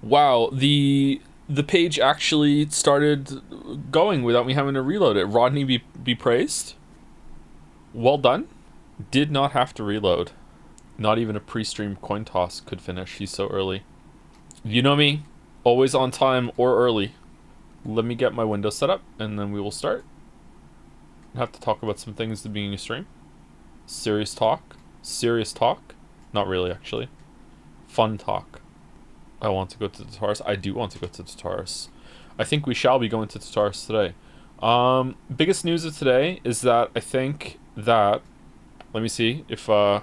Wow, the page actually started going without me having to reload it. Rodney be praised. Well done. Did not have to reload. Not even a pre-stream coin toss could finish. He's so early. You know me, always on time or early. Let me get my window set up and then we will start. I have to talk about some things at the beginning of stream. Serious talk. Serious talk. Not really, actually. Fun talk. I want to go to Tartarus. I do want to go to Tartarus. I think we shall be going to Tartarus today. Biggest news of today is that I think that... Let me see if I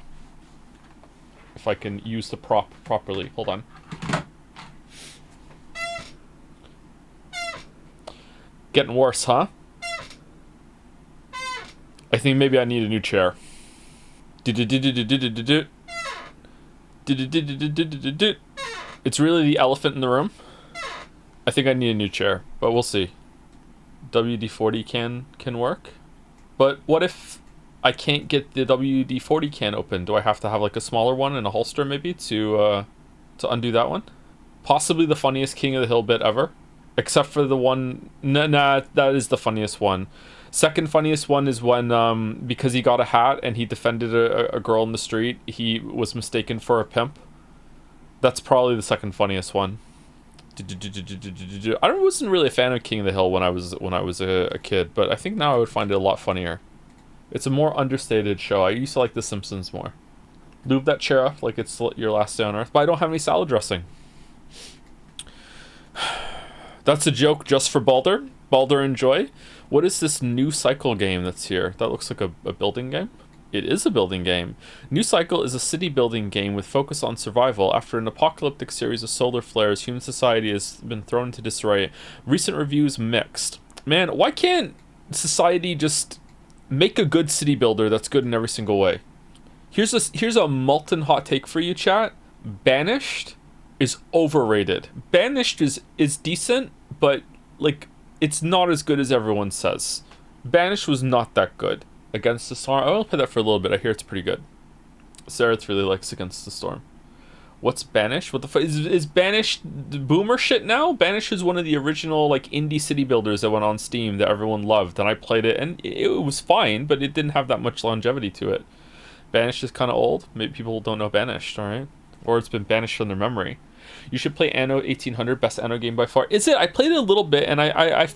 can use the prop properly. Hold on. Getting worse, huh? I think maybe I need a new chair. It's really the elephant in the room. I think I need a new chair, but we'll see. WD-40 can work. But what if I can't get the WD-40 can open? Do I have to have like a smaller one and a holster maybe to undo that one? Possibly the funniest King of the Hill bit ever. Except for the one... Nah, that is the funniest one. Second funniest one is when, because he got a hat and he defended a girl in the street, he was mistaken for a pimp. That's probably the second funniest one. I wasn't really a fan of King of the Hill when I was a kid, but I think now I would find it a lot funnier. It's a more understated show. I used to like The Simpsons more. Lube that chair up like it's your last day on Earth, but I don't have any salad dressing. That's a joke just for Balder. Balder enjoy. What is this new cycle game that's here? That looks like a building game. It is a building game. New Cycle is a city building game with focus on survival. After an apocalyptic series of solar flares, human society has been thrown into disarray. Recent reviews mixed. Man, why can't society just make a good city builder that's good in every single way? Here's a molten hot take for you, chat. Banished is overrated. Banished is decent, but like it's not as good as everyone says. Banished was not that good. Against the Storm, I will play that for a little bit. I hear it's pretty good. Sarah really likes Against the Storm. What's Banished? What the fuck is Banished boomer shit now? Banished is one of the original like indie city builders that went on Steam that everyone loved, and I played it and it was fine, but it didn't have that much longevity to it. Banished is kind of old. Maybe people don't know Banished, all right? Or it's been banished from their memory. You should play Anno 1800, best Anno game by far. Is it? I played it a little bit, and I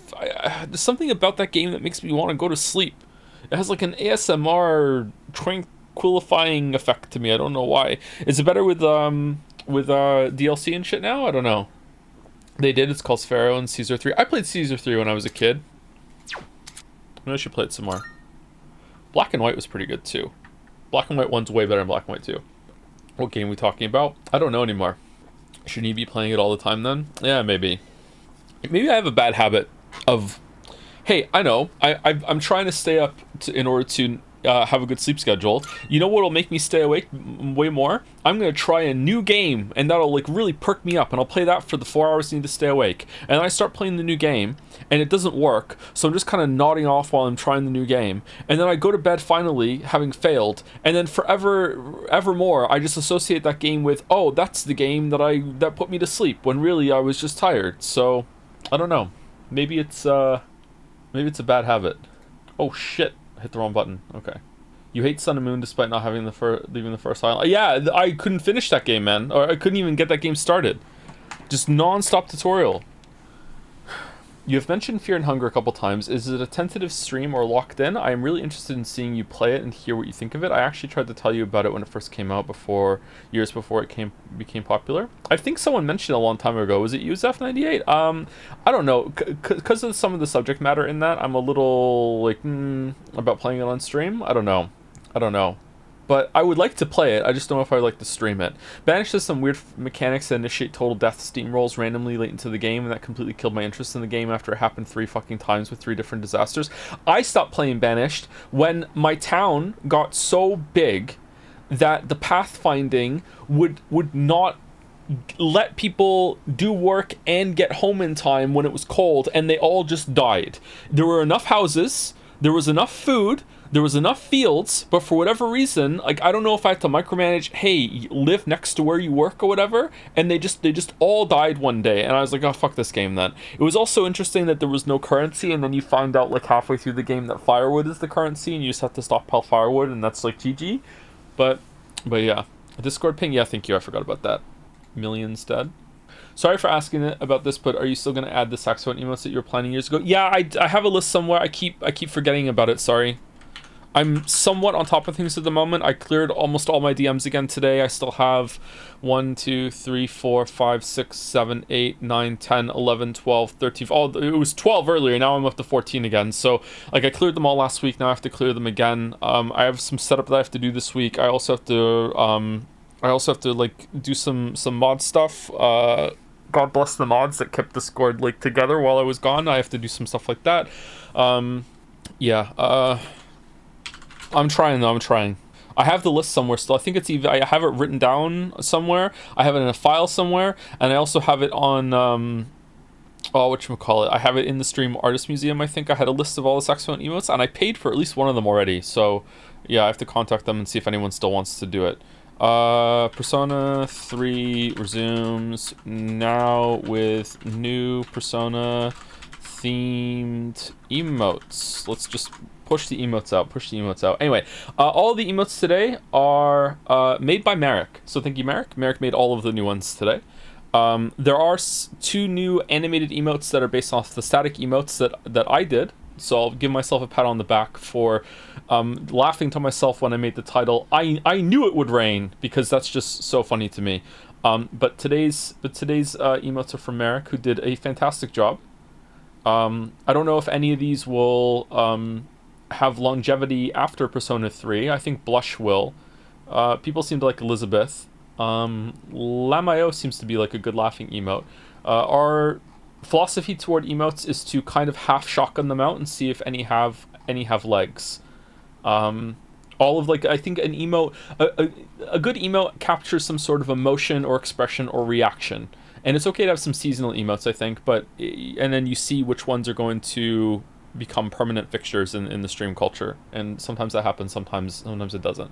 there's something about that game that makes me want to go to sleep. It has like an ASMR tranquilifying effect to me. I don't know why. Is it better with DLC and shit now? I don't know. They did. It's called Pharaoh and Caesar 3. I played Caesar 3 when I was a kid. Maybe I should play it some more. Black and White was pretty good too. Black and White 1's way better than Black and White 2. What game are we talking about? I don't know anymore. Shouldn't you be playing it all the time then? Yeah, maybe. Maybe I have a bad habit of... Hey, I know. I'm trying to stay up in order to have a good sleep schedule. You know what'll make me stay awake way more? I'm gonna try a new game, and that'll like really perk me up, and I'll play that for the 4 hours I need to stay awake. And then I start playing the new game, and it doesn't work, so I'm just kind of nodding off while I'm trying the new game. And then I go to bed finally, having failed, and then evermore, I just associate that game with, oh, that's the game that put me to sleep, when really I was just tired. So, I don't know. Maybe it's a bad habit. Oh shit, I hit the wrong button. Okay. You hate Sun and Moon despite not having leaving the first island. Yeah, I couldn't finish that game, man. Or I couldn't even get that game started. Just non-stop tutorial. You have mentioned Fear and Hunger a couple times. Is it a tentative stream or locked in? I am really interested in seeing you play it and hear what you think of it. I actually tried to tell you about it when it first came out, years before it became popular. I think someone mentioned it a long time ago. Was it you, Zeph98? I don't know. Because of some of the subject matter in that, I'm a little like about playing it on stream. I don't know. But I would like to play it, I just don't know if I'd like to stream it. Banished has some weird mechanics that initiate total death steamrolls randomly late into the game, and that completely killed my interest in the game after it happened 3 fucking times with 3 different disasters. I stopped playing Banished when my town got so big that the pathfinding would not let people do work and get home in time when it was cold, and they all just died. There were enough houses, there was enough food, there was enough fields, but for whatever reason, like, I don't know if I had to micromanage, hey, live next to where you work or whatever, and they just all died one day, and I was like, oh, fuck this game then. It was also interesting that there was no currency, and then you find out like halfway through the game that firewood is the currency, and you just have to stockpile firewood, and that's like GG. But yeah, Discord ping, yeah, thank you, I forgot about that. Millions dead. Sorry for asking it about this, but are you still going to add the saxophone emotes that you were planning years ago? Yeah, I have a list somewhere. I keep forgetting about it. Sorry. I'm somewhat on top of things at the moment. I cleared almost all my DMs again today. I still have 1, 2, 3, 4, 5, 6, 7, 8, 9, 10, 11, 12, 13. Oh, it was 12 earlier. Now I'm up to 14 again. So, like, I cleared them all last week. Now I have to clear them again. I have some setup that I have to do this week. I also have to like do some mod stuff. God bless the mods that kept Discord like together while I was gone. I have to do some stuff like that. Yeah. I'm trying though. I'm trying. I have the list somewhere still. I think it's even. I have it written down somewhere. I have it in a file somewhere, and I also have it on. Whatchamacallit? I have it in the Stream Artist Museum. I think I had a list of all the saxophone emotes, and I paid for at least one of them already. So, yeah, I have to contact them and see if anyone still wants to do it. Persona 3 resumes now with new Persona themed emotes. Let's just push the emotes out. Anyway, all the emotes today are made by Merrick. So thank you, Merrick. Merrick made all of the new ones today. There are 2 new animated emotes that are based off the static emotes that I did. So I'll give myself a pat on the back for laughing to myself when I made the title. I knew it would rain, because that's just so funny to me. But today's emotes are from Merrick, who did a fantastic job. I don't know if any of these will have longevity after Persona 3. I think Blush will. People seem to like Elizabeth. Lamayo seems to be like a good laughing emote. Our philosophy toward emotes is to kind of half shotgun them out and see if any have legs. All of, like, I think an emote, a good emote captures some sort of emotion or expression or reaction. And it's okay to have some seasonal emotes, I think, and then you see which ones are going to become permanent fixtures in the stream culture. And sometimes that happens, sometimes it doesn't.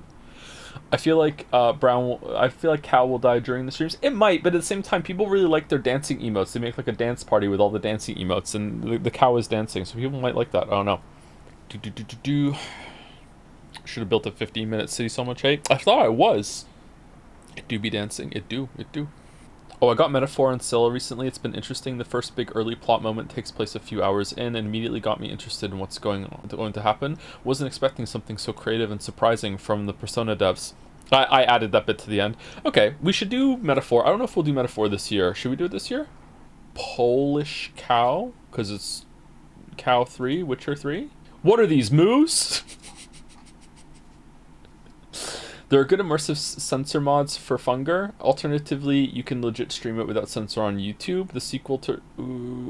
I feel like Cal will die during the streams. It might, but at the same time, people really like their dancing emotes. They make like a dance party with all the dancing emotes, and the cow is dancing, so people might like that. I don't know. Should have built a 15-minute city so much hate. I thought I was. It do be dancing. It do. Oh, I got Metaphor on sale recently. It's been interesting. The first big early plot moment takes place a few hours in and immediately got me interested in what's going to happen. Wasn't expecting something so creative and surprising from the Persona devs. I added that bit to the end. Okay, we should do Metaphor. I don't know if we'll do Metaphor this year. Should we do it this year? Polish Cow? Because it's Cow 3, Witcher 3? What are these, moves? There are good immersive censor mods for Funger. Alternatively, you can legit stream it without censor on YouTube. The sequel to...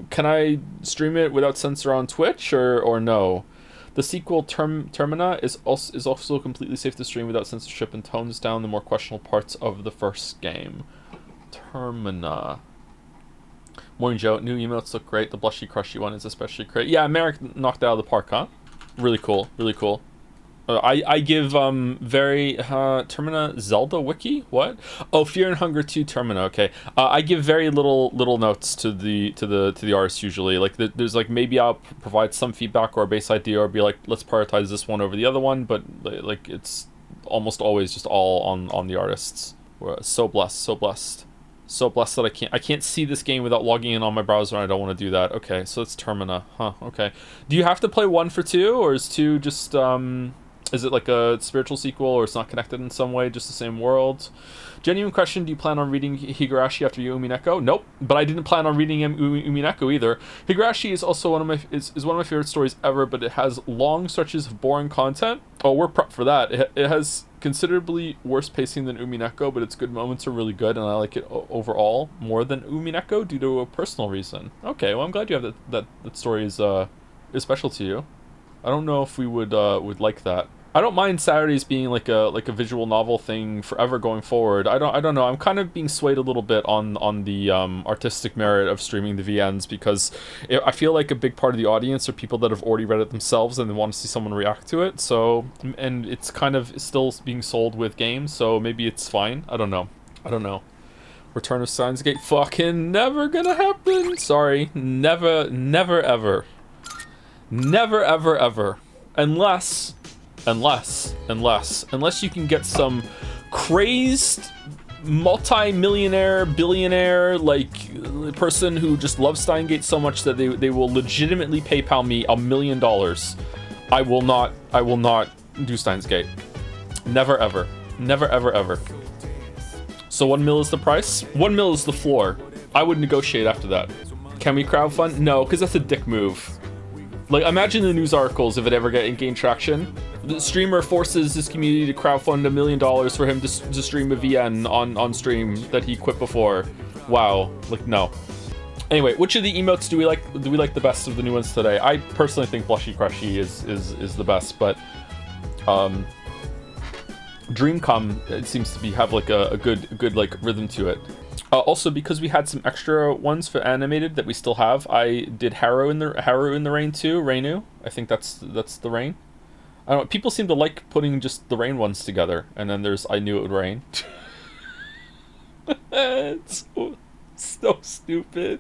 can I stream it without censor on Twitch, or no? The sequel, Termina, is also completely safe to stream without censorship and tones down the more questionable parts of the first game. Termina. Morning Joe, new emotes look great. The blushy crushy one is especially great. Yeah, Merrick knocked it out of the park, huh? Really cool. I give very Termina Zelda wiki. What? Oh, Fear and Hunger 2 Termina. Okay. I give very little notes to the artist usually. Like there's like, maybe I'll provide some feedback or a base idea, or be like, let's prioritize this one over the other one. But like, it's almost always just all on the artists. We're so blessed that I can't see this game without logging in on my browser, and I don't want to do that. Okay, so it's Termina. Huh. Okay. Do you have to play 1 for 2, or is 2 just is it like a spiritual sequel, or it's not connected in some way, just the same world? Genuine question, do you plan on reading Higurashi after you Umineko? Nope, but I didn't plan on reading Umineko either. Higurashi is also one of my favorite stories ever, but it has long stretches of boring content. Oh, we're prepped for that. It has considerably worse pacing than Umineko, but its good moments are really good, and I like it overall more than Umineko due to a personal reason. Okay, well, I'm glad you have that story is special to you. I don't know if we would like that. I don't mind Saturdays being like a visual novel thing forever going forward. I don't know. I'm kind of being swayed a little bit on the artistic merit of streaming the VNs, because I feel like a big part of the audience are people that have already read it themselves and they want to see someone react to it. So, and it's kind of still being sold with games, so maybe it's fine. I don't know. Return of Steins Gate, fucking never gonna happen. Sorry, never ever, unless you can get some crazed multi-millionaire, billionaire, like, person who just loves Steingate so much that they will legitimately PayPal me $1 million. I will not do Steins Gate. Never ever. So 1 mil is the price? 1 mil is the floor. I would negotiate after that. Can we crowdfund? No, because that's a dick move. Like, imagine the news articles if it ever gain traction. The streamer forces his community to crowdfund $1 million for him to stream a VN on stream that he quit before. Wow. Like, no. Anyway, which of the emotes do we like the best of the new ones today? I personally think Blushy Crushy is the best, but Dreamcom, it seems to have like a good like rhythm to it. Also, because we had some extra ones for animated that we still have, I did Harrow in the Rain too. Rainu, I think that's the rain. I don't know, people seem to like putting just the rain ones together, and then there's I Knew It Would Rain. It's so stupid.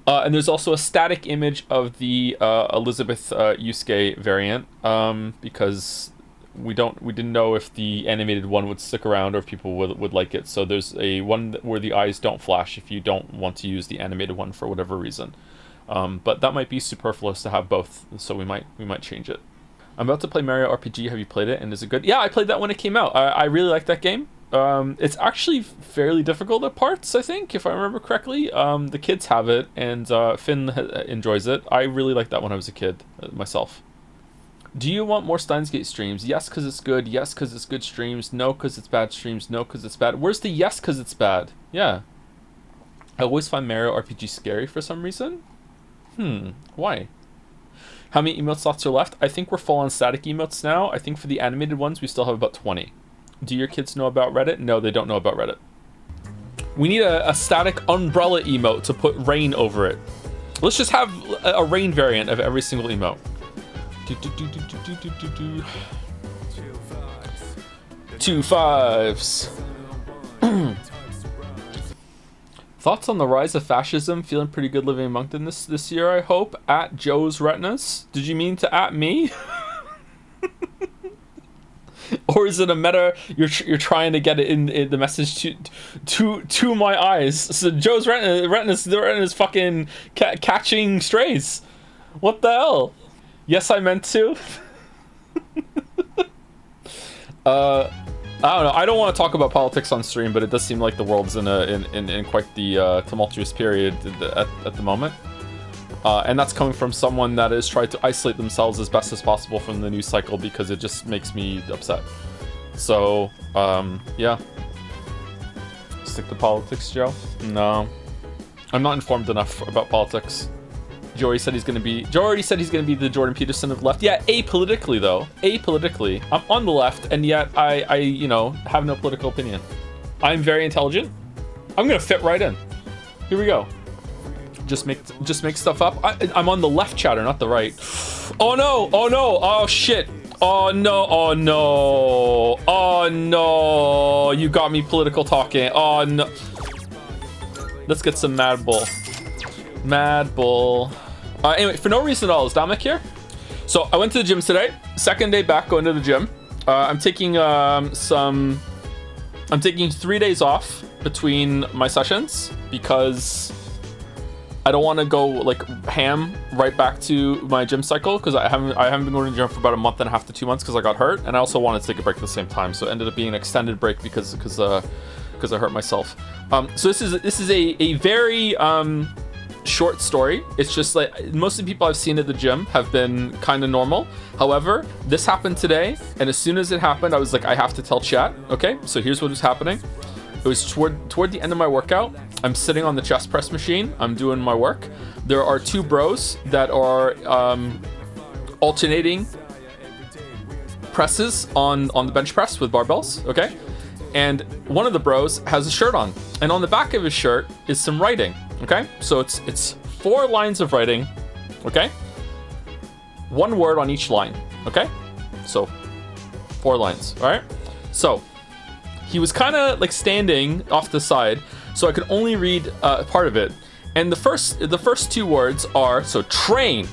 And there's also a static image of the Elizabeth Yusuke variant, because we didn't know if the animated one would stick around or if people would like it. So there's a one where the eyes don't flash if you don't want to use the animated one for whatever reason. But that might be superfluous to have both, so we might change it. I'm about to play Mario RPG. Have you played it, and is it good? Yeah, I played that when it came out. I really like that game. It's actually fairly difficult at parts, I think, if I remember correctly. The kids have it, and Finn enjoys it. I really liked that when I was a kid myself. Do you want more Steins Gate streams? Yes, because it's good. Yes, because it's good streams. No, because it's bad streams. No, because it's bad. Where's the yes, because it's bad? Yeah. I always find Mario RPG scary for some reason. Why? How many emote slots are left? I think we're full on static emotes now. I think for the animated ones, we still have about 20. Do your kids know about Reddit? No, they don't know about Reddit. We need a static umbrella emote to put rain over it. Let's just have a rain variant of every single emote. 2 5s. Thoughts on the rise of fascism? Feeling pretty good living in Moncton this year, I hope. At Joe's Retinas. Did you mean to at me? Or is it a meta? You're trying to get it in the message to my eyes. So Joe's Retinas fucking catching strays. What the hell? Yes, I meant to. I don't know. I don't want to talk about politics on stream, but it does seem like the world's in quite the tumultuous period at the moment. And that's coming from someone that has tried to isolate themselves as best as possible from the news cycle, because it just makes me upset. So, yeah. Stick to politics, Joe? No. I'm not informed enough about politics. Joe already said he's going to be the Jordan Peterson of the left. Yeah, apolitically though. Apolitically. I'm on the left, and yet I have no political opinion. I'm very intelligent. I'm going to fit right in. Here we go. Just make stuff up. I'm on the left chatter, not the right. Oh no! Oh no! Oh shit! Oh no! Oh no! Oh no! You got me political talking. Oh no! Let's get some Mad Bull. Mad Bull. Anyway, for no reason at all, is Dominic here? So I went to the gym today. Second day back going to the gym. I'm taking 3 days off between my sessions because I don't want to go like ham right back to my gym cycle, because I haven't been going to the gym for about a month and a half to 2 months because I got hurt, and I also wanted to take a break at the same time. So it ended up being an extended break because I hurt myself. So this is a very short story. It's just like most of the people I've seen at the gym have been kind of normal. However, this happened today, and as soon as it happened, I was like, I have to tell chat. Okay, so here's what was happening. It was toward the end of my workout. I'm sitting on the chest press machine. I'm doing my work. There are two bros that are alternating presses on the bench press with barbells, okay? And one of the bros has a shirt on, and on the back of his shirt is some writing, okay? So it's 4 lines of writing, okay? 1 word on each line, okay? So 4 lines, all right? So he was kind of like standing off the side, so I could only read part of it. And the first 2 words are, so train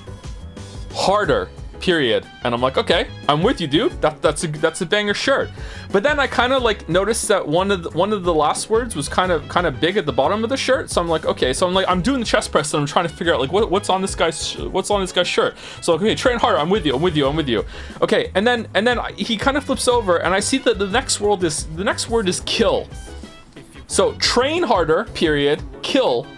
harder, period. And I'm like, okay, I'm with you, dude. That's a banger shirt. But then I kind of like noticed that one of the last words was kind of big at the bottom of the shirt. So I'm like, okay, so I'm doing the chest press and I'm trying to figure out like what's on this guy's shirt. So okay, train harder. I'm with you. Okay, and then he kind of flips over and I see that the next word is kill. So train harder, period, kill.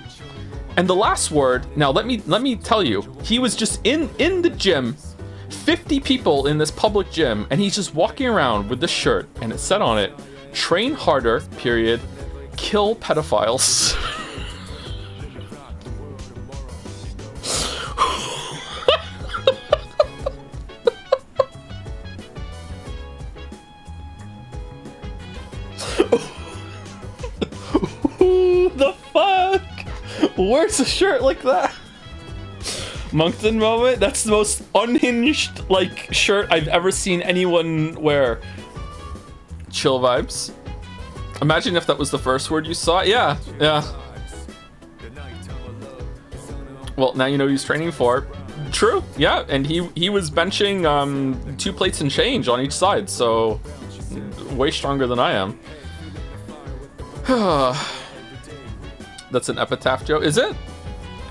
And the last word, now let me tell you, he was just in the gym, 50 people in this public gym, and he's just walking around with this shirt, and it said on it, train harder, period, kill pedophiles. Who the fuck? Wears a shirt like that? Moncton moment? That's the most unhinged like shirt I've ever seen anyone wear. Chill vibes. Imagine if that was the first word you saw. Yeah. Well, now you know who he's training for. True. Yeah, and he was benching 2 plates and change on each side, so way stronger than I am. That's an epitaph joke. Is it?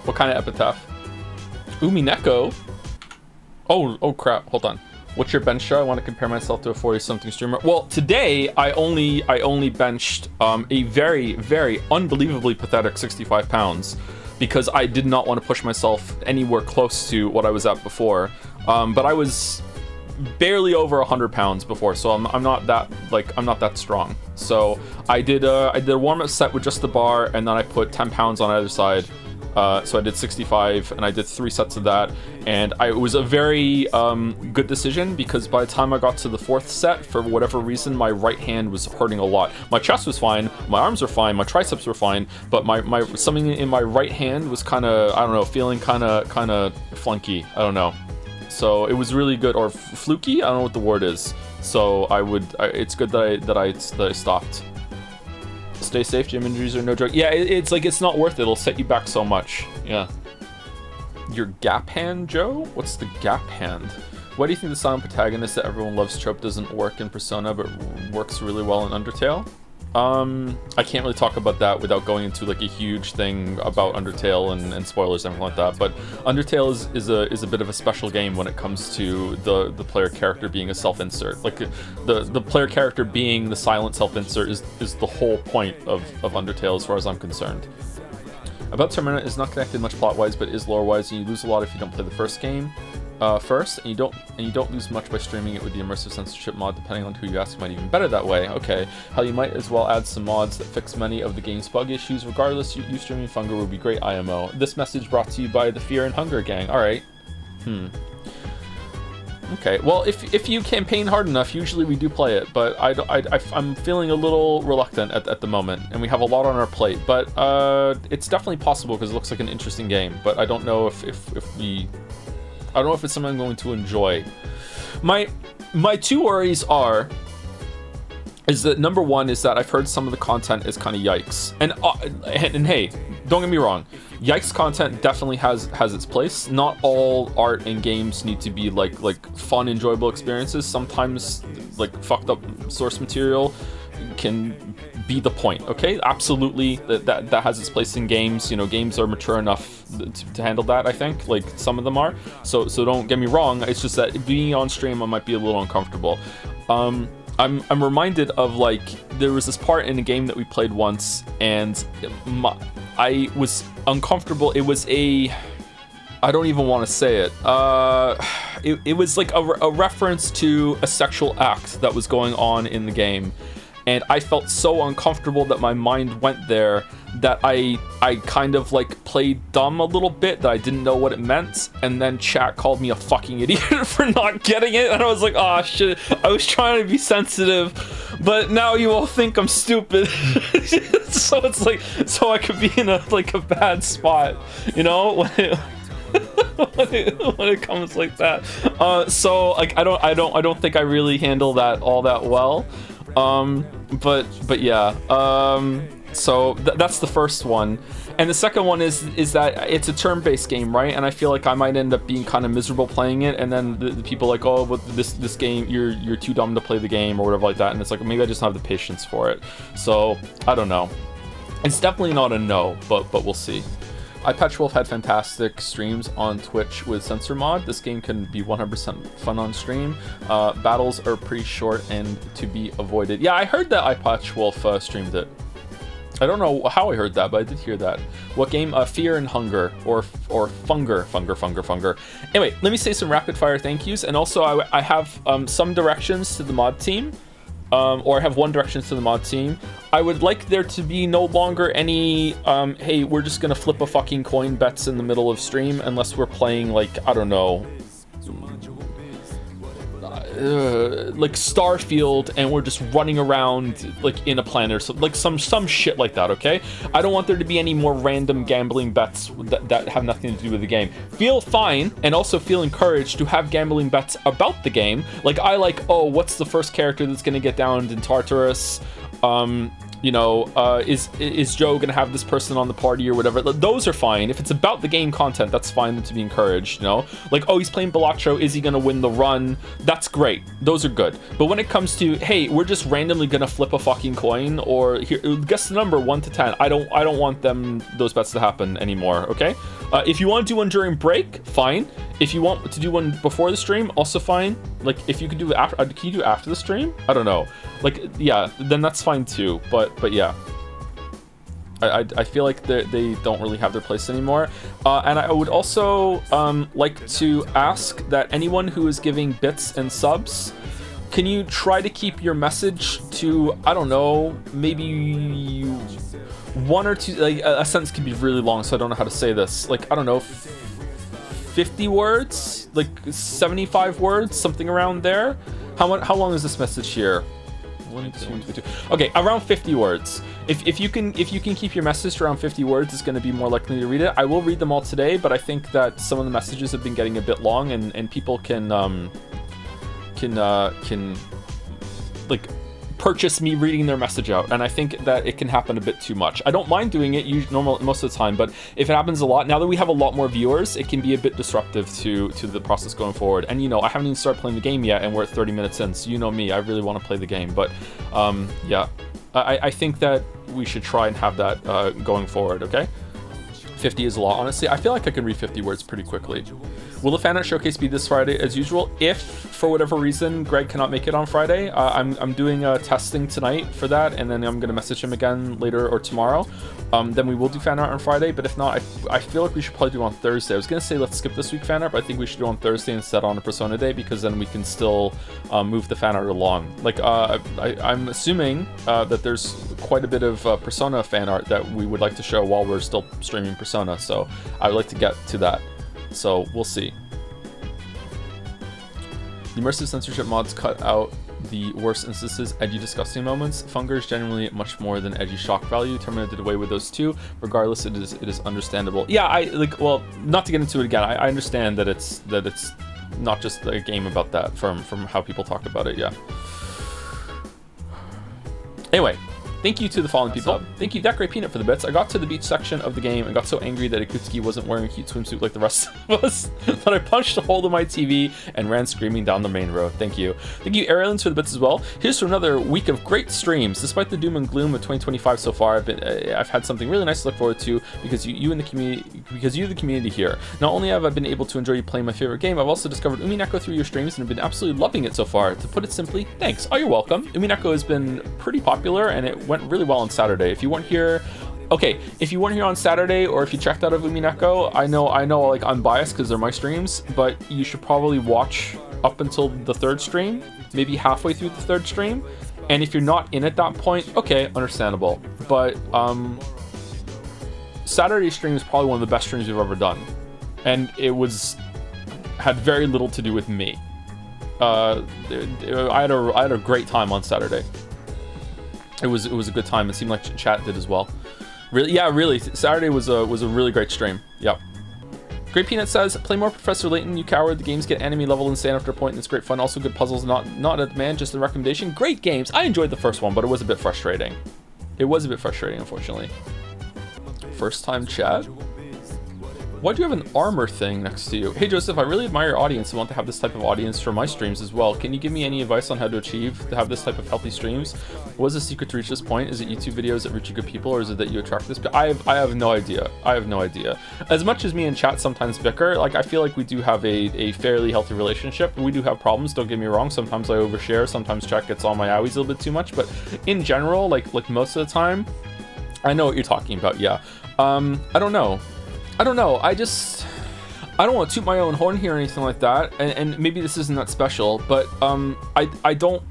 What kind of epitaph? Umineko. Oh crap. Hold on. What's your bench show? I want to compare myself to a 40-something streamer. Well, today I only benched a very, very unbelievably pathetic 65 pounds because I did not want to push myself anywhere close to what I was at before. But I was barely over 100 pounds before, so I'm not that strong. So I did a warm-up set with just the bar, and then I put 10 pounds on either side. So I did 65, and I did 3 sets of that, and it was a very good decision because by the time I got to the 4th set, for whatever reason, my right hand was hurting a lot. My chest was fine, my arms were fine, my triceps were fine, but my something in my right hand was kind of, I don't know, feeling kind of flunky. I don't know. So it was really good, or fluky. I don't know what the word is. So it's good that I stopped. Stay safe, gym injuries are no joke. Yeah, it's like, it's not worth it. It'll set you back so much. Yeah. Your gap hand, Joe? What's the gap hand? Why do you think the silent protagonist that everyone loves trope doesn't work in Persona but works really well in Undertale? I can't really talk about that without going into like a huge thing about Undertale and spoilers and everything like that. But Undertale is a bit of a special game when it comes to the player character being a self-insert. Like the player character being the silent self-insert is the whole point of Undertale as far as I'm concerned. About Termina is not connected much plot-wise, but is lore-wise, and you lose a lot if you don't play the first game first, and you don't lose much by streaming it with the immersive censorship mod. Depending on who you ask, it might even better that way. Okay, hell, you might as well add some mods that fix many of the game's bug issues. Regardless, you streaming Funga would be great. IMO. This message brought to you by the Fear and Hunger gang. All right. Okay, well, if you campaign hard enough, usually we do play it, but I'm feeling a little reluctant at the moment, and we have a lot on our plate, but it's definitely possible because it looks like an interesting game, but I don't know if it's something I'm going to enjoy. My 2 worries is that number 1 is that I've heard some of the content is kind of yikes, and hey, don't get me wrong, yikes content definitely has its place. Not all art and games need to be like fun, enjoyable experiences. Sometimes like fucked up source material can be the point. Okay, absolutely, that has its place in games. You know, games are mature enough to handle that. I think, like, some of them are. So don't get me wrong. It's just that being on stream, I might be a little uncomfortable. I'm reminded of, like, there was this part in a game that we played once, and I was uncomfortable. It was I don't even want to say it. It was like a reference to a sexual act that was going on in the game. and I felt so uncomfortable that my mind went there that I kind of like played dumb a little bit, that I didn't know what it meant, and then chat called me a fucking idiot for not getting it, and I was like, oh shit, I was trying to be sensitive, but now you all think I'm stupid. So it's like, so I could be in a bad spot, you know, when it comes like that. So like I don't think I really handle that all that well. But yeah. So that's the first one, and the second one is that it's a turn-based game, right? And I feel like I might end up being kind of miserable playing it, and then the people like, oh, but this game, you're too dumb to play the game or whatever like that, and it's like, maybe I just don't have the patience for it. So I don't know. It's definitely not a no, but we'll see. iPatchWolf had fantastic streams on Twitch with Censor Mod. This game can be 100% fun on stream. Battles are pretty short and to be avoided. Yeah, I heard that iPatchWolf streamed it. I don't know how I heard that, but I did hear that. What game? Fear and Hunger, or Funger. Anyway, let me say some rapid fire thank yous, and also I have some directions to the mod team, or I have one direction to the mod team. I would like there to be no longer any, hey, we're just gonna flip a fucking coin bets in the middle of stream, unless we're playing, like, I don't know, like Starfield, and we're just running around like in a planet or so, like some shit like that. Okay, I don't want there to be any more random gambling bets that have nothing to do with the game. Feel fine, and also feel encouraged to have gambling bets about the game. Like, oh, what's the first character that's gonna get downed in Tartarus? You know, is Joe gonna have this person on the party or whatever? Those are fine. If it's about the game content, that's fine to be encouraged, you know? Like, oh, he's playing Balatro, is he gonna win the run? That's great. Those are good. But when it comes to, hey, we're just randomly gonna flip a fucking coin, or here, guess the number 1 to 10. I don't want those bets to happen anymore, okay? If you want to do one during break, fine. If you want to do one before the stream, also fine. Like, if you could do it after, can you do it after the stream? I don't know. Like, yeah, then that's fine too. But yeah, I feel like they don't really have their place anymore. And I would also like to ask that anyone who is giving bits and subs, can you try to keep your message to, I don't know, maybe one or two, like a sentence can be really long, so I don't know how to say this. Like, I don't know, 50 words, like 75 words, something around there. How long is this message here? 1, 2, 2. Okay, around 50 words. If you can keep your message to around 50 words, it's going to be more likely to read it. I will read them all today, but I think that some of the messages have been getting a bit long, and people can like purchase me reading their message out, and I think that it can happen a bit too much. I don't mind doing it most of the time, but if it happens a lot, now that we have a lot more viewers, it can be a bit disruptive to the process going forward. And you know, I haven't even started playing the game yet, and we're at 30 minutes in, so you know me, I really want to play the game. But yeah, I think that we should try and have that going forward, okay? 50 is a lot, honestly. I feel like I can read 50 words pretty quickly. Will the fan art showcase be this Friday as usual? If, for whatever reason, Greg cannot make it on Friday, I'm doing testing tonight for that, and then I'm going to message him again later or tomorrow. Then we will do fan art on Friday, but if not, I feel like we should probably do it on Thursday. I was going to say let's skip this week fan art, but I think we should do it on Thursday instead on a Persona Day, because then we can still move the fan art along. Like, I'm assuming that there's quite a bit of Persona fan art that we would like to show while we're still streaming Persona, so I would like to get to that. So we'll see. The immersive censorship mods cut out the worst instances, edgy, disgusting moments. Funger is generally much more than edgy shock value. Terminator did away with those too. Regardless, it is understandable. Yeah, well, not to get into it again. I understand that it's not just a game about that from how people talk about it. Yeah. Anyway. Thank you to the following people. Thank you, That Great Peanut, for the bits. I got to the beach section of the game and got so angry that Akutsuki wasn't wearing a cute swimsuit like the rest of us that I punched a hole in my TV and ran screaming down the main road. Thank you. Thank you, Arians, for the bits as well. Here's to another week of great streams. Despite the doom and gloom of 2025 so far, I've had something really nice to look forward to because you and the community here. Not only have I been able to enjoy you playing my favorite game, I've also discovered Umineko through your streams and have been absolutely loving it so far. To put it simply, thanks. Oh, you're welcome. Umineko has been pretty popular, and it went really well on Saturday. If you weren't here, okay, if you weren't here on Saturday, or if you checked out of Umineko, I know, like, I'm biased because they're my streams, but you should probably watch up until the third stream, maybe halfway through the third stream, And if you're not in at that point, okay, understandable. But Saturday stream is probably one of the best streams we've ever done, and it had very little to do with me. I had a great time on Saturday. It was a good time. It seemed like chat did as well. Really, yeah, really. Saturday was a really great stream. Yep. Great Peanut says, play more Professor Layton, you coward. The games get enemy level insane after a point, and it's great fun. Also good puzzles, not a demand, just a recommendation. Great games. I enjoyed the first one, but it was a bit frustrating. It was a bit frustrating, unfortunately. First time chat? Why do you have an armor thing next to you? Hey Joseph, I really admire your audience and want to have this type of audience for my streams as well. Can you give me any advice on how to have this type of healthy streams? What is the secret to reach this point? Is it YouTube videos that reach good people, or is it that you attract this? I have no idea. I have no idea. As much as me and chat sometimes bicker, like I feel like we do have a fairly healthy relationship. We do have problems, don't get me wrong. Sometimes I overshare, sometimes chat gets on my owies a little bit too much, but in general, like most of the time, I know what you're talking about, yeah. I don't know. I don't want to toot my own horn here or anything like that, and maybe this isn't that special, but I don't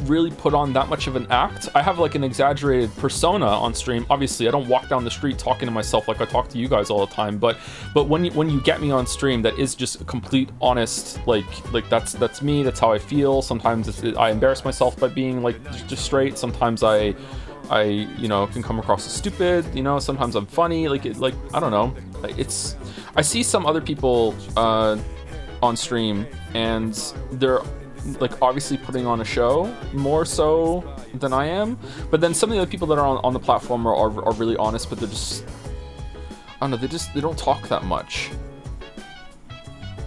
really put on that much of an act. I have like an exaggerated persona on stream. Obviously, I don't walk down the street talking to myself like I talk to you guys all the time, but when you get me on stream, that is just a complete honest, like that's me, that's how I feel. Sometimes I embarrass myself by being like just straight. Sometimes I can come across as stupid, sometimes I'm funny, like I don't know. I see some other people on stream, and they're like obviously putting on a show more so than I am, but then some of the other people that are on the platform are really honest, but they're just, I don't know, they don't talk that much.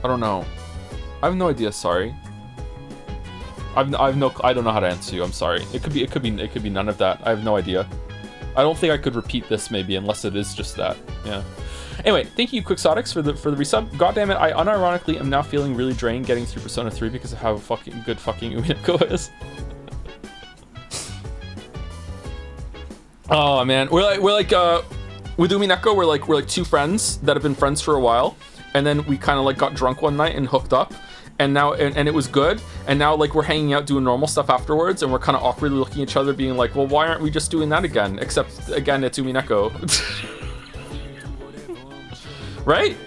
I don't know. I have no idea, sorry. I don't know how to answer you. I'm sorry. It could be none of that. I have no idea. I don't think I could repeat this maybe unless it is just that. Yeah. Anyway, thank you Quixotics for the resub. God damn it, I unironically am now feeling really drained getting through Persona 3 because of how good fucking Umineko is. Oh man, we're like with Umineko, we're like two friends that have been friends for a while, and then we kind of like got drunk one night and hooked up. And now, and it was good. And now, like, we're hanging out doing normal stuff afterwards, and we're kind of awkwardly looking at each other, being like, "Well, why aren't we just doing that again?" Except, again, it's Umineko. Right?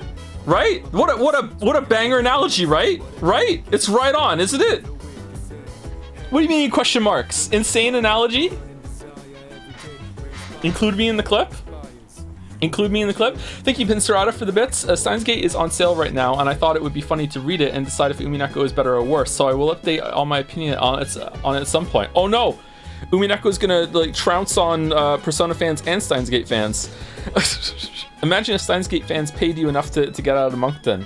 What a banger analogy, right? Right? It's right on, isn't it? What do you mean question marks? Insane analogy? Include me in the clip? Include me in the clip. Thank you, Pincerata, for the bits. Steins Gate is on sale right now, and I thought it would be funny to read it and decide if Umineko is better or worse. So I will update on my opinion on it at some point. Oh no, Umineko is gonna like trounce on Persona fans and Steins Gate fans. Imagine if Steins Gate fans paid you enough to get out of Moncton.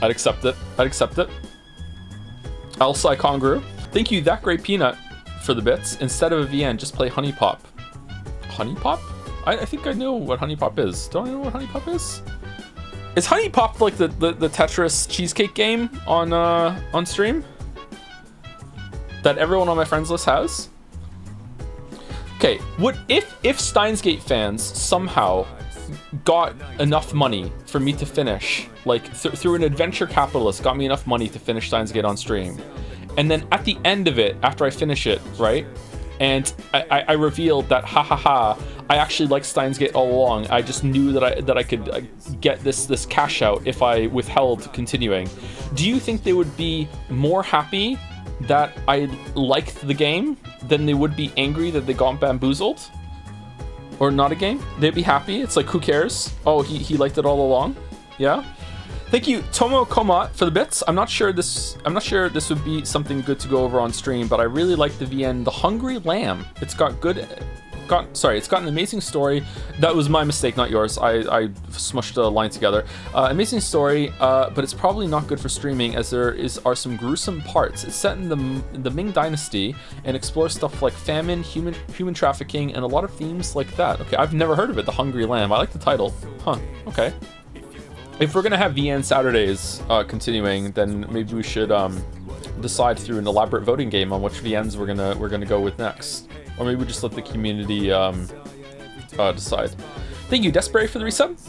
I'd accept it. Alsai Congru. Thank you, That Great Peanut, for the bits. Instead of a VN, just play Honey Pop. Honey Pop? I think I know what Honey Pop is. Don't I know what Honey Pop is? Is Honey Pop like the Tetris cheesecake game on stream? That everyone on my friends list has? Okay, what if Steins Gate fans somehow got enough money for me to finish, like through an adventure capitalist got me enough money to finish Steins Gate on stream, and then at the end of it, after I finish it, right, and I revealed that I actually liked Steins Gate all along. I just knew that I could get this cash out if I withheld continuing. Do you think they would be more happy that I liked the game than they would be angry that they got bamboozled? Or not a game? They'd be happy. It's like, who cares? Oh, he liked it all along. Yeah. Thank you, Tomo Komat, for the bits. I'm not sure this would be something good to go over on stream, but I really like the VN, The Hungry Lamb. It's got an amazing story. That was my mistake, not yours. I smushed a line together. Amazing story, but it's probably not good for streaming as there are some gruesome parts. It's set in the Ming Dynasty and explores stuff like famine, human trafficking, and a lot of themes like that. Okay, I've never heard of it, The Hungry Lamb. I like the title. Huh, okay. If we're gonna have VN Saturdays continuing, then maybe we should decide through an elaborate voting game on which VNs we're gonna go with next. Or maybe we just let the community decide. Thank you, Desperate, for the resub.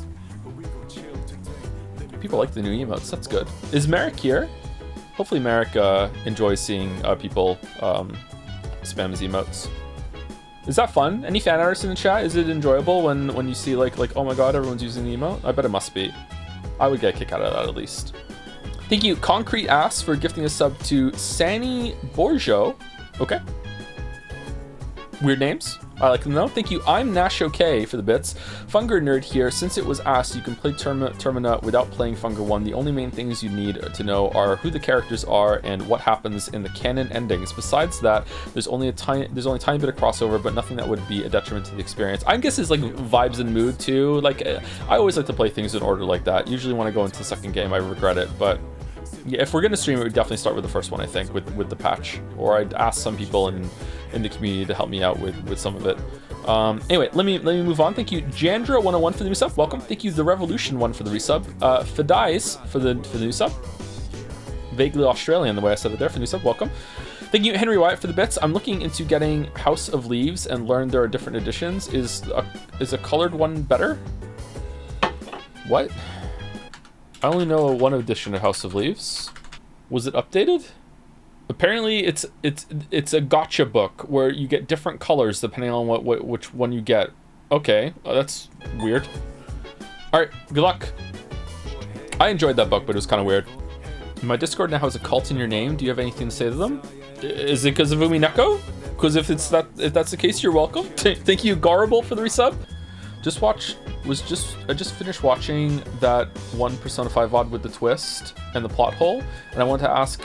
People like the new emotes. That's good. Is Merrick here? Hopefully Merrick enjoys seeing people spam his emotes. Is that fun? Any fan artists in the chat? Is it enjoyable when you see like oh my god, everyone's using the emote? I bet it must be. I would get a kick out of that at least. Thank you, Concrete Ass, for gifting a sub to Sani Borjo. Okay. Weird names. I like them though. Thank you, I'm Nash OK for the bits. Funger Nerd here. Since it was asked, you can play Termina without playing Funger 1. The only main things you need to know are who the characters are and what happens in the canon endings. Besides that, there's only a tiny bit of crossover, but nothing that would be a detriment to the experience. I guess it's like vibes and mood too. Like I always like to play things in order like that. Usually when I go into the second game, I regret it, but yeah, if we're gonna stream it, we'd definitely start with the first one, I think, with the patch. Or I'd ask some people in the community to help me out with some of it. Anyway, let me move on. Thank you, Jandra101 for the new sub. Welcome. Thank you, The Revolution 1 for the resub. Fidais for the new sub. Vaguely Australian the way I said it there for the new sub. Welcome. Thank you, Henry Wyatt for the bits. I'm looking into getting House of Leaves and learned there are different editions. Is a colored one better? What? I only know one edition of House of Leaves. Was it updated? Apparently it's a gotcha book where you get different colors depending on which one you get. Okay, that's weird. All right, good luck. I enjoyed that book, but it was kind of weird. My Discord now has a cult in your name. Do you have anything to say to them? Is it because of Umineko? Because if that's the case, you're welcome. Thank you, Garble, for the resub. I just finished watching that one Persona 5 VOD with the twist and the plot hole, and I wanted to ask,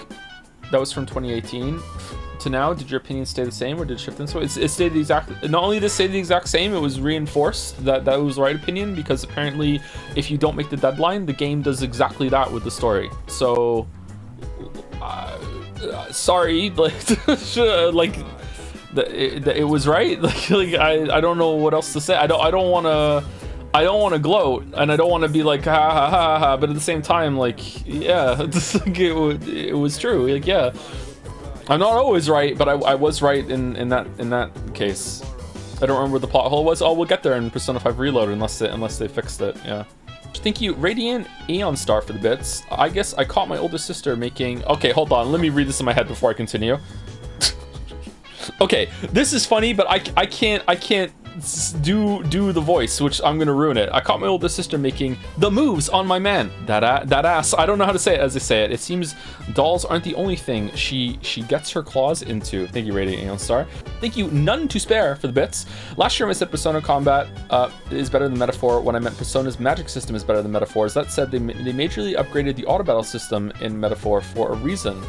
that was from 2018 to now, did your opinion stay the same or did it shift in? So it stayed the exact, not only did it stay the exact same, it was reinforced that was the right opinion, because apparently if you don't make the deadline, the game does exactly that with the story. So sorry, like it was right. Like I don't know what else to say. I don't want to gloat, and I don't want to be like ha ha ha ha, but at the same time, like, yeah, it was true. Like, yeah, I'm not always right, but I was right in that case. I don't remember what the plot hole was. Oh, we'll get there in Persona 5 Reload unless they fixed it. Yeah. Thank you, Radiant Aeon Star, for the bits. I guess I caught my older sister making. Okay, hold on. Let me read this in my head before I continue. Okay, this is funny, but I can't do the voice, which I'm gonna ruin it. I caught my older sister making the moves on my man. That ass. I don't know how to say it as they say it. It seems dolls aren't the only thing she gets her claws into. Thank you, Radiant Aeon Star. Thank you, None to Spare, for the bits. Last year I said Persona combat is better than Metaphor when I meant Persona's magic system is better than Metaphor's. That said, they majorly upgraded the auto battle system in Metaphor for a reason.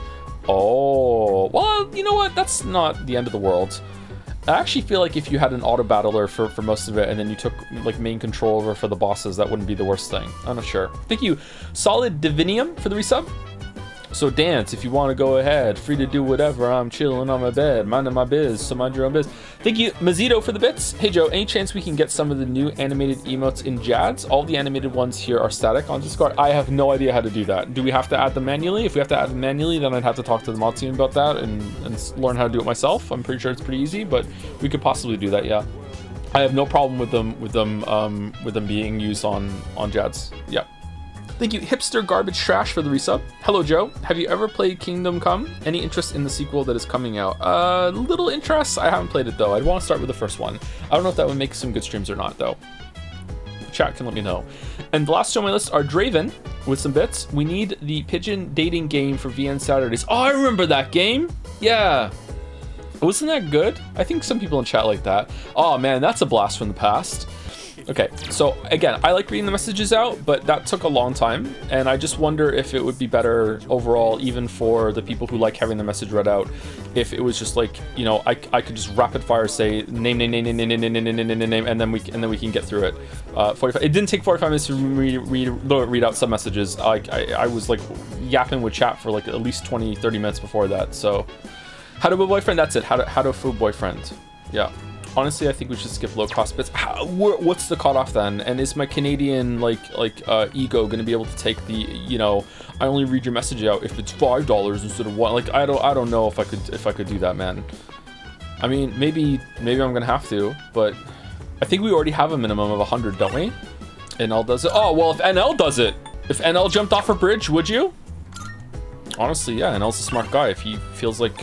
Oh, well, you know what? That's not the end of the world. I actually feel like if you had an auto battler for most of it, and then you took like main control over for the bosses, that wouldn't be the worst thing. I'm not sure. Thank you, Solid Divinium, for the resub. So dance if you want to go ahead. Free to do whatever. I'm chilling on my bed, minding my biz, so mind your own biz. Thank you, Mazito, for the bits. Hey Joe, any chance we can get some of the new animated emotes in JADS? All the animated ones here are static on Discord. I have no idea how to do that. Do we have to add them manually? If we have to add them manually, then I'd have to talk to the mod team about that and learn how to do it myself. I'm pretty sure it's pretty easy, but we could possibly do that. Yeah, I have no problem with them being used on JADS. Yeah. Thank you, Hipster Garbage Trash, for the resub. Hello, Joe. Have you ever played Kingdom Come? Any interest in the sequel that is coming out? Little interest. I haven't played it, though. I'd want to start with the first one. I don't know if that would make some good streams or not, though. Chat can let me know. And the last two on my list are Draven, with some bits. We need the pigeon dating game for VN Saturdays. Oh, I remember that game. Yeah. Wasn't that good? I think some people in chat like that. Oh, man, that's a blast from the past. Okay, so again, I like reading the messages out, but that took a long time, and I just wonder if it would be better overall, even for the people who like having the message read out, if it was just like, you know, I could just rapid fire say name, and then we can get through it. 45. It didn't take 45 minutes to read out some messages. I was like yapping with chat for like at least 20-30 minutes before that. So, how to boyfriend? That's it. How to food boyfriend? Yeah. Honestly, I think we should skip low cost bits. What's the cutoff then? And is my Canadian ego gonna be able to take the, you know, I only read your message out if it's $5 instead of $1? Like I don't know if I could do that, man. I mean, maybe I'm gonna have to, but I think we already have a minimum of 100, don't we? NL does it. Oh well, if NL does it, if NL jumped off a bridge, would you? Honestly, yeah, NL's a smart guy. If he feels like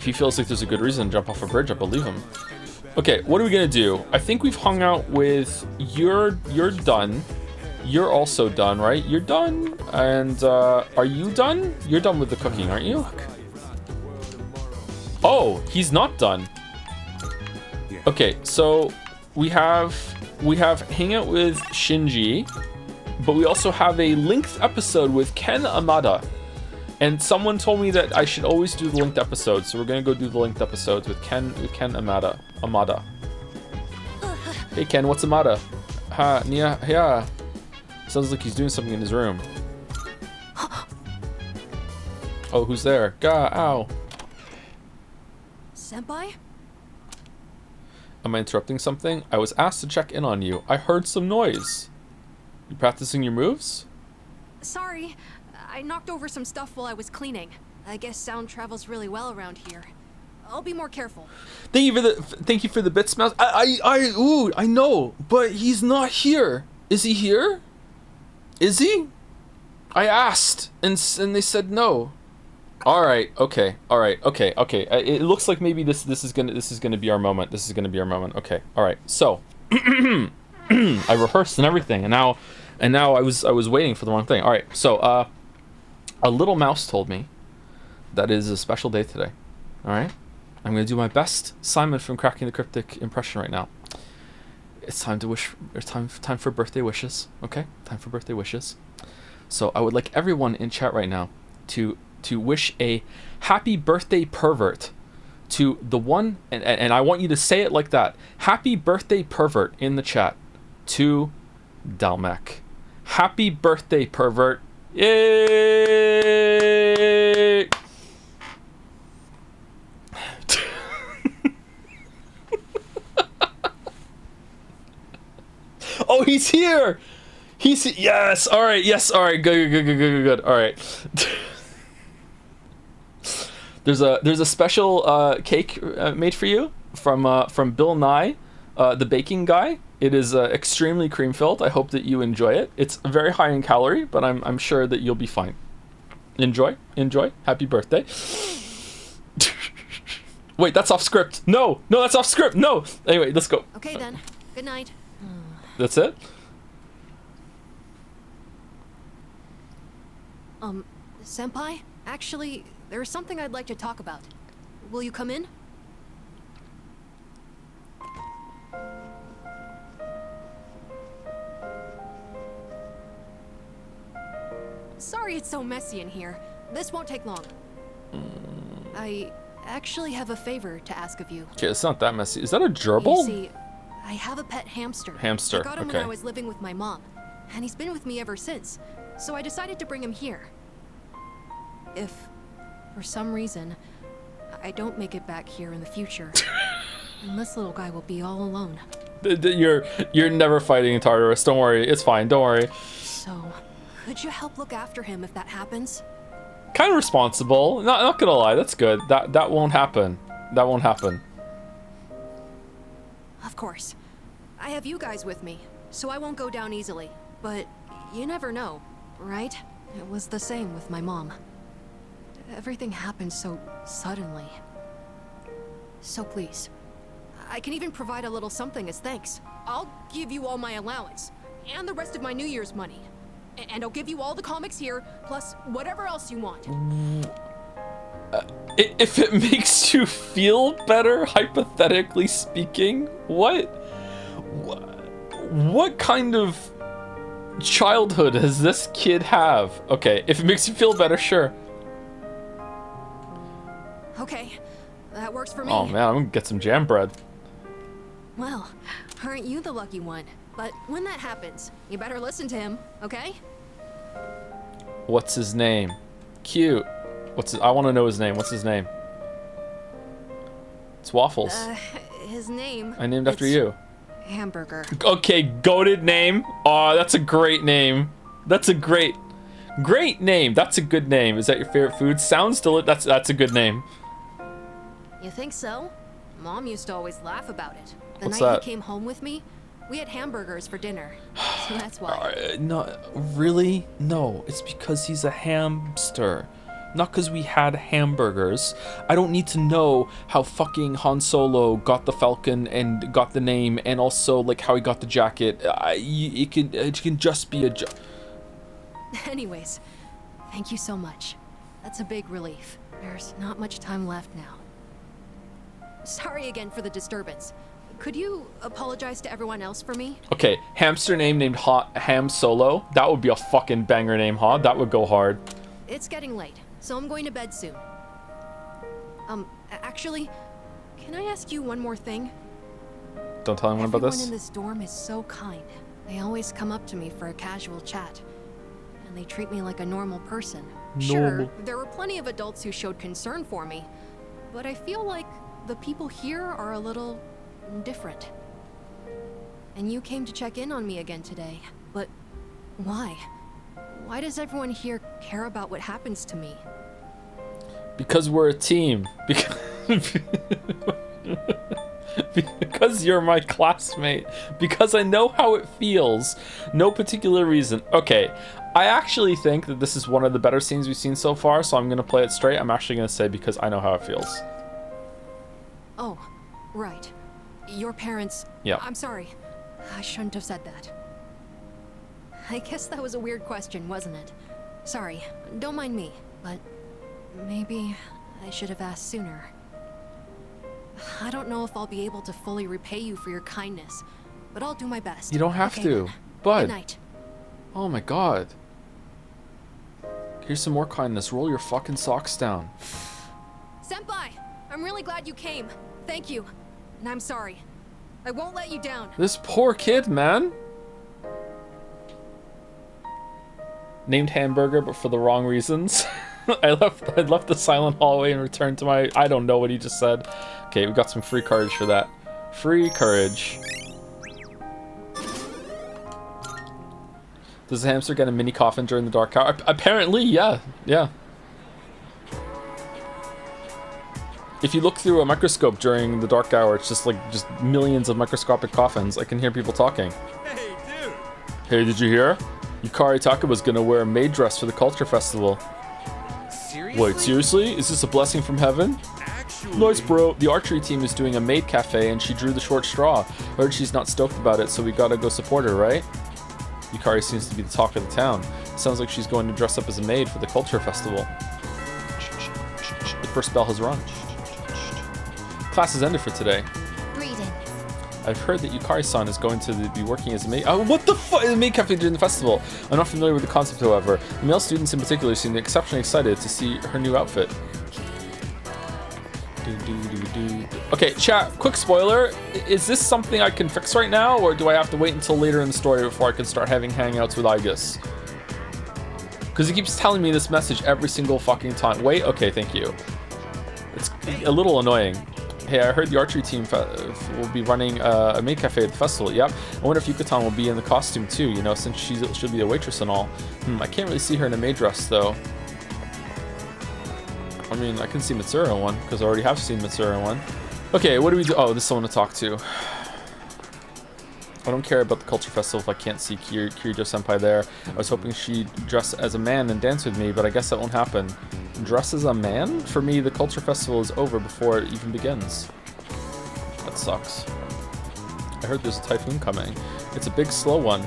If he feels like there's a good reason to jump off a bridge, I believe him. Okay, what are we gonna do? I think we've hung out with... You're done. You're also done, right? You're done. And are you done? You're done with the cooking, aren't you? Oh, he's not done. Okay, so we have hang out with Shinji, but we also have a linked episode with Ken Amada. And someone told me that I should always do the linked episodes, so we're gonna go do the linked episodes with Ken Amada. Hey Ken, what's Amada? Ha, yeah. Sounds like he's doing something in his room. Oh, who's there? Ow. Senpai? Am I interrupting something? I was asked to check in on you. I heard some noise. You practicing your moves? Sorry, I knocked over some stuff while I was cleaning. I guess sound travels really well around here. I'll be more careful. Thank you for the bits, mouse. I know, but he's not here. Is he here? Is he? I asked, and they said no. All right. Okay. It looks like maybe this is gonna be our moment. Okay. All right. So, I rehearsed and everything, and now I was waiting for the wrong thing. All right. So, a little mouse told me that it is a special day today. All right. I'm gonna do my best Simon from Cracking the Cryptic impression right now. It's time to wish. It's time for birthday wishes. Okay. Time for birthday wishes. So I would like everyone in chat right now to wish a happy birthday pervert to the one, and I want you to say it like that. Happy birthday pervert in the chat to Dalmec. Happy birthday pervert. Yay! Oh, he's here. Yes. All right. Yes. All right. Good. All right. There's a special cake made for you from Bill Nye, the baking guy. It is extremely cream filled. I hope that you enjoy it. It's very high in calorie, but I'm sure that you'll be fine. Enjoy. Happy birthday. Wait, that's off script. No, that's off script. No. Anyway, let's go. Okay then. Good night. That's it? Senpai? Actually, there's something I'd like to talk about. Will you come in? Sorry it's so messy in here. This won't take long. I actually have a favor to ask of you. Okay, it's not that messy. Is that a gerbil? You see, I have a pet hamster. I got him when I was living with my mom, and he's been with me ever since. So I decided to bring him here. If, for some reason, I don't make it back here in the future, then this little guy will be all alone. You're never fighting Tartarus. Don't worry, it's fine. Don't worry. So, could you help look after him if that happens? Kind of responsible. Not gonna lie, that's good. That won't happen. That won't happen. Of course. I have you guys with me, so I won't go down easily. But you never know, right? It was the same with my mom. Everything happened so suddenly. So please, I can even provide a little something as thanks. I'll give you all my allowance, and the rest of my New Year's money. And I'll give you all the comics here, plus whatever else you want. If it makes you feel better, hypothetically speaking, what kind of childhood does this kid have? Okay, if it makes you feel better, sure. Okay, that works for me. Oh man, I'm gonna get some jam bread. Well, aren't you the lucky one? But when that happens, you better listen to him, okay? What's his name? Cute. I want to know his name. What's his name? It's Waffles. His name. I named after you. Hamburger. Okay, goated name. Oh, that's a great name. That's a great name. That's a good name. Is that your favorite food? Sounds delicious. That's a good name. You think so? Mom used to always laugh about it. The What's night that? he came home with me, we had hamburgers for dinner. So that's why. No, really? No, it's because he's a hamster. Not because we had hamburgers. I don't need to know how fucking Han Solo got the Falcon and got the name, and also like how he got the jacket. It can just be a Anyways, thank you so much. That's a big relief. There's not much time left now. Sorry again for the disturbance. Could you apologize to everyone else for me? Okay, hamster name named Ham Solo. That would be a fucking banger name, huh? That would go hard. It's getting late, so I'm going to bed soon. Actually, can I ask you one more thing? Don't tell anyone about this. Everyone in this dorm is so kind. They always come up to me for a casual chat. And they treat me like a normal person. Sure, there were plenty of adults who showed concern for me. But I feel like the people here are a little different. And you came to check in on me again today. But why? Why does everyone here care about what happens to me? Because we're a team. Because you're my classmate. Because I know how it feels. No particular reason. Okay, I actually think that this is one of the better scenes we've seen so far, so I'm going to play it straight. I'm actually going to say because I know how it feels. Oh, right. Your parents... Yeah. I'm sorry. I shouldn't have said that. I guess that was a weird question, wasn't it? Sorry, don't mind me, but maybe I should have asked sooner. I don't know if I'll be able to fully repay you for your kindness, but I'll do my best. You don't have okay, to, then. bud. Good night. Oh my god. Here's some more kindness. Roll your fucking socks down. Senpai, I'm really glad you came. Thank you. And I'm sorry. I won't let you down. This poor kid, man. Named Hamburger, but for the wrong reasons. I left the silent hallway and returned to my... I don't know what he just said. Okay, we got some free courage for that. Free courage. Does the hamster get a mini coffin during the dark hour? Apparently, yeah. Yeah. If you look through a microscope during the dark hour, it's just millions of microscopic coffins. I can hear people talking. Hey, dude! Hey, did you hear? Yukari Taka was gonna wear a maid dress for the culture festival. Seriously? Wait, seriously? Is this a blessing from heaven? Actually... Nice, bro. The archery team is doing a maid cafe and she drew the short straw. Heard she's not stoked about it, so we gotta go support her, right? Yukari seems to be the talk of the town. Sounds like she's going to dress up as a maid for the culture festival. The first bell has rung. Class has ended for today. Greetings. I've heard that Yukari-san is going to be working as a maid. Oh, what the fuck? The maid cafe during the festival. I'm not familiar with the concept, however. The male students in particular seem exceptionally excited to see her new outfit. Okay, chat, quick spoiler. Is this something I can fix right now, or do I have to wait until later in the story before I can start having hangouts with Igus? Because he keeps telling me this message every single fucking time. Wait, okay, thank you. It's a little annoying. Hey, I heard the archery team will be running a maid cafe at the festival. Yep. I wonder if Yuka-tan will be in the costume too, you know, since she'll be a waitress and all. I can't really see her in a maid dress, though. I mean, I can see Mitsuru in one, because I already have seen Mitsuru in one. Okay, what do we do? Oh, this is someone to talk to. I don't care about the culture festival if I can't see Kirijo-senpai there. I was hoping she'd dress as a man and dance with me, but I guess that won't happen. Dress as a man? For me, the culture festival is over before it even begins. That sucks. I heard there's a typhoon coming. It's a big, slow one.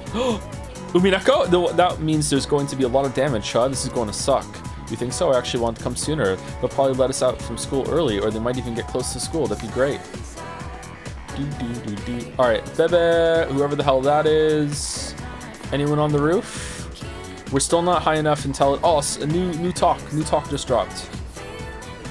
Umineko? That means there's going to be a lot of damage, huh? This is going to suck. You think so? I actually want to come sooner. They'll probably let us out from school early, or they might even get close to school. That'd be great. Alright, Bebe, whoever the hell that is. Anyone on the roof? We're still not high enough intelligence. Oh, a new talk just dropped.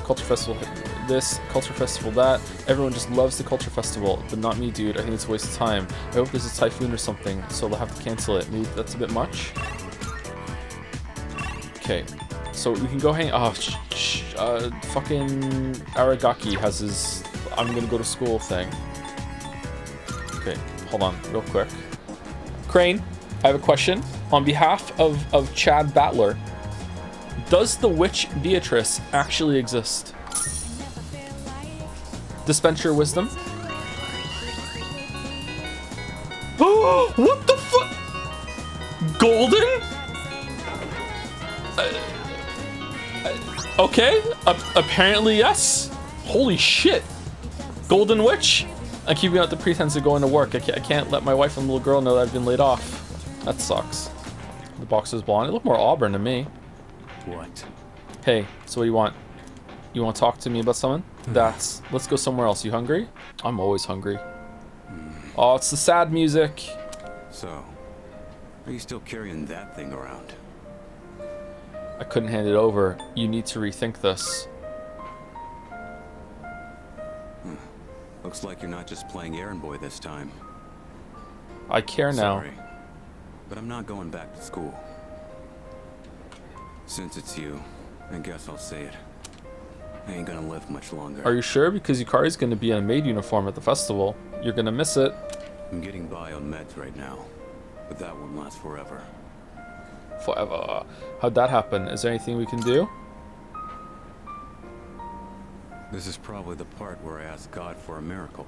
Culture festival this, culture festival that. Everyone just loves the culture festival, but not me, dude. I think it's a waste of time. I hope there's a typhoon or something, so they'll have to cancel it. Maybe that's a bit much. Okay, so we can go hang. Oh, fucking Aragaki has his I'm gonna go to school thing. Okay, hold on, real quick. Crane, I have a question. On behalf of Chad Battler, does the witch Beatrice actually exist? Dispense your wisdom. Oh, what the fuck? Golden? Okay, apparently yes. Holy shit. Golden Witch. I'm keeping out the pretense of going to work. I can't let my wife and little girl know that I've been laid off. That sucks. The box is blonde. It looked more auburn to me. What? Hey, so what do you want? You want to talk to me about something? Let's go somewhere else. You hungry? I'm always hungry. Oh, it's the sad music. So, are you still carrying that thing around? I couldn't hand it over. You need to rethink this. Looks like you're not just playing errand boy this time. I care now. Sorry, but I'm not going back to school. Since it's you, I guess I'll say it. I ain't gonna live much longer. Are you sure? Because Yukari's going to be in a maid uniform at the festival. You're going to miss it. I'm getting by on meds right now, but that won't last forever. Forever. How'd that happen? Is there anything we can do? This is probably the part where I ask God for a miracle,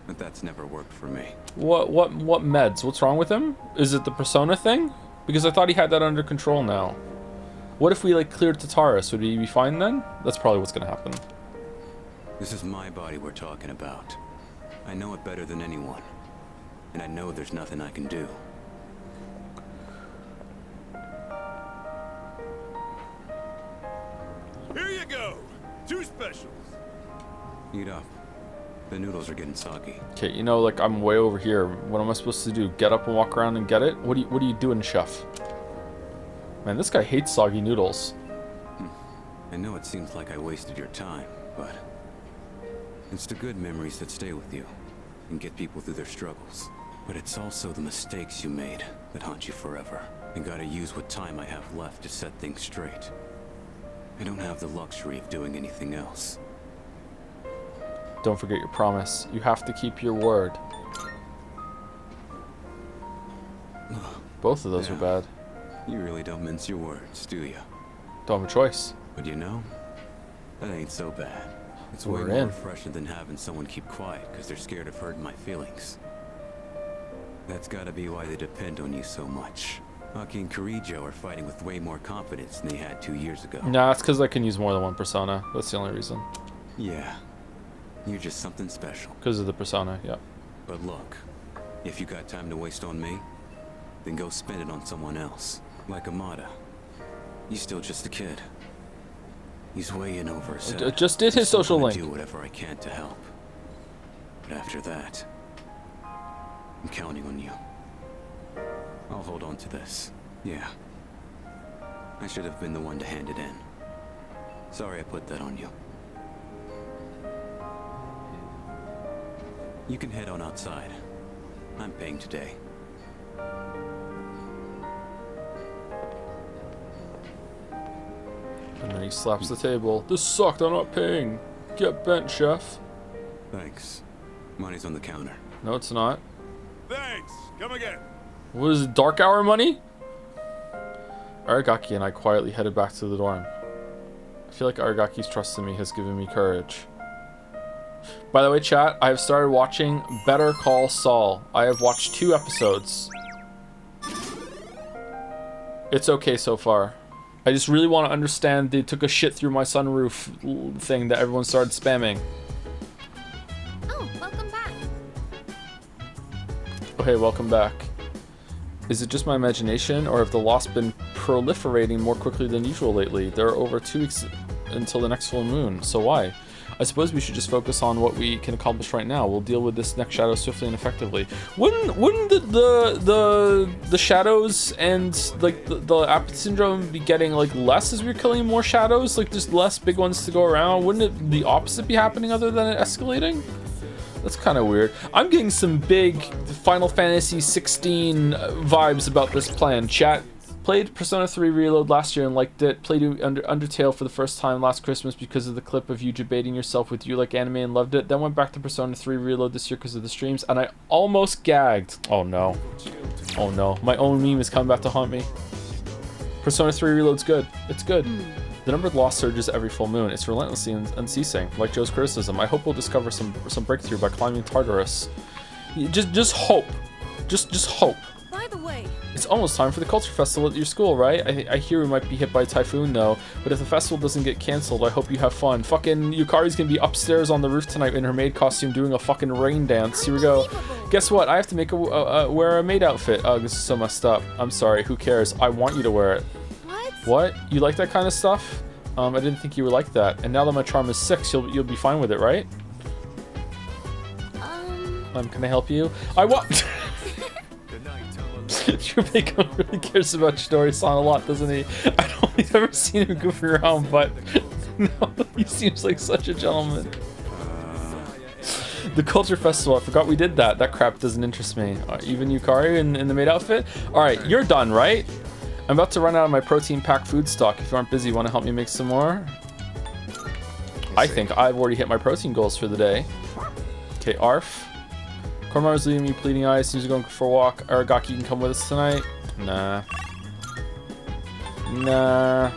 but that's never worked for me. What meds? What's wrong with him? Is it the persona thing? Because I thought he had that under control now. What if we like cleared Tartarus? Would he be fine then? That's probably what's gonna happen. This is my body we're talking about. I know it better than anyone, and I know there's nothing I can do. Here you go. 2 specials. Eat up. The noodles are getting soggy. Okay, you know, like I'm way over here. What am I supposed to do? Get up and walk around and get it? What are you doing, chef? Man, this guy hates soggy noodles. I know it seems like I wasted your time, but it's the good memories that stay with you and get people through their struggles. But it's also the mistakes you made that haunt you forever. And gotta use what time I have left to set things straight. I don't have the luxury of doing anything else. Don't forget your promise. You have to keep your word. Both of those Yeah. are bad. You really don't mince your words, do you? Don't have a choice. But you know, that ain't so bad. It's way We're more in. refreshing than having someone keep quiet because they're scared of hurting my feelings. That's gotta be why they depend on you so much. Aki and Kirijo are fighting with way more confidence than they had 2 years ago. Nah, it's because I can use more than one persona. That's the only reason. Yeah, you're just something special. Because of the persona, yeah. But look, if you got time to waste on me, then go spend it on someone else. Like Amada. He's still just a kid. He's way in over his head. Just did his I'm still social gonna link. do whatever I can to help. But after that, I'm counting on you. I'll hold on to this. Yeah. I should have been the one to hand it in. Sorry I put that on you. You can head on outside. I'm paying today. And then he slaps the table. This sucked, I'm not paying. Get bent, chef. Thanks. Money's on the counter. No, it's not. Thanks. Come again. What is it, dark hour money? Aragaki and I quietly headed back to the dorm. I feel like Aragaki's trust in me has given me courage. By the way, chat, I have started watching Better Call Saul. I have watched 2 episodes. It's okay so far. I just really want to understand they took a shit through my sunroof thing that everyone started spamming. Oh, welcome back. Oh, hey, welcome back. Is it just my imagination, or have the Lost been proliferating more quickly than usual lately? There are over 2 weeks until the next full moon, so why? I suppose we should just focus on what we can accomplish right now. We'll deal with this next shadow swiftly and effectively. Wouldn't the shadows and like the Apathy Syndrome be getting like less as we're killing more shadows? Like there's less big ones to go around. Wouldn't it the opposite be happening other than it escalating? That's kind of weird. I'm getting some big Final Fantasy 16 vibes about this plan. Chat. Played Persona 3 Reload last year and liked it. Played Undertale for the first time last Christmas because of the clip of you debating yourself with You Like Anime and loved it. Then went back to Persona 3 Reload this year because of the streams and I almost gagged. Oh no. Oh no. My own meme is coming back to haunt me. Persona 3 Reload's good. It's good. The number of lost surges every full moon. It's relentlessly unceasing. Like Joe's criticism. I hope we'll discover some breakthrough by climbing Tartarus. Just hope. Just hope. By the the way. It's almost time for the culture festival at your school, right? I hear we might be hit by a typhoon though, but if the festival doesn't get cancelled, I hope you have fun. Fucking Yukari's gonna be upstairs on the roof tonight in her maid costume doing a fucking rain dance. Here we go. Guess what? I have to make wear a maid outfit. Oh, this is so messed up. I'm sorry. Who cares? I want you to wear it. What? You like that kind of stuff? I didn't think you were like that. And now that my charm is 6, you'll be fine with it, right? Can I help you? I want. Shubeiko really cares about Chidori-san a lot, doesn't he? I don't think I've ever seen him goofing around, but no, he seems like such a gentleman. The culture festival, I forgot we did that. That crap doesn't interest me. Even Yukari in the maid outfit? Alright, you're done, right? I'm about to run out of my protein-packed food stock. If you aren't busy, want to help me make some more? I think I've already hit my protein goals for the day. Okay, Arf. Kormaru's leaving me bleeding eyes. Seems to going for a walk. Aragaki, you can come with us tonight. Nah. Nah.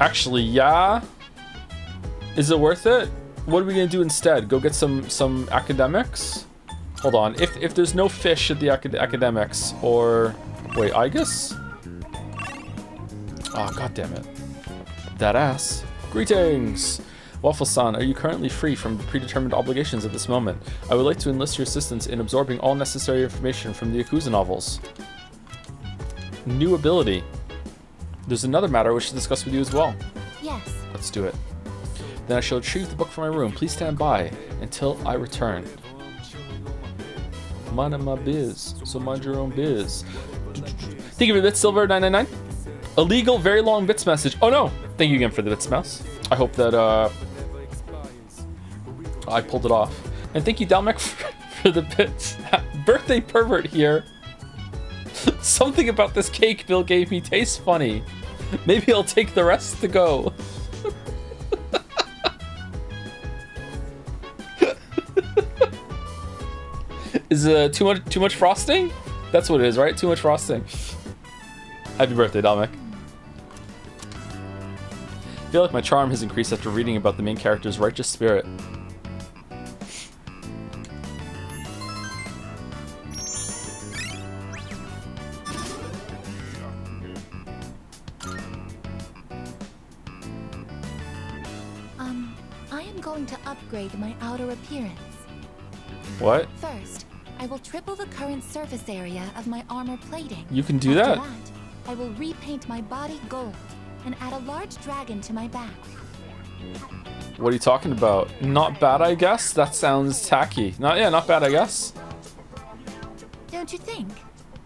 Actually, yeah. Is it worth it? What are we gonna do instead? Go get some academics? Hold on. If there's no fish at the academics, or wait, Igus? Oh, god damn it. That ass. Greetings! Waffle-san, are you currently free from predetermined obligations at this moment? I would like to enlist your assistance in absorbing all necessary information from the Yakuza novels. New ability. There's another matter I wish to discuss with you as well. Yes. Let's do it. Then I shall retrieve the book from my room. Please stand by until I return. Mind my biz, so mind your own biz. Thank you for the bits, Silver 999. Illegal, very long bits message. Oh no! Thank you again for the bits mouse. I hope that I pulled it off. And thank you, Dalmek, for the bits. Birthday pervert here. Something about this cake Bill gave me tastes funny. Maybe I'll take the rest to go. Is too much frosting? That's what it is, right? Too much frosting. Happy birthday, Dalmek. I feel like my charm has increased after reading about the main character's righteous spirit. I am going to upgrade my outer appearance. What? First, I will triple the current surface area of my armor plating. You can do that? After that, I will repaint my body gold and add a large dragon to my back. What are you talking about? Not bad, I guess? That sounds tacky. Not bad, I guess. Don't you think?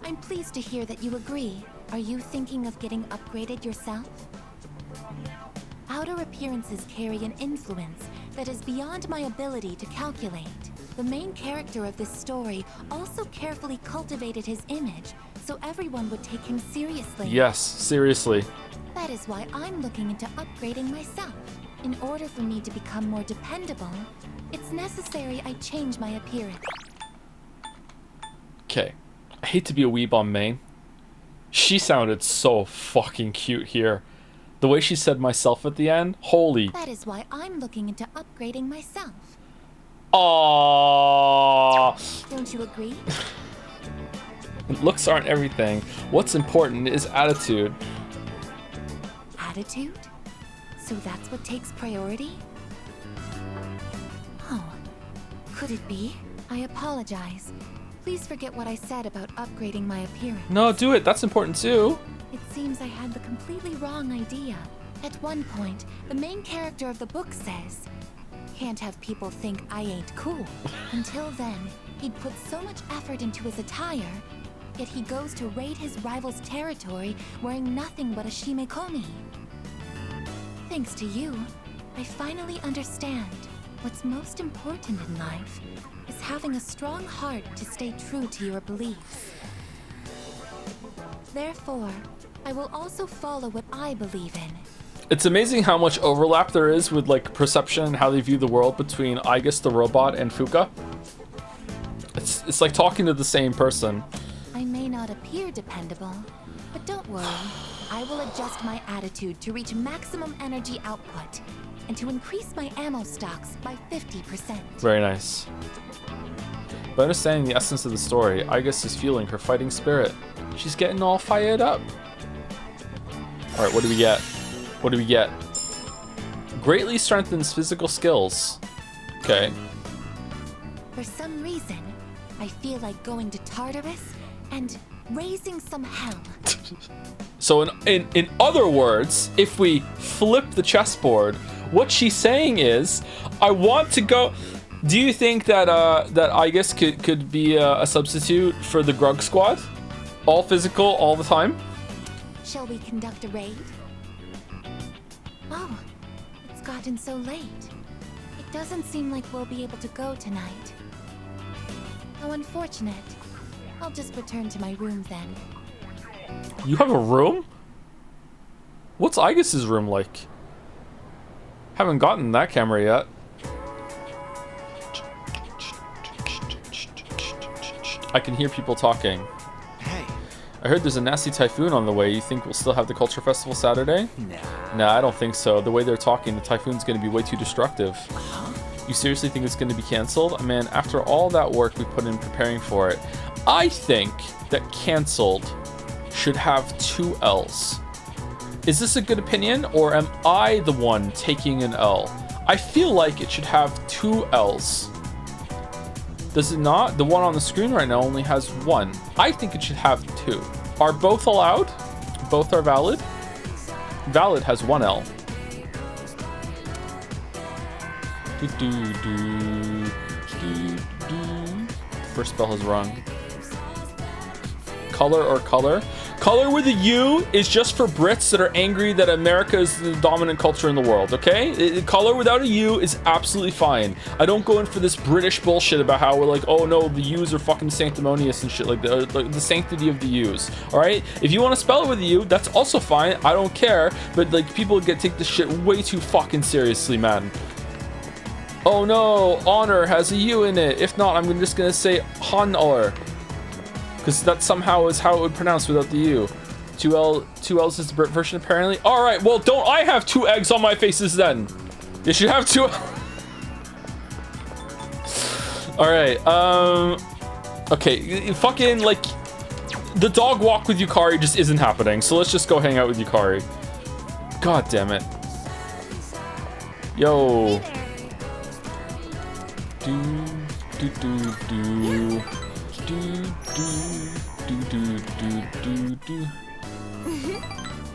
I'm pleased to hear that you agree. Are you thinking of getting upgraded yourself? Outer appearances carry an influence that is beyond my ability to calculate. The main character of this story also carefully cultivated his image, so everyone would take him seriously. Yes, seriously. That is why I'm looking into upgrading myself. In order for me to become more dependable, it's necessary I change my appearance. Okay. I hate to be a weeb on main. She sounded so fucking cute here. The way she said myself at the end, holy. That is why I'm looking into upgrading myself. Aww. Don't you agree? Looks aren't everything. What's important is attitude. Attitude? So that's what takes priority? Oh, could it be? I apologize. Please forget what I said about upgrading my appearance. No, do it. That's important too. It seems I had the completely wrong idea. At one point, the main character of the book says, "Can't have people think I ain't cool." Until then, he'd put so much effort into his attire, yet he goes to raid his rival's territory wearing nothing but a shimekomi. Thanks to you, I finally understand what's most important in life is having a strong heart to stay true to your beliefs. Therefore, I will also follow what I believe in. It's amazing how much overlap there is with like perception and how they view the world between Igus the robot and Fuka. It's like talking to the same person. I may not appear dependable, but don't worry. I will adjust my attitude to reach maximum energy output and to increase my ammo stocks by 50%. Very nice. By understanding the essence of the story, Aigis is fueling her fighting spirit. She's getting all fired up. Alright, what do we get? What do we get? Greatly strengthens physical skills. Okay. For some reason, I feel like going to Tartarus and raising some hell. So in other words, if we flip the chessboard, what she's saying is, I want to go. Do you think that that Aigis could be a substitute for the Grug Squad? All physical, all the time? Shall we conduct a raid? Oh, it's gotten so late. It doesn't seem like we'll be able to go tonight. How unfortunate. I'll just return to my room then. You have a room? What's Aigis' room like? Haven't gotten that camera yet. I can hear people talking. Hey. I heard there's a nasty typhoon on the way. You think we'll still have the Culture Festival Saturday? Nah, I don't think so. The way they're talking, the typhoon's going to be way too destructive. You seriously think it's going to be canceled? Man, after all that work we put in preparing for it, I think that canceled should have 2 L's. Is this a good opinion, or am I the one taking an L? I feel like it should have 2 L's. Does it not? The one on the screen right now only has 1. I think it should have 2. Are both allowed? Both are valid? Valid has 1 L. First spell has rung. Color or color? Color with a U is just for Brits that are angry that America is the dominant culture in the world, okay? Color without a U is absolutely fine. I don't go in for this British bullshit about how we're like, oh no, the U's are fucking sanctimonious and shit, like the sanctity of the U's, alright? If you want to spell it with a U, that's also fine, I don't care, but like people take this shit way too fucking seriously, man. Oh no, honor has a U in it. If not, I'm just gonna say honor. Because that somehow is how it would pronounce without the U. 2 L's is the Brit version, apparently. Alright, well, don't I have 2 eggs on my faces then? You should have 2. Alright, okay, fucking, like, the dog walk with Yukari just isn't happening, so let's just go hang out with Yukari. God damn it. Yo.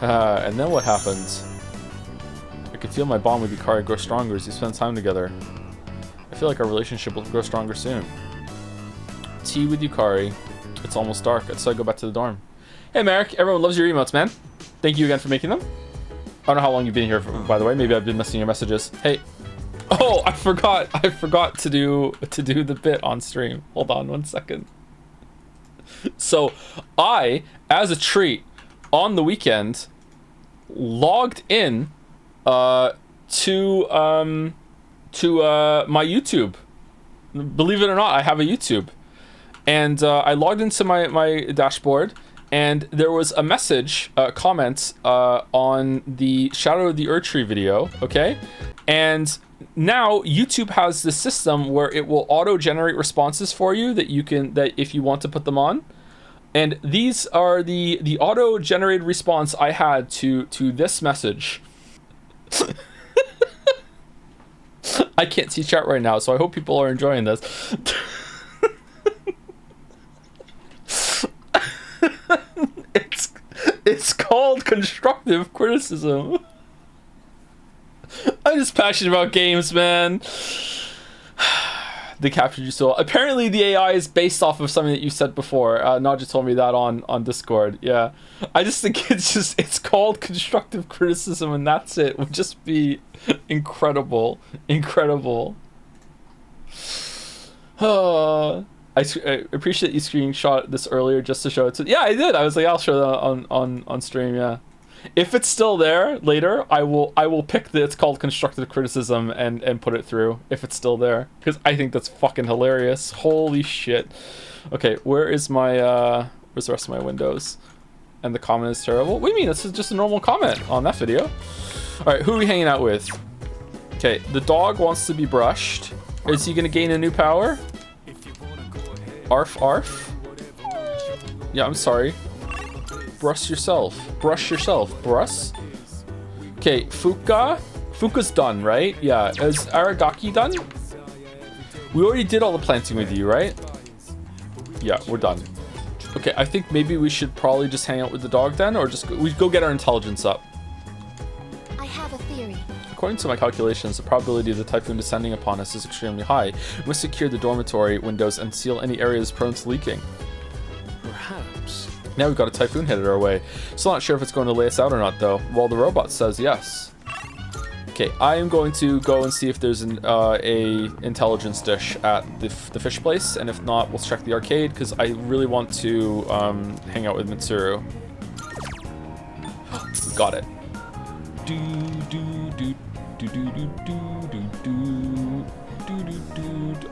And then what happens? I can feel my bond with Yukari grow stronger as we spend time together. I feel like our relationship will grow stronger soon. Tea with Yukari. It's almost dark. So I go back to the dorm. Hey Merrick, everyone loves your emotes, man. Thank you again for making them. I don't know how long you've been here for, by the way. Maybe I've been missing your messages. Hey. Oh, I forgot to do the bit on stream. Hold on 1 second. So I, as a treat, on the weekend, logged in to my YouTube. Believe it or not, I have a YouTube, and I logged into my dashboard, and there was a message, comment on the Shadow of the Erdtree video. Okay, and now YouTube has this system where it will auto-generate responses for you that if you want to put them on. And these are the auto-generated response I had to this message. I can't see chat right now, so I hope people are enjoying this. It's called constructive criticism. I'm just passionate about games, man. They captured you so well. Apparently the AI is based off of something that you said before. Naja told me that on Discord. Yeah, I just think it's called constructive criticism, and that's it. Would just be incredible. I appreciate you screenshot this earlier just to show it to. Yeah, I did. I was like, I'll show that on stream. Yeah. If it's still there later, I will pick it's called constructive criticism and put it through if it's still there, because I think that's fucking hilarious. Holy shit. Okay, where's the rest of my windows? And the comment is terrible. What do you mean? This is just a normal comment on that video. All right, who are we hanging out with? Okay, the dog wants to be brushed. Is he gonna gain a new power? Arf arf? Yeah, I'm sorry. Brush yourself. Brush yourself. Brush? Okay, Fuka. Fuka's done, right? Yeah. Is Aragaki done? We already did all the planting with you, right? Yeah, we're done. Okay, I think maybe we should probably just hang out with the dog then, or just we go get our intelligence up. I have a theory. According to my calculations, the probability of the typhoon descending upon us is extremely high. We must secure the dormitory windows and seal any areas prone to leaking. Perhaps. Now we've got a typhoon headed our way. Still not sure if it's going to lay us out or not, though. Well, the robot says yes. Okay, I am going to go and see if there's a intelligence dish at the fish place, and if not, we'll check the arcade, because I really want to hang out with Mitsuru. Got it.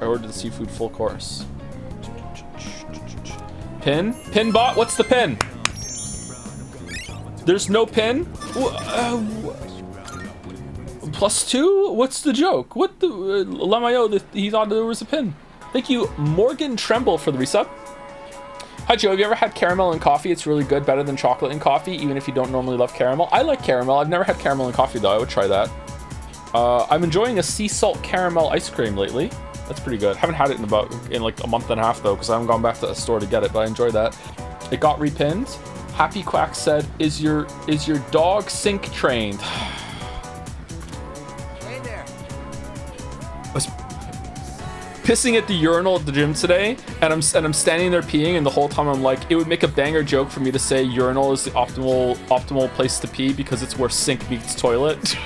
I ordered the seafood full course. Pin? Pin bot? What's the pin? There's no pin? +2? What's the joke? What the... Lamayo, he thought there was a pin. Thank you, Morgan Tremble, for the resub. Hi, Joe. Have you ever had caramel in coffee? It's really good, better than chocolate in coffee, even if you don't normally love caramel. I like caramel. I've never had caramel in coffee, though. I would try that. I'm enjoying a sea salt caramel ice cream lately. That's pretty good. Haven't had it in like a month and a half, though, because I haven't gone back to the store to get it, but I enjoy that. It got repinned. Happy Quack said, is your dog sync trained? I was pissing at the urinal at the gym today, and I'm standing there peeing, and the whole time I'm like, it would make a banger joke for me to say urinal is the optimal place to pee because it's where sink meets toilet.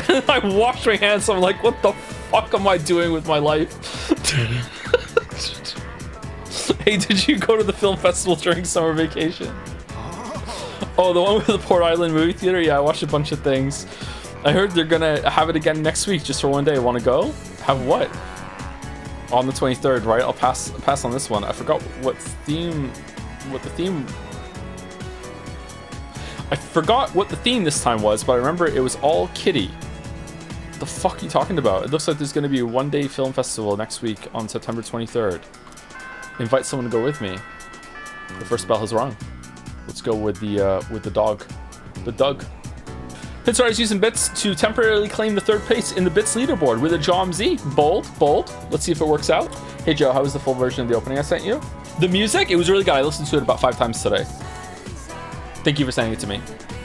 And I wash my hands, so I'm like, what the fuck am I doing with my life? Hey, did you go to the film festival during summer vacation? Oh, the one with the Port Island movie theater? Yeah, I watched a bunch of things. I heard they're gonna have it again next week just for one day. Want to go? Have what? On the 23rd, right? I'll pass on this one. I forgot what the theme this time was, but I remember it was all kitty. What the fuck are you talking about? It looks like there's gonna be a one-day film festival next week on September 23rd. Invite someone to go with me. The first spell is wrong. Let's go with the dog. The Doug. Pitsar is using bits to temporarily claim the third place in the bits leaderboard with a Jom Z. Bold. Let's see if it works out. Hey Joe, how was the full version of the opening I sent you? The music? It was really good. I listened to it about 5 times today. Thank you for sending it to me.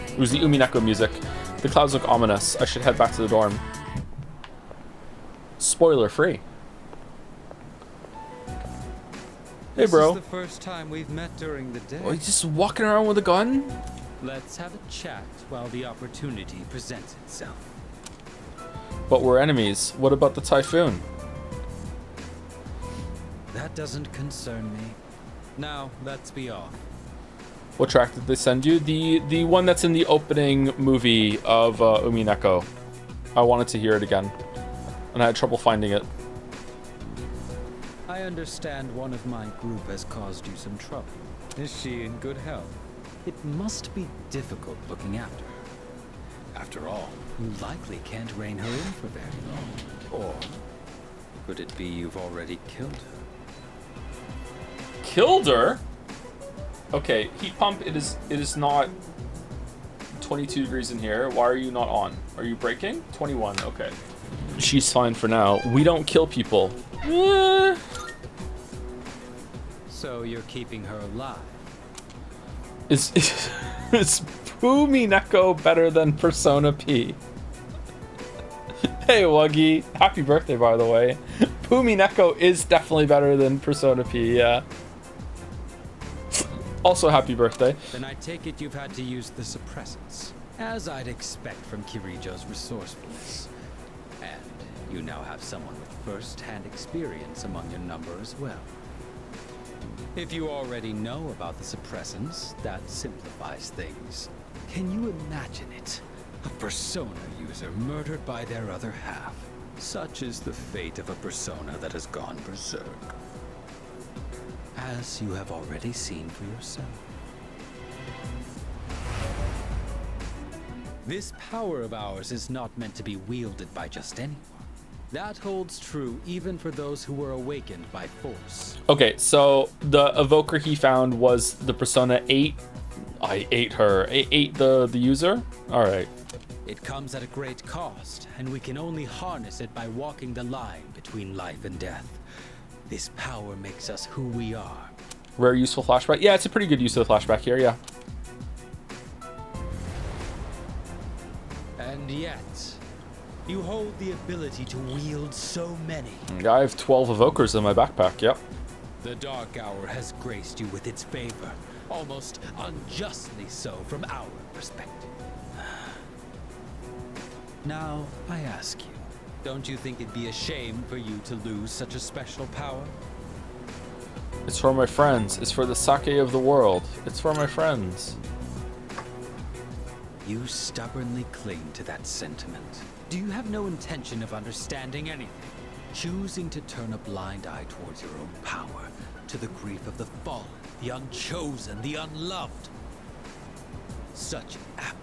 It was the Umineko music. The clouds look ominous. I should head back to the dorm. Spoiler free. Hey bro. This is the first time we've met during the day. Oh, you just walking around with a gun? Let's have a chat while the opportunity presents itself. But we're enemies. What about the typhoon? That doesn't concern me. Now, let's be off. What track did they send you? The one that's in the opening movie of Umineko. I wanted to hear it again, and I had trouble finding it. I understand one of my group has caused you some trouble. Is she in good health? It must be difficult looking after her. After all, you likely can't rein her in for very long. Or could it be you've already killed her? Killed her? Okay, heat pump, it is not 22 degrees in here. Why are you not on? Are you breaking? 21, okay. She's fine for now. We don't kill people. So you're keeping her alive? Is Pumineko better than Persona P? Hey Wuggy, happy birthday by the way. Pumineko is definitely better than Persona P, yeah. Also happy birthday. Then I take it you've had to use the suppressants, as I'd expect from Kirijo's resourcefulness. And you now have someone with first-hand experience among your number as well. If you already know about the suppressants, that simplifies things. Can you imagine it? A persona user murdered by their other half. Such is the fate of a persona that has gone berserk. As you have already seen for yourself. This power of ours is not meant to be wielded by just anyone. That holds true even for those who were awakened by force. Okay, so the evoker he found was the Persona 8. I ate her. Ate the user? Alright. It comes at a great cost, and we can only harness it by walking the line between life and death. This power makes us who we are. Rare useful flashback. Yeah, it's a pretty good use of the flashback here, yeah. And yet, you hold the ability to wield so many. I have 12 evokers in my backpack, yep. The Dark Hour has graced you with its favor, almost unjustly so from our perspective. Now, I ask you, don't you think it'd be a shame for you to lose such a special power? It's for my friends. It's for the sake of the world. It's for my friends. You stubbornly cling to that sentiment. Do you have no intention of understanding anything? Choosing to turn a blind eye towards your own power, to the grief of the fallen, the unchosen, the unloved. Such apathy,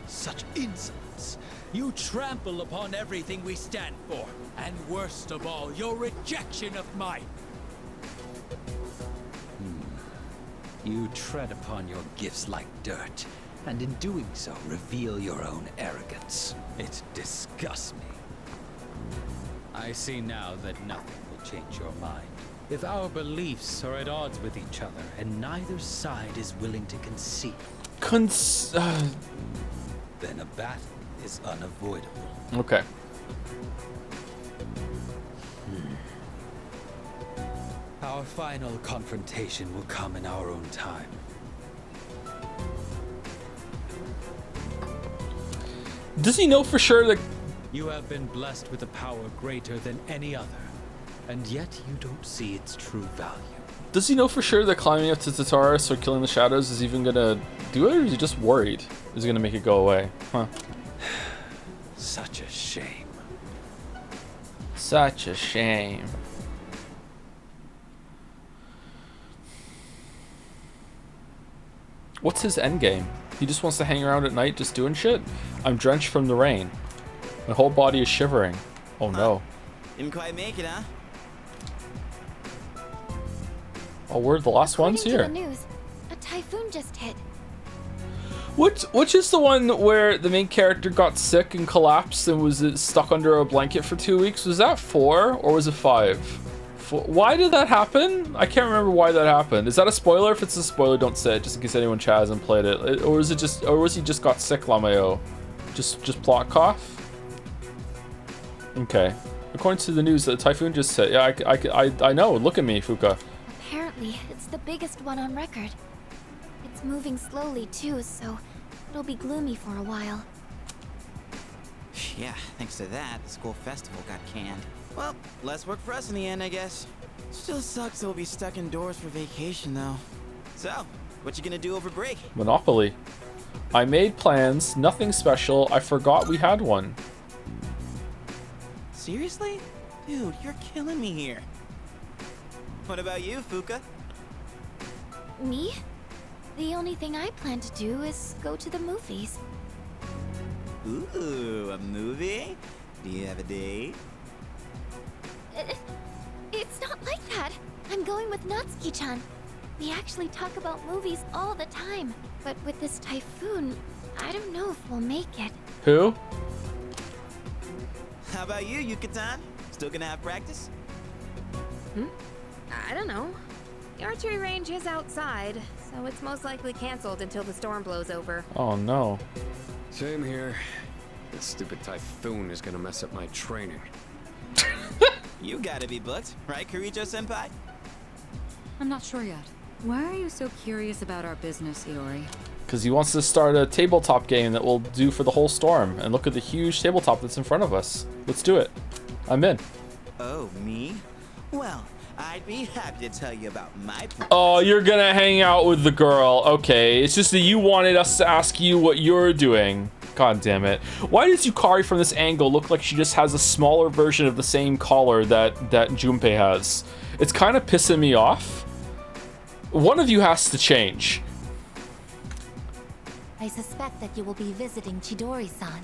such insolence. You trample upon everything we stand for. And worst of all, your rejection of mine. You tread upon your gifts like dirt, and in doing so, reveal your own arrogance. It disgusts me. I see now that nothing will change your mind. If our beliefs are at odds with each other, and neither side is willing to concede, then a battle is unavoidable. Okay. Our final confrontation will come in our own time. Does he know for sure that... You have been blessed with a power greater than any other, and yet you don't see its true value. Does he know for sure that climbing up to Tartarus or killing the shadows is even gonna do it, or is he just worried? Is he gonna make it go away? Huh. Such a shame. Such a shame. What's his endgame? He just wants to hang around at night just doing shit? I'm drenched from the rain. My whole body is shivering. Oh no. Didn't quite make it, huh? Oh, we're the last ones According to here. the news, a typhoon just hit. Which is the one where the main character got sick and collapsed and was stuck under a blanket for 2 weeks? Was that 4 or was it 5? Why did that happen? I can't remember why that happened. Is that a spoiler? If it's a spoiler, don't say it, just in case anyone hasn't played it. Or was it just, or was he just got sick, Lamayo? Just plot cough? Okay. According to the news, the typhoon just hit. Yeah, I know. Look at me, Fuka. Apparently, it's the biggest one on record. It's moving slowly too, so it'll be gloomy for a while. Yeah, thanks to that, the school festival got canned. Well, less work for us in the end, I guess. Still sucks we'll be stuck indoors for vacation, though. So, what you gonna do over break? Monopoly. I made plans. Nothing special. I forgot we had one. Seriously? Dude, you're killing me here. What about you, Fuka? Me? The only thing I plan to do is go to the movies. Ooh, a movie? Do you have a date? It's not like that. I'm going with Natsuki-chan. We actually talk about movies all the time. But with this typhoon, I don't know if we'll make it. Who? How about you, Yucatan? Still gonna have practice? I don't know. The archery range is outside, so it's most likely canceled until the storm blows over. Oh no. Same here. This stupid typhoon is gonna mess up my training. You gotta be booked, right, Kirijo-senpai? I'm not sure yet. Why are you so curious about our business, Iori? Because he wants to start a tabletop game that will do for the whole storm. And look at the huge tabletop that's in front of us. Let's do it. I'm in. Oh, me? Well, I'd be happy to tell you about my plan. Oh, you're gonna hang out with the girl. Okay, it's just that you wanted us to ask you what you're doing. God damn it. Why does Yukari from this angle look like she just has a smaller version of the same collar that Junpei has? It's kind of pissing me off. One of you has to change. I suspect that you will be visiting Chidori-san.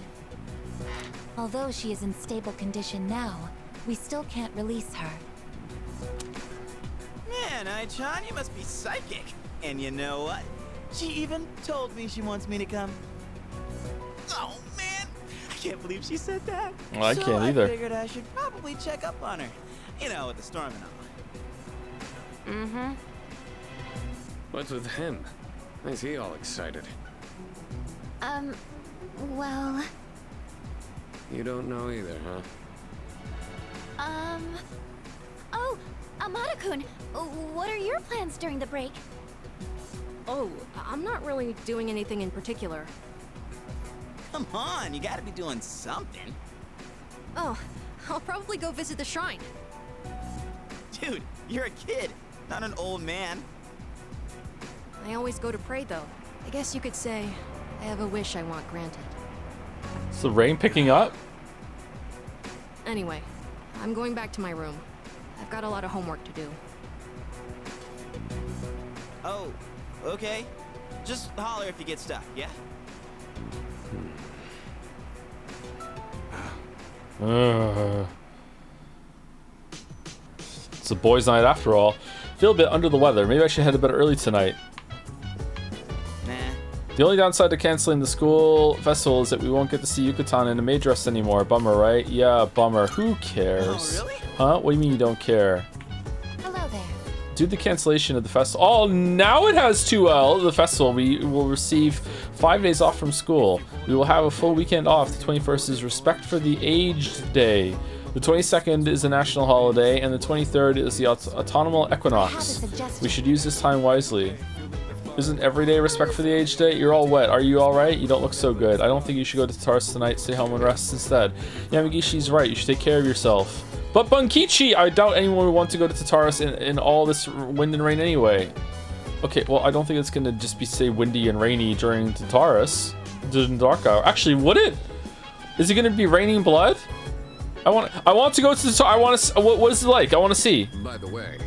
Although she is in stable condition now, we still can't release her. Man, Ai-chan, you must be psychic. And you know what? She even told me she wants me to come. Oh, man. I can't believe she said that. Well, I can't either. I figured I should probably check up on her. You know, with the storm and all. Mm-hmm. What's with him? Why is he all excited? Well... You don't know either, huh? Oh, Amada-kun, what are your plans during the break? Oh, I'm not really doing anything in particular. Come on, you gotta be doing something. Oh, I'll probably go visit the shrine. Dude, you're a kid, not an old man. I always go to pray, though. I guess you could say I have a wish I want granted. Is the rain picking up? Anyway, I'm going back to my room. I've got a lot of homework to do. Oh, okay. Just holler if you get stuck, yeah? It's a boys' night after all. Feel a bit under the weather. Maybe I should head to bed early tonight. Nah. The only downside to canceling the school festival is that we won't get to see Yucatan in a maid dress anymore. Bummer, right? Yeah, bummer. Who cares? Oh, really? Huh? What do you mean you don't care? Hello there. Due to the cancellation of the festival. Oh, now it has 2L. The festival. We will receive 5 days off from school. We will have a full weekend off. The 21st is Respect for the Aged Day. The 22nd is a national holiday, and the 23rd is the autumnal equinox. We should use this time wisely. Isn't every day Respect for the Aged Day? You're all wet. Are you alright? You don't look so good. I don't think you should go to Tartarus tonight. Stay home and rest instead. Yamagishi's right. You should take care of yourself. But Bunkichi! I doubt anyone would want to go to Tartarus in all this wind and rain anyway. Okay, well, I don't think it's gonna just be, say, windy and rainy during Tartarus. During dark hour. Actually, would it? Is it gonna be raining blood? I want to go to the... I want to... What is it like? I want to see. By the way...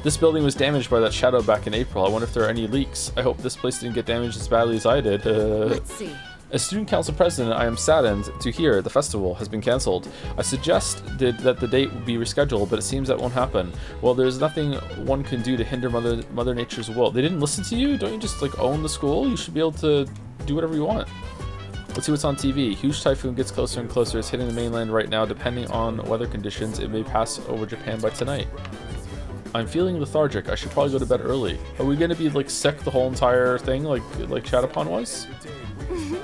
This building was damaged by that shadow back in April. I wonder if there are any leaks. I hope this place didn't get damaged as badly as I did. Let's see. As student council president, I am saddened to hear the festival has been cancelled. I suggested that the date be rescheduled, but it seems that won't happen. Well, there's nothing one can do to hinder Mother Nature's will. They didn't listen to you? Don't you just, like, own the school? You should be able to do whatever you want. Let's see what's on TV. Huge typhoon gets closer and closer. It's hitting the mainland right now. Depending on weather conditions, it may pass over Japan by tonight. I'm feeling lethargic. I should probably go to bed early. Are we gonna be like sick the whole entire thing, like Shadowpawn was?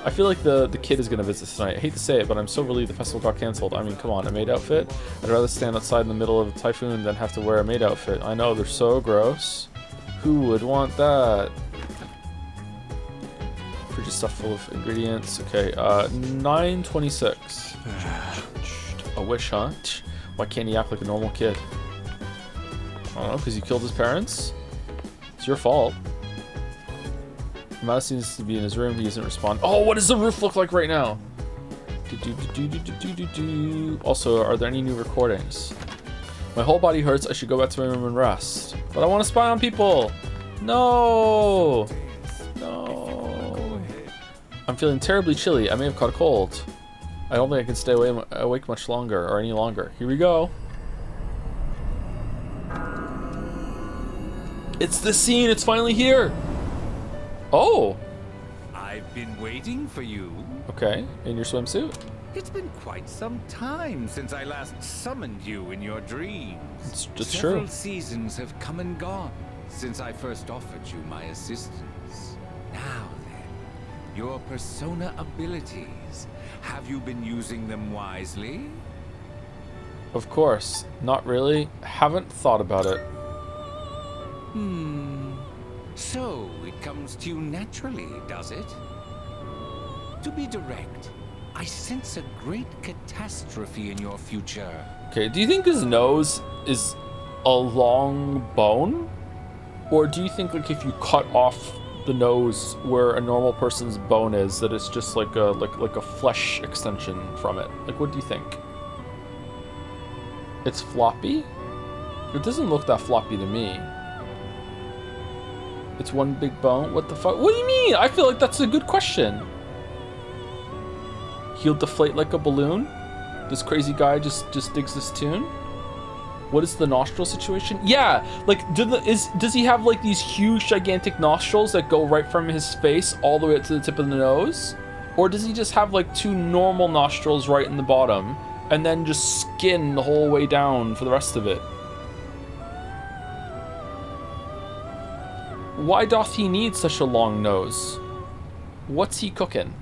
I feel like the kid is gonna visit tonight. I hate to say it, but I'm so relieved the festival got canceled. I mean, come on, a maid outfit? I'd rather stand outside in the middle of a typhoon than have to wear a maid outfit. I know, they're so gross. Who would want that? Just stuff full of ingredients. Okay, 9:26. A wish, huh? Why can't he act like a normal kid? I don't know, because he killed his parents? It's your fault. Mouse seems to be in his room. He doesn't respond. Oh, what does the roof look like right now? Also, are there any new recordings? My whole body hurts. I should go back to my room and rest. But I want to spy on people. No. No. I'm feeling terribly chilly. I may have caught a cold. I don't think I can stay awake much longer or any longer. Here we go. It's the scene. It's finally here. Oh. I've been waiting for you. Okay. In your swimsuit? It's been quite some time since I last summoned you in your dreams. It's Several true. seasons have come and gone since I first offered you my assistance. Now then, your persona abilities. Have you been using them wisely? Of course. Not really. Haven't thought about it. So, it comes to you naturally, does it? To be direct, I sense a great catastrophe in your future. Okay, do you think his nose is a long bone? Or do you think like if you cut off the nose where a normal person's bone is, that it's just like a flesh extension from it? Like, what do you think? It's floppy? It doesn't look that floppy to me. It's one big bone? What the fuck? What do you mean? I feel like that's a good question. He'll deflate like a balloon? This crazy guy just digs this tune. What is the nostril situation? Yeah, like does he have like these huge gigantic nostrils that go right from his face all the way up to the tip of the nose? Or does he just have like two normal nostrils right in the bottom and then just skin the whole way down for the rest of it? Why doth he need such a long nose? What's he cooking?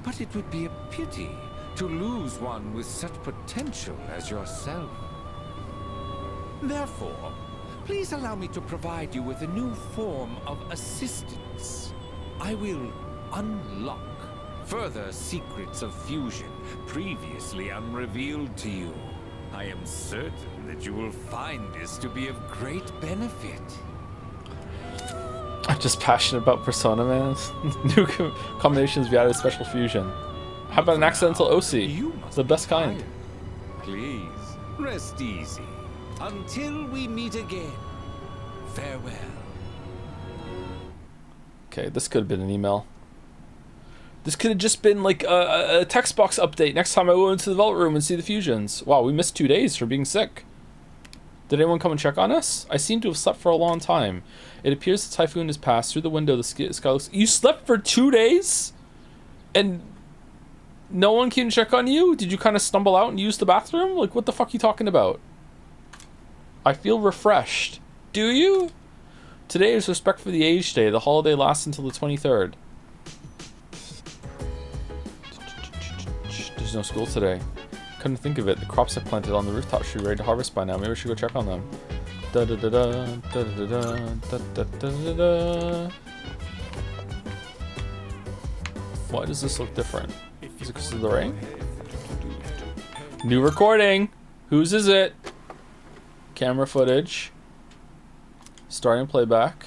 But it would be a pity to lose one with such potential as yourself. Therefore, please allow me to provide you with a new form of assistance. I will unlock further secrets of fusion previously unrevealed to you. I am certain that you will find this to be of great benefit. I'm just passionate about Persona, man. New combinations via added special fusion. How about an accidental OC? It's the best kind. Please, rest easy. Until we meet again. Farewell. Okay, this could have been an email. This could have just been like a text box update next time I go into the vault room and see the fusions. Wow, we missed 2 days for being sick. Did anyone come and check on us? I seem to have slept for a long time. It appears the typhoon has passed through the window. The sky looks... You slept for 2 days? And no one came to check on you? Did you kind of stumble out and use the bathroom? Like, what the fuck are you talking about? I feel refreshed. Do you? Today is Respect for the Age Day. The holiday lasts until the 23rd. There's no school today. Couldn't think of it. The crops I planted on the rooftop should be ready to harvest by now. Maybe we should go check on them. Da da da da da da da da da da da. Why does this look different? Is it because of the rain? New recording. Whose is it? Camera footage. Starting playback.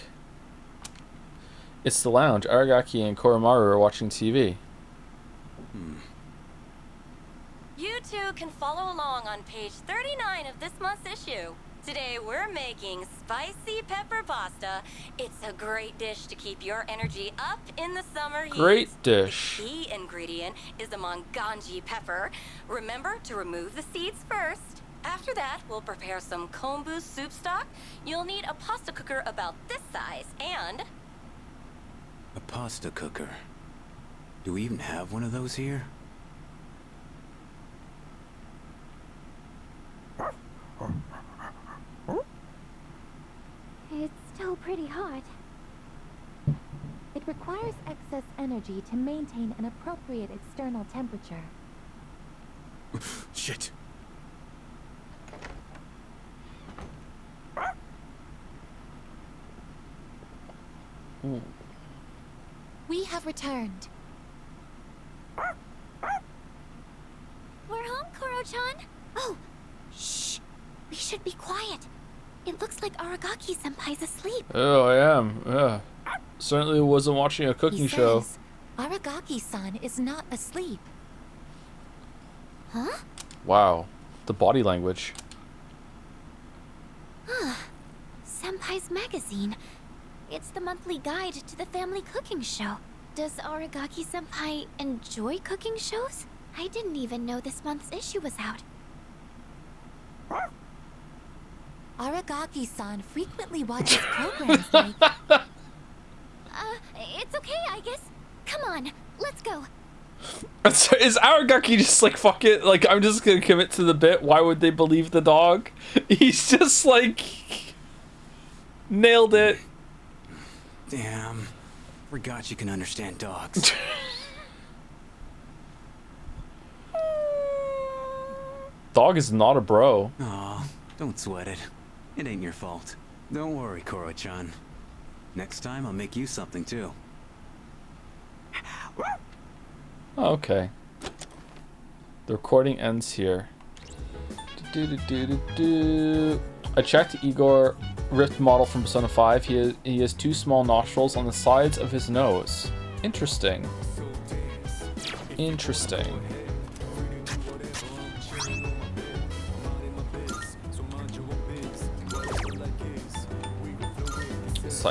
It's the lounge. Aragaki and Koromaru are watching TV. You two can follow along on page 39 of this month's issue. Today we're making spicy pepper pasta. It's a great dish to keep your energy up in the summer heat. Great dish. The key ingredient is the manganji pepper. Remember to remove the seeds first. After that, we'll prepare some kombu soup stock. You'll need a pasta cooker about this size and... A pasta cooker? Do we even have one of those here? It's still pretty hot. It requires excess energy to maintain an appropriate external temperature. Shit. We have returned. We're home, Koro-chan. Oh, shh. We should be quiet. It looks like Aragaki-senpai's asleep. Oh, I am. Yeah. Certainly wasn't watching a cooking show. Aragaki-san is not asleep. Huh? Wow. The body language. Senpai's magazine. It's the monthly guide to the family cooking show. Does Aragaki-senpai enjoy cooking shows? I didn't even know this month's issue was out. Aragaki-san frequently watches programs like... it's okay, I guess. Come on, let's go. Is Aragaki just like, fuck it, like, I'm just gonna commit to the bit, why would they believe the dog? He's just like... Nailed it. Damn. Forgot you can understand dogs. Dog is not a bro. Aw, don't sweat it. It ain't your fault. Don't worry, Koro-chan. Next time I'll make you something too. Okay. The recording ends here. I checked Igor ripped model from Persona 5. He has 2 small nostrils on the sides of his nose. Interesting. Interesting.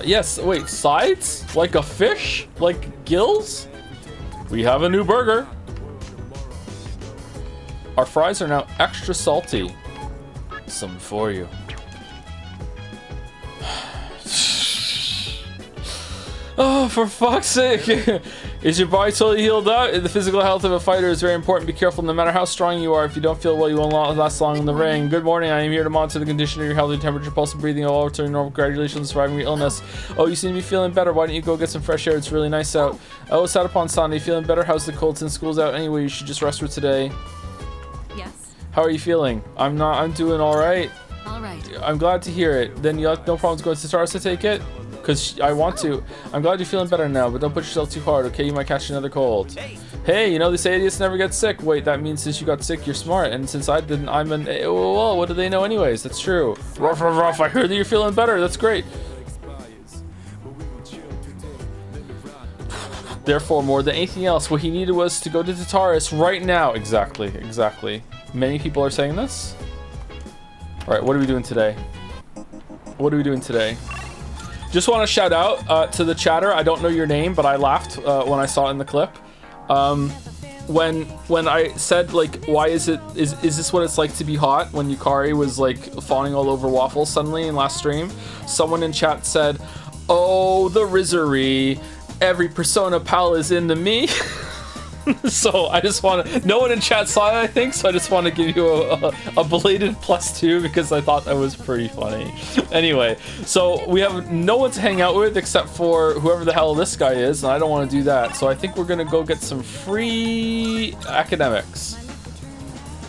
Yes, wait, sides? Like a fish? Like gills? We have a new burger. Our fries are now extra salty. Some for you. Oh, for fuck's sake! Is your body totally healed up? The physical health of a fighter is very important. Be careful, no matter how strong you are. If you don't feel well, you won't last long in the ring. Good morning. I am here to monitor the condition of your health, your temperature, pulse, and breathing. All returning normal. Congratulations on surviving your illness. Oh, you seem to be feeling better. Why don't you go get some fresh air? It's really nice out. Oh, Satapon-san, are you feeling better? How's the cold since school's out anyway? You should just rest for today. Yes. How are you feeling? I'm doing all right. All right. I'm glad to hear it. Then you have no problems going to Tartarus to take it? Because I want to. I'm glad you're feeling better now, but don't push yourself too hard, okay? You might catch another cold. Hey, you know, they say idiots never get sick. Wait, that means since you got sick, you're smart. And since I didn't, I'm an... Well, what do they know anyways? That's true. Ruff, ruff, ruff. I heard that you're feeling better. That's great. Therefore, more than anything else, what he needed was to go to Tartarus right now. Exactly, exactly. Many people are saying this. All right, what are we doing today? What are we doing today? Just want to shout out to the chatter. I don't know your name, but I laughed when I saw it in the clip. When I said, like, why is this what it's like to be hot? When Yukari was like fawning all over Waffles suddenly in last stream, someone in chat said, "Oh, the Rizzery. Every Persona pal is into me." So I just want to, no one in chat saw it, I think, so I just want to give you a belated +2 because I thought that was pretty funny. Anyway, so we have no one to hang out with except for whoever the hell this guy is, and I don't want to do that. So I think we're going to go get some free academics.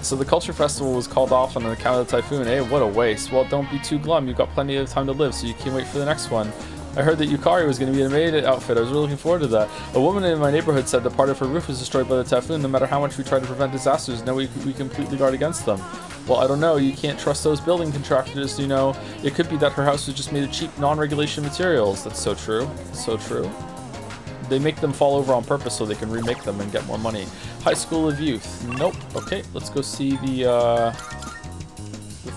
So the Culture Festival was called off on account of the typhoon. Hey, what a waste. Well, don't be too glum. You've got plenty of time to live, so you can wait for the next one. I heard that Yukari was going to be an maid outfit. I was really looking forward to that. A woman in my neighborhood said that part of her roof was destroyed by the typhoon. No matter how much we try to prevent disasters, now we completely guard against them. Well, I don't know. You can't trust those building contractors, you know. It could be that her house was just made of cheap, non-regulation materials. That's so true. So true. They make them fall over on purpose so they can remake them and get more money. High School of Youth. Nope. Okay, let's go see the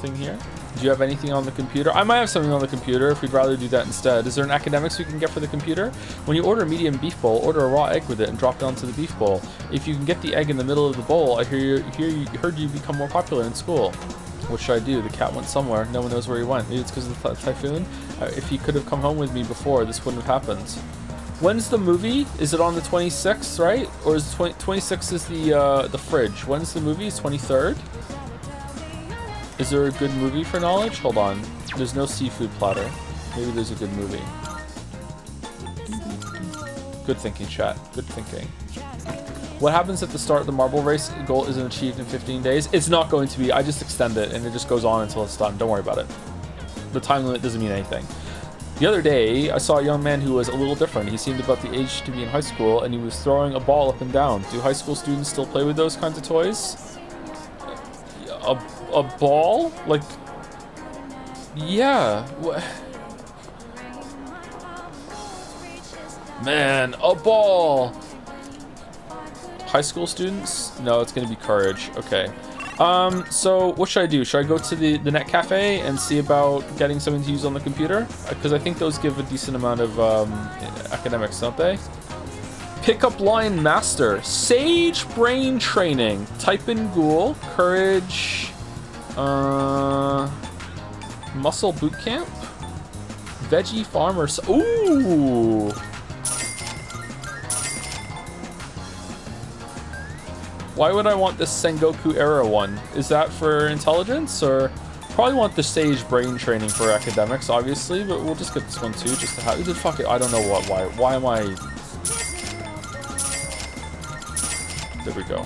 thing here. Do you have anything on the computer? I might have something on the computer if we'd rather do that instead. Is there an academics we can get for the computer? When you order a medium beef bowl, order a raw egg with it and drop it onto the beef bowl. If you can get the egg in the middle of the bowl, I heard you become more popular in school. What should I do? The cat went somewhere. No one knows where he went. Maybe it's because of the typhoon? If he could have come home with me before, this wouldn't have happened. When's the movie? Is it on the 26th, right? Or is 26th is the fridge? When's the movie? Is 23rd? Is there a good movie for knowledge? Hold on. There's no seafood platter. Maybe there's a good movie. Good thinking, chat. Good thinking. What happens if the start of the marble race goal isn't achieved in 15 days? It's not going to be. I just extend it and it just goes on until it's done. Don't worry about it. The time limit doesn't mean anything. The other day, I saw a young man who was a little different. He seemed about the age to be in high school and he was throwing a ball up and down. Do high school students still play with those kinds of toys? A ball? Like, yeah. Man, a ball. High school students? No, it's gonna be courage. Okay. So what should I do? Should I go to the net cafe and see about getting something to use on the computer? Because I think those give a decent amount of academics, don't they? Pickup line master. Sage brain training. Type in Ghoul. Courage. Muscle boot camp. Veggie farmers. Ooh. Why would I want this Sengoku era one? Is that for intelligence or? Probably want the Sage brain training for academics, obviously, but we'll just get this one too, just to have. Fuck it. I don't know what. Why am I? There we go.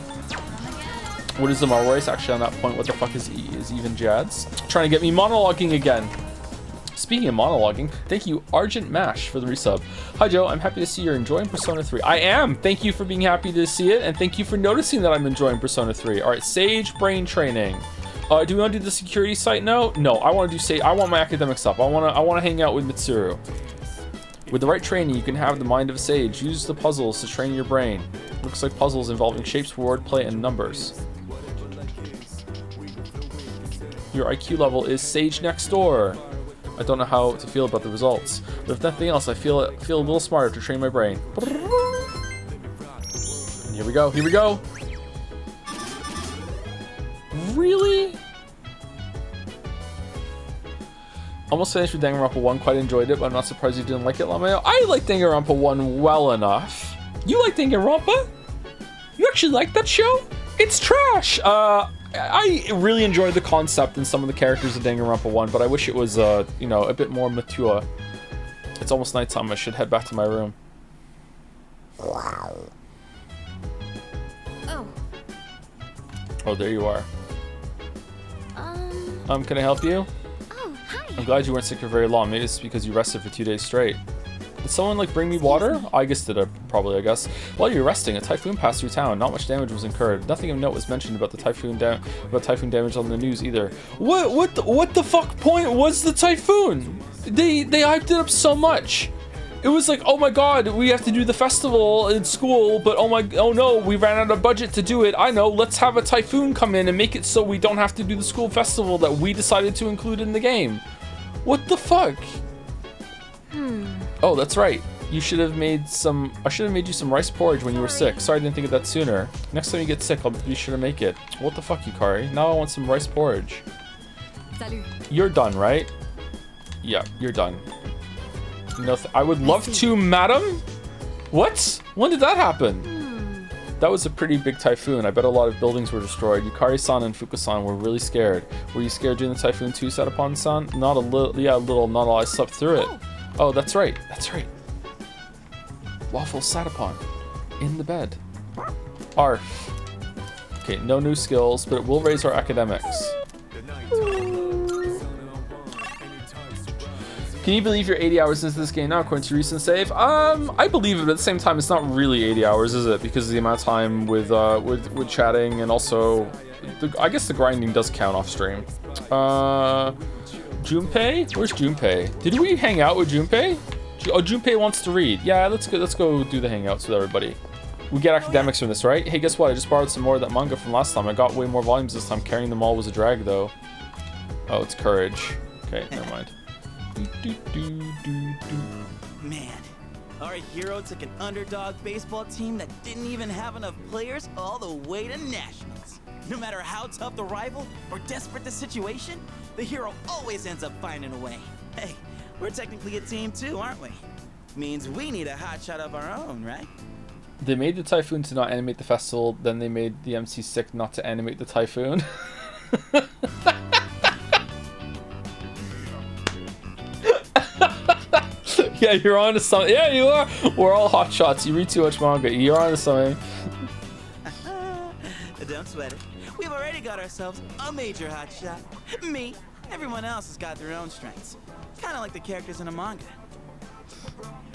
What is the marble race? Actually, on that point, what the fuck is even Jads? Trying to get me monologuing again. Speaking of monologuing, thank you, Argent Mash, for the resub. Hi, Joe. I'm happy to see you're enjoying Persona 3. I am. Thank you for being happy to see it, and thank you for noticing that I'm enjoying Persona 3. All right, Sage brain training. Do we want to do the security site now? No, I want to do Sage. I want my academic stuff. I want to hang out with Mitsuru. With the right training, you can have the mind of a sage. Use the puzzles to train your brain. Looks like puzzles involving shapes, wordplay, and numbers. Your IQ level is Sage next door. I don't know how to feel about the results, but if nothing else, I feel a little smarter to train my brain. And here we go. Here we go. Really? Almost finished with Danganronpa 1, quite enjoyed it, but I'm not surprised you didn't like it, Lamayo. I like Danganronpa 1 well enough. You like Danganronpa? You actually like that show? It's trash! I really enjoyed the concept and some of the characters of Danganronpa 1, but I wish it was, you know, a bit more mature. It's almost nighttime, I should head back to my room. Oh. Oh, there you are. Can I help you? Oh, hi. I'm glad you weren't sick for very long. Maybe it's because you rested for 2 days straight. Did someone, like, bring me water? I guess did, probably, I guess. While you were resting, a typhoon passed through town. Not much damage was incurred. Nothing of note was mentioned about the typhoon damage on the news either. What the fuck point was the typhoon? They hyped it up so much. It was like, oh my god, we have to do the festival in school, but oh no, we ran out of budget to do it. I know, let's have a typhoon come in and make it so we don't have to do the school festival that we decided to include in the game. What the fuck? Oh, that's right. You should have made some... I should have made you some rice porridge when you were sick. Sorry I didn't think of that sooner. Next time you get sick, I'll be sure to make it. What the fuck, Yukari? Now I want some rice porridge. Salut. You're done, right? Yeah, you're done. No, I would love to, madam. What? When did that happen? That was a pretty big typhoon. I bet a lot of buildings were destroyed. Yukari-san and Fuka-san were really scared. Were you scared during the typhoon too, Satapon-san? Not a little. Yeah, a little. Not all. I slept through it. Oh, that's right. That's right. Waffle Satapon. In the bed. Arf. Okay, no new skills, but it will raise our academics. Can you believe you're 80 hours into this game now, according to recent save? I believe it, but at the same time, it's not really 80 hours, is it? Because of the amount of time with chatting, and also, I guess the grinding does count off stream. Junpei? Where's Junpei? Did we hang out with Junpei? Oh, Junpei wants to read. Yeah, let's go do the hangouts with everybody. We get academics from this, right? Hey, guess what? I just borrowed some more of that manga from last time. I got way more volumes this time. Carrying them all was a drag, though. Oh, it's courage. Okay, never mind. Man, our hero took an underdog baseball team that didn't even have enough players all the way to nationals. No matter how tough the rival or desperate the situation, the hero always ends up finding a way. Hey, we're technically a team too, aren't we? Means we need a hotshot of our own, right? They made the typhoon to not animate the festival, then they made the MC sick not to animate the typhoon. Yeah, you're on to something. Yeah, you are. We're all hot shots. You read too much manga. You're on to something. Don't sweat it. We've already got ourselves a major hotshot. Me. Everyone else has got their own strengths. Kind of like the characters in a manga.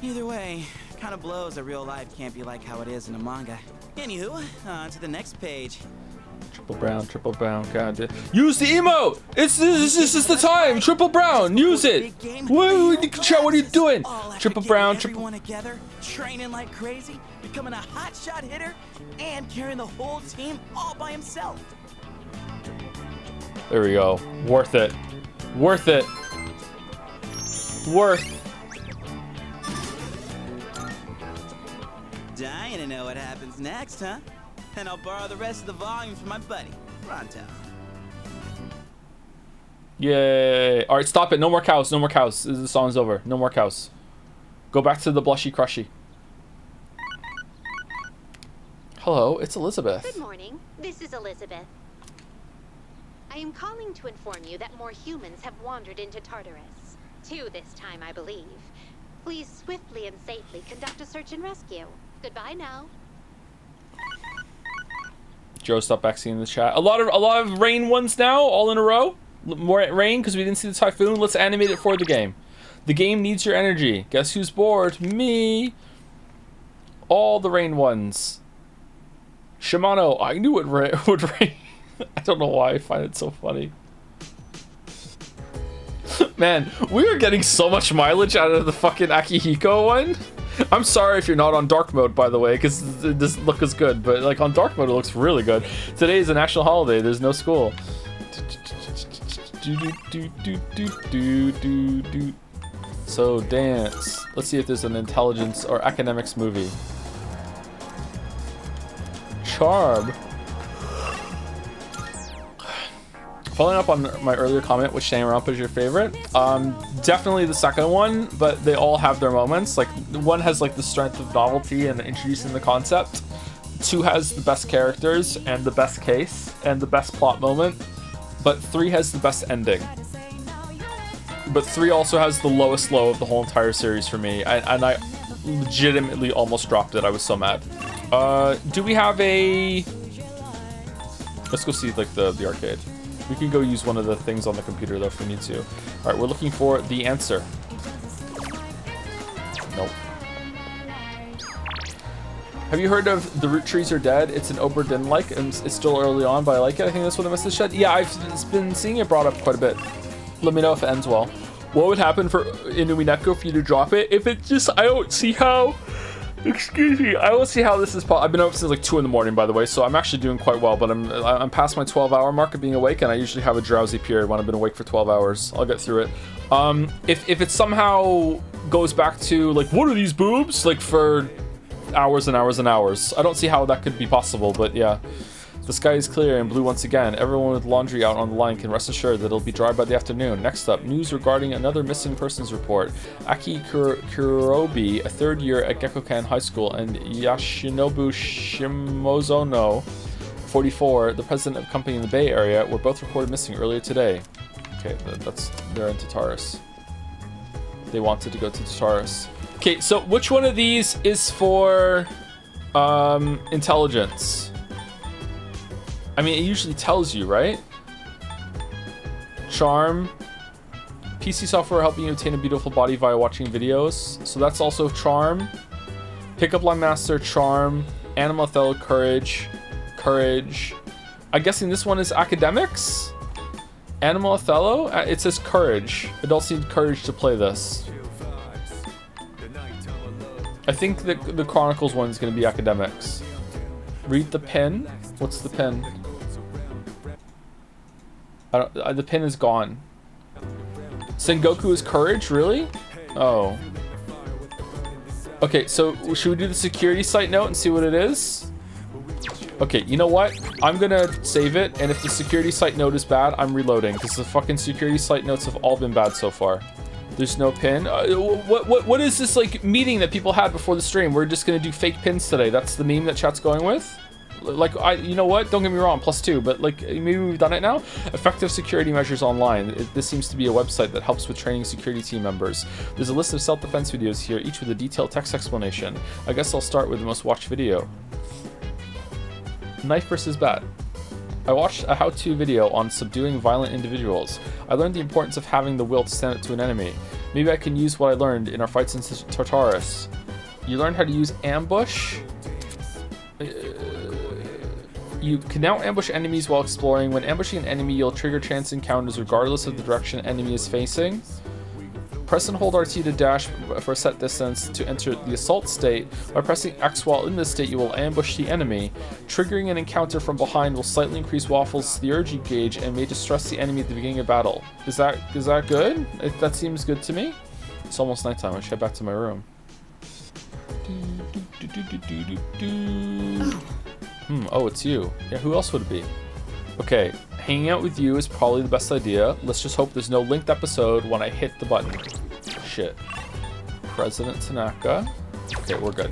Either way, kind of blows that real life can't be like how it is in a manga. Anywho, on to the next page. Triple brown, god. Use the emote! This is the time! Triple brown, use it! What are you doing? Triple brown, everyone together, training like crazy, becoming a hotshot hitter, and carrying the whole team all by himself. There we go. Worth it. Worth it. Worth. Dying to know what happens next, huh? And I'll borrow the rest of the volumes from my buddy, Ronto. Yay. Alright, stop it. No more cows. No more cows. The song's over. No more cows. Go back to the blushy crushy. Hello, it's Elizabeth. Good morning. This is Elizabeth. I am calling to inform you that more humans have wandered into Tartarus. 2 this time, I believe. Please swiftly and safely conduct a search and rescue. Goodbye now. Joe, stop backseeing in the chat. A lot of rain ones now, all in a row. More rain because we didn't see the typhoon. Let's animate it for the game. The game needs your energy. Guess who's bored? Me. All the rain ones. Shimano, I knew it would rain. I don't know why I find it so funny. Man, we are getting so much mileage out of the fucking Akihiko one. I'm sorry if you're not on dark mode, by the way, because it doesn't look as good, but like on dark mode it looks really good. Today is a national holiday, there's no school. So dance. Let's see if there's an intelligence or academics movie. Charm. Following up on my earlier comment, which Danganronpa is your favorite? Definitely the second one, but they all have their moments. Like, one has like the strength of novelty and introducing the concept. 2 has the best characters and the best case and the best plot moment, but 3 has the best ending. But 3 also has the lowest low of the whole entire series for me, and I legitimately almost dropped it. I was so mad. Do we have a... Let's go see like the arcade. We can go use one of the things on the computer though if we need to. Alright, we're looking for the answer. Nope. Have you heard of The Root Trees Are Dead? It's an Oberdin-like, and it's still early on, but I like it. I think that's what the message said. Yeah, I've been seeing it brought up quite a bit. Let me know if it ends well. What would happen for Inumineko for you to drop it? If it just, I don't see how... Excuse me, I don't see how this is possible. I've been up since like 2 in the morning, by the way, so I'm actually doing quite well, but I'm past my 12-hour mark of being awake, and I usually have a drowsy period when I've been awake for 12 hours. I'll get through it. If it somehow goes back to, like, what are these boobs? Like, for hours and hours and hours. I don't see how that could be possible, but yeah. The sky is clear and blue once again. Everyone with laundry out on the line can rest assured that it'll be dry by the afternoon. Next up, news regarding another missing persons report. Aki Kurobi, a 3rd year at Gekkokan High School, and Yashinobu Shimozono, 44, the president of a company in the Bay Area, were both reported missing earlier today. Okay, they're in Tartarus. They wanted to go to Tartarus. Okay, so which one of these is for intelligence? I mean, it usually tells you, right? Charm. PC software helping you attain a beautiful body via watching videos. So that's also charm. Pickup line master, charm. Animal Othello, courage. Courage. I'm guessing this one is academics? Animal Othello? It says courage. Adults need courage to play this. I think the Chronicles one is going to be academics. Read the pin. What's the pin? The pin is gone. Sengoku is courage, really? Oh. Okay, so should we do the security site note and see what it is? Okay, you know what? I'm gonna save it, and if the security site note is bad, I'm reloading, because the fucking security site notes have all been bad so far. There's no pin. What is this like meeting that people had before the stream? We're just gonna do fake pins today. That's the meme that chat's going with? Like, you know what? Don't get me wrong, +2, but like, maybe we've done it now? Effective security measures online. This seems to be a website that helps with training security team members. There's a list of self-defense videos here, each with a detailed text explanation. I guess I'll start with the most watched video. Knife versus bat. I watched a how-to video on subduing violent individuals. I learned the importance of having the will to stand up to an enemy. Maybe I can use what I learned in our fights in Tartarus. You learned how to use ambush? You can now ambush enemies while exploring. When ambushing an enemy, you'll trigger chance encounters regardless of the direction an enemy is facing. Press and hold RT to dash for a set distance to enter the assault state. By pressing X while in this state, you will ambush the enemy. Triggering an encounter from behind will slightly increase Waffle's theurgy gauge and may distress the enemy at the beginning of battle. Is that good? That seems good to me. It's almost nighttime. I should head back to my room. Oh, it's you. Yeah, who else would it be? Okay, hanging out with you is probably the best idea. Let's just hope there's no linked episode when I hit the button. Shit. President Tanaka. Okay, we're good.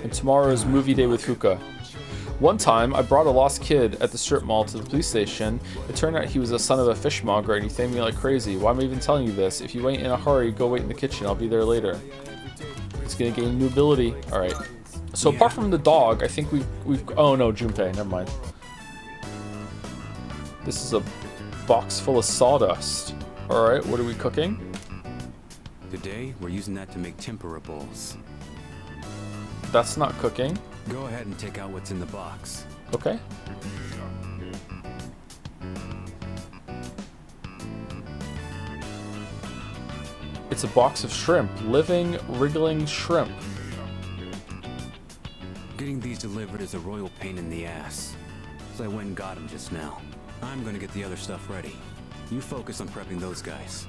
And tomorrow is movie day with Fuka. One time, I brought a lost kid at the strip mall to the police station. It turned out he was the son of a fishmonger and he thanked me like crazy. Why am I even telling you this? If you ain't in a hurry, go wait in the kitchen. I'll be there later. It's gonna gain new ability. Alright. So apart from the dog, I think we've oh no, Junpei, never mind. This is a box full of sawdust. Alright, what are we cooking? Today, we're using that to make tempura bowls. That's not cooking. Go ahead and take out what's in the box. Okay. It's a box of shrimp. Living, wriggling shrimp. Getting these delivered is a royal pain in the ass. So I went and got them just now. I'm gonna get the other stuff ready. You focus on prepping those guys.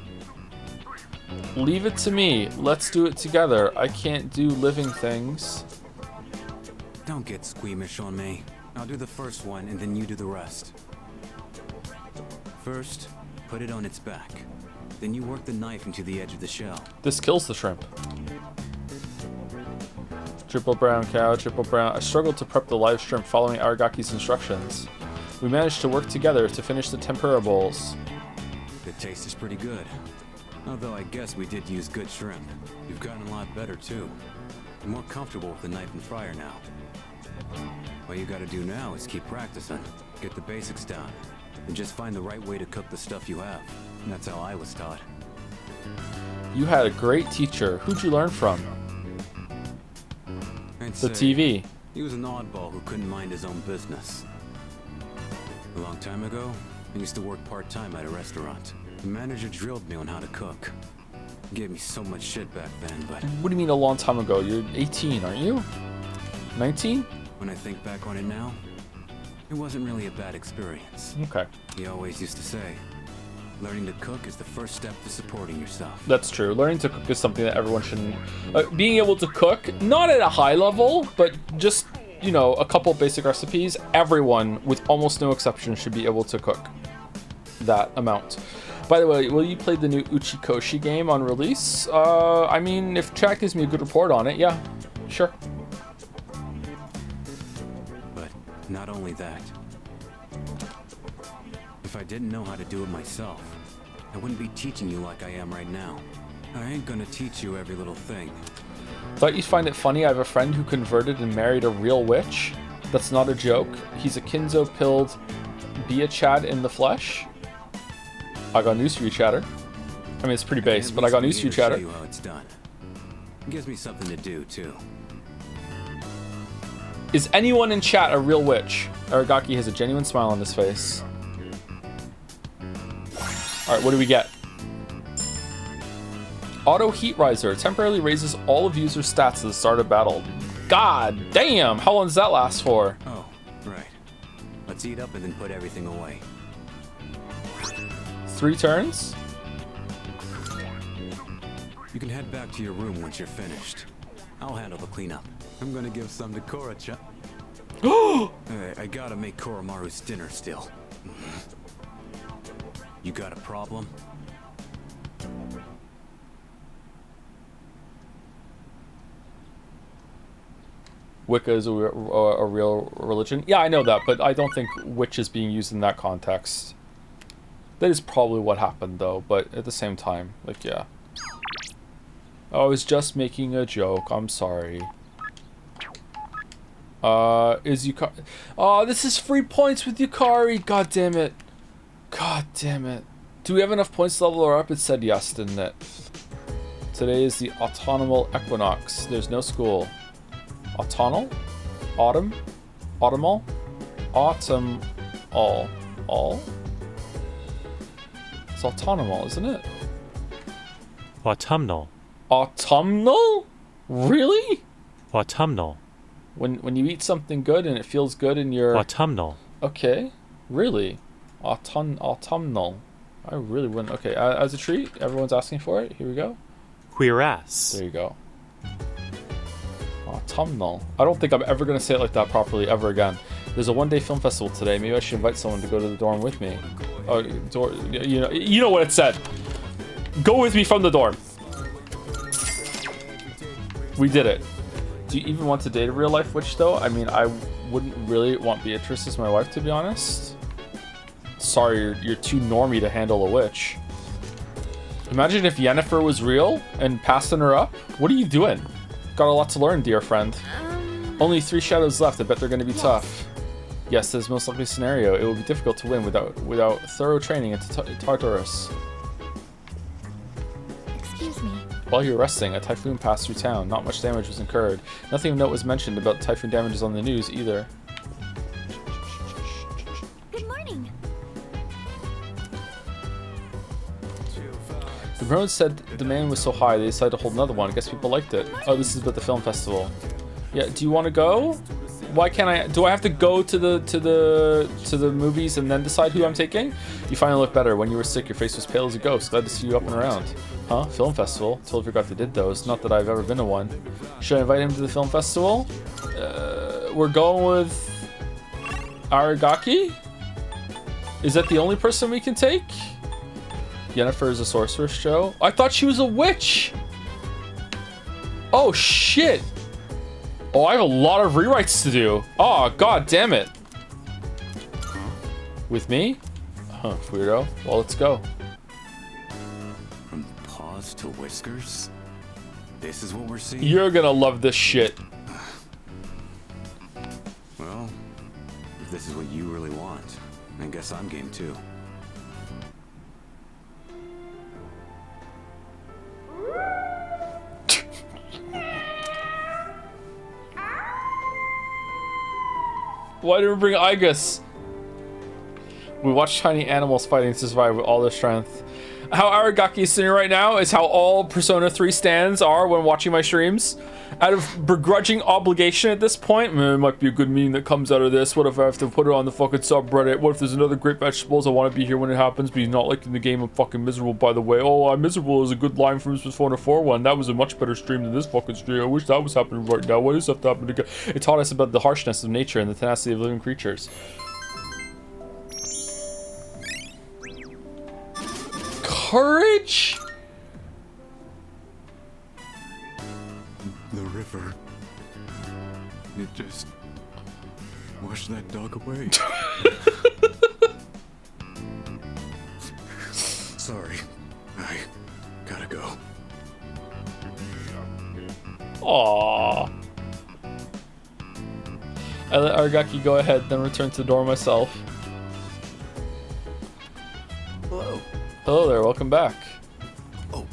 Leave it to me. Let's do it together. I can't do living things. Don't get squeamish on me. I'll do the first one and then you do the rest. First, put it on its back. Then you work the knife into the edge of the shell. This kills the shrimp. Triple brown cow, triple brown. I struggled to prep the live shrimp following Aragaki's instructions. We managed to work together to finish the tempura bowls. The taste is pretty good. Although I guess we did use good shrimp. You've gotten a lot better too. You're more comfortable with the knife and fryer now. What you gotta do now is keep practicing. Get the basics down. And just find the right way to cook the stuff you have. And that's how I was taught. You had a great teacher. Who'd you learn from? The TV. He was an oddball who couldn't mind his own business. A long time ago, I used to work part-time at a restaurant. The manager drilled me on how to cook. He gave me so much shit back then, but... What do you mean a long time ago? You're 18, aren't you? 19? When I think back on it now, it wasn't really a bad experience. Okay. He always used to say, learning to cook is the first step to supporting yourself. That's true. Learning to cook is something that everyone should... being able to cook, not at a high level, but just, you know, a couple basic recipes. Everyone, with almost no exception, should be able to cook that amount. By the way, will you play the new Uchikoshi game on release? I mean, if chat gives me a good report on it, yeah, sure. But not only that. If I didn't know how to do it myself, I wouldn't be teaching you like I am right now. I ain't gonna teach you every little thing. Thought you'd find it funny. I have a friend who converted and married a real witch. That's not a joke. He's a Kinzo-pilled Bia-Chad in the flesh. I got news for you, chatter. I mean, it's pretty base, but I got news for you, chatter. Show you how it's done. It gives me something to do, too. Is anyone in chat a real witch? Aragaki has a genuine smile on his face. Alright, what do we get? Auto Heat Riser temporarily raises all of users' stats at the start of battle. God damn! How long does that last for? Oh, right. Let's eat up and then put everything away. 3 turns? You can head back to your room once you're finished. I'll handle the cleanup. I'm gonna give some to Kora-chan. I gotta make Koromaru's dinner still. You got a problem? Wicca is a real religion. Yeah, I know that, but I don't think witch is being used in that context. That is probably what happened, though, but at the same time, like, yeah. I was just making a joke. I'm sorry. Is Yukari... Oh, this is free points with Yukari! God damn it. God damn it. Do we have enough points to level her up? It said yes, didn't it? Today is the autumnal equinox. There's no school. Autumnal? Autumn? Autumnal? Autumn. All? It's autumnal, isn't it? Autumnal. Autumnal? Really? Autumnal. When you eat something good and it feels good in your... Autumnal. Okay. Really? Autumnal. I really wouldn't... Okay, as a treat, everyone's asking for it. Here we go. Cuirass. There you go. Autumnal. I don't think I'm ever going to say it like that properly ever again. There's a one-day film festival today. Maybe I should invite someone to go to the dorm with me. Oh, you know what it said. Go with me from the dorm. We did it. Do you even want to date a real-life witch, though? I mean, I wouldn't really want Beatrice as my wife, to be honest. Sorry, you're too normie to handle a witch. Imagine if Yennefer was real and passing her up. What are you doing? Got a lot to learn, dear friend. Only 3 shadows left. I bet they're going to be tough. Yes, this is most likely scenario. It will be difficult to win without thorough training into Tartarus. Excuse me. While you were resting, a typhoon passed through town. Not much damage was incurred. Nothing of note was mentioned about typhoon damages on the news either. Good morning. The Brown said the demand was so high they decided to hold another one. I guess people liked it. Oh, this is about the film festival. Yeah, do you want to go? Why can't I? Do I have to go to the movies and then decide who I'm taking? You finally look better. When you were sick, your face was pale as a ghost. Glad to see you up and around. Huh? Film festival? Totally forgot they did those. Not that I've ever been to one. Should I invite him to the film festival? We're going with Aragaki? Is that the only person we can take? Yennefer is a sorceress, Joe. I thought she was a witch. Oh shit. Oh, I have a lot of rewrites to do. Oh, god damn it. With me? Huh, weirdo. Well, let's go. From paws to whiskers? This is what we're seeing? You're gonna love this shit. Well, if this is what you really want, I guess I'm game too. Why did we bring Igus? We watch tiny animals fighting to survive with all their strength. How Aragaki is sitting right now is how all Persona 3 stands are when watching my streams. Out of begrudging obligation at this point, it might be a good meme that comes out of this. What if I have to put it on the fucking subreddit? What if there's another Great Vegetables? I want to be here when it happens, but he's not liking the game. I'm fucking miserable, by the way. Oh, I'm miserable is a good line from Persona 4 one. That was a much better stream than this fucking stream. I wish that was happening right now. Why does that have to happen again? It taught us about the harshness of nature and the tenacity of living creatures. Courage? The river. It just washed that dog away. Sorry. I gotta go. Aww. I let Aragaki go ahead, then return to the door myself. Hello. Hello there, welcome back. Oh.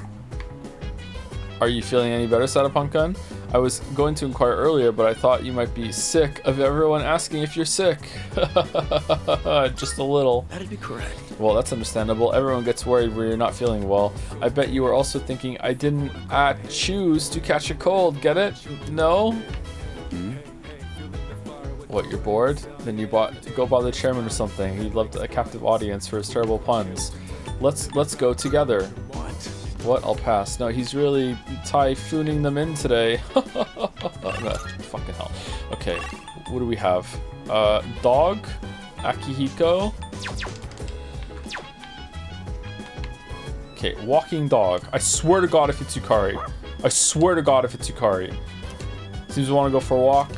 Are you feeling any better, Sadapunkan? I was going to inquire earlier, but I thought you might be sick of everyone asking if you're sick. Just a little. That'd be correct. Well, that's understandable. Everyone gets worried when you're not feeling well. I bet you were also thinking I didn't choose to catch a cold. Get it? No? Hmm? What, you're bored? Then you go bother the chairman or something. He loved a captive audience for his terrible puns. Let's go together. What? I'll pass. No, he's really typhooning them in today. Fucking hell. Okay, what do we have? Dog, Akihiko. Okay, walking dog. I swear to God if it's Yukari. I swear to God if it's Yukari. Seems to want to go for a walk.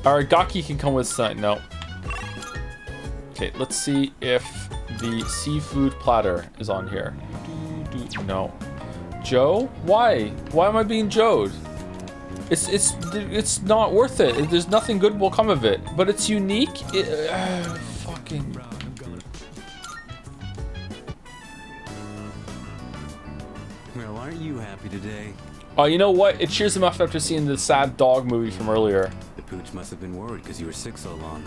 Aragaki can come with something. No. Okay, let's see if the seafood platter is on here. No. Joe? Why? Why am I being Joed? It's not worth it. There's nothing good will come of it. But it's unique. Fucking. Well, aren't you happy today? Oh, you know what? It cheers him up after seeing the sad dog movie from earlier. The pooch must have been worried because you were sick so long.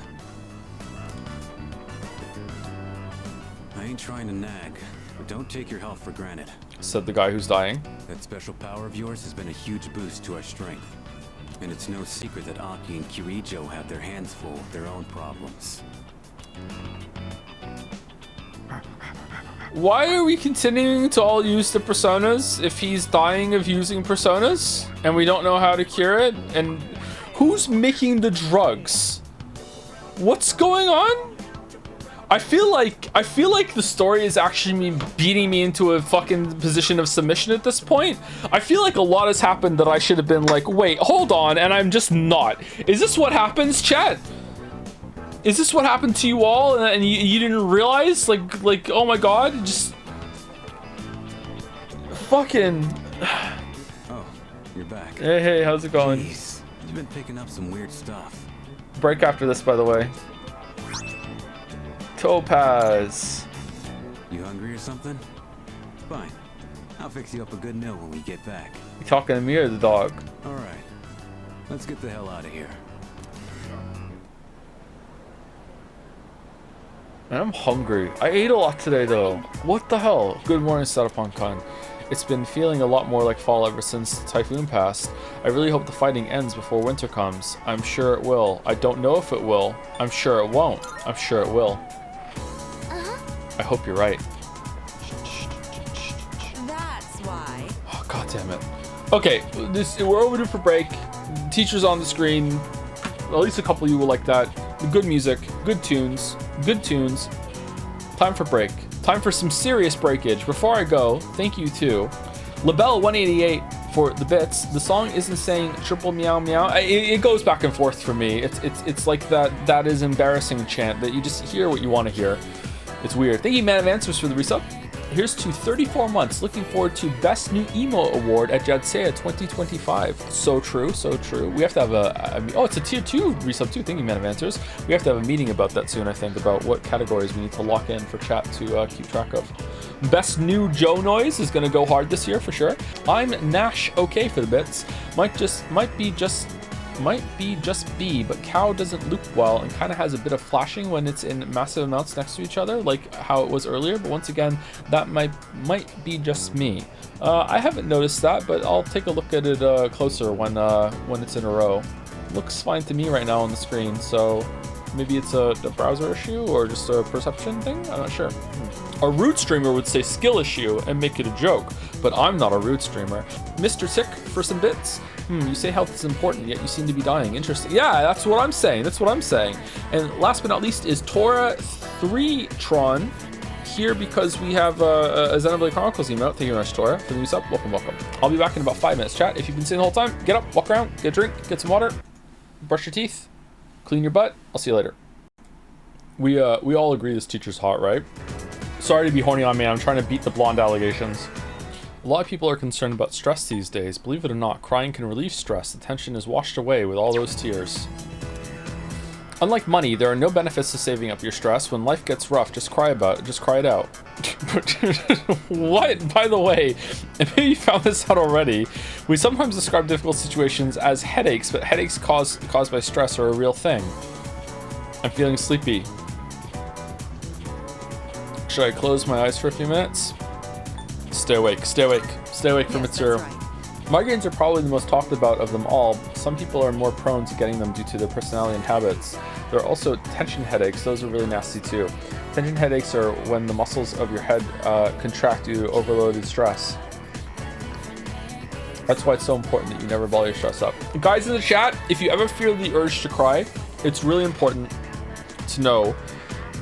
I ain't trying to nag, but don't take your health for granted. Said the guy who's dying. That special power of yours has been a huge boost to our strength. And it's no secret that Aki and Kirijo have their hands full with their own problems. Why are we continuing to all use the personas if he's dying of using personas and we don't know how to cure it? And who's making the drugs? What's going on? I feel like the story is actually beating me into a fucking position of submission at this point. I feel like a lot has happened that I should have been like, wait, hold on, and I'm just not. Is this what happens, chat? Is this what happened to you all and you didn't realize? Like, oh my god, just fucking. Oh, you're back. Hey, how's it going? Jeez, you've been picking up some weird stuff. Break after this, by the way. Topaz. You hungry or something? Fine. I'll fix you up a good meal when we get back. You talking to me or the dog? All right. Let's get the hell out of here. Man, I'm hungry. I ate a lot today, though. What the hell? Good morning, Sadapunkan. It's been feeling a lot more like fall ever since the typhoon passed. I really hope the fighting ends before winter comes. I'm sure it will. I don't know if it will. I'm sure it won't. I'm sure it will. I hope you're right. That's why. Oh, god damn it. Okay, we're overdue for break. Teacher's on the screen. At least a couple of you will like that. Good music, good tunes. Time for break. Time for some serious breakage. Before I go, thank you to LaBelle188 for the bits. The song isn't saying triple meow meow. It goes back and forth for me. It's like that is embarrassing chant that you just hear what you want to hear. It's weird. Thank you, Man of Answers, for the resub. Here's to 34 months. Looking forward to Best New Emo Award at Jadsea 2025. So true, so true. We have to have oh, it's a tier 2 resub too. Thank you, Man of Answers. We have to have a meeting about that soon, I think, about what categories we need to lock in for chat to keep track of. Best New Joe Noise is going to go hard this year for sure. I'm Nash okay for the bits. Might be just B, but cow doesn't loop well and kind of has a bit of flashing when it's in massive amounts next to each other, like how it was earlier. But once again, that might be just me. I haven't noticed that, but I'll take a look at it closer when it's in a row. Looks fine to me right now on the screen, so maybe it's a browser issue or just a perception thing. I'm not sure. A root streamer would say skill issue and make it a joke, but I'm not a root streamer. Mr. Tick for some bits. You say health is important, yet you seem to be dying. Interesting. Yeah, that's what I'm saying. That's what I'm saying. And last but not least is Tora 3tron here because we have a Xenoblade Chronicles emote. Thank you very much, Tora, for the new sub. Welcome, welcome. I'll be back in about 5 minutes, chat. If you've been sitting the whole time, get up, walk around, get a drink, get some water, brush your teeth, clean your butt. I'll see you later. We all agree this teacher's hot, right? Sorry to be horny on me. I'm trying to beat the blonde allegations. A lot of people are concerned about stress these days. Believe it or not, crying can relieve stress. The tension is washed away with all those tears. Unlike money, there are no benefits to saving up your stress. When life gets rough, just cry about it. Just cry it out. What? By the way, and maybe you found this out already, we sometimes describe difficult situations as headaches, but headaches caused by stress are a real thing. I'm feeling sleepy. Should I close my eyes for a few minutes? Stay awake, stay awake, stay awake for material. Right. Migraines are probably the most talked about of them all. Some people are more prone to getting them due to their personality and habits. There are also tension headaches. Those are really nasty too. Tension headaches are when the muscles of your head contract due to overloaded stress. That's why it's so important that you never bottle your stress up. Guys in the chat, if you ever feel the urge to cry, it's really important to know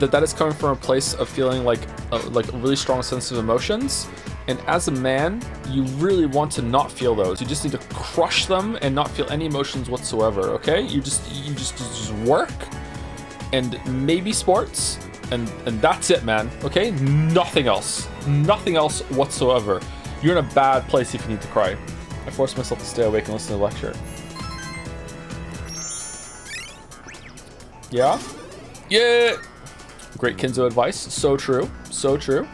that is coming from a place of feeling like a really strong sense of emotions. And as a man, you really want to not feel those. You just need to crush them and not feel any emotions whatsoever, okay? You just work and maybe sports and that's it, man, okay? Nothing else whatsoever. You're in a bad place if you need to cry. I forced myself to stay awake and listen to the lecture. Yeah? Yeah! Great Kinzo advice. So true. So true.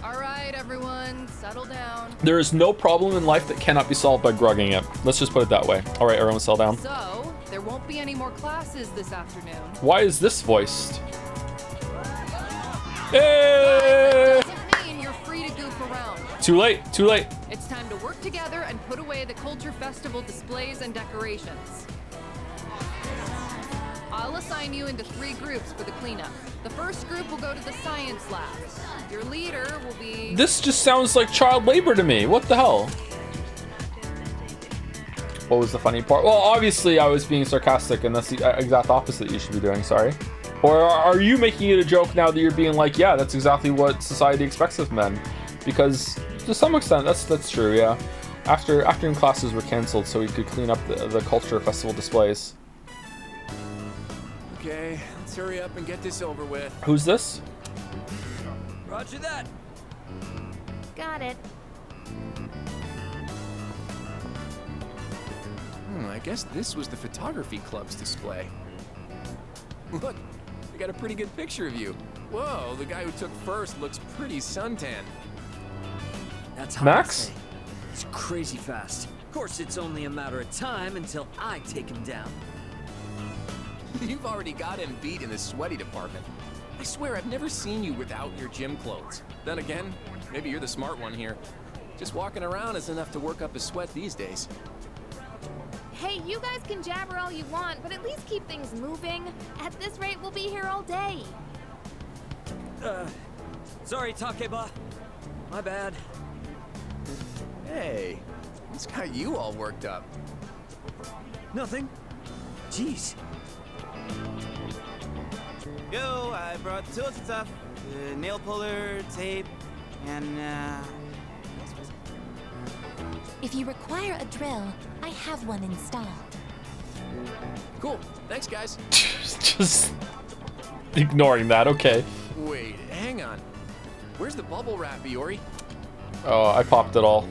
All right, everyone, settle down. There is no problem in life that cannot be solved by grugging it. Let's just put it that way. All right, everyone, settle down. So, there won't be any more classes this afternoon. Why is this voiced? Hey! Doesn't mean you're free to goof around. Too late. Too late. It's time to work together and put away the Culture Festival displays and decorations. I'll assign you into 3 groups for the cleanup. The first group will go to the science lab. Your leader will be... This just sounds like child labor to me. What the hell? What was the funny part? Well, obviously I was being sarcastic and that's the exact opposite you should be doing, sorry. Or are you making it a joke now that you're being like, yeah, that's exactly what society expects of men? Because to some extent, that's true, yeah. Afternoon classes were cancelled so we could clean up the Culture Festival displays. Okay, let's hurry up and get this over with. Who's this? Roger that. Got it. I guess this was the photography club's display. Look, we got a pretty good picture of you. Whoa, the guy who took first looks pretty suntan. That's how Max? It's crazy fast. Of course, it's only a matter of time until I take him down. You've already got him beat in the sweaty department. I swear I've never seen you without your gym clothes. Then again, maybe you're the smart one here. Just walking around is enough to work up a sweat these days. Hey, you guys can jabber all you want, but at least keep things moving. At this rate, we'll be here all day. Sorry, Takeba. My bad. Hey, what's got you all worked up? Nothing. Jeez. go. I brought the tools and stuff. Nail puller, tape, and If you require a drill, I have one installed. Cool. Thanks, guys. Just ignoring that. Okay. Wait, hang on. Where's the bubble wrap, Iori? Oh, I popped it all.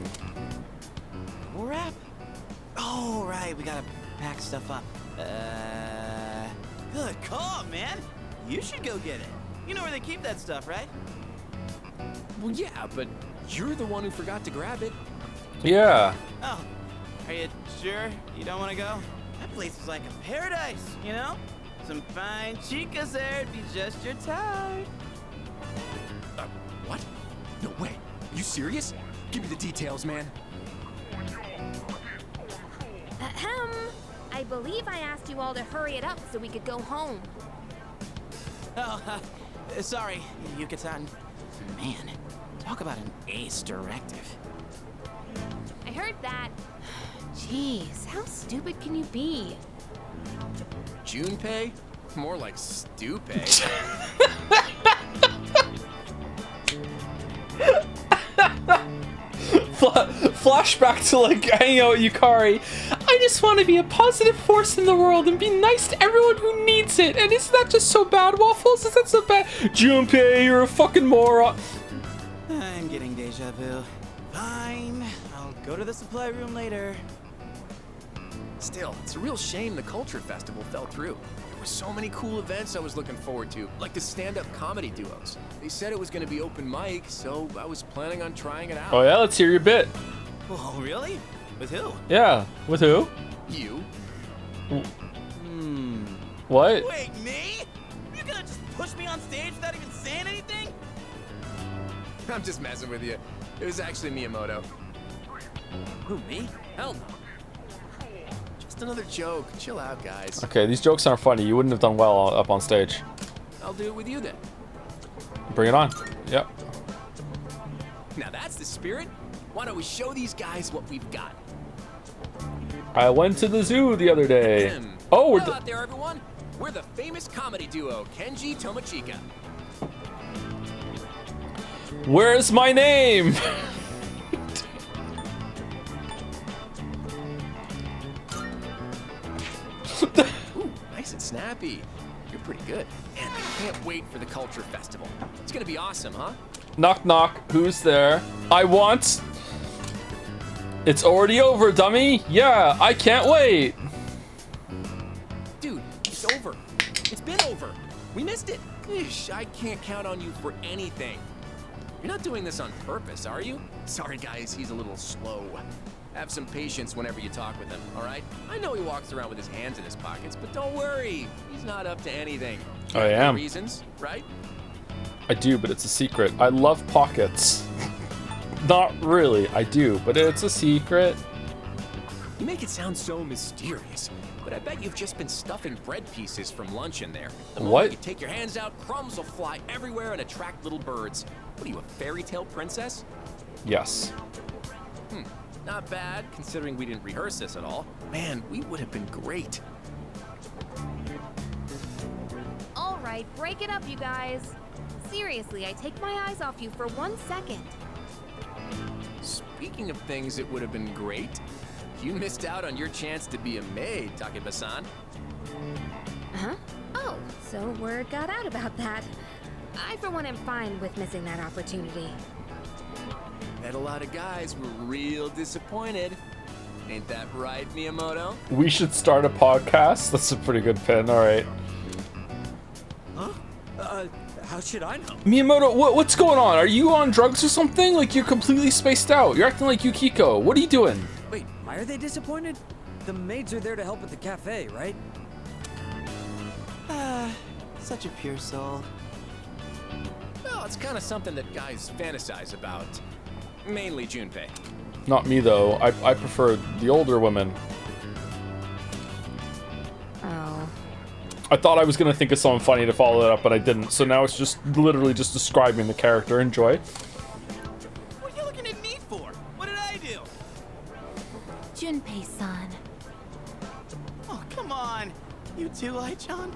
bubble wrap? Oh, right. We gotta pack stuff up. Good call, man. You should go get it. You know where they keep that stuff, right? Well, yeah, but you're the one who forgot to grab it. Yeah. Oh, are you sure you don't want to go? That place is like a paradise, you know? Some fine chicas there, it'd be just your type. What? No way. You serious? Give me the details, man. Ahem. I believe I asked you all to hurry it up so we could go home. Oh, sorry, Yuka-san. Man, talk about an ace directive. I heard that. Jeez, how stupid can you be? Junpei? More like stupid. Flashback to like hanging out with Yukari. I just want to be a positive force in the world and be nice to everyone who needs it. And isn't that just so bad, Waffles? Is that so bad? Junpei, you're a fucking moron. I'm getting deja vu. Fine, I'll go to the supply room later. Still, it's a real shame the Culture Festival fell through. There were so many cool events I was looking forward to, like the stand-up comedy duos. They said it was going to be open mic, so I was planning on trying it out. Oh yeah, let's hear your bit. Oh, really? With who? Yeah, with who? You. What? Wait, me? You're gonna just push me on stage without even saying anything? I'm just messing with you. It was actually Miyamoto. Who, me? Hell no. Just another joke. Chill out, guys. Okay, these jokes aren't funny. You wouldn't have done well up on stage. I'll do it with you then. Bring it on. Yep. Now that's the spirit. Why don't we show these guys what we've got? I went to the zoo the other day. Oh, we're Hello out there, everyone. We're the famous comedy duo, Kenji Tomochika. Where's my name? Ooh, nice and snappy. You're pretty good. Man, I can't wait for the Culture Festival. It's gonna be awesome, huh? Knock knock. Who's there? I want. It's already over, dummy. Yeah, I can't wait. Dude, it's over. It's been over. We missed it. Ish, I can't count on you for anything. You're not doing this on purpose, are you? Sorry, guys, he's a little slow. Have some patience whenever you talk with him, all right? I know he walks around with his hands in his pockets, but don't worry. He's not up to anything. I am. Reasons, right? I do, but it's a secret. I love pockets. Not really. I do, but it's a secret. You make it sound so mysterious, but I bet you've just been stuffing bread pieces from lunch in there. The moment What? you take your hands out, crumbs will fly everywhere and attract little birds. What are you, a fairy tale princess? Yes. Not bad, considering we didn't rehearse this at all. Man, we would have been great. All right, break it up, you guys. Seriously, I take my eyes off you for 1 second. Speaking of things that would have been great, you missed out on your chance to be a maid, Takeba-san. Huh? Oh, so word got out about that. I, for one, am fine with missing that opportunity. Bet a lot of guys were real disappointed. Ain't that right, Miyamoto? We should start a podcast. That's a pretty good pin. All right. Huh? How should I know? Miyamoto, what's going on? Are you on drugs or something? Like you're completely spaced out. You're acting like Yukiko. What are you doing? Wait, why are they disappointed? The maids are there to help at the cafe, right? Such a pure soul. Well, it's kind of something that guys fantasize about. Mainly Junpei. Not me though. I prefer the older women. Oh. I thought I was gonna think of something funny to follow it up, but I didn't. So now it's just literally just describing the character. Enjoy. What are you looking at me for? What did I do? Junpei-san. Oh, come on. You too, Ai-chan?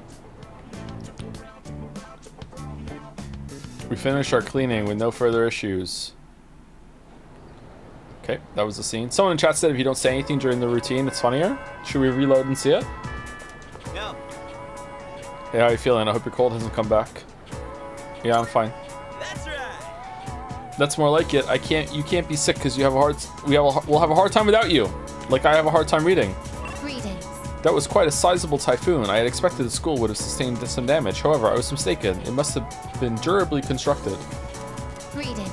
We finished our cleaning with no further issues. Okay, that was the scene. Someone in chat said if you don't say anything during the routine, it's funnier. Should we reload and see it? Yeah. Hey, how you feeling? I hope your cold hasn't come back. Yeah, I'm fine. That's right. That's more like it. You can't be sick because you have a hard. We'll have a hard time without you. Like I have a hard time reading. Greetings. That was quite a sizable typhoon. I had expected the school would have sustained some damage. However, I was mistaken. It must have been durably constructed. Greetings.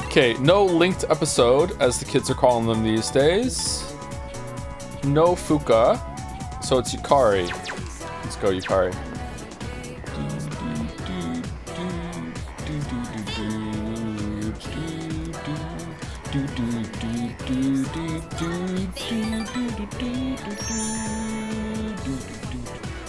Okay, no linked episode, as the kids are calling them these days. No Fuka, so it's Yukari. Let's go, Yukari.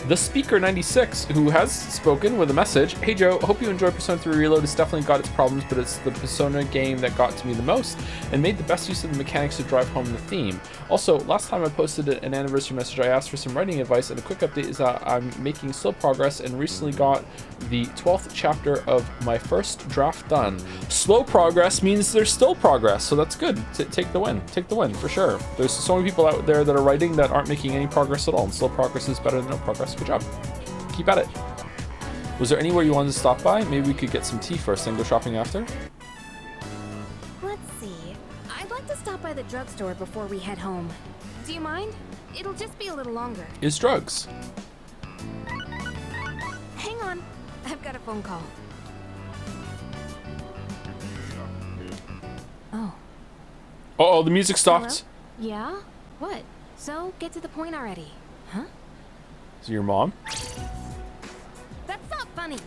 The Speaker 96, who has spoken with a message. Hey Joe, hope you enjoyed Persona 3 Reload. It's definitely got its problems, but it's the Persona game that got to me the most and made the best use of the mechanics to drive home the theme. Also, last time I posted an anniversary message, I asked for some writing advice, and a quick update is that I'm making slow progress and recently got the 12th chapter of my first draft done. Slow progress means there's still progress, so that's good. Take the win. Take the win, for sure. There's so many people out there that are writing that aren't making any progress at all, and slow progress is better than no progress. Good job. Keep at it. Was there anywhere you wanted to stop by? Maybe we could get some tea first and go shopping after? Let's see. I'd like to stop by the drugstore before we head home. Do you mind? It'll just be a little longer. Is drugs? Hang on. I've got a phone call. Oh. Uh-oh, the music stopped. Hello? Yeah? What? So, get to the point already. Huh? Is it your mom? That's not funny.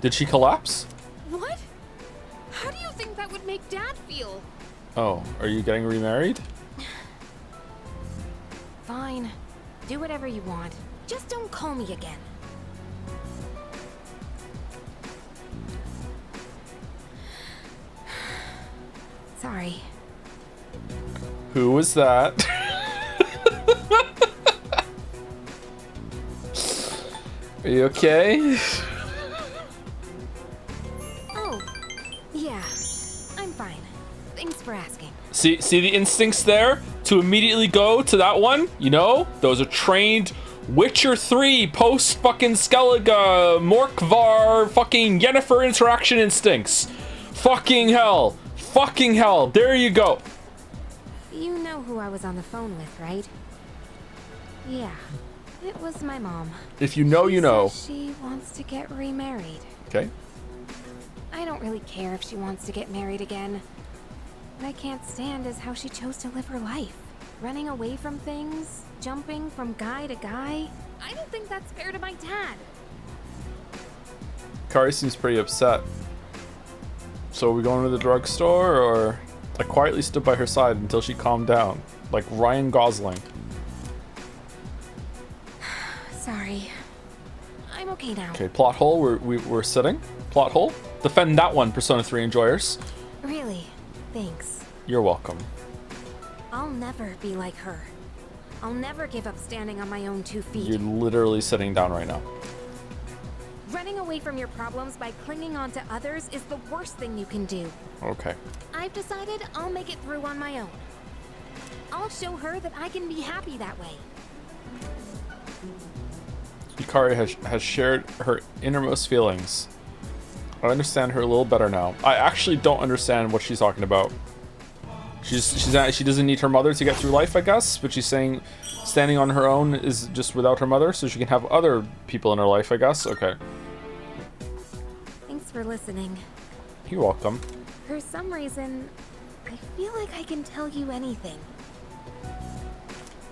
Did she collapse? What? How do you think that would make Dad feel? Oh, are you getting remarried? Fine. Do whatever you want. Just don't call me again. Sorry. Who was that? Are you okay? Oh, yeah. I'm fine. Thanks for asking. See the instincts there to immediately go to that one? You know, those are trained Witcher 3 post fucking Skellige Morkvar fucking Yennefer interaction instincts. Fucking hell. Fucking hell. There you go. You know who I was on the phone with, right? Yeah. It was my mom. If you know, you know. She wants to get remarried. Okay. I don't really care if she wants to get married again. What I can't stand is how she chose to live her life. Running away from things, jumping from guy to guy. I don't think that's fair to my dad. Kari seems pretty upset. So are we going to the drugstore, or... I quietly stood by her side until she calmed down, like Ryan Gosling. Sorry. I'm okay now. Okay, plot hole, we're sitting. Plot hole. Defend that one, Persona 3 enjoyers. Really? Thanks. You're welcome. I'll never be like her. I'll never give up standing on my own 2 feet. You're literally sitting down right now. Running away from your problems by clinging on to others is the worst thing you can do. Okay. I've decided I'll make it through on my own. I'll show her that I can be happy that way. Yukari has shared her innermost feelings. I understand her a little better now. I actually don't understand what she's talking about. She doesn't need her mother to get through life, I guess, but she's saying standing on her own is just without her mother, so she can have other people in her life, I guess. Okay. Thanks for listening. You're welcome. For some reason, I feel like I can tell you anything.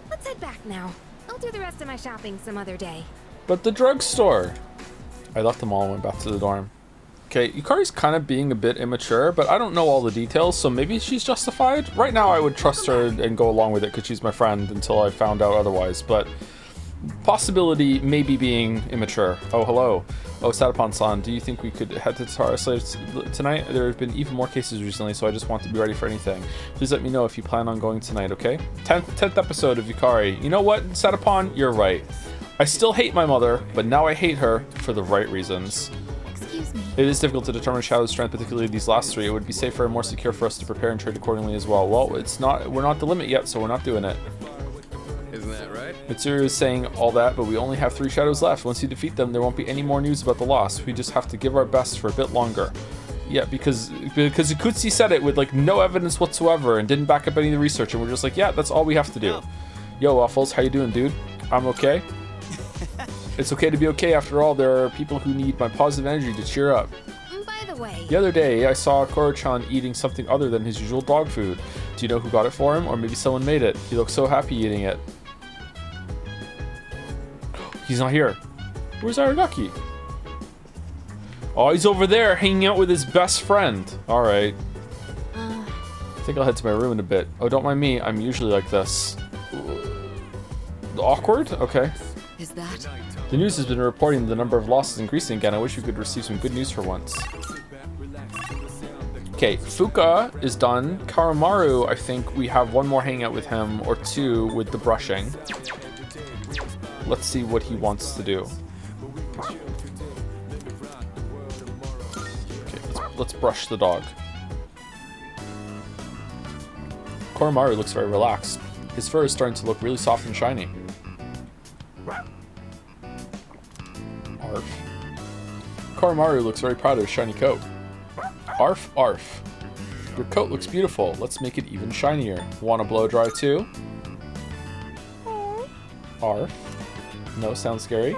Let's head back now. I'll do the rest of my shopping some other day. But the drugstore. I left them all and went back to the dorm. Okay, Yukari's kind of being a bit immature, but I don't know all the details, so maybe she's justified. Right now, I would trust her and go along with it because she's my friend until I found out otherwise, but possibility maybe being immature. Oh, hello. Oh, Satapon-san, do you think we could head to Tartarus tonight? There have been even more cases recently, so I just want to be ready for anything. Please let me know if you plan on going tonight, okay? 10th episode of Yukari. You know what, Satapon? You're right. I still hate my mother, but now I hate her for the right reasons. Excuse me. It is difficult to determine Shadow's strength, particularly these last 3. It would be safer and more secure for us to prepare and trade accordingly as well. Well, it's not. We're not the limit yet, so we're not doing it. Isn't that right? Mitsuru is saying all that, but we only have 3 Shadows left. Once you defeat them, there won't be any more news about the loss. We just have to give our best for a bit longer. Yeah, because Ikutsi said it with like no evidence whatsoever and didn't back up any of the research, and we're just like, yeah, that's all we have to do. Yo, Waffles, how you doing, dude? I'm okay. It's okay to be okay. After all, there are people who need my positive energy to cheer up. By the way, The other day, I saw Koro-chan eating something other than his usual dog food. Do you know who got it for him? Or maybe someone made it. He looked so happy eating it. He's not here. Where's Aragaki? Oh, he's over there hanging out with his best friend. Alright. I think I'll head to my room in a bit. Oh, don't mind me. I'm usually like this. Awkward? Okay. Is that? The news has been reporting the number of losses increasing again. I wish we could receive some good news for once. Okay, Fuka is done. Karamaru, I think we have 1 more hangout with him, or 2 with the brushing. Let's see what he wants to do. Okay, let's brush the dog. Koromaru looks very relaxed. His fur is starting to look really soft and shiny. Arf. Koromaru looks very proud of his shiny coat. Arf, arf. Your coat looks beautiful. Let's make it even shinier. Want to blow dry too? Arf. No, sounds scary.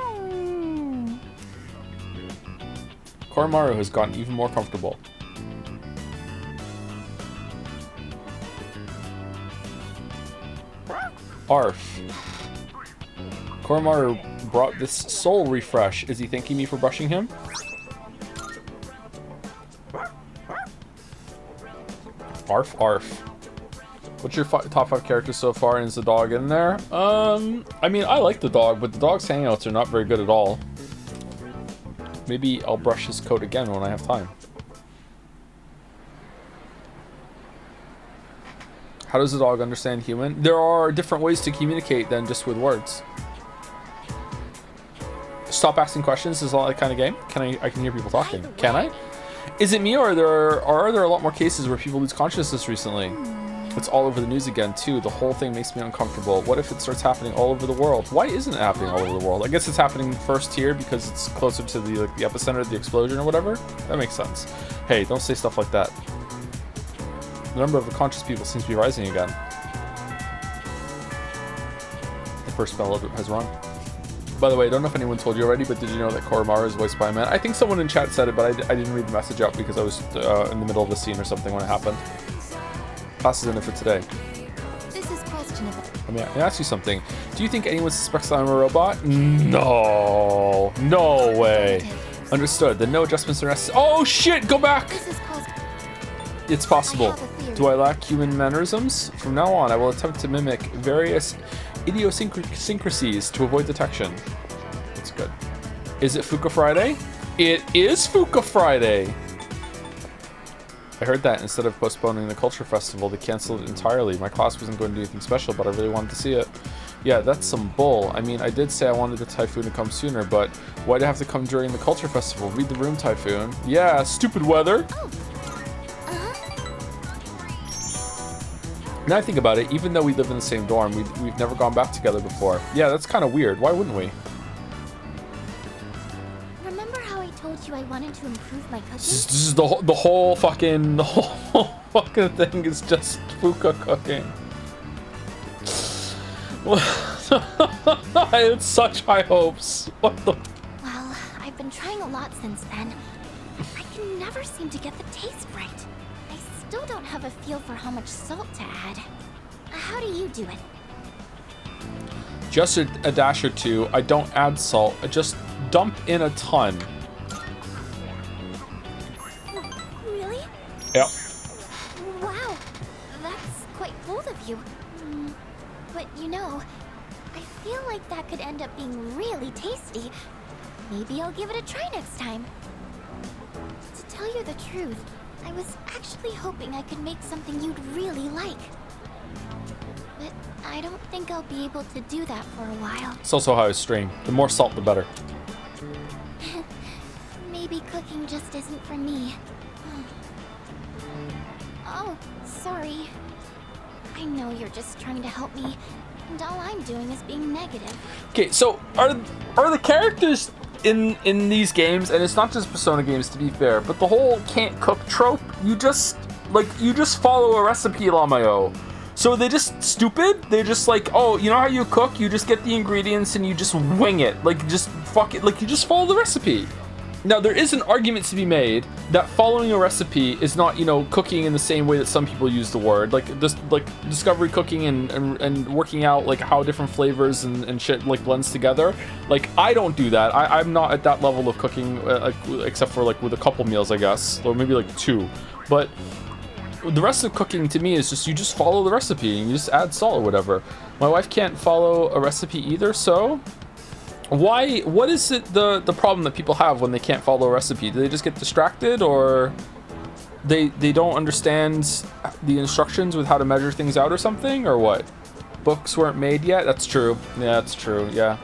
Koromaru has gotten even more comfortable. Arf. Koromaru brought this soul refresh. Is he thanking me for brushing him? Arf, arf. What's your top 5 characters so far, and is the dog in there? I mean, I like the dog, but the dog's hangouts are not very good at all. Maybe I'll brush his coat again when I have time. How does the dog understand human? There are different ways to communicate than just with words. Stop asking questions is all that kind of game. I can hear people talking. Can I? Is it me, or are there a lot more cases where people lose consciousness recently? It's all over the news again too. The whole thing makes me uncomfortable. What if it starts happening all over the world? Why isn't it happening all over the world? I guess it's happening first here because it's closer to the epicenter of the explosion or whatever. That makes sense. Hey, don't say stuff like that. The number of conscious people seems to be rising again. The first spell of it has run. By the way, I don't know if anyone told you already, but did you know that Koromaru is voiced by a man? I think someone in chat said it, but I didn't read the message out because I was in the middle of the scene or something when it happened. Class is in it for today. This is questionable. Let me ask you something. Do you think anyone suspects that I'm a robot? No. No way. Understood. Then no adjustments are necessary. Oh shit, go back! It's possible. Do I lack human mannerisms? From now on, I will attempt to mimic various idiosyncrasies to avoid detection. That's good. Is it Fuka Friday? It is Fuka Friday! I heard that instead of postponing the culture festival, they canceled it entirely. My class wasn't going to do anything special, but I really wanted to see it. Yeah, that's some bull. I mean, I did say I wanted the typhoon to come sooner, but why'd it have to come during the culture festival? Read the room, typhoon. Yeah, stupid weather. Now I think about it, even though we live in the same dorm, we've never gone back together before. Yeah, that's kind of weird. Why wouldn't we? Remember how I told you I wanted to improve my cooking? This is the whole fucking thing is just Fuka cooking. I had such high hopes. What the? Well, I've been trying a lot since then. I can never seem to get the taste right. I still don't have a feel for how much salt to add. How do you do it? Just a dash or two. I don't add salt. I just dump in a ton. Really? Yep. Wow, that's quite bold of you. But you know, I feel like that could end up being really tasty. Maybe I'll give it a try next time. To tell you the truth, I was actually hoping I could make something you'd really like. But I don't think I'll be able to do that for a while. It's also how I stream. The more salt, the better. Maybe cooking Cooking just isn't for me. Oh, sorry. I know you're just trying to help me, and all I'm doing is being negative. Okay, so are the characters in these games, and it's not just Persona games to be fair, but the whole can't cook trope, you just follow a recipe, Lamayo. So they're just stupid? They're just like, oh, you know how you cook? You just get the ingredients and you just wing it. Like, just fuck it. Like, you just follow the recipe. Now, there is an argument to be made that following a recipe is not, you know, cooking in the same way that some people use the word. Like, just, like, discovery cooking and working out, like, how different flavors and shit, like, blends together. Like, I don't do that. I'm not at that level of cooking, except for, like, with a couple meals, I guess. Or maybe, like, 2. But the rest of cooking, to me, is just, you just follow the recipe and you just add salt or whatever. My wife can't follow a recipe either, so... what is it the problem that people have when they can't follow a recipe? Do they just get distracted, or they don't understand the instructions with how to measure things out or something, or what? Books weren't made yet? That's true. Yeah, that's true. Yeah.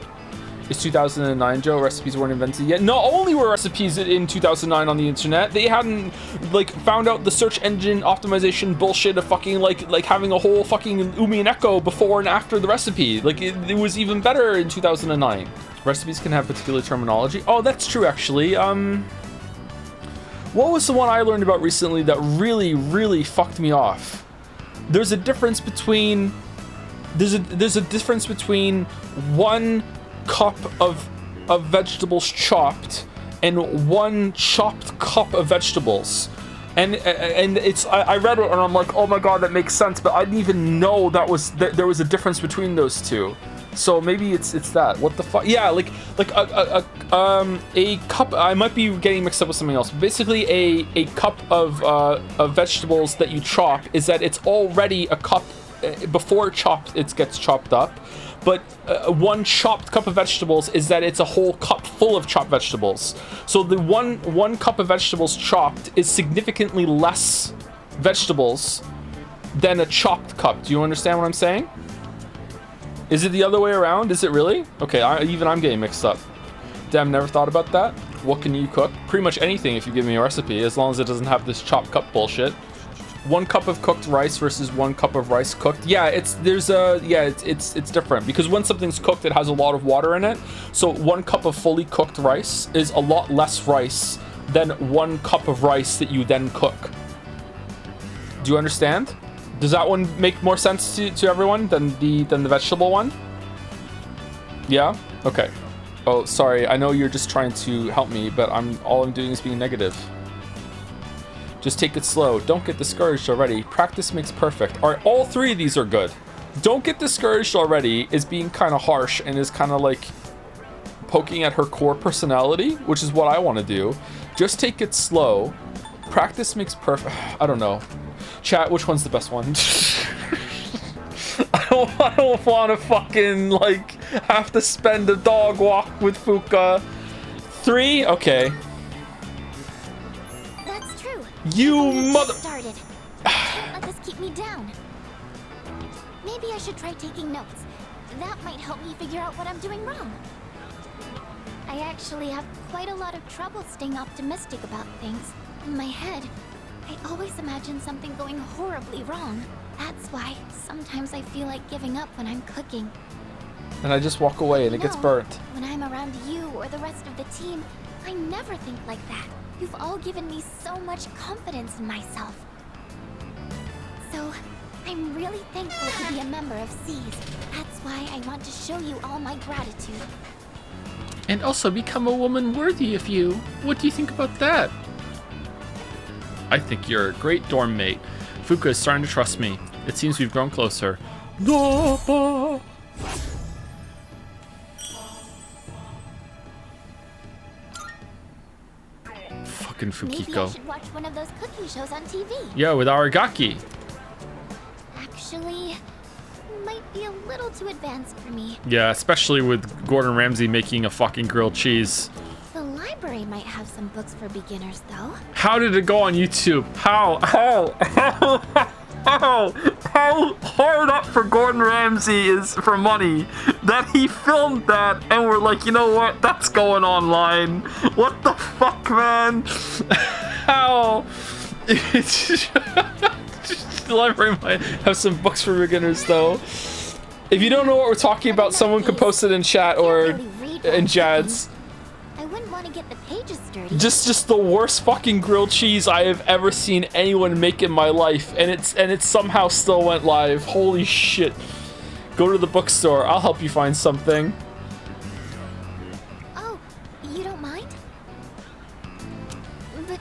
It's 2009, Joe. Recipes weren't invented yet. Not only were recipes in 2009 on the internet, they hadn't like found out the search engine optimization bullshit of fucking like having a whole fucking Umi and Echo before and after the recipe. Like it was even better in 2009. Recipes can have particular terminology. Oh, that's true actually. What was the one I learned about recently that really fucked me off? There's a difference between one cup of vegetables chopped and one chopped cup of vegetables, and it's I read it and I'm like, oh my god, that makes sense, but I didn't even know that there was a difference between those two. So maybe it's that. What the fuck? Yeah, like a cup. I might be getting mixed up with something else. Basically, a cup of vegetables that you chop is that it's already a cup before it gets chopped up. But one chopped cup of vegetables is that it's a whole cup full of chopped vegetables. So the one cup of vegetables chopped is significantly less vegetables than a chopped cup. Do you understand what I'm saying? Is it the other way around? Is it really? Okay, I'm getting mixed up. Damn, never thought about that. What can you cook? Pretty much anything if you give me a recipe, as long as it doesn't have this chopped cup bullshit. 1 cup of cooked rice versus 1 cup of rice cooked. Yeah, it's different because when something's cooked, it has a lot of water in it. So 1 cup of fully cooked rice is a lot less rice than 1 cup of rice that you then cook. Do you understand? Does that one make more sense to everyone than the vegetable one? Yeah? Okay. Oh, sorry. I know you're just trying to help me, but all I'm doing is being negative. Just take it slow. Don't get discouraged already. Practice makes perfect. All right, all 3 of these are good. Don't get discouraged already is being kind of harsh and is kind of like poking at her core personality, which is what I want to do. Just take it slow. Practice makes perfect. I don't know. Chat, which one's the best one? I don't want to fucking like have to spend a dog walk with Fuka. 3? Okay. That's true. You mother. Started. Can't let this keep me down. Maybe I should try taking notes. That might help me figure out what I'm doing wrong. I actually have quite a lot of trouble staying optimistic about things. In my head, I always imagine something going horribly wrong. That's why sometimes I feel like giving up when I'm cooking. And I just walk away and it gets burnt. When I'm around you or the rest of the team, I never think like that. You've all given me so much confidence in myself. So, I'm really thankful to be a member of C's. That's why I want to show you all my gratitude. And also become a woman worthy of you. What do you think about that? I think you're a great dorm mate. Fuka is starting to trust me. It seems we've grown closer. Fucking Fukiko. Maybe I should watch one of those cooking shows on TV. Yeah, with Aragaki. Actually, might be a little too advanced for me. Yeah, especially with Gordon Ramsay making a fucking grilled cheese. The library might have some books for beginners, though. How did it go on YouTube? How? how hard up for Gordon Ramsay is for money that he filmed that and we're like, you know what? That's going online. What the fuck, man? How? The library might have some books for beginners, though. If you don't know what we're talking about, someone could post it in chat or in Jad's. I wouldn't want to get the pages dirty. Just the worst fucking grilled cheese I have ever seen anyone make in my life, and it somehow still went live. Holy shit! Go to the bookstore. I'll help you find something. Oh, you don't mind? But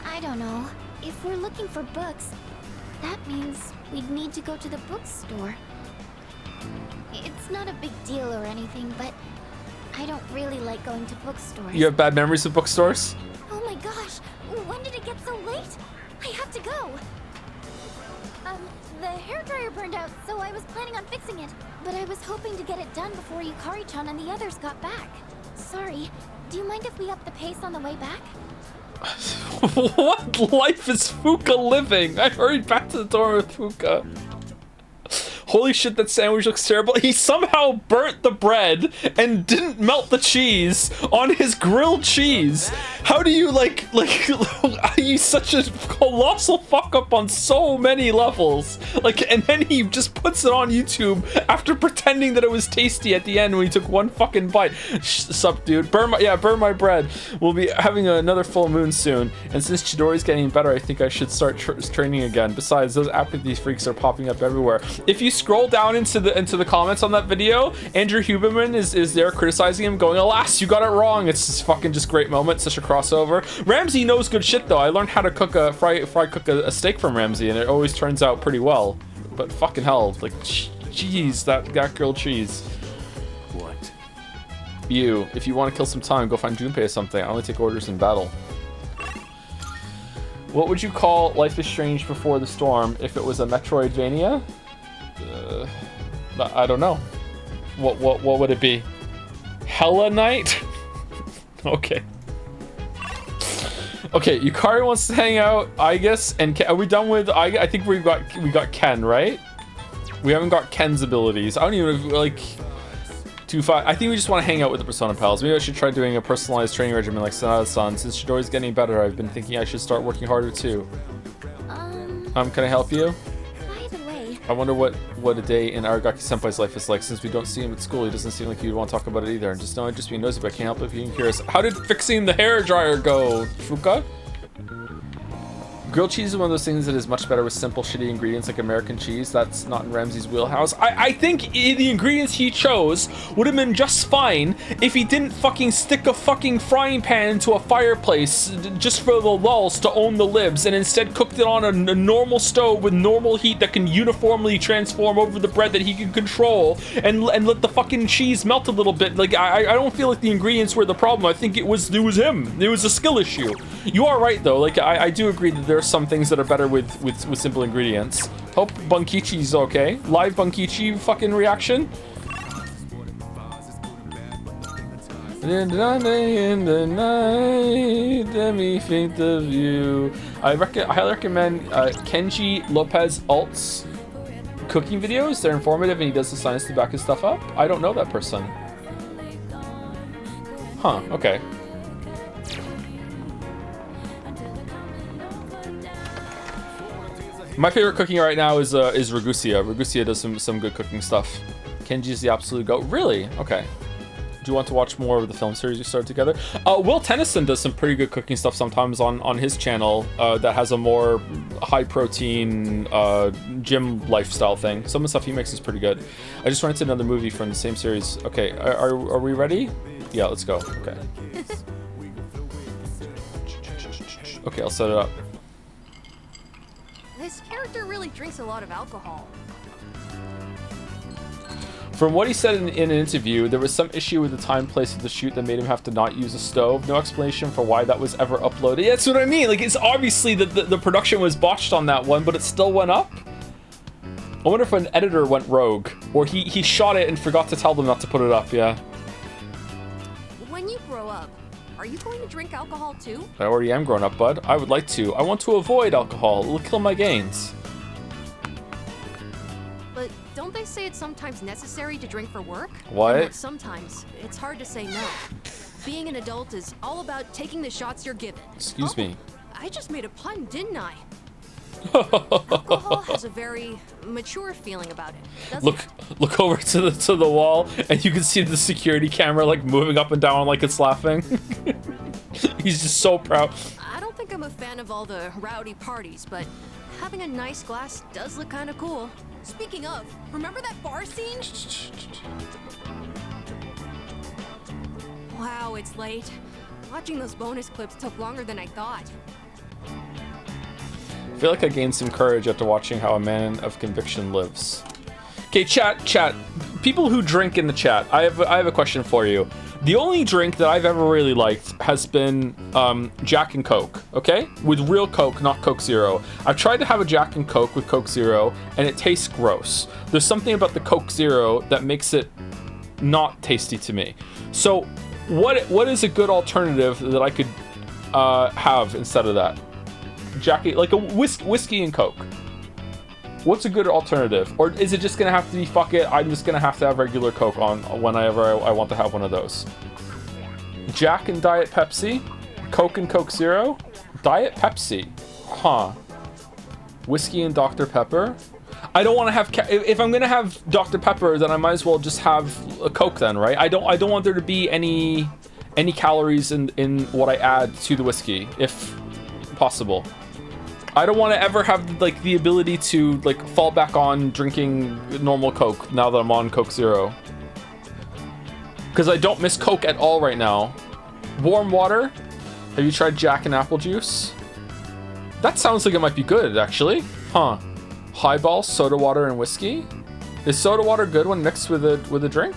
I don't know. If we're looking for books, that means we'd need to go to the bookstore. It's not a big deal or anything, but I don't really like going to bookstores. You have bad memories of bookstores? Oh my gosh! When did it get so late? I have to go! The hairdryer burned out, so I was planning on fixing it. But I was hoping to get it done before Yukari-chan and the others got back. Sorry, do you mind if we up the pace on the way back? What life is Fuka living? I hurried back to the door with Fuka. Holy shit, that sandwich looks terrible. He somehow burnt the bread and didn't melt the cheese on his grilled cheese. How do you he's such a colossal fuck up on so many levels. And then he just puts it on YouTube after pretending that it was tasty at the end when he took one fucking bite. Sup, dude? Burn my bread. We'll be having another full moon soon. And since Chidori's getting better, I think I should start training again. Besides, those apathy freaks are popping up everywhere. If you scroll down into the comments on that video, Andrew Huberman is there criticizing him, going, "Alas, you got it wrong." It's just fucking great moment, such a crossover. Ramsay knows good shit though. I learned how to cook a steak from Ramsay, and it always turns out pretty well. But fucking hell, jeez, that grilled cheese. What? You, if you want to kill some time, go find Junpei or something. I only take orders in battle. What would you call Life is Strange Before the Storm if it was a Metroidvania? I don't know. What would it be? Hella Knight? Okay. Okay, Yukari wants to hang out, I guess, and are we done with? I think we got Ken, right? We haven't got Ken's abilities. I don't even I think we just want to hang out with the Persona pals. Maybe I should try doing a personalized training regimen like Sonata-san. Since Chidori's getting better, I've been thinking I should start working harder too. Can I help you? I wonder what a day in Aragaki Senpai's life is like. Since we don't see him at school, he doesn't seem like he would want to talk about it either. And just know I'd just be nosy, but I can't help it being curious. How did fixing the hair dryer go, Fuka? Grilled cheese is one of those things that is much better with simple, shitty ingredients like American cheese. That's not in Ramsay's wheelhouse. I think the ingredients he chose would have been just fine if he didn't fucking stick a fucking frying pan into a fireplace just for the lulz to own the libs, and instead cooked it on a normal stove with normal heat that can uniformly transform over the bread that he can control, and let the fucking cheese melt a little bit. I don't feel like the ingredients were the problem. I think it was him. It was a skill issue. You are right though. I do agree that there are some things that are better with simple ingredients. Hope Bunkichi's okay. Live Bunkichi fucking reaction. In the night, let me think of you. I highly recommend Kenji Lopez Alt's cooking videos. They're informative and he does the science to back his stuff up. I don't know that person. Huh, okay. My favorite cooking right now is Ragusia. Ragusia does some good cooking stuff. Kenji's the absolute goat. Really? Okay. Do you want to watch more of the film series we started together? Will Tennyson does some pretty good cooking stuff sometimes on his channel that has a more high protein gym lifestyle thing. Some of the stuff he makes is pretty good. I just rented another movie from the same series. Okay, are we ready? Yeah, let's go. Okay. Okay, I'll set it up. This character really drinks a lot of alcohol. From what he said in an interview, there was some issue with the time place of the shoot that made him have to not use a stove. No explanation for why that was ever uploaded. Yeah, that's what I mean. It's obviously the production was botched on that one, but it still went up. I wonder if an editor went rogue, or he shot it and forgot to tell them not to put it up. Yeah. When you grow up, are you going to drink alcohol too? I already am grown up, bud. I would like to. I want to avoid alcohol. It'll kill my gains. But don't they say it's sometimes necessary to drink for work? What? And that sometimes it's hard to say no. Being an adult is all about taking the shots you're given. Excuse me. I just made a pun, didn't I? Alcohol has a very mature feeling about it. doesn't it? Look over to the wall, and you can see the security camera like moving up and down like it's laughing. He's just so proud. I don't think I'm a fan of all the rowdy parties, but having a nice glass does look kind of cool. Speaking of, remember that bar scene? Wow, it's late. Watching those bonus clips took longer than I thought. I feel like I gained some courage after watching how a man of conviction lives. Okay, chat. People who drink in the chat, I have a question for you. The only drink that I've ever really liked has been Jack and Coke, okay? With real Coke, not Coke Zero. I've tried to have a Jack and Coke with Coke Zero, and it tastes gross. There's something about the Coke Zero that makes it not tasty to me. So, what is a good alternative that I could have instead of that? Jackie, like a whiskey and Coke. What's a good alternative? Or is it just gonna have to be fuck it, I'm just gonna have to have regular Coke on whenever I want to have one of those? Jack and Diet Pepsi? Coke and Coke Zero? Diet Pepsi. Huh. Whiskey and Dr. Pepper? I don't want to have if I'm gonna have Dr. Pepper, then I might as well just have a Coke then, right? I don't want there to be any calories in what I add to the whiskey, if possible. I don't want to ever have like the ability to like fall back on drinking normal Coke now that I'm on Coke Zero, because I don't miss Coke at all right now. Warm water? Have you tried Jack and apple juice? That sounds like it might be good actually. Huh. Highball, soda water, and whiskey? Is soda water good when mixed with a drink?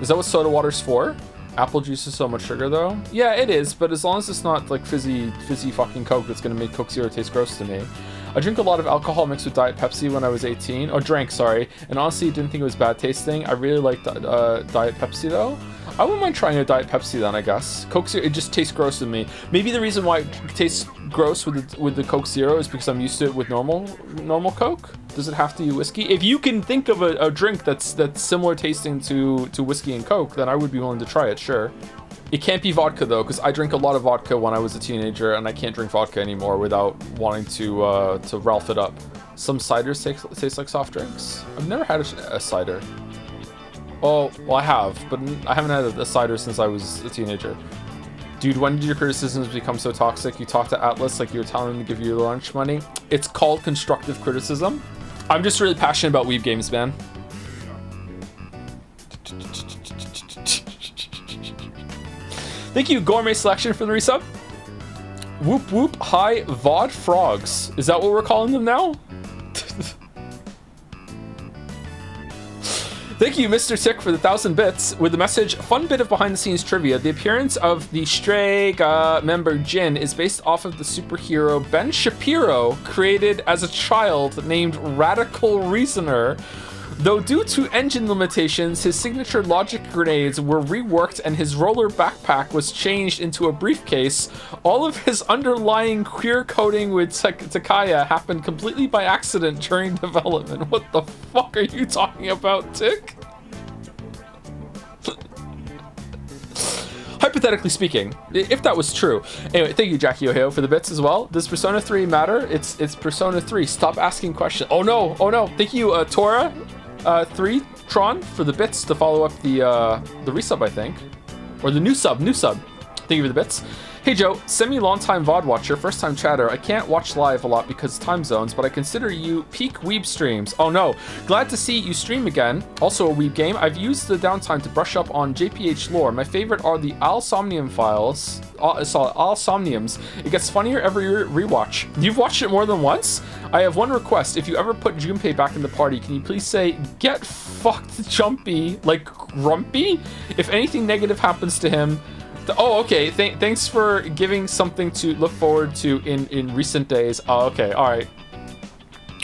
Is that what soda water's for? Apple juice is so much sugar though. Yeah, it is, but as long as it's not like fizzy fucking Coke that's gonna make Coke Zero taste gross to me. I drink a lot of alcohol mixed with Diet Pepsi when I was 18. Oh, drank, sorry. And honestly, didn't think it was bad tasting. I really liked Diet Pepsi though. I wouldn't mind trying a Diet Pepsi then, I guess. Coke Zero, it just tastes gross to me. Maybe the reason why it tastes gross with the Coke Zero is because I'm used to it with normal Coke. Does it have to be whiskey? If you can think of a drink that's similar tasting to whiskey and Coke, then I would be willing to try it, sure. It can't be vodka though, because I drank a lot of vodka when I was a teenager, and I can't drink vodka anymore without wanting to Ralph it up. Some ciders taste like soft drinks. I've never had a cider. Oh, well I have, but I haven't had a cider since I was a teenager. Dude, when did your criticisms become so toxic? You talk to Atlas like you were telling him to give you your lunch money? It's called constructive criticism. I'm just really passionate about weeb games, man. Thank you, Gourmet Selection, for the resub. Whoop whoop, hi, VOD frogs. Is that what we're calling them now? Thank you, Mr. Tick, for the 1,000 bits with the message, fun bit of behind-the-scenes trivia. The appearance of the Strega member Jin is based off of the superhero Ben Shapiro, created as a child named Radical Reasoner. Though due to engine limitations, his signature logic grenades were reworked and his roller backpack was changed into a briefcase, all of his underlying queer coding with Takaya happened completely by accident during development. What the fuck are you talking about, Tick? Hypothetically speaking, if that was true. Anyway, thank you, Jackie O'Hale, for the bits as well. Does Persona 3 matter? It's Persona 3. Stop asking questions. Oh no. Thank you, Tora. 3 Tron for the bits to follow up the resub, I think, or the new sub. Thank you for the bits. Hey Joe, semi-long-time VOD watcher, first-time chatter. I can't watch live a lot because of time zones, but I consider you peak weeb streams. Oh no, glad to see you stream again. Also a weeb game. I've used the downtime to brush up on JPH lore. My favorite are the Alsomnium files. Alsomniums. It gets funnier every rewatch. You've watched it more than once? I have one request. If you ever put Junpei back in the party, can you please say, get fucked Jumpy, like Grumpy? If anything negative happens to him... Oh, okay. Thanks for giving something to look forward to in recent days. Oh, okay. All right.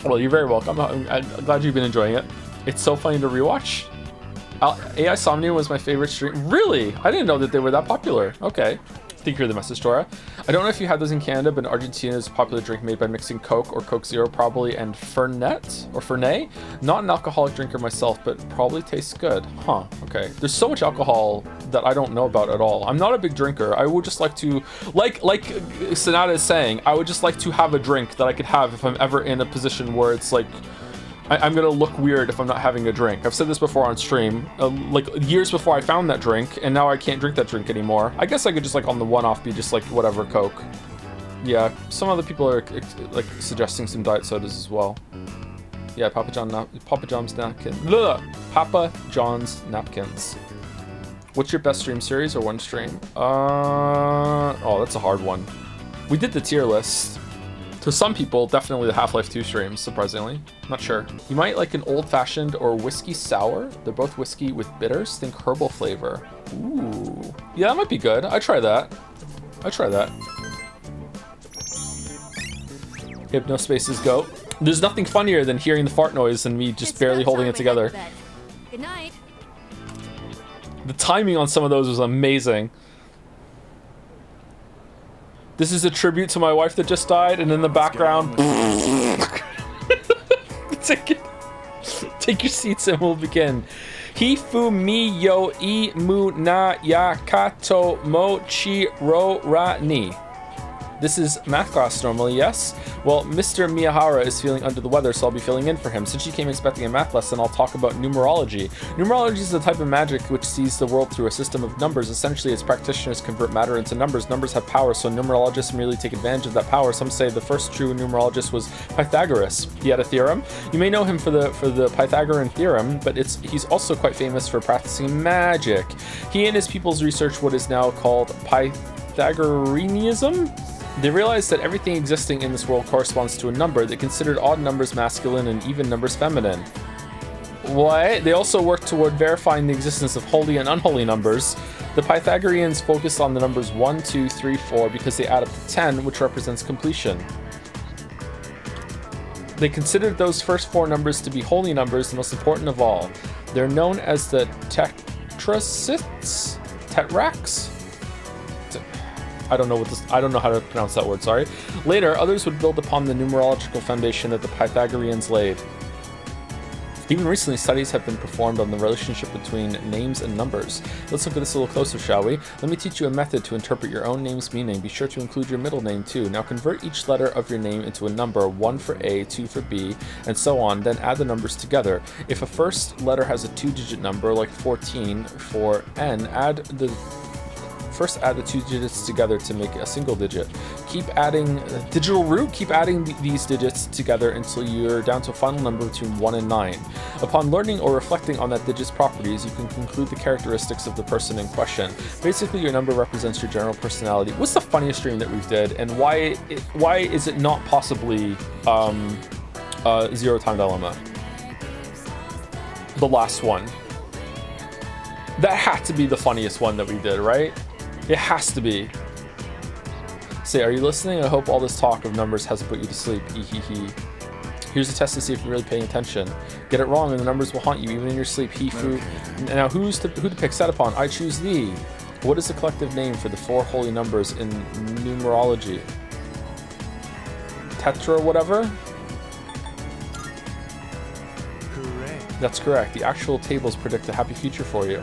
Well, you're very welcome. I'm glad you've been enjoying it. It's so funny to rewatch. AI Somnia was my favorite stream. Really? I didn't know that they were that popular. Okay. Thank you for the message, Dora. I don't know if you had those in Canada, but in Argentina is a popular drink made by mixing Coke or Coke Zero probably and Fernet. Not an alcoholic drinker myself, but probably tastes good. Huh, okay. There's so much alcohol that I don't know about at all. I'm not a big drinker. I would just like to, like Sonata is saying, I would just like to have a drink that I could have if I'm ever in a position where it's like, I'm gonna look weird if I'm not having a drink. I've said this before on stream, like years before I found that drink, and now I can't drink that drink anymore. I guess I could just like on the one-off be just like whatever Coke. Yeah, some other people are like suggesting some diet sodas as well. Yeah, Papa John's napkin. Blah! Papa John's napkins. What's your best stream series or one stream? Oh, that's a hard one. We did the tier list. To some people, definitely the Half-Life 2 streams, surprisingly. Not sure. You might like an old-fashioned or whiskey sour. They're both whiskey with bitters. Think herbal flavor. Ooh. Yeah, that might be good. I'd try that. Hypnospaces go. There's nothing funnier than hearing the fart noise and me just barely holding it together. Good night. The timing on some of those was amazing. This is a tribute to my wife that just died, and in the background... Take your seats and we'll begin. Hifu mi yo I mu na ya kato mo chi ro ra ni. This is math class normally, yes? Well, Mr. Miyahara is feeling under the weather, so I'll be filling in for him. Since she came expecting a math lesson, I'll talk about numerology. Numerology is a type of magic which sees the world through a system of numbers. Essentially, its practitioners convert matter into numbers. Numbers have power, so numerologists merely take advantage of that power. Some say the first true numerologist was Pythagoras. He had a theorem. You may know him for the Pythagorean theorem, but he's also quite famous for practicing magic. He and his pupils researched what is now called Pythagoreanism. They realized that everything existing in this world corresponds to a number. They considered odd numbers masculine and even numbers feminine. What? They also worked toward verifying the existence of holy and unholy numbers. The Pythagoreans focused on the numbers 1, 2, 3, 4 because they add up to 10, which represents completion. They considered those first 4 numbers to be holy numbers, the most important of all. They're known as the tetrax? I don't know how to pronounce that word, sorry. Later, others would build upon the numerological foundation that the Pythagoreans laid. Even recently, studies have been performed on the relationship between names and numbers. Let's look at this a little closer, shall we? Let me teach you a method to interpret your own name's meaning. Be sure to include your middle name too. Now convert each letter of your name into a number, 1 for A, 2 for B, and so on, then add the numbers together. If a first letter has a 2-digit number, like 14 for N, First add the 2 digits together to make a single digit. Keep adding digital root, keep adding these digits together until you're down to a final number between 1 and 9. Upon learning or reflecting on that digit's properties, you can conclude the characteristics of the person in question. Basically, your number represents your general personality. What's the funniest stream that we've did, and why is it not possibly Zero Time Dilemma? The last one. That had to be the funniest one that we did, right? It has to be. Say, are you listening? I hope all this talk of numbers hasn't put you to sleep. Hehehe. Here's a test to see if you're really paying attention. Get it wrong and the numbers will haunt you even in your sleep. Hifu. Okay. Now who to pick set upon? I choose thee. What is the collective name for the 4 holy numbers in numerology? Tetra whatever? Correct. That's correct. The actual tables predict a happy future for you.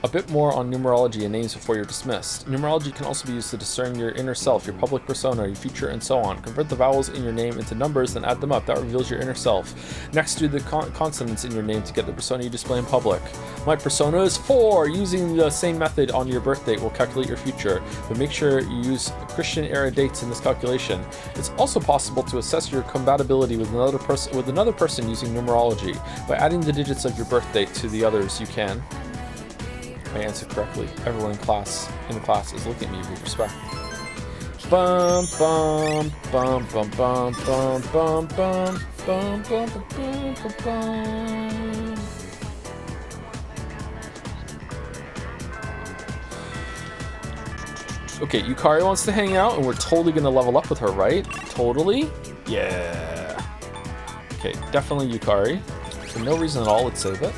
A bit more on numerology and names before you're dismissed. Numerology can also be used to discern your inner self, your public persona, your future, and so on. Convert the vowels in your name into numbers, then add them up. That reveals your inner self. Next, do the consonants in your name to get the persona you display in public. My persona is 4. Using the same method on your birth date will calculate your future, but make sure you use Christian-era dates in this calculation. It's also possible to assess your compatibility with another person using numerology. By adding the digits of your birth date to the others, you can. I answered correctly. Everyone in the class is looking at me with respect. Bum bum bum bum bum bum bum bum bum bum bum bum. Okay, Yukari wants to hang out, and we're totally gonna level up with her, right? Totally? Yeah. Okay, definitely Yukari. For no reason at all, let's save it.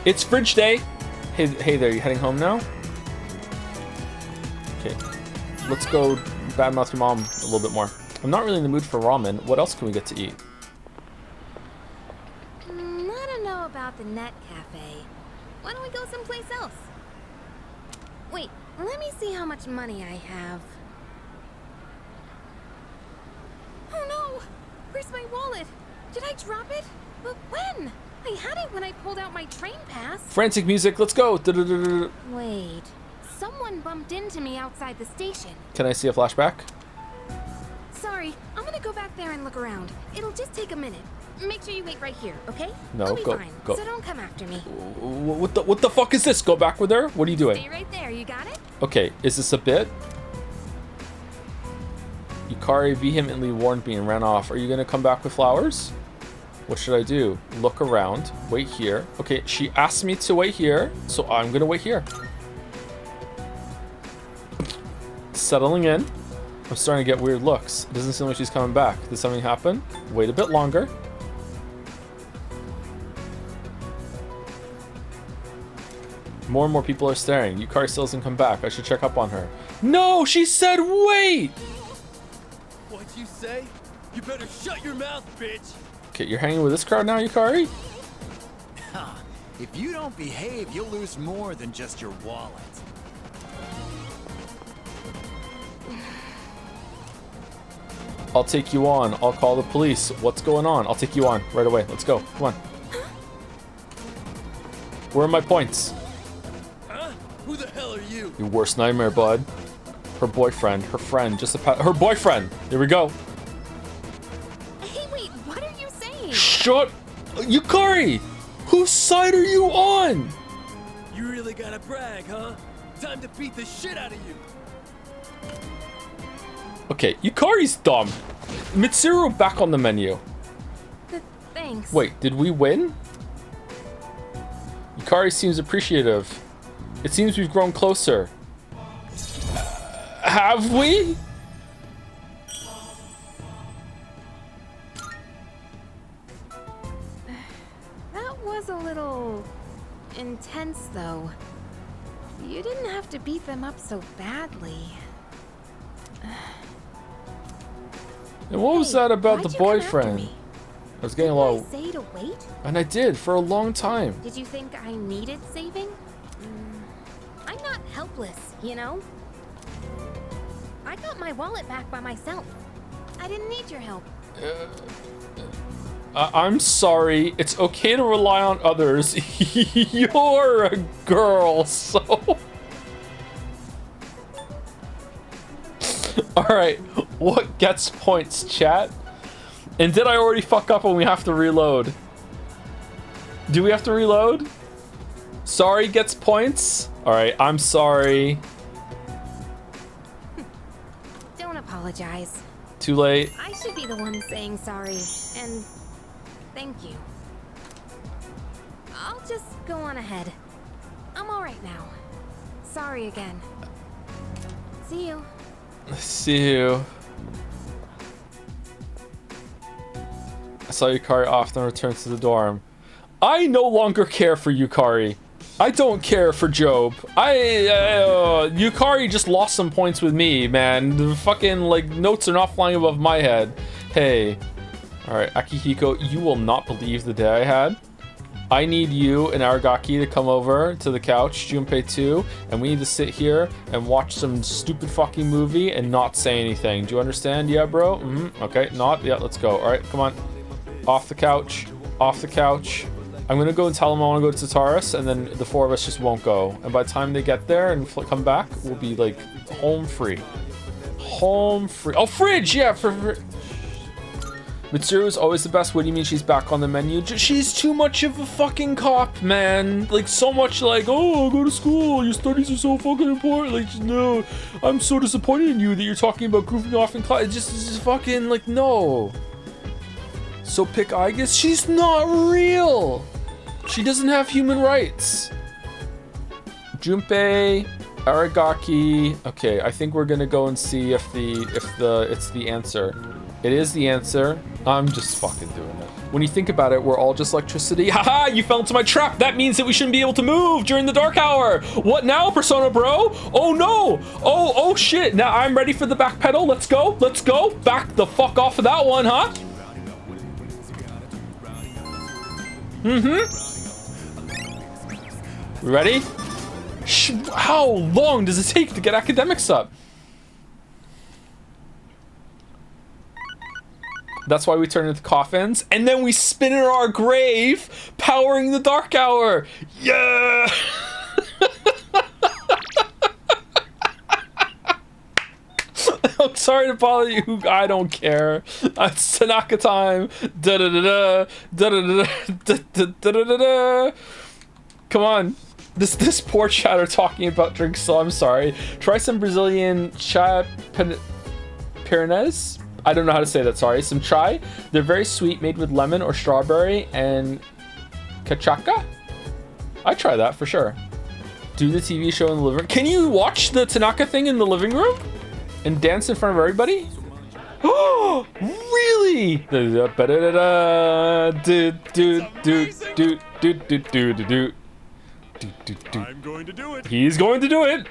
It's fridge day. Hey there, you heading home now? Let's go badmouth your mom a little bit more. I'm not really in the mood for ramen. What else can we get to eat? I don't know about the Net Cafe. Why don't we go someplace else? Wait, let me see how much money I have. Oh no! Where's my wallet? Did I drop it? But when? I had it when I pulled out my train pass. Frantic music, let's go. Wait, someone bumped into me outside the station. Can I see a flashback? Sorry, I'm gonna go back there and look around. It'll just take a minute. Make sure you wait right here, okay? No, I'll be go, fine, go. so don't come after me. What the fuck is this? Go back with her? What are you doing? Stay right there, you got it? Okay, is this a bit? Yukari vehemently warned me and ran off. Are you gonna come back with flowers? What should I do? Look around. Wait here. Okay, she asked me to wait here, so I'm gonna wait here. Settling in. I'm starting to get weird looks. It doesn't seem like she's coming back. Did something happen? Wait a bit longer. More and more people are staring. Yukari still hasn't come back. I should check up on her. No, she said wait! What'd you say? You better shut your mouth, bitch! Okay, you're hanging with this crowd now, Yukari? If you don't behave, you'll lose more than just your wallet. I'll take you on. I'll call the police. What's going on? I'll take you on right away. Let's go. Come on. Where are my points? Huh? Who the hell are you? Your worst nightmare, bud. Her boyfriend, her friend, just her boyfriend. Here we go. Hey, wait, what are you saying? Shut, Yukari. Whose side are you on? You really gotta brag, huh? Time to beat the shit out of you. Okay, Yukari's dumb. Mitsuru back on the menu. Thanks. Wait, did we win? Yukari seems appreciative. It seems we've grown closer. Have we? That was a little intense, though. You didn't have to beat them up so badly. And what was that about the why'd you come after boyfriend? me? I was getting a lot of... Did I say to wait? And I did, for a long time. Did you think I needed saving? I'm not helpless, you know? I got my wallet back by myself. I didn't need your help. I'm sorry. It's okay to rely on others. You're a girl, so... Alright, what gets points, chat? And did I already fuck up when we have to reload? Do we have to reload? Sorry gets points? Alright, I'm sorry. Don't apologize. Too late. I should be the one saying sorry, and thank you. I'll just go on ahead. I'm alright now. Sorry again. See you. See you. I saw Yukari off, then returned to the dorm. I no longer care for Yukari. I don't care for Job. Yukari just lost some points with me, man. The fucking, like, notes are not flying above my head. Hey. Alright, Akihiko, you will not believe the day I had. I need you and Aragaki to come over to the couch, Junpei too, and we need to sit here and watch some stupid fucking movie and not say anything. Do you understand? Yeah, bro? Mm-hmm. Okay, not? Yeah, let's go. Alright, come on. Off the couch. Off the couch. I'm gonna go and tell them I want to go to Tartarus, and then the four of us just won't go. And by the time they get there and come back, we'll be, like, home free. Home free. Oh, fridge! Yeah, for Mitsuru is always the best. What do you mean she's back on the menu? She's too much of a fucking cop, man. Like, so much like, oh, go to school. Your studies are so fucking important. Like, no. I'm so disappointed in you that you're talking about goofing off in class. It's just fucking, like, no. So pick Aigis? She's not real. She doesn't have human rights. Junpei, Aragaki. Okay, I think we're gonna go and see if it's the answer. It is the answer. I'm just fucking doing it. When you think about it, we're all just electricity. Haha, you fell into my trap. That means that we shouldn't be able to move during the dark hour. What now, Persona bro? Oh no. Oh shit. Now I'm ready for the back pedal. Let's go. Let's go. Back the fuck off of that one, huh? Ready? How long does it take to get academics up? That's why we turn into coffins, and then we spin in our grave, powering the dark hour. Yeah! I'm sorry to bother you. I don't care. It's Tanaka time. Da da da da da da da da da da da. Come on. This poor chat are talking about drinks, so I'm sorry. Try some Brazilian chai Pyrenees. I don't know how to say that, sorry. Some chai. They're very sweet, made with lemon or strawberry and cachaca. I try that for sure. Do the TV show in the living room. Can you watch the Tanaka thing in the living room and dance in front of everybody? Oh, really? I'm going to do it. He's going to do it.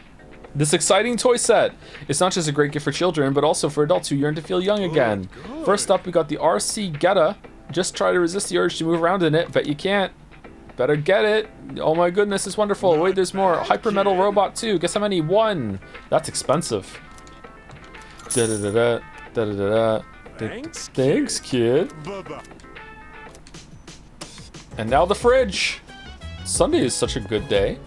This exciting toy set. It's not just a great gift for children, but also for adults who yearn to feel young again. First up, we got the RC Geta. Just try to resist the urge to move around in it. Bet you can't. Better get it. Oh my goodness, it's wonderful. Wait, there's more. Hyper Metal Robot 2. Guess how many? 1. That's expensive. Da-da-da-da. Da-da-da-da. Thanks, kid. And now the fridge. Sunday is such a good day.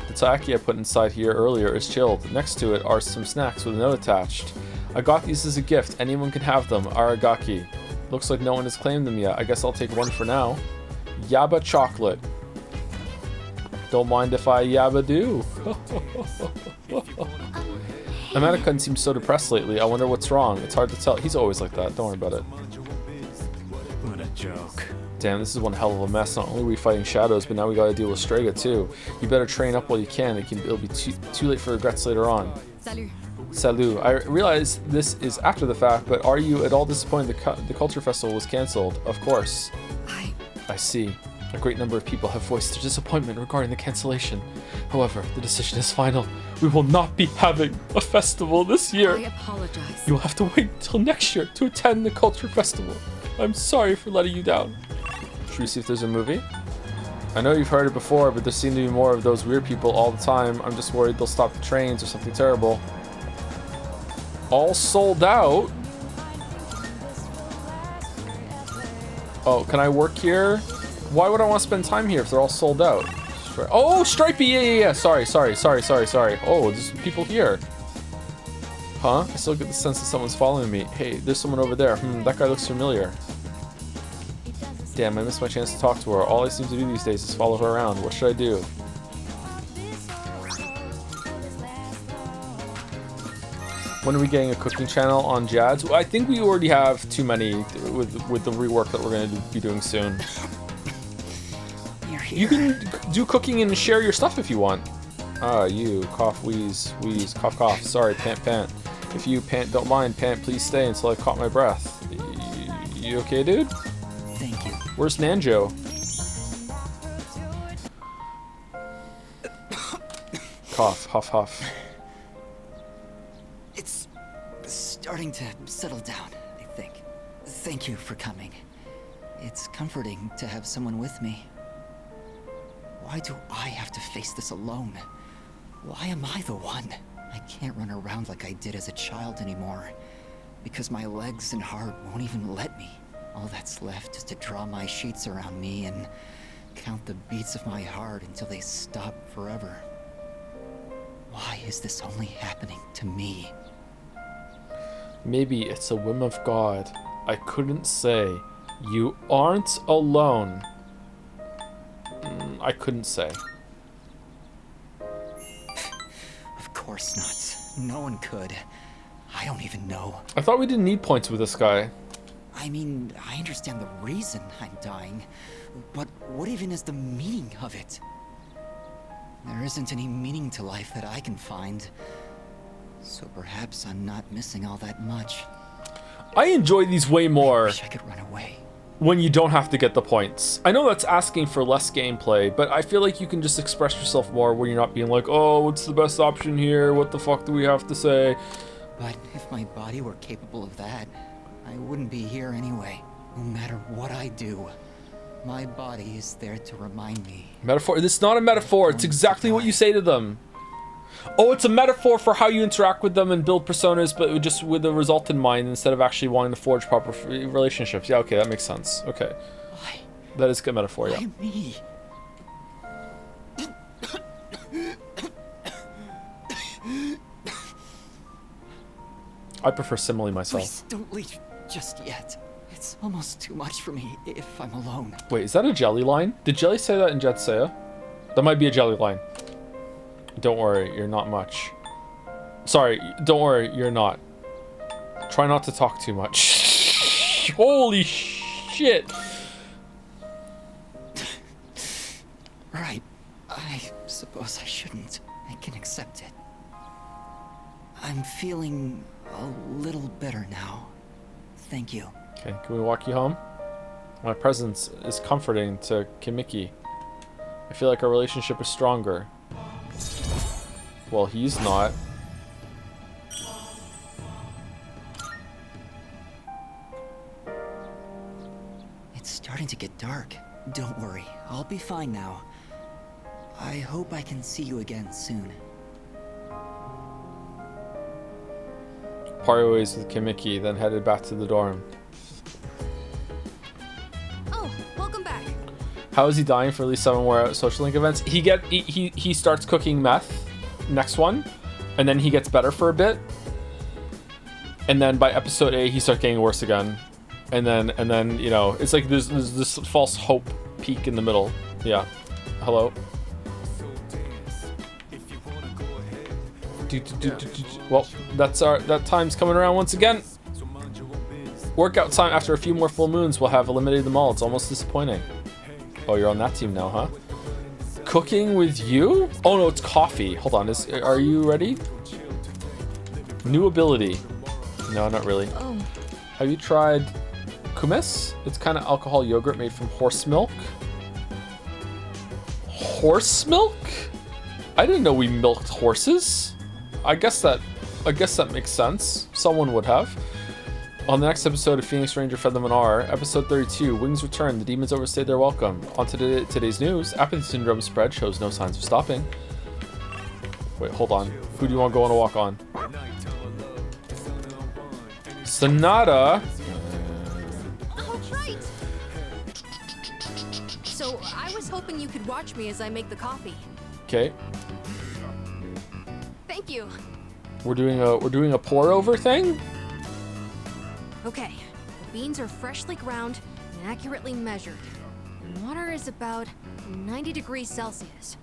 The taiyaki I put inside here earlier is chilled. Next to it are some snacks with a note attached. I got these as a gift. Anyone can have them. Aragaki. Looks like no one has claimed them yet. I guess I'll take one for now. Yaba chocolate. Don't mind if I yaba do. American seems so depressed lately. I wonder what's wrong. It's hard to tell. He's always like that. Don't worry about it. What a joke. Damn, this is one hell of a mess. Not only are we fighting shadows, but now we gotta deal with Strega too. You better train up while you can. It'll be too late for regrets later on. Salut. Salut. I realize this is after the fact, but are you at all disappointed the Culture Festival was cancelled? Of course. I see. A great number of people have voiced their disappointment regarding the cancellation. However, the decision is final. We will not be having a festival this year. I apologize. You will have to wait until next year to attend the Culture Festival. I'm sorry for letting you down. Should we see if there's a movie? I know you've heard it before, but there seem to be more of those weird people all the time. I'm just worried they'll stop the trains or something terrible. All sold out? Oh, can I work here? Why would I want to spend time here if they're all sold out? Oh, Stripey! Yeah. Sorry. Oh, there's people here. Huh? I still get the sense that someone's following me. Hey, there's someone over there. That guy looks familiar. Damn, I missed my chance to talk to her. All I seem to do these days is follow her around. What should I do? When are we getting a cooking channel on Jad's? I think we already have too many with the rework that we're going to be doing soon. You can do cooking and share your stuff if you want. You. Cough, wheeze, cough, cough. Sorry, pant. If you pant, don't mind. Pant, please stay until I caught my breath. You okay, dude? Thank you. Where's Nanjo? Cough, huff. It's starting to settle down, I think. Thank you for coming. It's comforting to have someone with me. Why do I have to face this alone? Why am I the one? I can't run around like I did as a child anymore, because my legs and heart won't even let me. All that's left is to draw my sheets around me and count the beats of my heart until they stop forever. Why is this only happening to me? Maybe it's a whim of God. I couldn't say. You aren't alone. I couldn't say. Of course not. No one could. I don't even know. I thought we didn't need points with this guy. I mean, I understand the reason I'm dying, but what even is the meaning of it? There isn't any meaning to life that I can find, so perhaps I'm not missing all that much. I enjoy these way more. I wish I could run away. when you don't have to get the points. I know that's asking for less gameplay, but I feel like you can just express yourself more when you're not being like, oh, what's the best option here? What the fuck do we have to say? But if my body were capable of that, I wouldn't be here anyway. No matter what I do, my body is there to remind me. Metaphor? It's not a metaphor. It's exactly what you say to them. Oh, it's a metaphor for how you interact with them and build personas, but just with the result in mind instead of actually wanting to forge proper relationships. Yeah, okay, that makes sense. Okay. Why? That is a good metaphor, yeah. Why me? I prefer simile myself. Please don't leave just yet. It's almost too much for me if I'm alone. Wait, is that a Jelly line? Did Jelly say that in Jetsaya? That might be a Jelly line. Don't worry, you're not much. Sorry, don't worry, you're not. Try not to talk too much. Holy shit! Right. I suppose I shouldn't. I can accept it. I'm feeling a little better now. Thank you. Okay, can we walk you home? My presence is comforting to Kimiki. I feel like our relationship is stronger. Well, he's not. It's starting to get dark. Don't worry, I'll be fine now. I hope I can see you again soon. Parted ways with Kimiki, then headed back to the dorm. Oh, welcome back. How is he dying for at least 7 more social link events? He starts cooking meth. Next one, and then he gets better for a bit, and then by episode 8 he starts getting worse again, and then you know, it's like there's this false hope peak in the middle. Yeah. Hello. Well, that time's coming around once again. Workout time after a few more full moons. We'll have eliminated them all. It's almost disappointing. Oh, you're on that team now, huh? Cooking with you? Oh no, it's coffee. Hold on, are you ready? New ability. No, not really. Oh. Have you tried kumis? It's kind of alcohol yogurt made from horse milk. Horse milk? I didn't know we milked horses. I guess that makes sense. Someone would have. On the next episode of Phoenix Ranger Fed Them an R, episode 32, Wings return, the demons overstayed their welcome. On to today's news, apathy syndrome spread shows no signs of stopping. Wait, hold on. Who do you want to go on a walk on? Sonata. Oh, right. So I was hoping you could watch me as I make the coffee. Okay. Thank you. We're doing a pour over thing? Okay, the beans are freshly ground and accurately measured. Water is about 90 degrees Celsius.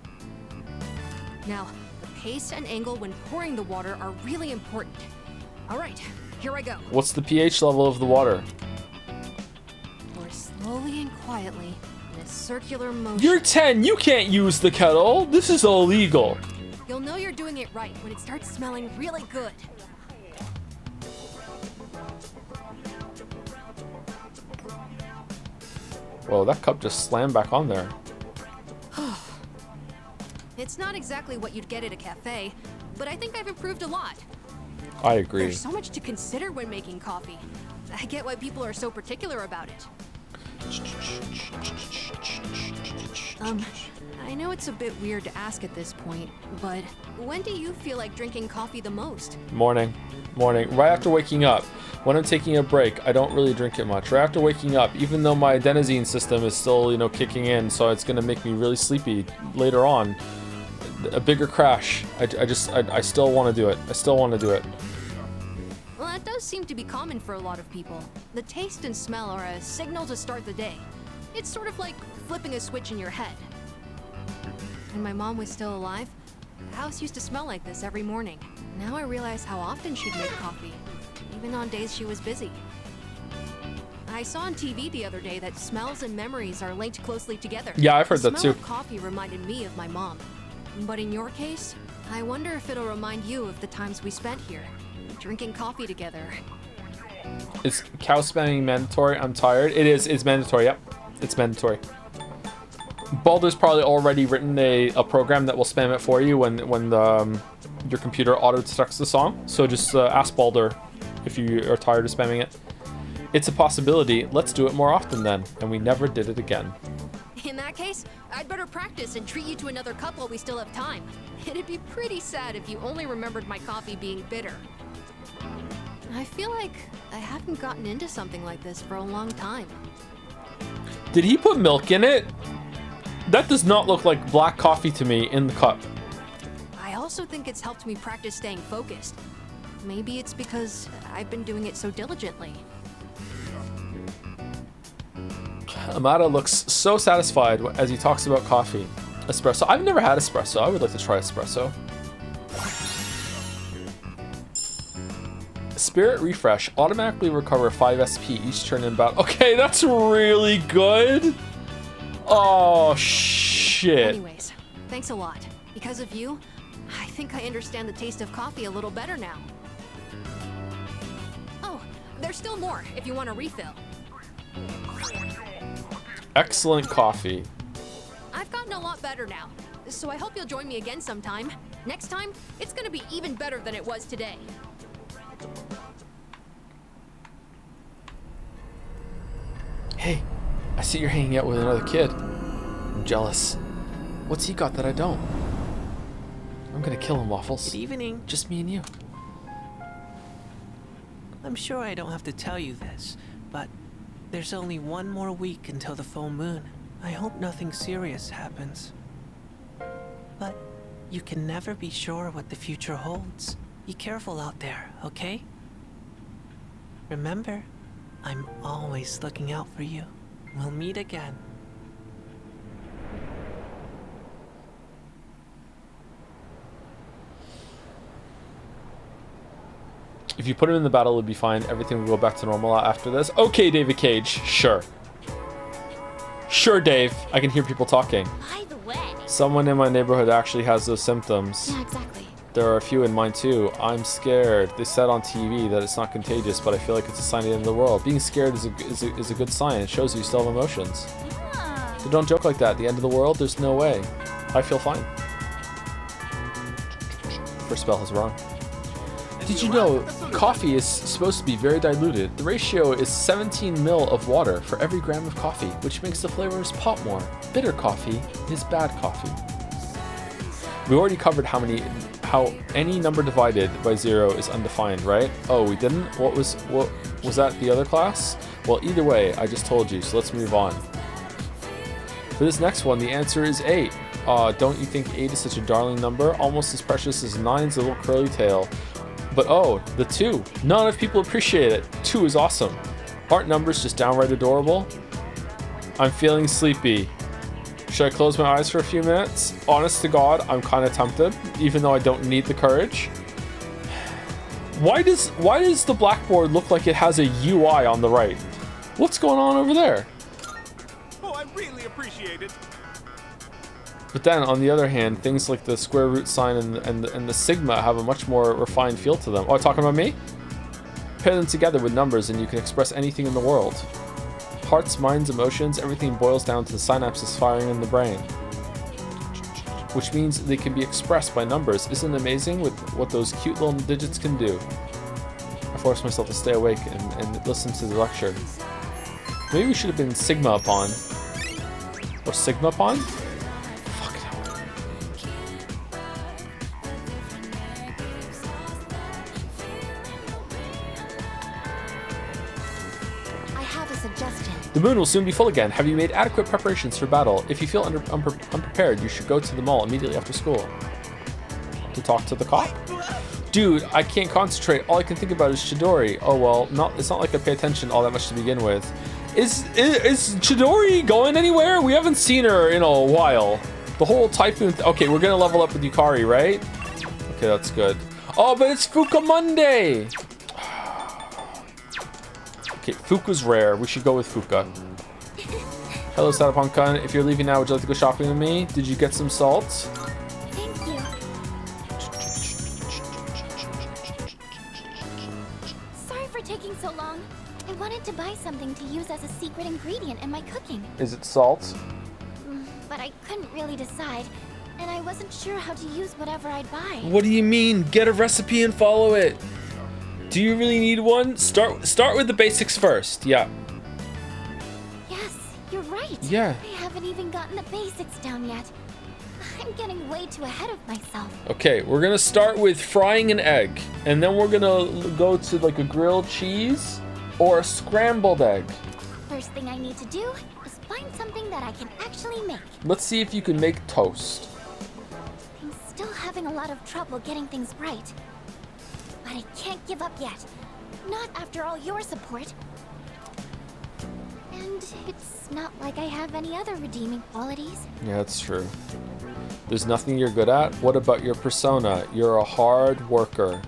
Now, the pace and angle when pouring the water are really important. All right, here I go. What's the pH level of the water? Pour slowly and quietly in a circular motion. You're 10, you can't use the kettle. This is illegal. You'll know you're doing it right when it starts smelling really good. Whoa, that cup just slammed back on there. It's not exactly what you'd get at a cafe, but I think I've improved a lot. I agree. There's so much to consider when making coffee. I get why people are so particular about it. I know it's a bit weird to ask at this point, but when do you feel like drinking coffee the most? Morning. Right after waking up. When I'm taking a break, I don't really drink it much. Right after waking up, even though my adenosine system is still, you know, kicking in, so it's gonna make me really sleepy later on. A bigger crash. I still want to do it. Well, that does seem to be common for a lot of people. The taste and smell are a signal to start the day. It's sort of like flipping a switch in your head. When my mom was still alive, the house used to smell like this every morning. Now I realize how often she'd make coffee, even on days she was busy. I saw on TV the other day that smells and memories are linked closely together. Yeah, I've heard the that smell too. Of coffee reminded me of my mom. But in your case, I wonder if it'll remind you of the times we spent here, drinking coffee together. Is cow spamming mandatory? I'm tired. It is. It's mandatory. Yep. It's mandatory. Balder's probably already written a program that will spam it for you when your computer auto-detects the song. So just ask Balder if you are tired of spamming it. It's a possibility. Let's do it more often then. And we never did it again. In that case, I'd better practice and treat you to another cup while we still have time. It'd be pretty sad if you only remembered my coffee being bitter. I feel like I haven't gotten into something like this for a long time. Did he put milk in it? That does not look like black coffee to me in the cup. I also think it's helped me practice staying focused. Maybe it's because I've been doing it so diligently. Amada looks so satisfied as he talks about coffee. Espresso. I've never had espresso. I would like to try espresso. Spirit refresh. Automatically recover 5 SP each turn in battle. Okay, that's really good. Oh, shit. Anyways, thanks a lot. Because of you, I think I understand the taste of coffee a little better now. Oh, there's still more if you want a refill. Excellent coffee. I've gotten a lot better now, so I hope you'll join me again sometime. Next time, it's gonna be even better than it was today. Hey, I see you're hanging out with another kid. I'm jealous. What's he got that I don't? I'm gonna kill him, Waffles. Good evening. Just me and you. I'm sure I don't have to tell you this, but there's only one more week until the full moon. I hope nothing serious happens. But you can never be sure what the future holds. Be careful out there, okay? Remember, I'm always looking out for you. We'll meet again. If you put him in the battle, it'll be fine. Everything will go back to normal after this. Okay, David Cage. Sure. Sure, Dave. I can hear people talking. By the way. Someone in my neighborhood actually has those symptoms. Yeah, exactly. There are a few in mine too. I'm scared. They said on TV that it's not contagious, but I feel like it's a sign of the end of the world. Being scared is a good sign. It shows you still have emotions. So don't joke like that. The end of the world? There's no way. I feel fine. First spell is wrong. Did you know coffee is supposed to be very diluted? The ratio is 17 ml of water for every gram of coffee, which makes the flavors pop more. Bitter coffee is bad coffee. We already covered how any number divided by 0 is undefined, right? Oh, we didn't? What was that the other class? Well, either way, I just told you, so let's move on. For this next one, the answer is 8. Don't you think 8 is such a darling number? Almost as precious as 9's little curly tail. But oh, the 2. Not enough people appreciate it. 2 is awesome. Aren't numbers just downright adorable? I'm feeling sleepy. Should I close my eyes for a few minutes? Honest to God, I'm kind of tempted, even though I don't need the courage. Why does the blackboard look like it has a UI on the right? What's going on over there? Oh, I really appreciate it. But then, on the other hand, things like the square root sign and the sigma have a much more refined feel to them. Oh, talking about me? Pair them together with numbers and you can express anything in the world. Hearts, minds, emotions, everything boils down to the synapses firing in the brain. Which means they can be expressed by numbers. Isn't it amazing with what those cute little digits can do? I forced myself to stay awake and listen to the lecture. Maybe we should have been sigma upon. Or sigma upon? The moon will soon be full again. Have you made adequate preparations for battle? If you feel unprepared, you should go to the mall immediately after school. To talk to the cop? Dude, I can't concentrate. All I can think about is Chidori. Oh well, it's not like I pay attention all that much to begin with. Is Chidori going anywhere? We haven't seen her in a while. The whole typhoon. Okay, we're gonna level up with Yukari, right? Okay, that's good. Oh, but it's Fuka Monday. Okay, Fuka's rare. We should go with Fuka. Hello, Satapon-kun. If you're leaving now, would you like to go shopping with me? Did you get some salt? Thank you. Sorry for taking so long. fine. Is it salt? But I couldn't really decide, and I wasn't sure how to use whatever I'd buy. What do you mean? Get a recipe and follow it. Do you really need one? Start with the basics first. Yeah. Yes, you're right. Yeah. I haven't even gotten the basics down yet. I'm getting way too ahead of myself. Okay, we're gonna start with frying an egg, and then we're gonna go to like a grilled cheese or a scrambled egg. First thing I need to do is find something that I can actually make. Let's see if you can make toast. I'm still having a lot of trouble getting things right. But I can't give up yet. Not after all your support. And it's not like I have any other redeeming qualities. Yeah, that's true. There's nothing you're good at? What about your persona? You're a hard worker.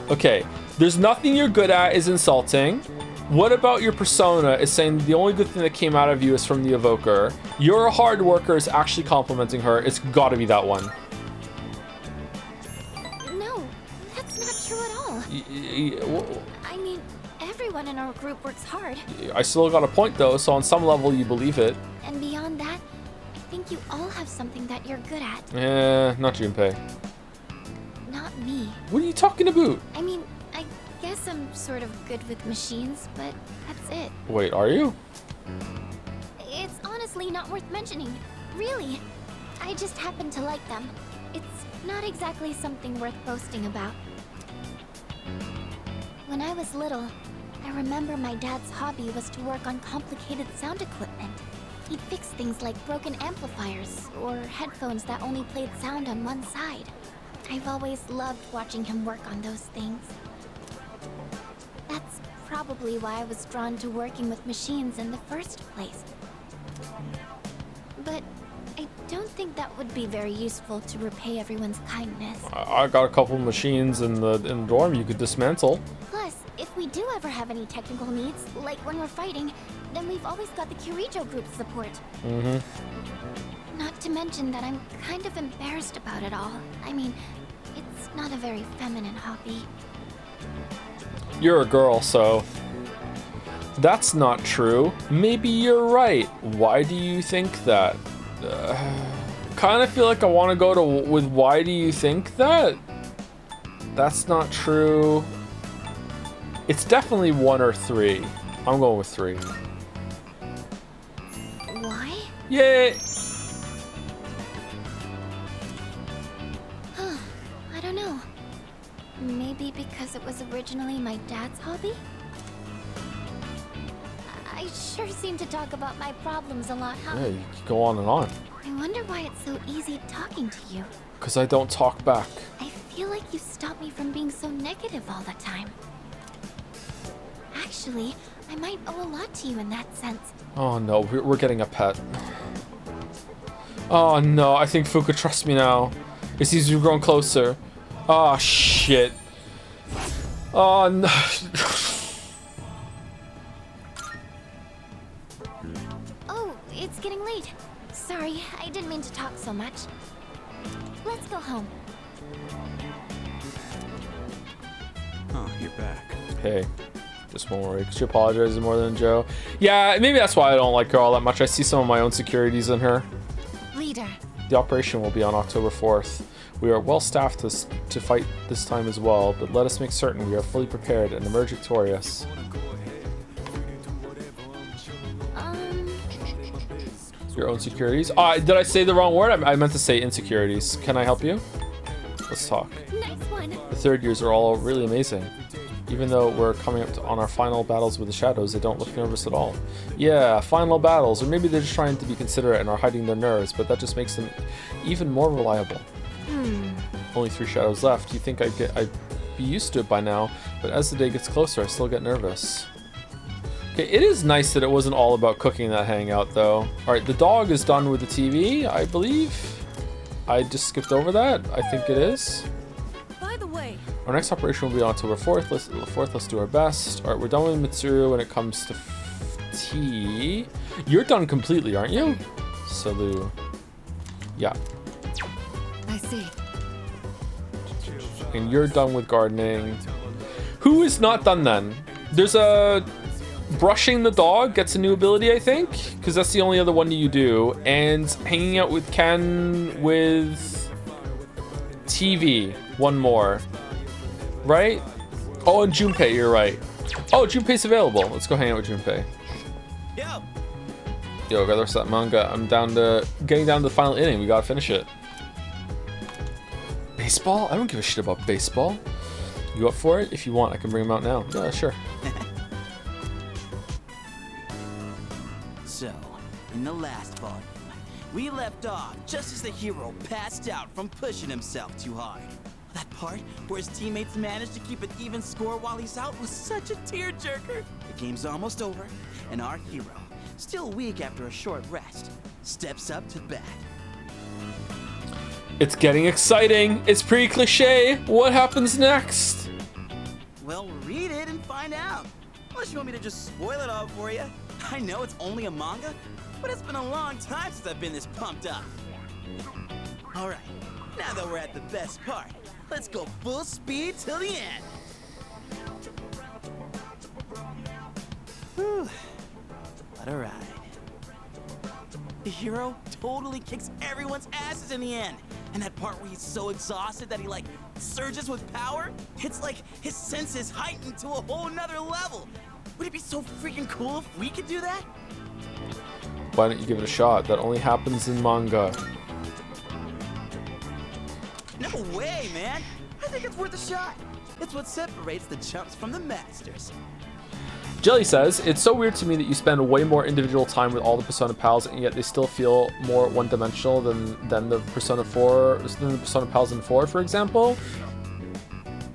Okay, there's nothing you're good at is insulting. What about your persona is saying the only good thing that came out of you is from the evoker. You're a hard worker is actually complimenting her. It's gotta be that one. No, that's not true at all. I mean, everyone in our group works hard. I still got a point though, so on some level you believe it. And beyond that, I think you all have something that you're good at. Not Junpei. Not me. What are you talking about? I mean, I guess I'm sort of good with machines, but that's it. Wait, are you? It's honestly not worth mentioning. Really. I just happen to like them. It's not exactly something worth boasting about. When I was little, I remember my dad's hobby was to work on complicated sound equipment. He'd fix things like broken amplifiers or headphones that only played sound on one side. I've always loved watching him work on those things. That's probably why I was drawn to working with machines in the first place. But I don't think that would be very useful to repay everyone's kindness. I got a couple machines in the dorm you could dismantle. Plus, if we do ever have any technical needs, like when we're fighting, then we've always got the Kirijo group's support. Not to mention that I'm kind of embarrassed about it all. I mean, it's not a very feminine hobby. You're a girl, so... That's not true. Maybe you're right. Why do you think that? Kind of feel like I want to go with why do you think that? That's not true. It's definitely 1 or 3. I'm going with 3. Why? Yay! I don't know. Maybe because it was originally my dad's hobby? I sure seem to talk about my problems a lot, huh? Yeah, you could go on and on. I wonder why it's so easy talking to you. Because I don't talk back. I feel like you stop me from being so negative all the time. Actually, I might owe a lot to you in that sense. Oh no, we're getting a pet. Oh no, I think Fuka trusts me now. It seems we've grown closer. Oh shit. Oh no. Oh, it's getting late. Sorry, I didn't mean to talk so much. Let's go home. Oh, you're back. Hey, just one worry. She apologizes more than Joe. Yeah, maybe that's why I don't like her all that much. I see some of my own insecurities in her. Leader. The operation will be on October 4th. We are well staffed to fight this time as well, but let us make certain we are fully prepared and emerge victorious. Your own securities? Did I say the wrong word? I meant to say insecurities. Can I help you? Let's talk. Nice one. The third years are all really amazing. Even though we're coming up on our final battles with the shadows, they don't look nervous at all. Yeah, final battles, or maybe they're just trying to be considerate and are hiding their nerves, but that just makes them even more reliable. Only 3 shadows left. You think I'd be used to it by now, but as the day gets closer, I still get nervous. Okay, it is nice that it wasn't all about cooking that hangout, though. Alright, the dog is done with the TV, I believe. I just skipped over that. I think it is. By the way, our next operation will be on October 4th. Let's do our best. Alright, we're done with Mitsuru when it comes to tea. You're done completely, aren't you? Salut. Yeah. I see. And you're done with gardening. Who is not done then? There's a... Brushing the dog gets a new ability, I think. because that's the only other one you do, and hanging out with Ken with TV, one more, right? Oh, and Junpei, you're right. Oh, Junpei's available. Let's go hang out with Junpei. Yo, gotta rest that manga. I'm getting down to the final inning. We gotta finish it. Baseball? I don't give a shit about baseball. You up for it? If you want, I can bring him out now. Yeah, sure. So, in the last volume, we left off just as the hero passed out from pushing himself too hard. That part where his teammates managed to keep an even score while he's out was such a tearjerker. The game's almost over, and our hero, still weak after a short rest, steps up to bat. It's getting exciting. It's pretty cliche. What happens next? Well, read it and find out. Unless you want me to just spoil it all for you. I know it's only a manga, but it's been a long time since I've been this pumped up. All right, now that we're at the best part, let's go full speed till the end. Whew. What a ride. The hero totally kicks everyone's asses in the end. And that part where he's so exhausted that he like surges with power, it's like his senses heightened to a whole nother level. Would it be so freaking cool if we could do that? Why don't you give it a shot? That only happens in manga. No way, man. I think it's worth a shot. It's what separates the chumps from the masters. Jelly says, it's so weird to me that you spend way more individual time with all the Persona pals, and yet they still feel more one-dimensional than the Persona 4, than the Persona pals in 4, for example.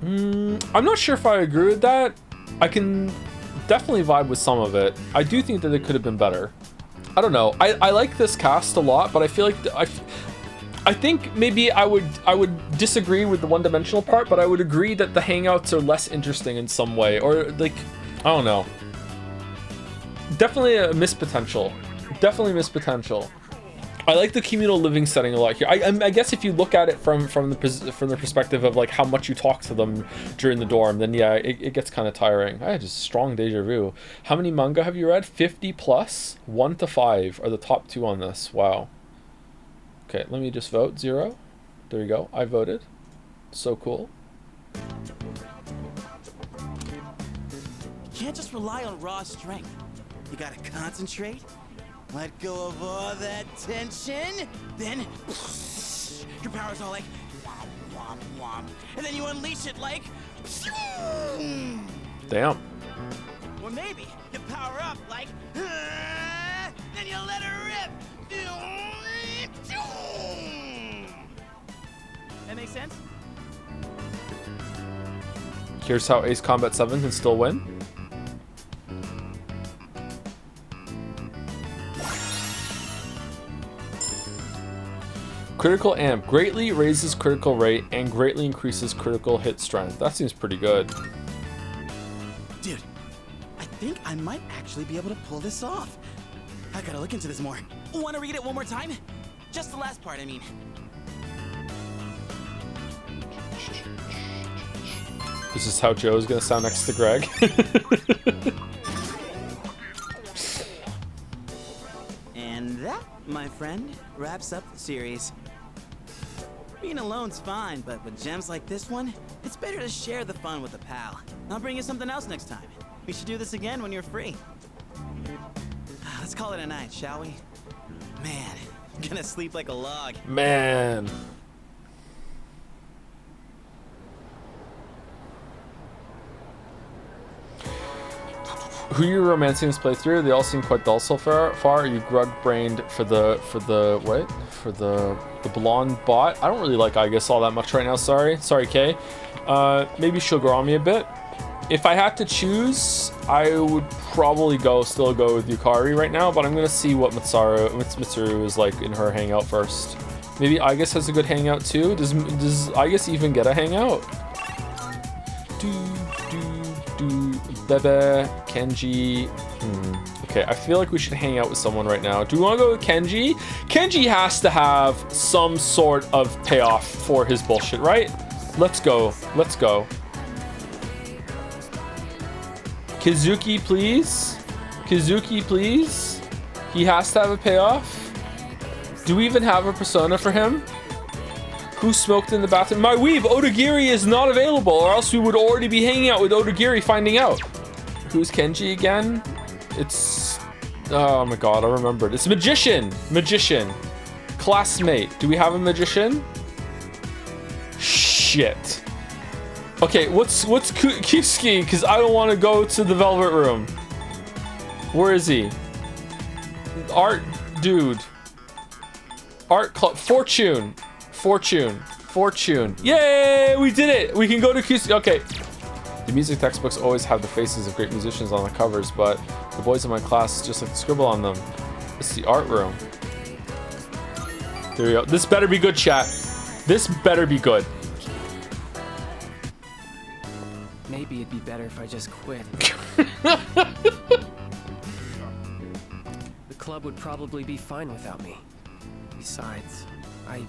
I'm not sure if I agree with that. I can definitely vibe with some of it. I do think that it could have been better. I don't know. I like this cast a lot, but I feel like I think maybe I would disagree with the one-dimensional part, but I would agree that the hangouts are less interesting in some way, or like, I don't know. Definitely a missed potential. Definitely missed potential. I like the communal living setting a lot here. I guess if you look at it from the perspective of like how much you talk to them during the dorm, then yeah, it gets kind of tiring. I had just strong deja vu. How many manga have you read? 50 plus. 1 to 5 are the top 2 on this. Wow. Okay, let me just vote. 0. There you go. I voted. So cool. You can't just rely on raw strength. You gotta concentrate, let go of all that tension, then your power's all like womp, womp, womp, and then you unleash it like damn. Or maybe you power up like then you let her rip. That makes sense? Here's how Ace Combat 7 can still win. Critical amp greatly raises critical rate and greatly increases critical hit strength. That seems pretty good. Dude, I think I might actually be able to pull this off. I gotta look into this more. Wanna read it one more time? Just the last part, I mean. This is how Joe's gonna sound next to Greg. And that, my friend, wraps up the series. Being alone's fine, but with gems like this one, it's better to share the fun with a pal. I'll bring you something else next time. We should do this again when you're free. Let's call it a night, shall we? Man, I'm gonna sleep like a log. Man. Who are you romancing this playthrough? They all seem quite dull so far. Are you grug-brained for the what? For the blonde bot? I don't really like Aigis all that much right now. Sorry, Kay. Maybe she'll grow on me a bit. If I had to choose, I would probably still go with Yukari right now. But I'm gonna see what Mitsuru is like in her hangout first. Maybe Aigis has a good hangout too. Does Aigis even get a hangout? Bebe, Kenji. Okay, I feel like we should hang out with someone right now. Do we want to go with Kenji? Kenji has to have some sort of payoff for his bullshit, right? Let's go. Let's go. Kizuki, please. Kizuki, please. He has to have a payoff? Do we even have a persona for him? Who smoked in the bathroom? My weeb, Odagiri is not available, or else we would already be hanging out with Odagiri finding out. Who's Kenji again? It's... Oh my god, I remembered. It's Magician! Magician. Classmate. Do we have a Magician? Shit. Okay, what's Kuski? Because I don't want to go to the Velvet Room. Where is he? Art dude. Art club. Fortune. Yay! We did it! We can go to Kuski. Okay. The music textbooks always have the faces of great musicians on the covers, but the boys in my class just like to scribble on them. It's the art room. There we go. This better be good, chat. This better be good. Maybe it'd be better if I just quit. The club would probably be fine without me. Besides, I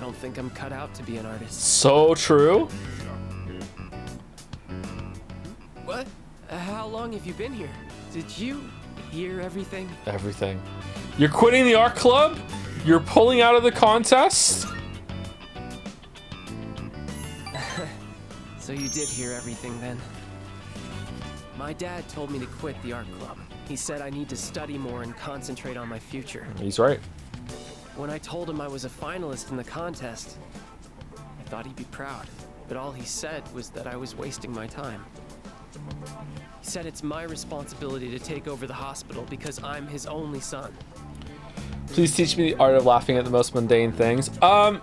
don't think I'm cut out to be an artist. So true. What? How long have you been here? Did you hear everything? Everything. You're quitting the art club? You're pulling out of the contest? So you did hear everything then? My dad told me to quit the art club. He said I need to study more and concentrate on my future. He's right. When I told him I was a finalist in the contest, I thought he'd be proud. But all he said was that I was wasting my time. He said it's my responsibility to take over the hospital because I'm his only son. Please teach me the art of laughing at the most mundane things.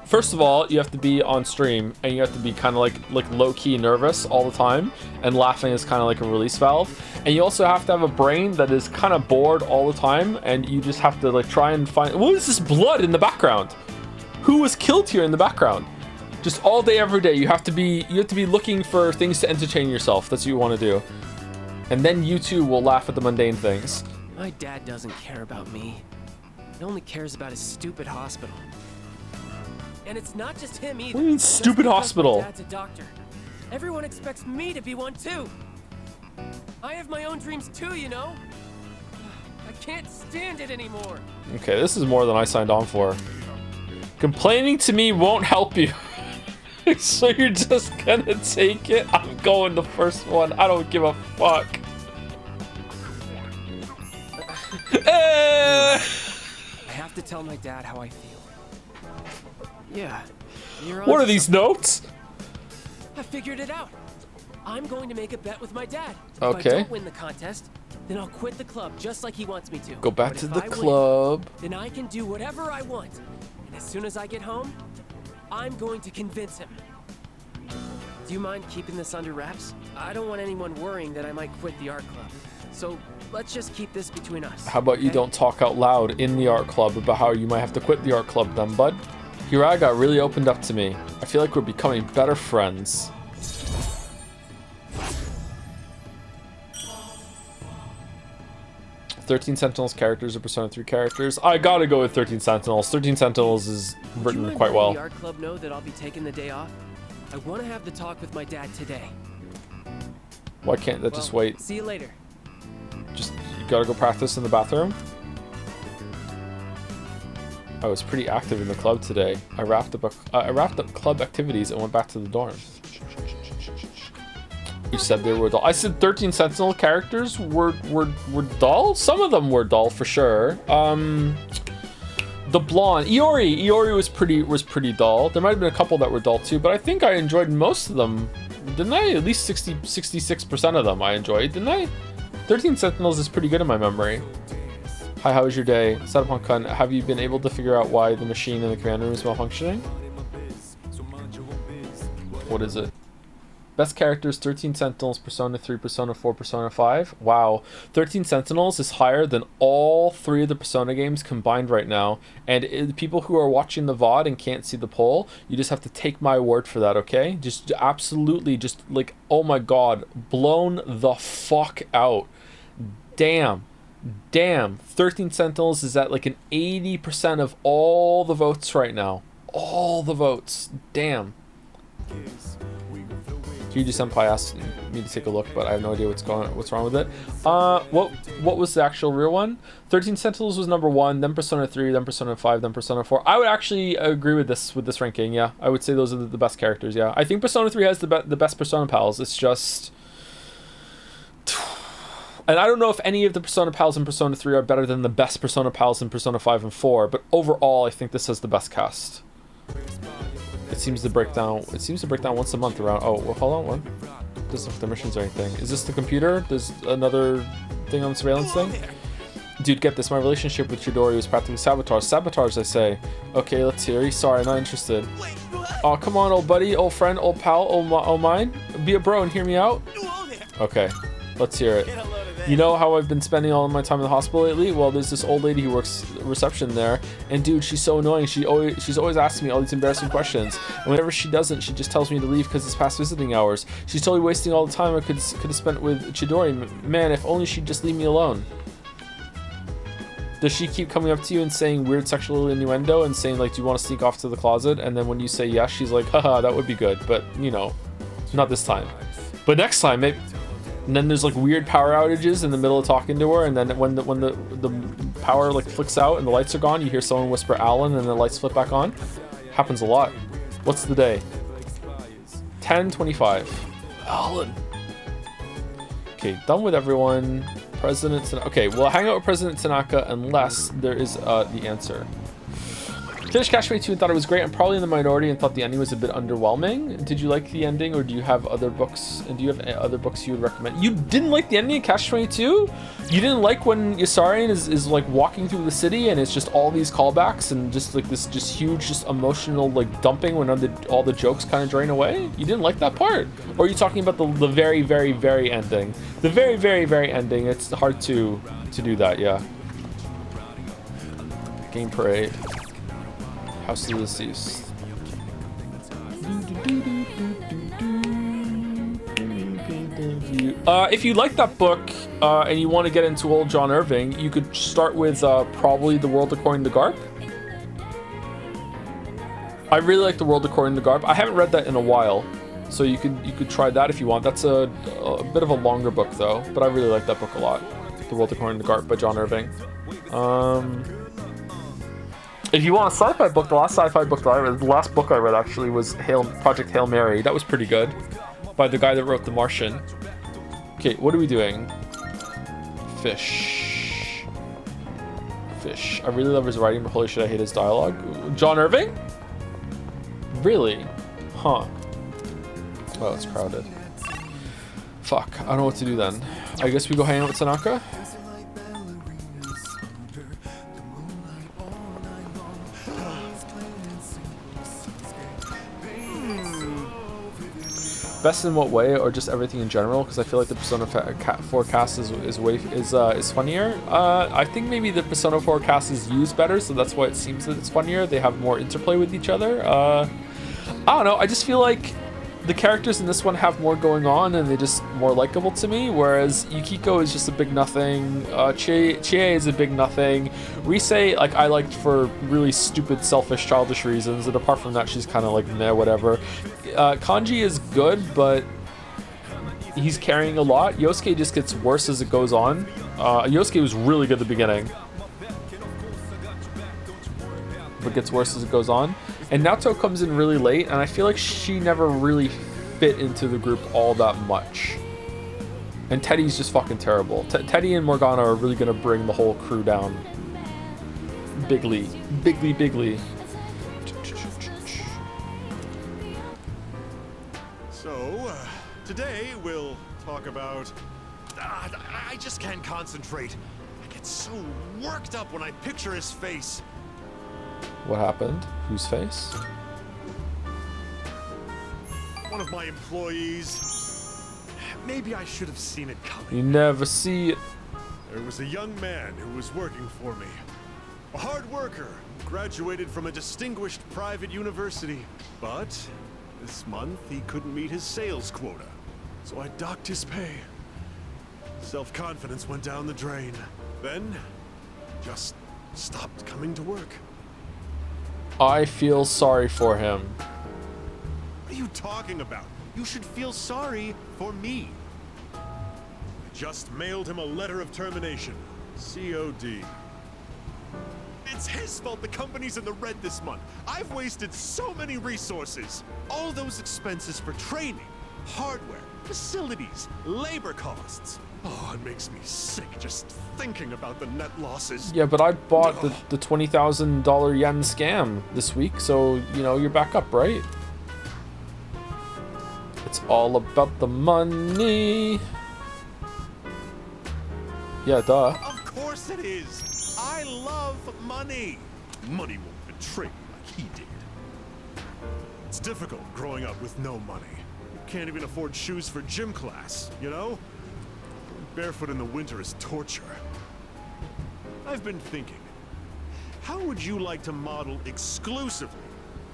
First of all, you have to be on stream and you have to be kind of like low-key nervous all the time, and laughing is kind of like a release valve. And you also have to have a brain that is kind of bored all the time, and you just have to like try and find, what is this blood in the background? Who was killed here in the background? Just all day, every day, you have to be looking for things to entertain yourself. That's what you want to do. And then you too will laugh at the mundane things. My dad doesn't care about me. He only cares about his stupid hospital. And it's not just him either. What do you mean, stupid hospital? My dad's a doctor. Everyone expects me to be one too. I have my own dreams too, you know? I can't stand it anymore. Okay, this is more than I signed on for. Complaining to me won't help you. So you're just gonna take it? I'm going the first one. I don't give a fuck. I have to tell my dad how I feel. Yeah. What are these notes? I figured it out. I'm going to make a bet with my dad. Okay. If I don't win the contest, then I'll quit the club just like he wants me to. Go back But to if the I club. Win, then I can do whatever I want. And as soon as I get home, I'm going to convince him. Do you mind keeping this under wraps? I don't want anyone worrying that I might quit the art club. So let's just keep this between us. How about you don't talk out loud in the art club about how you might have to quit the art club then, bud? Hiraga really opened up to me. I feel like we're becoming better friends. "13 Sentinels characters or Persona 3 characters?" I gotta go with 13 Sentinels. 13 Sentinels is written quite well. The art club know that I'll be taking the day off? I want to have the talk with my dad today. Why can't that just wait? See you later. Just, you gotta go practice in the bathroom? I was pretty active in the club today. I wrapped up club activities and went back to the dorm. You said they were dull. I said 13 Sentinel characters were dull? Some of them were dull for sure. The blonde Iori was pretty dull. There might have been a couple that were dull too, but I think I enjoyed most of them. Didn't I? At least 66% of them I enjoyed, didn't I? 13 Sentinels is pretty good in my memory. Hi, how was your day? Cyberpunk Con, have you been able to figure out why the machine in the command room is malfunctioning? What is it? Best characters, 13 Sentinels, Persona 3, Persona 4, Persona 5. Wow. 13 Sentinels is higher than all three of the Persona games combined right now. And people who are watching the VOD and can't see the poll, you just have to take my word for that, okay? Just absolutely, just like, oh my god, blown the fuck out. Damn. 13 Sentinels is at like an 80% of all the votes right now. All the votes. Damn. Kyuji Senpai asked me to take a look, but I have no idea what's wrong with it. What was the actual real one? 13 Sentinels was number 1, then Persona 3, then Persona 5, then Persona 4. I would actually agree with this ranking. Yeah, I would say those are the best characters. Yeah, I think Persona 3 has the best Persona pals. It's just, and I don't know if any of the Persona pals in Persona 3 are better than the best Persona pals in Persona 5 and 4. But overall, I think this has the best cast. It seems to break down once a month around. Oh, well, hold on one. Doesn't look like the missions or anything. Is this the computer? There's another thing on the surveillance thing? Dude, get this. My relationship with Chidori was practically sabotage. Sabotage, I say. Okay, let's hear. Sorry, not interested. Oh, come on, old buddy, old friend, old pal, old mine. Be a bro and hear me out. Okay, let's hear it. You know how I've been spending all of my time in the hospital lately? Well, there's this old lady who works reception there, and dude, she's so annoying. She's always asking me all these embarrassing questions, and whenever she doesn't, she just tells me to leave because it's past visiting hours. She's totally wasting all the time I could have spent with Chidori. Man, if only she'd just leave me alone. Does she keep coming up to you and saying weird sexual innuendo and saying like, do you want to sneak off to the closet? And then when you say yes, she's like, haha, that would be good, but you know, not this time. But next time, maybe. And then there's like weird power outages in the middle of talking to her, and then when the power like flicks out and the lights are gone, you hear someone whisper Alan, and the lights flip back on. Happens a lot. What's the day? 10:25. Alan. Okay, done with everyone. President Tanaka. Okay, we'll hang out with President Tanaka unless there is the answer. Finished Cash 22 and thought it was great. I'm probably in the minority and thought the ending was a bit underwhelming. Did you like the ending, or do you have other books? And do you have other books you would recommend? You didn't like the ending of Cash 22? You didn't like when Yasarian is like walking through the city and it's just all these callbacks and just like this just huge just emotional like dumping when all the jokes kind of drain away? You didn't like that part? Or are you talking about the very, very, very ending? The very, very, very ending. It's hard to do that, yeah. Game Parade. House of the Deceased. If you like that book and you want to get into old John Irving, you could start with probably The World According to Garp. I really like The World According to Garp. I haven't read that in a while, so you could try that if you want. That's a bit of a longer book though, but I really like that book a lot. The World According to Garp by John Irving. If you want a sci-fi book, the last sci-fi book that I read, the last book I read actually was Project Hail Mary. That was pretty good, by the guy that wrote The Martian. Okay, what are we doing? Fish. I really love his writing, but holy shit, I hate his dialogue. John Irving? Really? Huh. Oh, it's crowded. Fuck, I don't know what to do then. I guess we go hang out with Tanaka? Best in what way, or just everything in general? Because I feel like the Persona 4 cast is funnier. I think maybe the Persona 4 cast is used better, so that's why it seems that it's funnier. They have more interplay with each other. I don't know. I just feel like the characters in this one have more going on, and they're just more likable to me. Whereas Yukiko is just a big nothing. Chie is a big nothing. Rise, like I liked for really stupid, selfish, childish reasons, and apart from that, she's kind of like meh, whatever. Kanji is good, but he's carrying a lot. Yosuke just gets worse as it goes on. Yosuke was really good at the beginning, but gets worse as it goes on. And Naoto comes in really late, and I feel like she never really fit into the group all that much. And Teddy's just fucking terrible. Teddy and Morgana are really gonna bring the whole crew down. Bigly. So, today we'll talk about... I just can't concentrate. I get so worked up when I picture his face. What happened? Whose face? One of my employees. Maybe I should have seen it coming. You never see it. There was a young man who was working for me. A hard worker, graduated from a distinguished private university. But this month he couldn't meet his sales quota. So I docked his pay. Self-confidence went down the drain. Then, just stopped coming to work. I feel sorry for him. What are you talking about? you should feel sorry for me. I just mailed him a letter of termination. COD. It's his fault the company's in the red this month. I've wasted so many resources. All those expenses for training, hardware, facilities, labor costs. Oh, it makes me sick just thinking about the net losses. Yeah, but I bought the $20,000 yen scam this week, so, you know, you're back up, right? It's all about the money. Yeah, duh. Of course it is. I love money. Money won't betray me like he did. It's difficult growing up with no money. You can't even afford shoes for gym class, you know? Barefoot in the winter is torture. I've been thinking, how would you like to model exclusively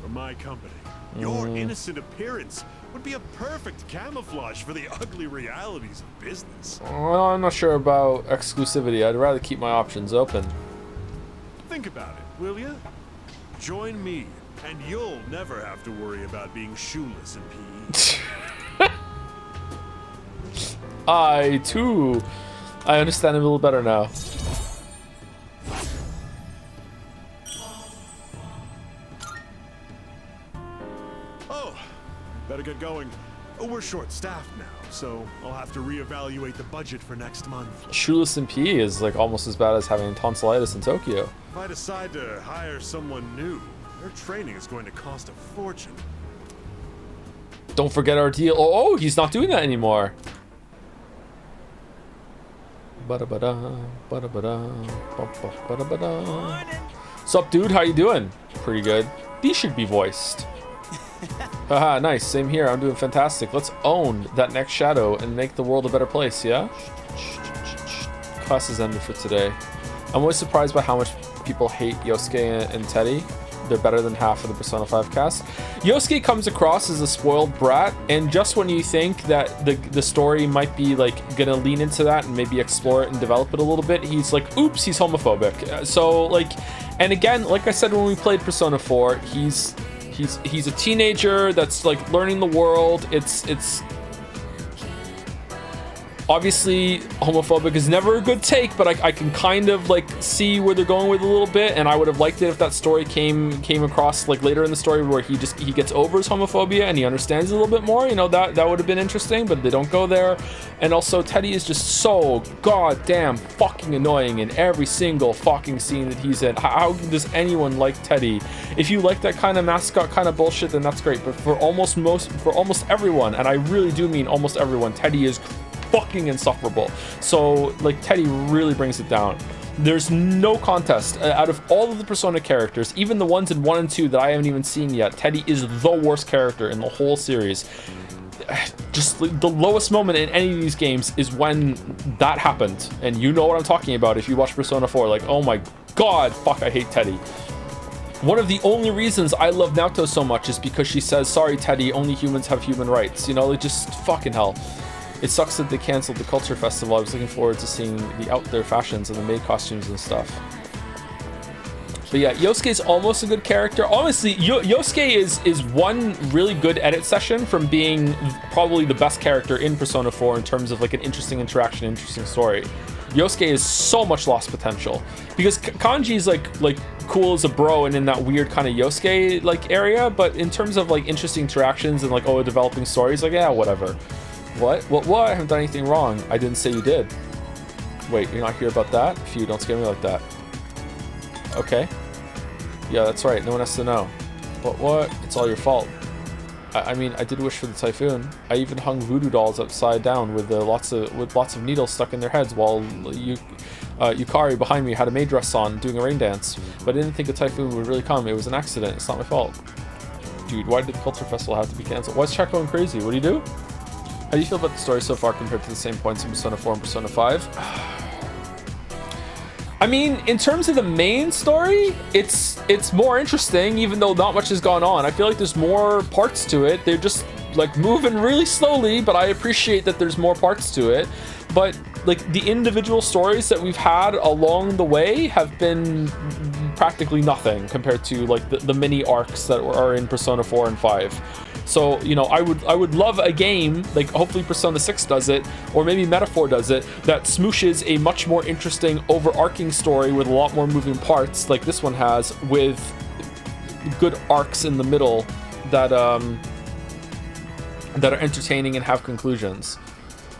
for my company? Your innocent appearance would be a perfect camouflage for the ugly realities of business. Well, I'm not sure about exclusivity. I'd rather keep my options open. Think about it, will ya? Join me, and you'll never have to worry about being shoeless in PE. I understand him a little better now. Oh, better get going. We're short-staffed now, so I'll have to reevaluate the budget for next month. Shoeless in PE is like almost as bad as having tonsillitis in Tokyo. If I decide to hire someone new, their training is going to cost a fortune. Don't forget our deal. Oh, he's not doing that anymore. Sup, dude? How you doing? Pretty good. These should be voiced. Haha, nice. Same here. I'm doing fantastic. Let's own that next shadow and make the world a better place, yeah? Class is ended for today. I'm always surprised by how much people hate Yosuke and Teddy. They're better than half of the Persona 5 cast. Yosuke comes across as a spoiled brat, and just when you think that the story might be like gonna lean into that and maybe explore it and develop it a little bit, he's like, oops, he's homophobic. So like, and again, like I said when we played Persona 4, he's a teenager that's like learning the world. It's obviously homophobic is never a good take, but I can kind of like see where they're going with it a little bit, and I would have liked it if that story came across like later in the story where he gets over his homophobia and he understands a little bit more. You know, that would have been interesting, but they don't go there. And also Teddy is just so goddamn fucking annoying in every single fucking scene that he's in. How does anyone like Teddy? If you like that kind of mascot kind of bullshit, then that's great, but for almost everyone, and I really do mean almost everyone, Teddy is fucking insufferable. So like Teddy really brings it down. There's no contest. Out of all of the Persona characters, even the ones in 1 and 2 that I haven't even seen yet, Teddy is the worst character in the whole series. Just the lowest moment in any of these games is when that happened, and you know what I'm talking about if you watch Persona 4. Like, oh my god, fuck, I hate Teddy. One of the only reasons I love Naoto so much is because she says, sorry Teddy, only humans have human rights. You know, like, just fucking hell. It sucks that they canceled the Culture Festival. I was looking forward to seeing the out there fashions and the maid costumes and stuff. But yeah, Yosuke is almost a good character. Honestly, Yosuke is one really good edit session from being probably the best character in Persona 4 in terms of like an interesting interaction, interesting story. Yosuke is so much lost potential because Kanji is like cool as a bro and in that weird kind of Yosuke like area, but in terms of like interesting interactions and like, oh, developing stories, like, yeah, whatever. What? I haven't done anything wrong. I didn't say you did. Wait, you're not here about that? Phew, don't scare me like that. Okay. Yeah, that's right. No one has to know. But what? It's all your fault. I mean, I did wish for the typhoon. I even hung voodoo dolls upside down with lots of needles stuck in their heads while Yukari behind me had a maid dress on doing a rain dance. But I didn't think a typhoon would really come. It was an accident. It's not my fault. Dude, why did the Culture Festival have to be cancelled? Why is chat going crazy? What do you do? How do you feel about the story so far compared to the same points in Persona 4 and Persona 5? I mean, in terms of the main story, it's more interesting, even though not much has gone on. I feel like there's more parts to it. They're just like moving really slowly, but I appreciate that there's more parts to it. But like the individual stories that we've had along the way have been practically nothing compared to like the mini arcs that are in Persona 4 and 5. So, you know, I would love a game, like hopefully Persona 6 does it, or maybe Metaphor does it, that smooshes a much more interesting overarching story with a lot more moving parts, like this one has, with good arcs in the middle that are entertaining and have conclusions.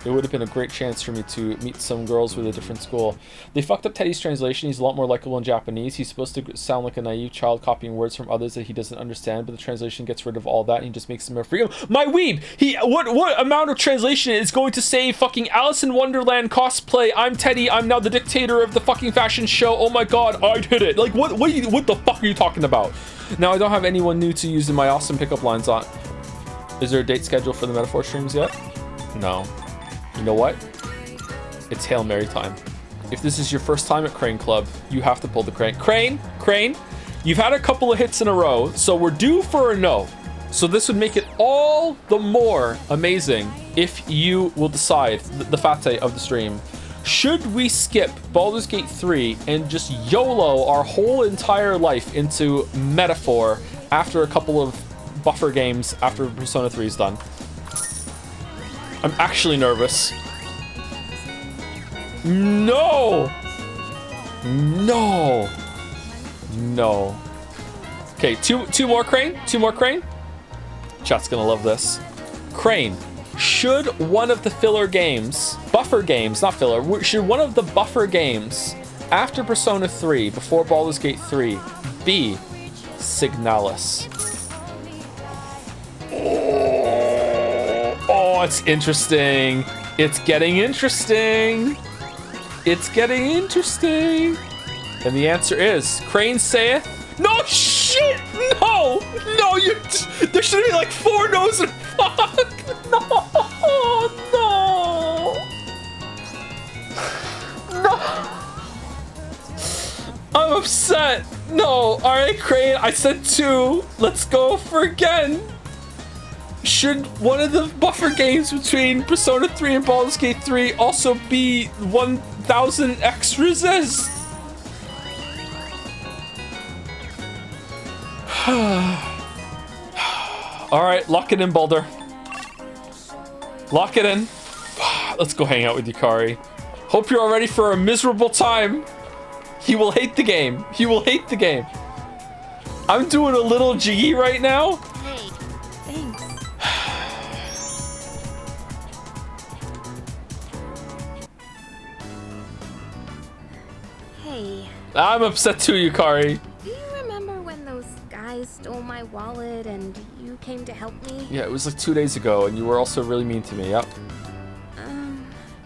It would have been a great chance for me to meet some girls with a different school. They fucked up Teddy's translation. He's a lot more likable in Japanese. He's supposed to sound like a naive child copying words from others that he doesn't understand, but the translation gets rid of all that and he just makes him more freedom. My weeb! What amount of translation is going to save fucking Alice in Wonderland cosplay? I'm Teddy. I'm now the dictator of the fucking fashion show. Oh my god, I did it. Like, what the fuck are you talking about? Now, I don't have anyone new to use my awesome pickup lines on. Is there a date scheduled for the Metaphor streams yet? No. You know what? It's Hail Mary time. If this is your first time at Crane Club, you have to pull the crane. Crane, you've had a couple of hits in a row, so we're due for a no. So this would make it all the more amazing if you will decide, the fate of the stream, should we skip Baldur's Gate 3 and just YOLO our whole entire life into Metaphor after a couple of buffer games after Persona 3 is done? I'm actually nervous. No! No! No. Okay, two more Crane? Two more Crane? Chat's gonna love this. Crane, should one of the filler games, buffer games, not filler, should one of the buffer games after Persona 3, before Baldur's Gate 3, be Signalis? Oh, it's interesting. It's getting interesting. It's getting interesting. And the answer is, Crane saith, no shit! No! No, there should be like 4 no's and fuck! No! No! No! I'm upset. No. Alright, Crane, I said 2. Let's go for again. Should one of the buffer games between Persona 3 and Baldur's Gate 3 also be 1000 extras as? Alright, lock it in, Baldur. Lock it in. Let's go hang out with Yukari. Hope you're all ready for a miserable time. He will hate the game. He will hate the game. I'm doing a little jiggy right now. Hey, thanks. Hey. I'm upset too, Yukari. Do you remember when those guys stole my wallet and you came to help me? Yeah, it was like 2 days ago, and you were also really mean to me. Yep.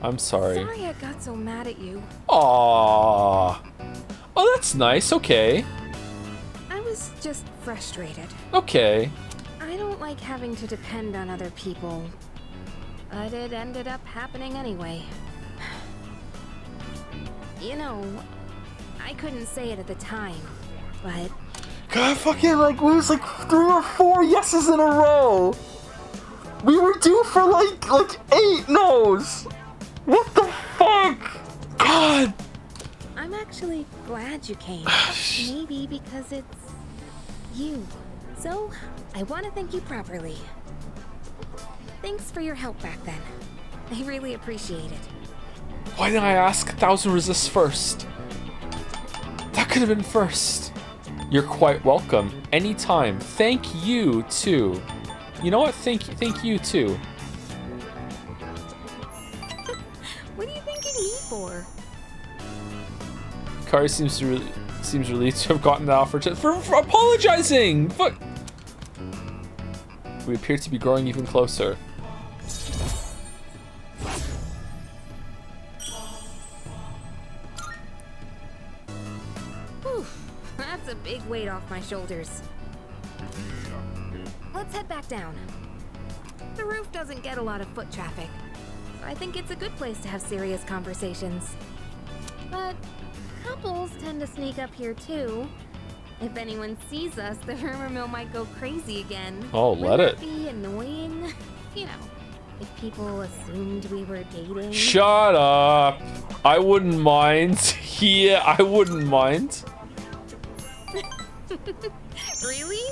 I'm sorry. Sorry I got so mad at you. Aww. Oh, that's nice. Okay. I was just frustrated. Okay. I don't like having to depend on other people, but it ended up happening anyway. You know, I couldn't say it at the time, but... God, fucking, like, we was like 3 or 4 yeses in a row. We were due for like 8 no's. What the fuck? God. I'm actually glad you came. Maybe because it's you. So, I want to thank you properly. Thanks for your help back then. I really appreciate it. Why didn't I ask 1000 resists first? That could have been first. You're quite welcome. Anytime. Thank you, too. You know what? Thank you, too. What are you thanking me for? Kari seems relieved to have gotten the offer for apologizing. But we appear to be growing even closer. Whew, that's a big weight off my shoulders. Let's head back down. The roof doesn't get a lot of foot traffic, so I think it's a good place to have serious conversations. But couples tend to sneak up here too. If anyone sees us, the rumor mill might go crazy again. Oh, let it. Wouldn't that be annoying? You know, if people assumed we were dating. Shut up. I wouldn't mind. Yeah, I wouldn't mind. Really?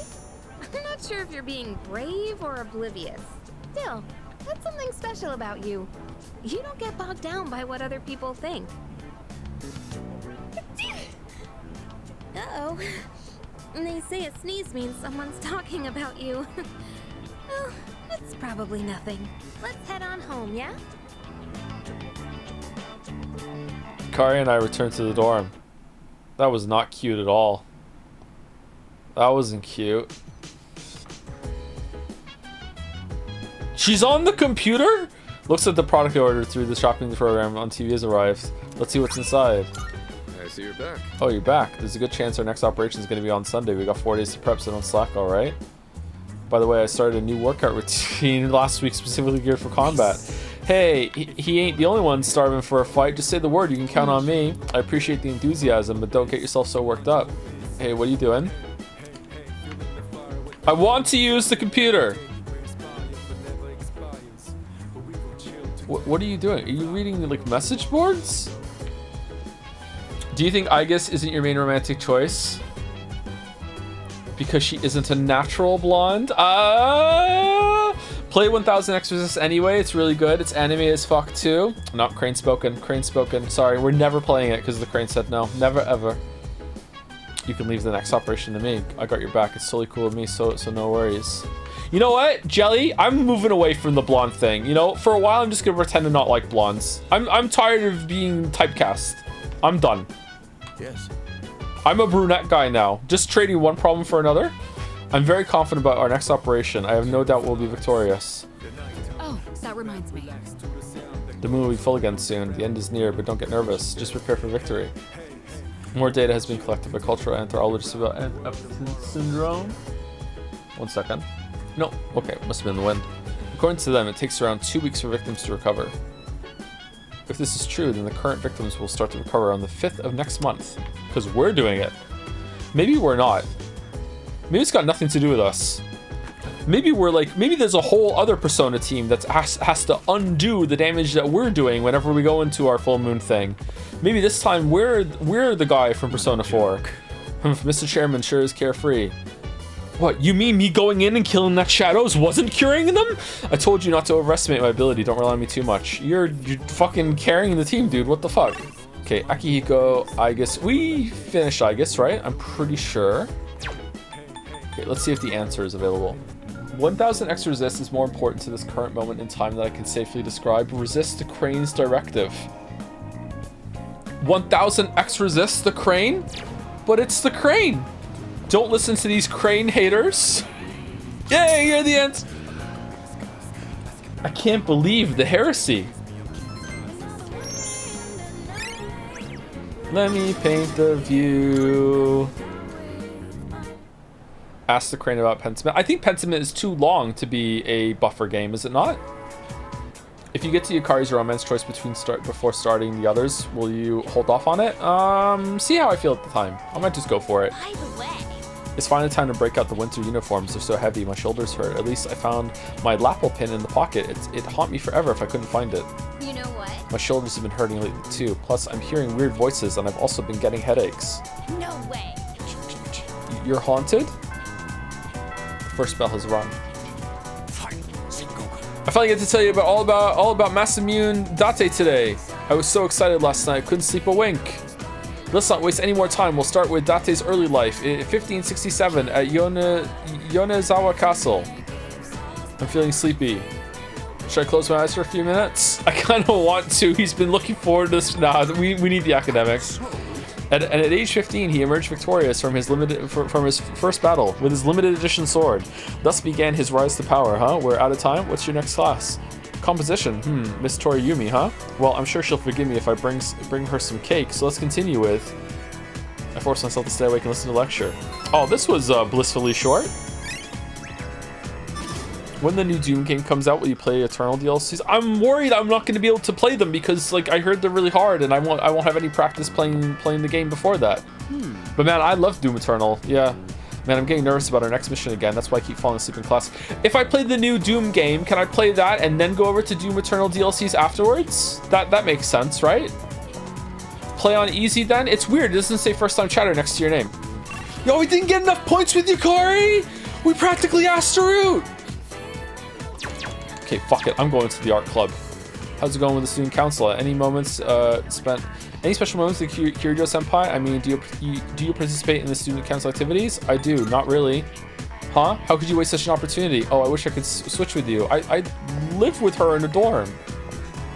I'm not sure if you're being brave or oblivious. Still, that's something special about you. You don't get bogged down by what other people think. Uh-oh. They say a sneeze means someone's talking about you. Well, it's probably nothing. Let's head on home, yeah? Kari and I returned to the dorm. That was not cute at all. That wasn't cute. She's on the computer? Looks like the product order through the shopping program on TV has arrived. Let's see what's inside. I see you're back. Oh, you're back. There's a good chance our next operation is going to be on Sunday. We got 4 days to prep, so don't slack, alright? By the way, I started a new workout routine last week specifically geared for combat. Hey, he ain't the only one starving for a fight. Just say the word, you can count on me. I appreciate the enthusiasm, but don't get yourself so worked up. Hey, what are you doing? I want to use the computer. What are you doing? Are you reading like message boards? Do you think Aigis isn't your main romantic choice? Because she isn't a natural blonde? Play 1000 Exorcists anyway. It's really good. It's anime as fuck too. Not Crane spoken. Crane spoken. Sorry, we're never playing it because the Crane said no. Never ever. You can leave the next operation to me. I got your back. It's totally cool with me, so no worries. You know what, Jelly? I'm moving away from the blonde thing. You know, for a while, I'm just gonna pretend to not like blondes. I'm tired of being typecast. I'm done. Yes. I'm a brunette guy now. Just trading one problem for another. I'm very confident about our next operation. I have no doubt we'll be victorious. Oh, that reminds me. The moon will be full again soon. The end is near, but don't get nervous. Just prepare for victory. More data has been collected by cultural anthropologists about Epstein syndrome. 1 second. No, okay, must have been the wind. According to them, it takes around 2 weeks for victims to recover. If this is true, then the current victims will start to recover on the 5th of next month. Because we're doing it. Maybe we're not. Maybe it's got nothing to do with us. Maybe we're like, maybe there's a whole other Persona team that has to undo the damage that we're doing whenever we go into our full moon thing. Maybe this time we're the guy from Persona 4. Mr. Chairman sure is carefree. What, you mean me going in and killing that shadows wasn't curing them? I told you not to overestimate my ability. Don't rely on me too much. You're fucking carrying the team, dude. What the fuck? Okay, Akihiko, Aigis. We finished Aigis, right? I'm pretty sure. Okay, let's see if the answer is available. 1000 X resist is more important to this current moment in time than I can safely describe. Resist the Crane's directive. 1000 X resist the Crane? But it's the Crane! Don't listen to these Crane haters. Yay, you're the end. I can't believe the heresy. Let me paint the view. Ask the Crane about Pentiment. I think Pentiment is too long to be a buffer game, is it not? If you get to Yukari's romance choice before starting the others, will you hold off on it? See how I feel at the time. I might just go for it. By the way, it's finally time to break out the winter uniforms. They're so heavy, my shoulders hurt. At least I found my lapel pin in the pocket. It'd haunt me forever if I couldn't find it. you know what? My shoulders have been hurting lately too. Plus, I'm hearing weird voices and I've also been getting headaches. No way. You're haunted? First bell has rung. I finally get to tell you all about Masamune Date today. I was so excited last night, I couldn't sleep a wink. Let's not waste any more time. We'll start with Date's early life in 1567 at Yonezawa Castle. I'm feeling sleepy. Should I close my eyes for a few minutes? I kind of want to. He's been looking forward to this. Nah, we need the academics. And at age 15, he emerged victorious from his first battle with his limited edition sword. Thus began his rise to power, huh? We're out of time. What's your next class? Composition. Miss Toriyumi, huh? Well, I'm sure she'll forgive me if I bring her some cake. So let's continue with. I forced myself to stay awake and listen to the lecture. Oh, this was blissfully short. When the new Doom game comes out, will you play Eternal DLCs? I'm worried I'm not going to be able to play them because, like, I heard they're really hard, and I won't have any practice playing the game before that. But man, I love Doom Eternal. Yeah, man, I'm getting nervous about our next mission again. That's why I keep falling asleep in class. If I play the new Doom game, can I play that and then go over to Doom Eternal DLCs afterwards? That makes sense, right? Play on easy then. It's weird. It doesn't say first time chatter next to your name. Yo, we didn't get enough points with Yukari. We practically asked her out! Okay, fuck it. I'm going to the art club. How's it going with the student council? Any moments spent... Any special moments with Kiryu-senpai? I mean, do you participate in the student council activities? I do. Not really. Huh? How could you waste such an opportunity? Oh, I wish I could switch with you. I live with her in a dorm.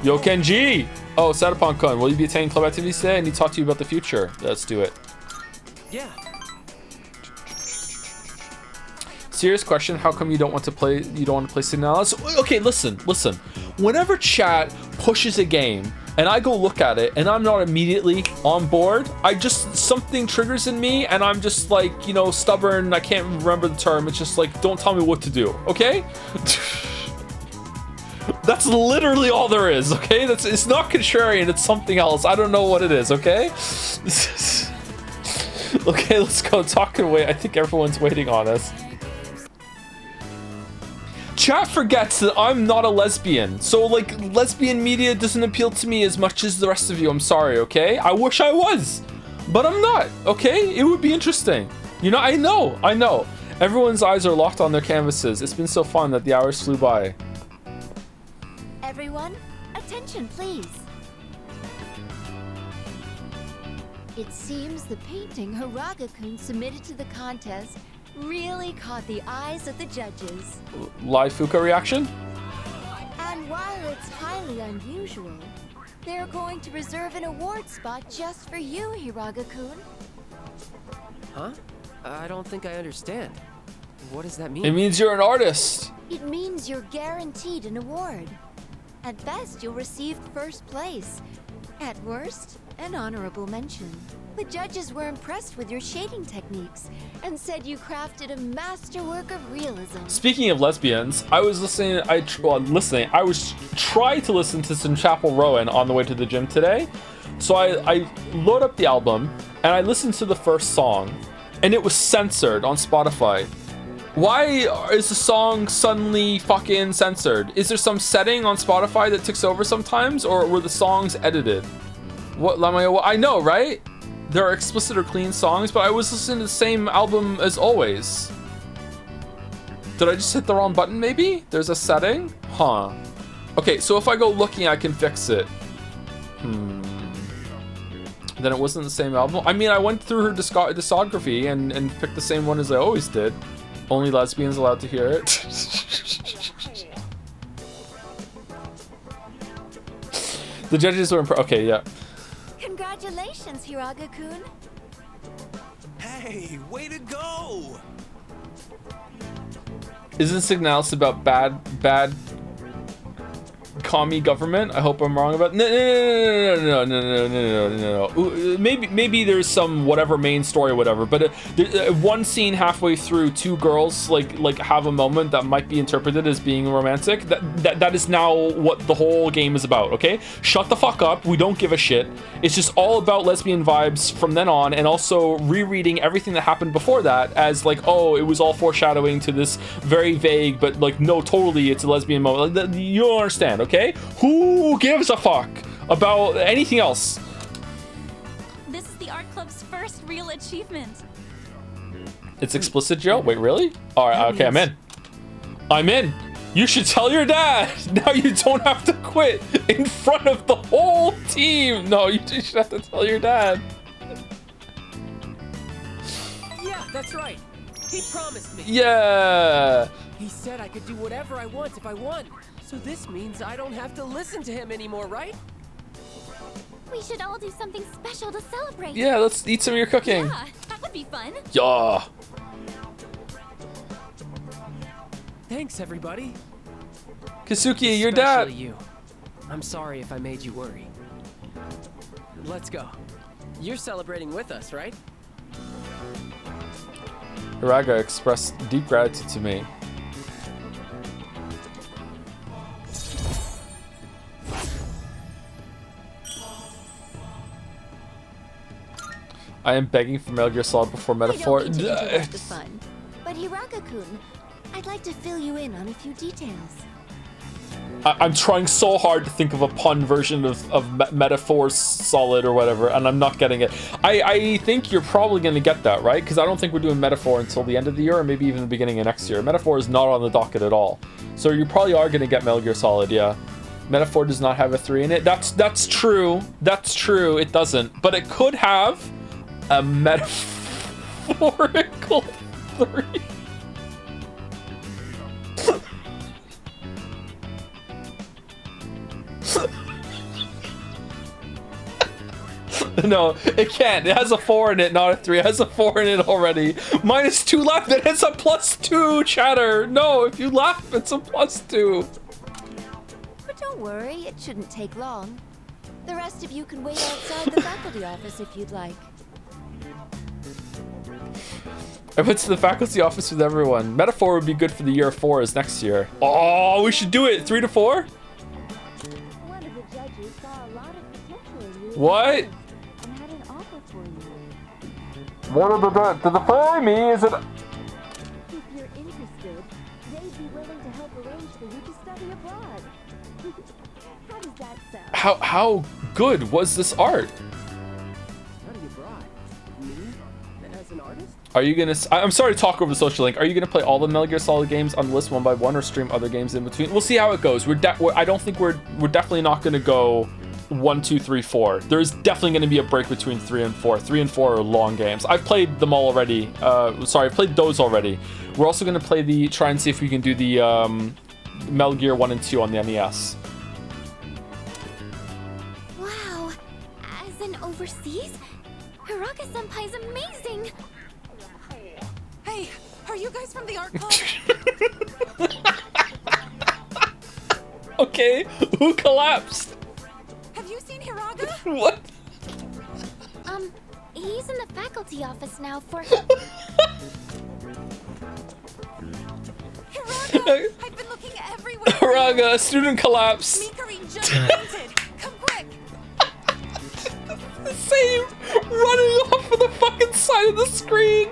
Yo, Kenji! Oh, Satapon-kun, will you be attending club activities today? I need to talk to you about the future. Let's do it. Yeah. Serious question, how come you don't want to play signalis? Okay, listen. Whenever chat pushes a game and I go look at it and I'm not immediately on board, something triggers in me and I'm just like, you know, stubborn. I can't remember the term. It's just like, don't tell me what to do, okay? That's literally all there is, okay? It's not contrarian, it's something else. I don't know what it is, okay? Okay, let's go talking away. I think everyone's waiting on us. Chat forgets that I'm not a lesbian, so like lesbian media doesn't appeal to me as much as the rest of you. I'm sorry, okay? I wish I was, but I'm not, okay? It would be interesting. You know, I know. Everyone's eyes are locked on their canvases. It's been so fun that the hours flew by. Everyone, attention please. It seems the painting Hiraga-kun submitted to the contest really caught the eyes of the judges. Live Fuka reaction? And while it's highly unusual, they're going to reserve an award spot just for you, Hiraga-kun. Huh? I don't think I understand. What does that mean? It means you're an artist. It means you're guaranteed an award. At best, you'll receive first place. At worst, an honorable mention. The judges were impressed with your shading techniques and said you crafted a masterwork of realism. Speaking of lesbians, I was listening. I was trying to listen to some Chapel Rowan on the way to the gym today. So I load up the album and I listened to the first song, and it was censored on Spotify. Why is the song suddenly fucking censored? Is there some setting on Spotify that takes over sometimes, or were the songs edited? What? I know, right? There are explicit or clean songs, but I was listening to the same album as always. Did I just hit the wrong button, maybe? There's a setting? Huh. Okay, so if I go looking, I can fix it. Then it wasn't the same album. I mean, I went through her discography and picked the same one as I always did. Only lesbians allowed to hear it. The judges were okay, yeah. Congratulations, Hiraga-kun. Hey, way to go! Isn't signalis about bad commie government? I hope I'm wrong about. No. Maybe there's some whatever main story or whatever, but one scene halfway through, two girls like have a moment that might be interpreted as being romantic. That is now what the whole game is about. Okay, shut the fuck up. We don't give a shit. It's just all about lesbian vibes from then on, and also rereading everything that happened before that as like, oh, it was all foreshadowing to this very vague, but like, no, totally, it's a lesbian moment. Like, you don't understand, okay? Who gives a fuck about anything else? This is the art club's first real achievement. It's explicit, Joe? Wait, really? All right, okay, I'm in. You should tell your dad. Now you don't have to quit in front of the whole team. No, you just have to tell your dad. Yeah, that's right. He promised me. Yeah. He said I could do whatever I want if I won. So this means I don't have to listen to him anymore, right? We should all do something special to celebrate. Yeah, let's eat some of your cooking. Yeah, that would be fun. Yeah. Thanks, everybody. Kasuki, your dad. Especially you. I'm sorry if I made you worry. Let's go. You're celebrating with us, right? Hiraga expressed deep gratitude to me. I am begging for Metal Gear Solid before Metaphor. I don't mean to interrupt the fun, but Hiraga-kun, I'd like to fill you in on a few details. I'm trying so hard to think of a pun version of metaphor solid or whatever, and I'm not getting it. I think you're probably going to get that, right? Because I don't think we're doing metaphor until the end of the year, or maybe even the beginning of next year. Metaphor is not on the docket at all. So you probably are going to get Metal Gear Solid, yeah. Metaphor does not have a 3 in it. That's true. That's true. It doesn't. But it could have a metaphorical 3. No, it can't. It has a 4 in it, not a 3. It has a 4 in it already. -2 left. It has a +2, chatter. No, if you laugh, it's a +2. But don't worry, it shouldn't take long. The rest of you can wait outside the faculty office if you'd like. I went to the faculty office with everyone. Metaphor would be good for the year 4 is next year. Oh, we should do it. 3 to 4? One of the judges saw a lot of potential in you. What? And had an offer for you. What did the play me? Is it? If you're interested, they'd be willing to help arrange for you to study abroad. How does that sound? How good was this art? Study abroad. Me? As an artist? Are you gonna? I'm sorry to talk over the social link. Are you gonna play all the Metal Gear Solid games on the list one by one, or stream other games in between? We'll see how it goes. I don't think we're definitely not gonna go 1, 2, 3, 4. There's definitely gonna be a break between 3 and 4. 3 and 4 are long games. I've played them all already. Sorry, I've played those already. We're also gonna play try and see if we can do the Metal Gear 1 and 2 on the NES. Wow, as in overseas, Hiraka-senpai's amazing. Hey, are you guys from the art club? Okay, who collapsed? Have you seen Hiraga? What? He's in the faculty office now for... Hiraga! I've been looking everywhere. Hiraga, student collapse. Mikari just fainted. Come quick. Same, running off of the fucking side of the screen.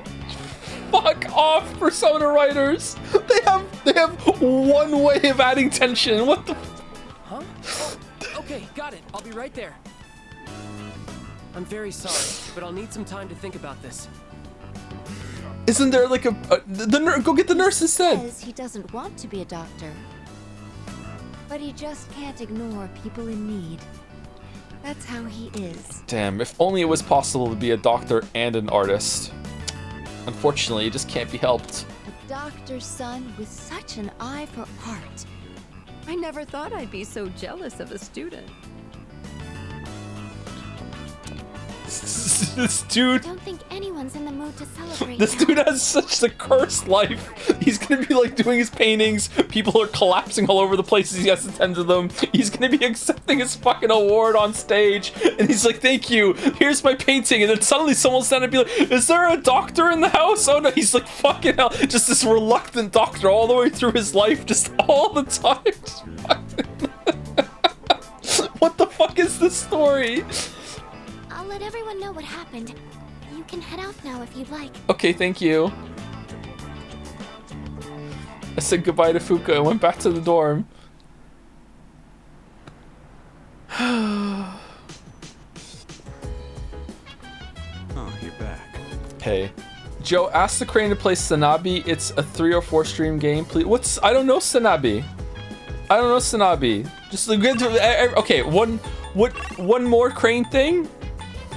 Fuck off, Persona writers. They have one way of adding tension. What the? Huh? Oh, okay, got it. I'll be right there. I'm very sorry, but I'll need some time to think about this. Isn't there like go get the nurse instead? He says he doesn't want to be a doctor, but he just can't ignore people in need. That's how he is. Damn, if only it was possible to be a doctor and an artist. Unfortunately, it just can't be helped. A doctor's son with such an eye for art. I never thought I'd be so jealous of a student. This dude. I don't think anyone's in the mood to celebrate. This now. dude has such a cursed life. He's gonna be like doing his paintings. People are collapsing all over the places he has to tend to them. He's gonna be accepting his fucking award on stage, and he's like, "Thank you. Here's my painting." And then suddenly someone's standing and be like, "Is there a doctor in the house?" Oh no, he's like, "Fucking hell!" Just this reluctant doctor all the way through his life, just all the time. Just what the fuck is this story? I'll let everyone know what happened. You can head out now if you'd like. Okay, thank you. I said goodbye to Fuka and went back to the dorm. Oh, you're back. Hey. Joe, ask the crane to play Sanabi. It's a 3 or 4 stream game, please. I don't know Sanabi. I don't know Sanabi. Just okay, one more crane thing?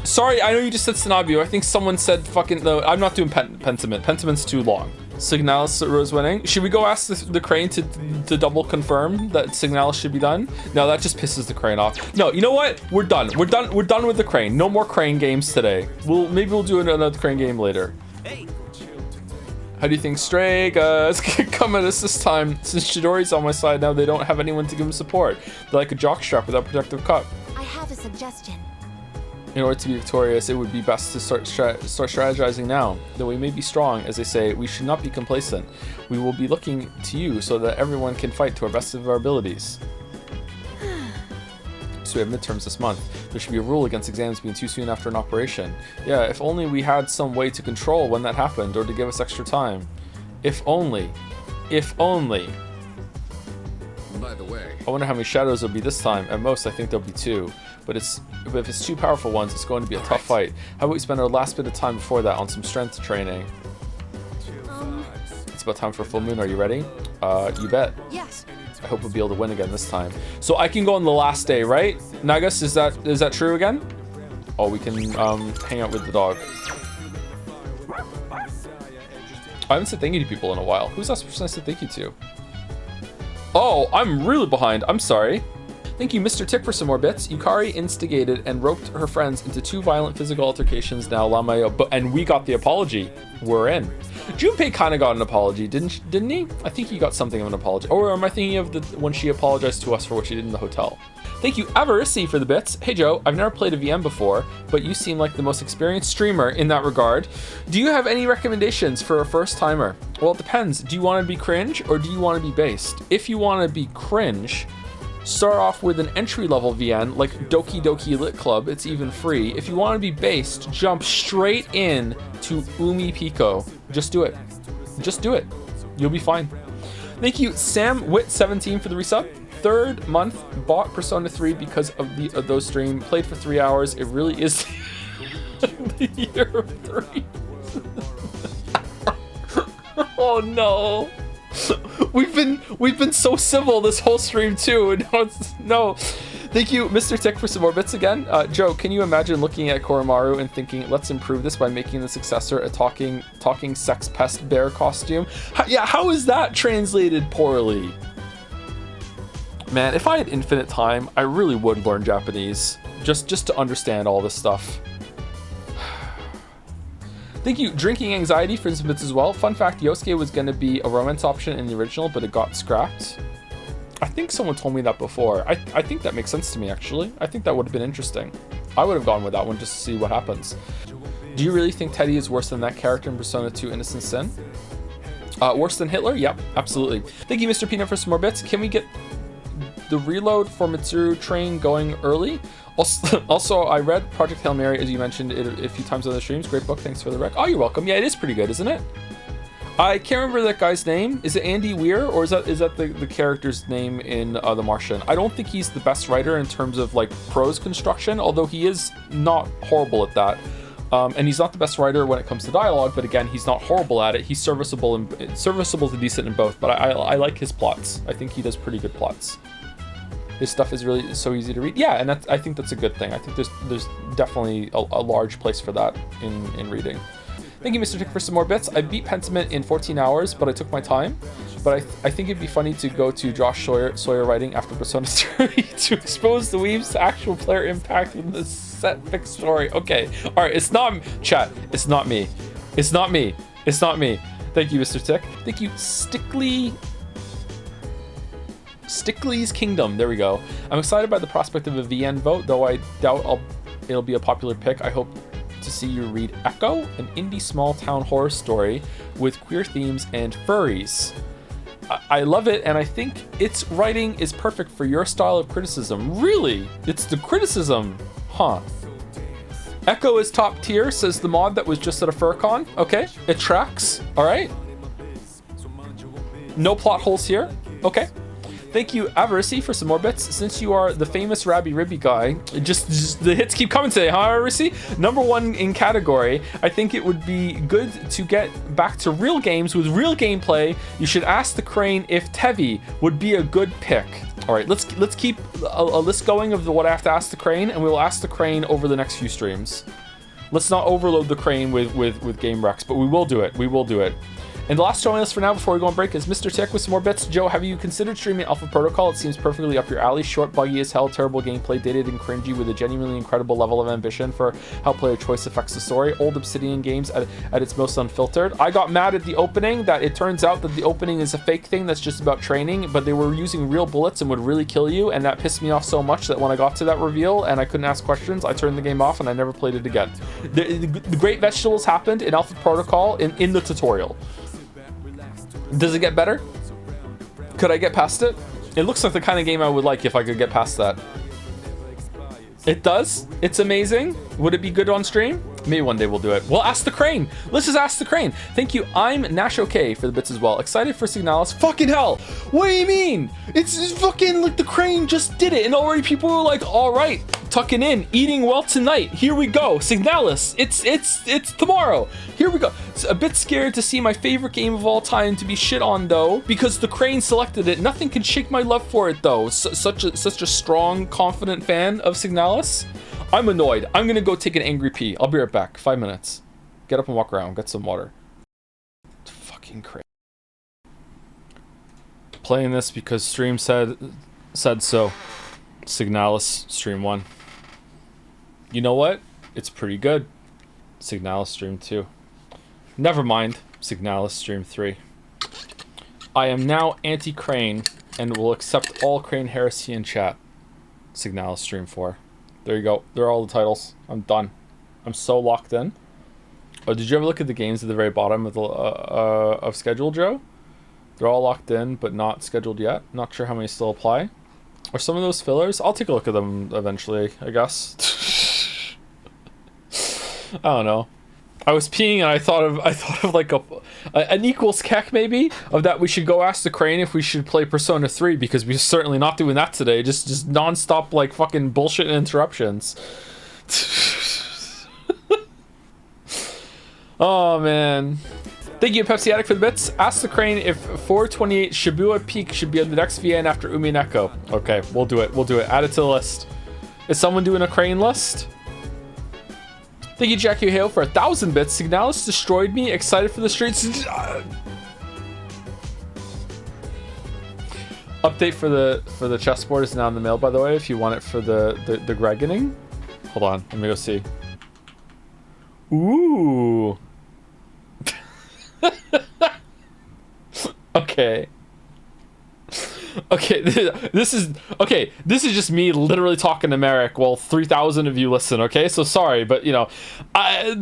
Sorry, I know you just said Sanabi. I think someone said fucking... No, I'm not doing Pentiment. Pentiment's too long. Signalis Rose winning. Should we go ask the crane to double confirm that Signalis should be done? No, that just pisses the crane off. No, you know what? We're done. We're done with the crane. No more crane games today. Maybe we'll do another crane game later. How do you think Stray is gonna come at us this time? Since Chidori's on my side now, they don't have anyone to give him support. They're like a jockstrap without protective cup. I have a suggestion. In order to be victorious, it would be best to start strategizing now. Though we may be strong, as they say, we should not be complacent. We will be looking to you so that everyone can fight to our best of our abilities. So we have midterms this month. There should be a rule against exams being too soon after an operation. Yeah, if only we had some way to control when that happened, or to give us extra time. If only. If only. By the way, I wonder how many shadows there'll be this time. At most, I think there'll be 2. But if it's 2 powerful ones, it's going to be a tough fight. How about we spend our last bit of time before that on some strength training? It's about time for full moon. Are you ready? You bet. Yes. I hope we'll be able to win again this time. So I can go on the last day, right? Nagus, is that true again? Oh, we can hang out with the dog. I haven't said thank you to people in a while. Who's last person I said thank you to? Oh, I'm really behind. I'm sorry. Thank you, Mr. Tick, for some more bits. Yukari instigated and roped her friends into 2 violent physical altercations. Now Lamayo, and we got the apology. We're in. Junpei kind of got an apology, didn't he? I think he got something of an apology. Or am I thinking of when she apologized to us for what she did in the hotel? Thank you, Avarissi, for the bits. Hey Joe, I've never played a VM before, but you seem like the most experienced streamer in that regard. Do you have any recommendations for a first timer? Well, it depends. Do you want to be cringe or do you want to be based? If you want to be cringe, start off with an entry-level VN like Doki Doki Lit Club. It's even free. If you want to be based, jump straight in to Umi Pico. Just do it. Just do it. You'll be fine. Thank you, Sam Wit 17 for the resub. 3rd month, bought Persona 3 because of those stream. Played for 3 hours. It really is the year of 3. Oh no. We've been so civil this whole stream too, and now it's no. Thank you, Mr. Tick, for some more bits again. Joe, can you imagine looking at Koromaru and thinking, let's improve this by making the successor a talking sex pest bear costume? How is that translated poorly? Man, if I had infinite time, I really would learn Japanese just to understand all this stuff. Thank you, Drinking Anxiety, for some bits as well. Fun fact, Yosuke was going to be a romance option in the original, but it got scrapped. I think someone told me that before. I think that makes sense to me, actually. I think that would have been interesting. I would have gone with that one just to see what happens. Do you really think Teddy is worse than that character in Persona 2 Innocent Sin? Worse than Hitler? Yep, absolutely. Thank you, Mr. Peanut, for some more bits. Can we get the reload for Mitsuru train going early? Also, I read Project Hail Mary, as you mentioned it a few times on the streams. Great book, thanks for the rec. Oh, you're welcome. Yeah, it is pretty good, isn't it? I can't remember that guy's name. Is it Andy Weir, or is that the character's name in The Martian? I don't think he's the best writer in terms of like prose construction, although he is not horrible at that. And he's not the best writer when it comes to dialogue, but again, he's not horrible at it. He's serviceable to decent in both, but I like his plots. I think he does pretty good plots. His stuff is really so easy to read. Yeah, and I think that's a good thing. I think there's definitely a large place for that in reading. Thank you, Mr. Tick, for some more bits. I beat Pentiment in 14 hours, but I took my time. But I think it'd be funny to go to Josh Sawyer writing after Persona 3 to expose the weaves to actual player impact with the set fixed story. Okay, all right, it's not chat. It's not me. It's not me. It's not me. Thank you, Mr. Tick. Thank you, Stickley's Kingdom. There we go. I'm excited by the prospect of a VN vote, though I doubt it'll be a popular pick. I hope to see you read Echo, an indie small town horror story with queer themes and furries. I love it, and I think its writing is perfect for your style of criticism. Really? It's the criticism? Huh. Echo is top tier, says the mod that was just at a FurCon. Okay, it tracks. All right. No plot holes here. Okay. Thank you, Avarissi, for some more bits. Since you are the famous Rabby Ribby guy, just the hits keep coming today, huh, Avarissi? #1 in category. I think it would be good to get back to real games with real gameplay. You should ask the Crane if Tevi would be a good pick. All right, let's keep a list going of what I have to ask the Crane, and we will ask the Crane over the next few streams. Let's not overload the Crane with game recs, but we will do it. We will do it. And the last showing list for now before we go on break is Mr. Tick with some more bits. Joe, have you considered streaming Alpha Protocol? It seems perfectly up your alley. Short, buggy as hell, terrible gameplay, dated and cringy with a genuinely incredible level of ambition for how player choice affects the story. Old Obsidian games at its most unfiltered. I got mad at the opening that it turns out that the opening is a fake thing that's just about training, but they were using real bullets and would really kill you, and that pissed me off so much that when I got to that reveal and I couldn't ask questions, I turned the game off and I never played it again. The great vegetables happened in Alpha Protocol in the tutorial. Does it get better? Could I get past it? It looks like the kind of game I would like if I could get past that. It does? It's amazing? Would it be good on stream? Maybe one day we'll do it. We'll ask the crane. Let's just ask the crane. Thank you. I'm Nash OK for the bits as well. Excited for Signalis. Fucking hell. What do you mean? It's fucking like the crane just did it. And already people were like, all right, tucking in, eating well tonight. Here we go. Signalis. It's tomorrow. Here we go. It's a bit scared to see my favorite game of all time to be shit on though, because the crane selected it. Nothing can shake my love for it though. Such a strong, confident fan of Signalis. I'm annoyed. I'm gonna go take an angry pee. I'll be right back. 5 minutes. Get up and walk around. Get some water. Fucking crazy. Playing this because stream said so. Signalis stream 1. You know what? It's pretty good. Signalis stream 2. Never mind. Signalis stream 3. I am now anti-crane and will accept all crane heresy in chat. Signalis stream 4. There you go. There are all the titles. I'm done. I'm so locked in. Oh, did you ever look at the games at the very bottom of the of schedule, Joe? They're all locked in, but not scheduled yet. Not sure how many still apply. Are some of those fillers? I'll take a look at them eventually, I guess. I don't know. I was peeing and I thought of like an equals kek maybe of that we should go ask the crane if we should play Persona 3 because we're certainly not doing that today. Just non-stop like fucking bullshit and interruptions. Oh man. Thank you Pepsi Addict for the bits. Ask the crane if 428 Shibuya Peak should be on the next VN after Umi and Echo. Okay, we'll do it. We'll do it. Add it to the list. Is someone doing a crane list? Thank you, Jackie Hale, for 1,000 bits. Signalis destroyed me. Excited for the streets. Update for the chessboard is now in the mail, by the way. If you want it for the Gregening. Hold on. Let me go see. Ooh. Okay. Okay, this is just me literally talking to Merrick while 3,000 of you listen, okay? So sorry, but you know, I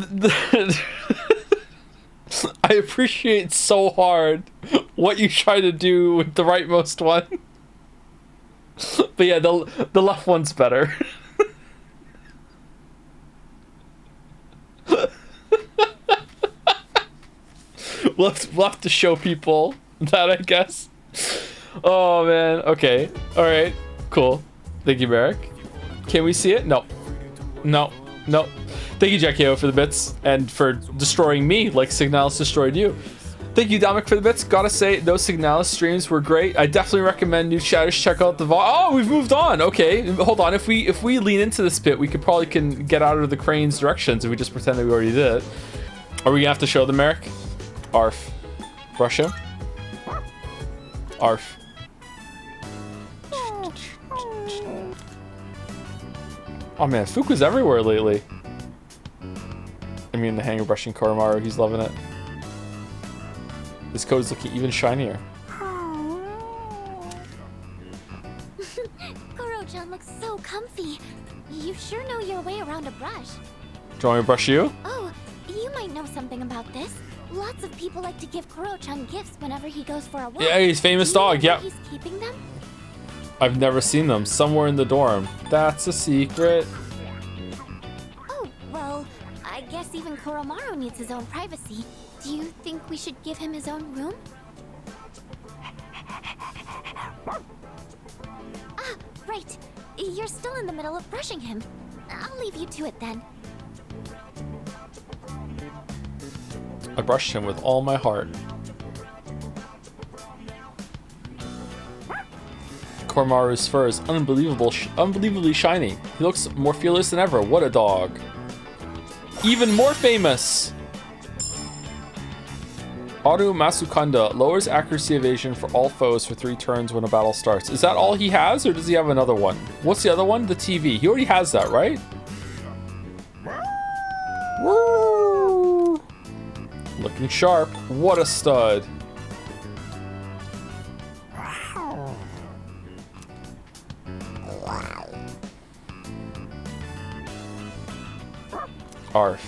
appreciate so hard what you try to do with the rightmost one. But yeah, the left one's better. We'll have to show people that, I guess. Oh man, okay. Alright, cool. Thank you, Merrick. Can we see it? No. No. No. Thank you, Jackie O, for the bits and for destroying me like Signalis destroyed you. Thank you, Dominic, for the bits. Gotta say, those Signalis streams were great. I definitely recommend new chatters check out the Oh, we've moved on. Okay, hold on. If we lean into this bit, we could probably get out of the crane's directions if we just pretend that we already did it. Are we gonna have to show them, Merrick? Arf. Brush him. Arf. Oh man, Fuku's everywhere lately. I mean, the hanger brushing Koromaru, he's loving it. This coat is looking even shinier. Koro-chan looks so comfy. You sure know your way around a brush. Do you want me to brush you? Oh, you might know something about this. Lots of people like to give Koro-chan gifts whenever he goes for a walk. Yeah, he's famous dog, yeah. He's keeping them? I've never seen them. Somewhere in the dorm. That's a secret. Oh, well, I guess even Koromaru needs his own privacy. Do you think we should give him his own room? Ah, right. You're still in the middle of brushing him. I'll leave you to it then. I brushed him with all my heart. Koromaru's fur is unbelievably shiny. He looks more fearless than ever. What a dog. Even more famous! Aru Masukanda lowers accuracy evasion for all foes for 3 turns when a battle starts. Is that all he has, or does he have another one? What's the other one? The TV. He already has that, right? Woo! Looking sharp. What a stud. Arf.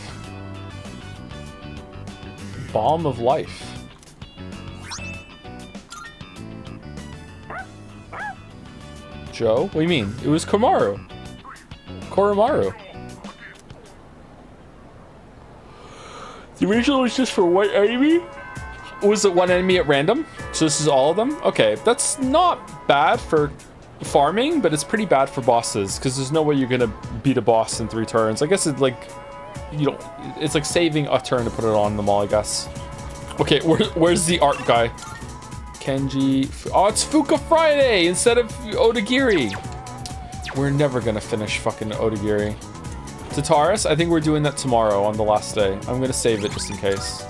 Balm of life. Joe? What do you mean? It was Koromaru. The original was just for one enemy? Was it one enemy at random? So this is all of them? Okay, that's not bad for farming, but it's pretty bad for bosses because there's no way you're gonna beat a boss in 3 turns. I guess it's like, you know, it's like saving a turn to put it on them all, I guess. Okay, where's the art guy? Kenji. Oh, it's Fuka Friday instead of Odagiri. We're never gonna finish fucking Odagiri. Tartarus, I think we're doing that tomorrow on the last day. I'm gonna save it just in case.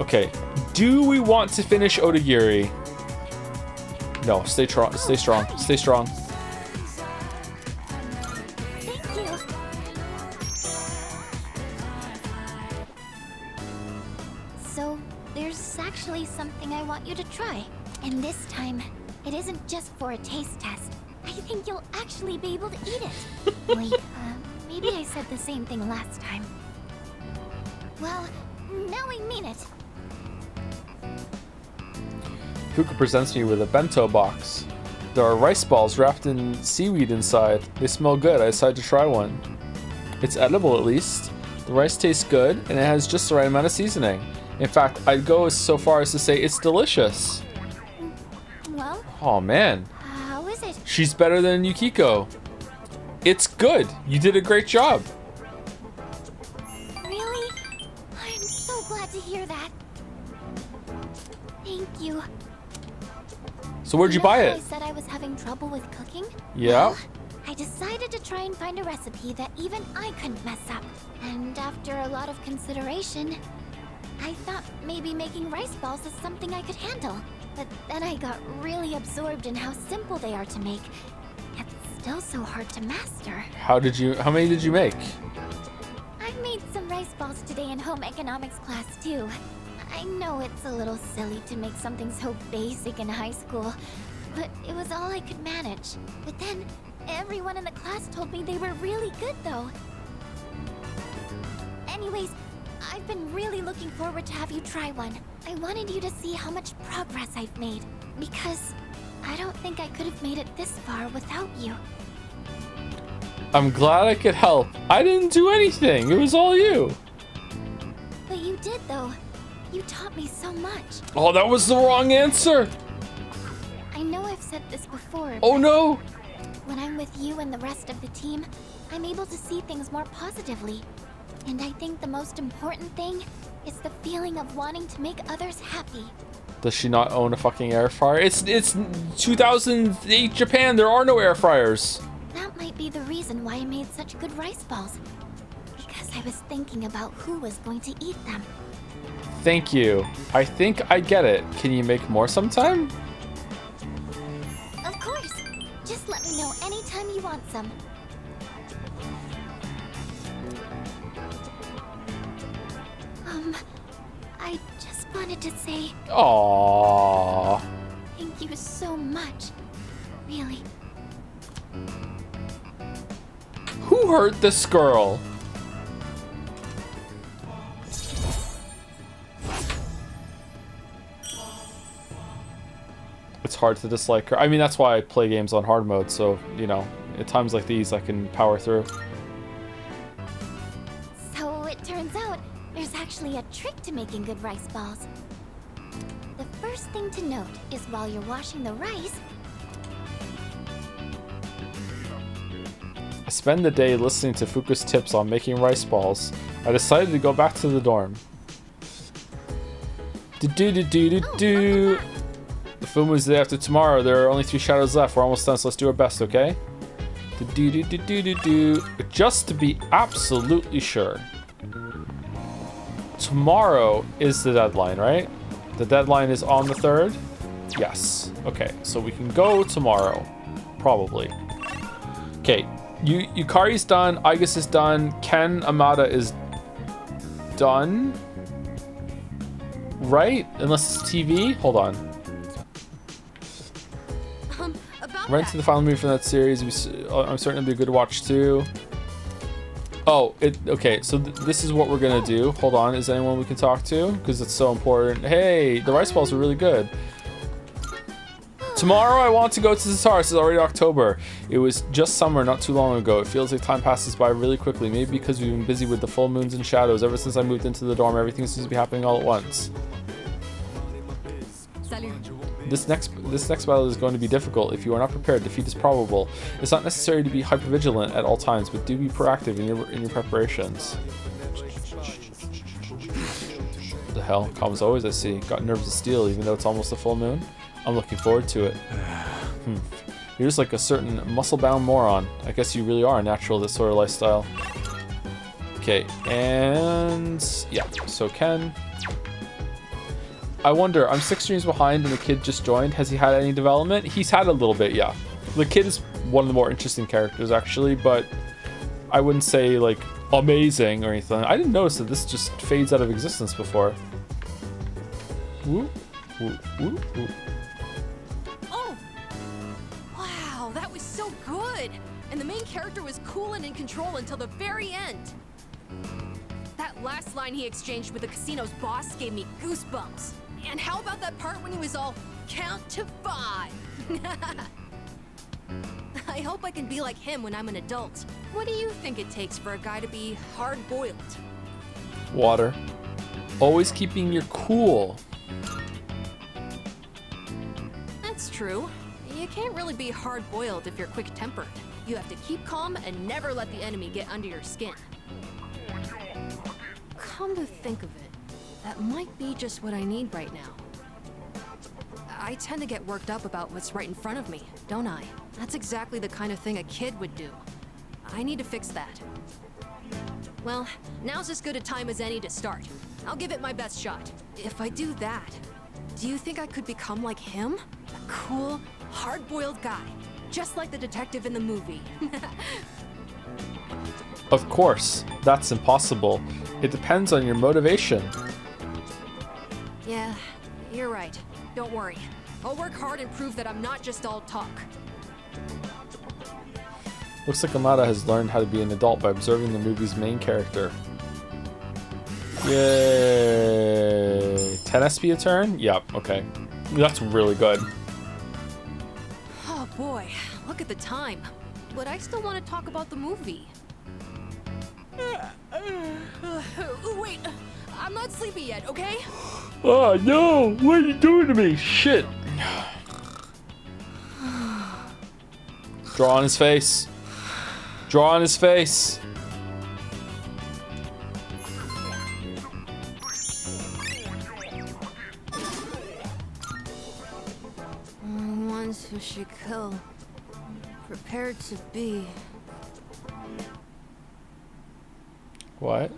Okay, do we want to finish Odagiri? No, stay strong, stay strong, stay strong. Thank you. So, there's actually something I want you to try. And this time, it isn't just for a taste test. I think you'll actually be able to eat it. Wait, maybe I said the same thing last time. Well, now I mean it. Fuka presents me with a bento box. There are rice balls wrapped in seaweed inside. They smell good. I decided to try one. It's edible at least. The rice tastes good and it has just the right amount of seasoning. In fact, I'd go so far as to say it's delicious. Well? Oh man. How is it? She's better than Yukiko. It's good. You did a great job. Really? I'm so glad to hear that. Thank you. So where'd you buy it? I said I was having trouble with cooking? Yeah. Well, I decided to try and find a recipe that even I couldn't mess up. And after a lot of consideration, I thought maybe making rice balls is something I could handle. But then I got really absorbed in how simple they are to make. It's still so hard to master. How many did you make? I made some rice balls today in home economics class too. I know it's a little silly to make something so basic in high school, but it was all I could manage. But then, everyone in the class told me they were really good though. Anyways, I've been really looking forward to have you try one. I wanted you to see how much progress I've made, because I don't think I could have made it this far without you. I'm glad I could help. I didn't do anything. It was all you. But you did though. You taught me so much. Oh, that was the wrong answer. I know I've said this before. Oh no. When I'm with you and the rest of the team, I'm able to see things more positively. And I think the most important thing is the feeling of wanting to make others happy. Does she not own a fucking air fryer? It's 2008 Japan. There are no air fryers. That might be the reason why I made such good rice balls. Because I was thinking about who was going to eat them. Thank you. I think I get it. Can you make more sometime? Of course. Just let me know anytime you want some. I just wanted to say... Aww. Thank you so much. Really. Who hurt this girl? It's hard to dislike her. I mean, that's why I play games on hard mode, so, you know, at times like these, I can power through. So it turns out, there's actually a trick to making good rice balls. The first thing to note is while you're washing the rice, I spend the day listening to Fuka's tips on making rice balls. I decided to go back to the dorm. Do-do-do-do-do-do. The full moon's the day after tomorrow. There are only 3 shadows left. We're almost done, so let's do our best, okay? Do-do-do-do-do-do. Just to be absolutely sure. Tomorrow is the deadline, right? The deadline is on the 3rd? Yes. Okay, so we can go tomorrow. Probably. Okay, Yukari's done. Igus is done. Ken Amada is done. Right? Unless it's TV? Hold on. Rent to the final movie from that series. I'm certain it'll be a good watch too. Oh, okay, so this is what we're gonna do. Hold on, is anyone we can talk to? Because it's so important. Hey, the rice balls are really good. Tomorrow I want to go to Tartarus. It's already October. It was just summer not too long ago. It feels like time passes by really quickly. Maybe because we've been busy with the full moons and shadows. Ever since I moved into the dorm, everything seems to be happening all at once. This next battle is going to be difficult. If you are not prepared, defeat is probable. It's not necessary to be hypervigilant at all times, but do be proactive in your preparations. What the hell? Calm as always, I see. Got nerves of steel, even though it's almost a full moon. I'm looking forward to it. You're just like a certain muscle-bound moron. I guess you really are a natural to this sort of lifestyle. Okay, and yeah, so Ken. I wonder, I'm 6 streams behind and the kid just joined. Has he had any development? He's had a little bit, yeah. The kid is one of the more interesting characters, actually, but I wouldn't say, like, amazing or anything. I didn't notice that this just fades out of existence before. Woo, woo, woo, woo. Oh! Wow, that was so good! And the main character was cool and in control until the very end. That last line he exchanged with the casino's boss gave me goosebumps. And how about that part when he was all, count to 5? I hope I can be like him when I'm an adult. What do you think it takes for a guy to be hard-boiled? Water. Always keeping your cool. That's true. You can't really be hard-boiled if you're quick-tempered. You have to keep calm and never let the enemy get under your skin. Come to think of it, that might be just what I need right now. I tend to get worked up about what's right in front of me, don't I? That's exactly the kind of thing a kid would do. I need to fix that. Well, now's as good a time as any to start. I'll give it my best shot. If I do that, do you think I could become like him? A cool, hard-boiled guy, just like the detective in the movie. Of course, that's impossible. It depends on your motivation. Yeah, you're right. Don't worry. I'll work hard and prove that I'm not just all talk. Looks like Amada has learned how to be an adult by observing the movie's main character. Yay! 10 SP a turn? Yep, okay. That's really good. Oh boy, look at the time. But I still want to talk about the movie. Wait, I'm not sleepy yet, okay? Oh no! What are you doing to me? Shit! Draw on his face. Draw on his face. Ones who should kill. Prepared to be. What?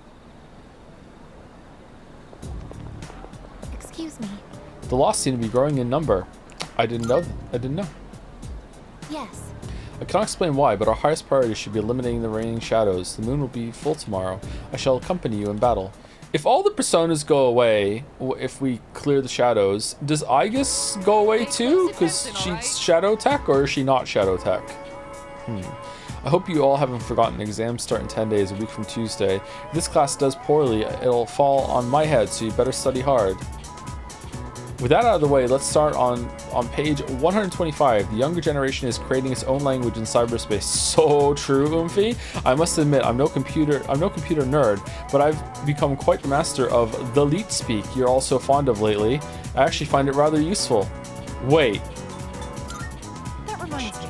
Excuse me. The lost seem to be growing in number. I didn't know. Yes. I cannot explain why, but our highest priority should be eliminating the reigning shadows. The moon will be full tomorrow. I shall accompany you in battle. If all the personas go away, if we clear the shadows, does Aegis go away too? Because she's shadow tech, or is she not shadow tech? I hope you all haven't forgotten exams start in 10 days, a week from Tuesday. If this class does poorly, it'll fall on my head, so you better study hard. With that out of the way, let's start on page 125. The younger generation is creating its own language in cyberspace. So true, Oomphy. I must admit, I'm no computer nerd, but I've become quite the master of the leet speak you're all so fond of lately. I actually find it rather useful. Wait. That reminds me.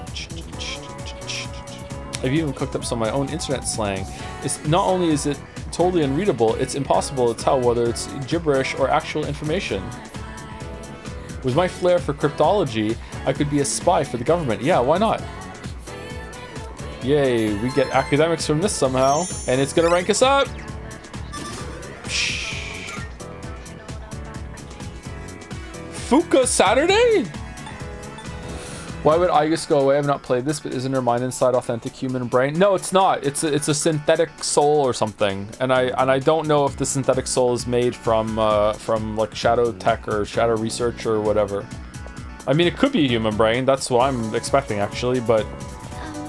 I've even cooked up some of my own internet slang. It's not only is it totally unreadable, it's impossible to tell whether it's gibberish or actual information. With my flair for cryptology, I could be a spy for the government. Yeah, why not? Yay, we get academics from this somehow, and it's gonna rank us up! Fuka Saturday? Why would Aegis go away? I've not played this, but isn't her mind inside authentic human brain? No, it's not. It's a synthetic soul or something, and I don't know if the synthetic soul is made from like shadow tech or shadow research or whatever. I mean, it could be a human brain. That's what I'm expecting actually. But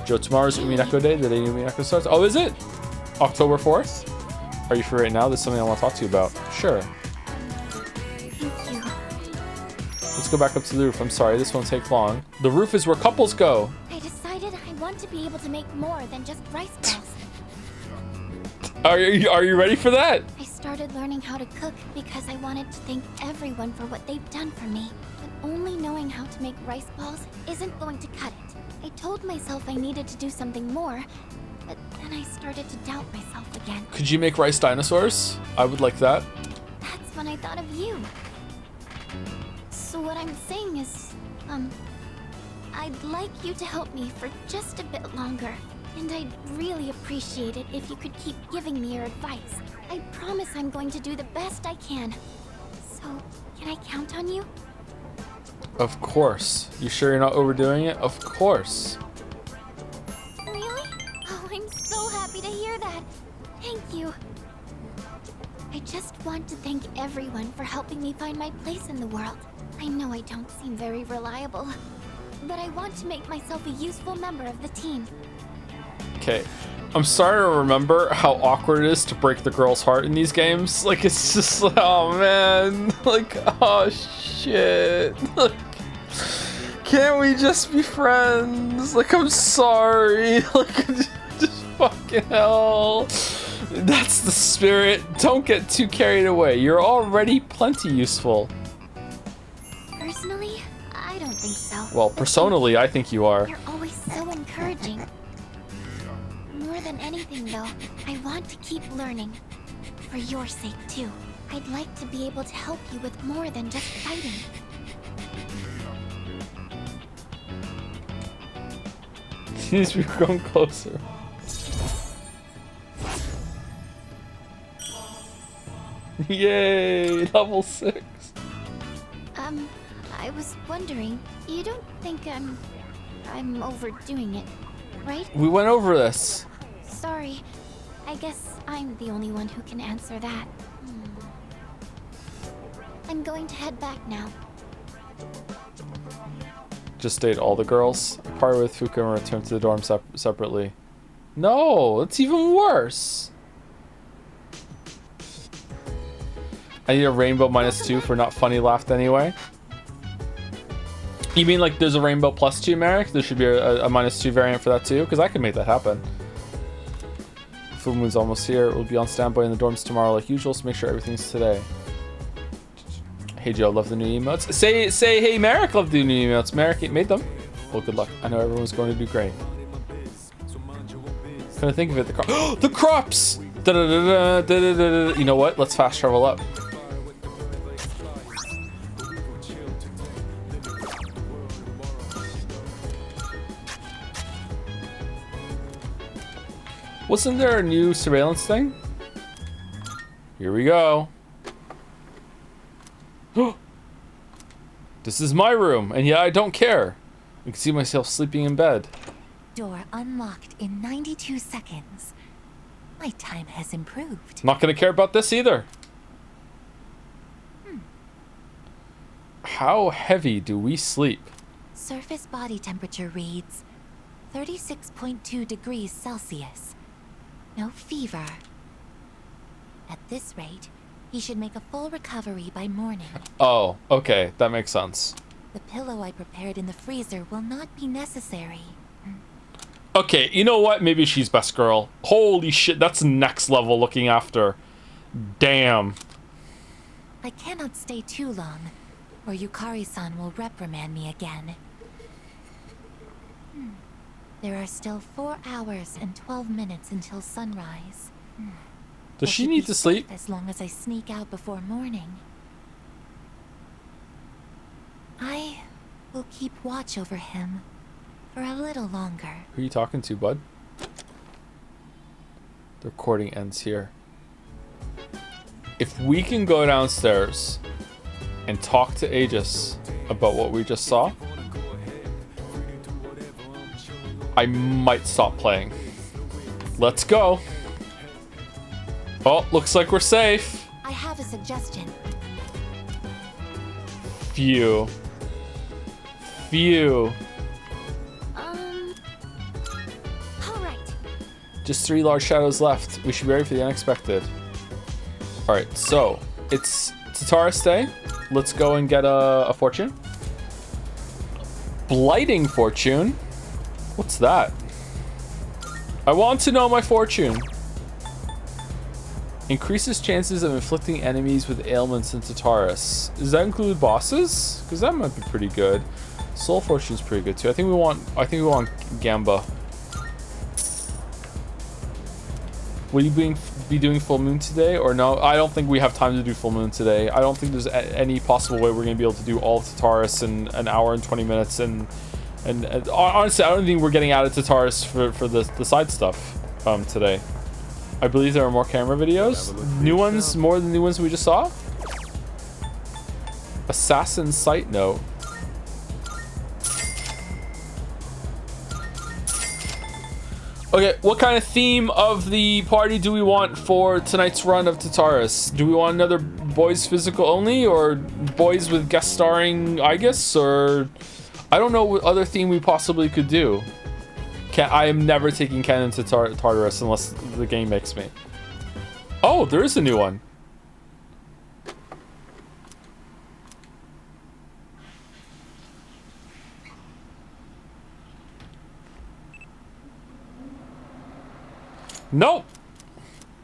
Joe, tomorrow's Umineko Day. The day Umineko starts. Oh, is it? October 4th? Are you free right now? There's something I want to talk to you about. Sure. Let's go back up to the roof. I'm sorry, this won't take long. The roof is where couples go. I decided I want to be able to make more than just rice balls. Are you ready for that? I started learning how to cook because I wanted to thank everyone for what they've done for me. But only knowing how to make rice balls isn't going to cut it. I told myself I needed to do something more, but then I started to doubt myself again. Could you make rice dinosaurs? I would like that. That's when I thought of you. So what I'm saying is, I'd like you to help me for just a bit longer. And I'd really appreciate it if you could keep giving me your advice. I promise I'm going to do the best I can. So, can I count on you? Of course. You sure you're not overdoing it? Of course. Really? Oh, I'm so happy to hear that. Thank you. I just want to thank everyone for helping me find my place in the world. I know I don't seem very reliable, but I want to make myself a useful member of the team. Okay. I'm sorry to remember how awkward it is to break the girl's heart in these games. Like, it's just like, oh man. Like, oh shit. Like, can't we just be friends? Like, I'm sorry. Like, just fucking hell. That's the spirit. Don't get too carried away. You're already plenty useful. Personally, I don't think so. Well, personally, I think you are. You're always so encouraging. More than anything, though, I want to keep learning. For your sake, too. I'd like to be able to help you with more than just fighting. Jeez, we've grown closer. Yay! Level 6. I was wondering, you don't think I'm overdoing it, right? We went over this. Sorry. I guess I'm the only one who can answer that. I'm going to head back now. Just date all the girls. Part with Fuka and return to the dorm separately. No, it's even worse. I need a rainbow -2 for not funny laughed anyway. You mean like there's a rainbow +2, Merrick? There should be a -2 variant for that too? Because I can make that happen. Full moon's almost here. We'll be on standby in the dorms tomorrow like usual, so make sure everything's today. Hey Joe, love the new emotes. Say hey Merrick, love the new emotes. Merrick made them. Well, good luck. I know everyone's going to do great. Couldn't think of it. The crops! You know what? Let's fast travel up. Wasn't there a new surveillance thing? Here we go. This is my room, and yet I don't care. I can see myself sleeping in bed. Door unlocked in 92 seconds. My time has improved. Not gonna care about this either. How heavy do we sleep? Surface body temperature reads 36.2 degrees Celsius. No fever. At this rate, he should make a full recovery by morning. Oh, okay. That makes sense. The pillow I prepared in the freezer will not be necessary. Okay, you know what? Maybe she's best girl. Holy shit, that's next level looking after. Damn. I cannot stay too long, or Yukari-san will reprimand me again. There are still 4 hours and 12 minutes until sunrise. Does she need to sleep? As long as I sneak out before morning. I will keep watch over him for a little longer. Who are you talking to, bud? The recording ends here. If we can go downstairs and talk to Aegis about what we just saw, I might stop playing. Let's go. Oh, looks like we're safe. I have a suggestion. Phew. Phew. Alright. Just 3 large shadows left. We should be ready for the unexpected. Alright, so it's Tartarus Day. Let's go and get a fortune. Blighting fortune? What's that? I want to know my fortune. Increases chances of inflicting enemies with ailments in Tartarus. Does that include bosses? Because that might be pretty good. Soul fortune's pretty good too. I think we want Gamba. Will you be doing full moon today or no? I don't think we have time to do full moon today. I don't think there's any possible way we're gonna be able to do all of Tartarus in an hour and 20 minutes. And honestly, I don't think we're getting out of Tartarus for the side stuff today. I believe there are more camera videos. New ones, more than the new ones we just saw. Assassin site note. Okay, what kind of theme of the party do we want for tonight's run of Tartarus? Do we want another boys physical only, or boys with guest starring Aegis, or I don't know what other theme we possibly could do. I am never taking Ken into Tartarus unless the game makes me. Oh, there is a new one. Nope.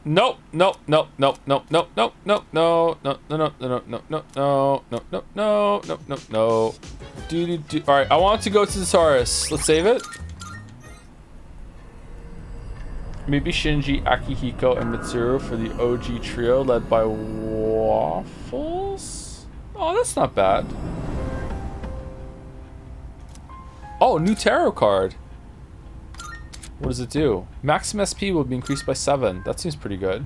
Nope. Nope. Nope. Nope. Nope. Nope. Nope. Nope. No. No. No. No. No. No. No. No. No. No. No. No. No. No. Do. All right. I want to go to Tartarus. Let's save it. Maybe Shinji, Akihiko, and Mitsuru for the OG trio led by Waffles. Oh, that's not bad. Oh, new tarot card. What does it do? Maximum SP will be increased by 7. That seems pretty good.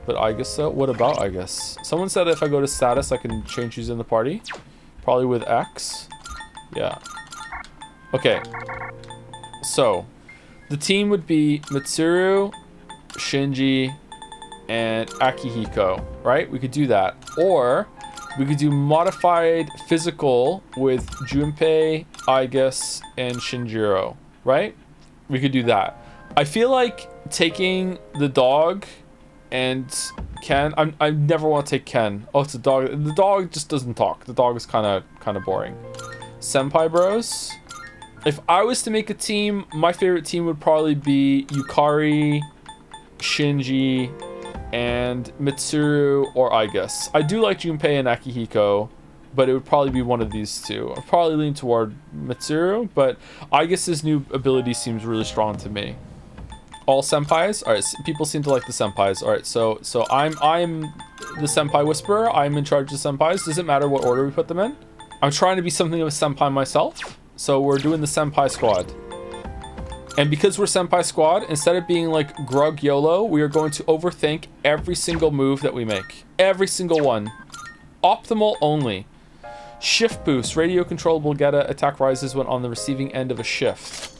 But Aegis though? What about Aegis? Someone said if I go to status, I can change who's in the party. Probably with X. Yeah. Okay. So, the team would be Mitsuru, Shinji, and Akihiko, right? We could do that. Or, we could do modified physical with Junpei, Aegis, and Shinjiro, right? We could do that. I feel like taking the dog and Ken. I never want to take Ken. Oh, it's a dog. The dog just doesn't talk. The dog is kind of boring. Senpai bros. If I was to make a team, my favorite team would probably be Yukari, Shinji, and Mitsuru or Aegis. I do like Junpei and Akihiko, but it would probably be one of these two. I'd probably lean toward Mitsuru, but Aegis's new ability seems really strong to me. All senpais? Alright, people seem to like the senpais. Alright, so I'm the senpai whisperer. I'm in charge of senpais. Does it matter what order we put them in? I'm trying to be something of a senpai myself, so we're doing the senpai squad. And because we're senpai squad, instead of being like Grug YOLO, we are going to overthink every single move that we make. Every single one. Optimal only. Shift boost. Radio controllable Geta attack rises when on the receiving end of a shift.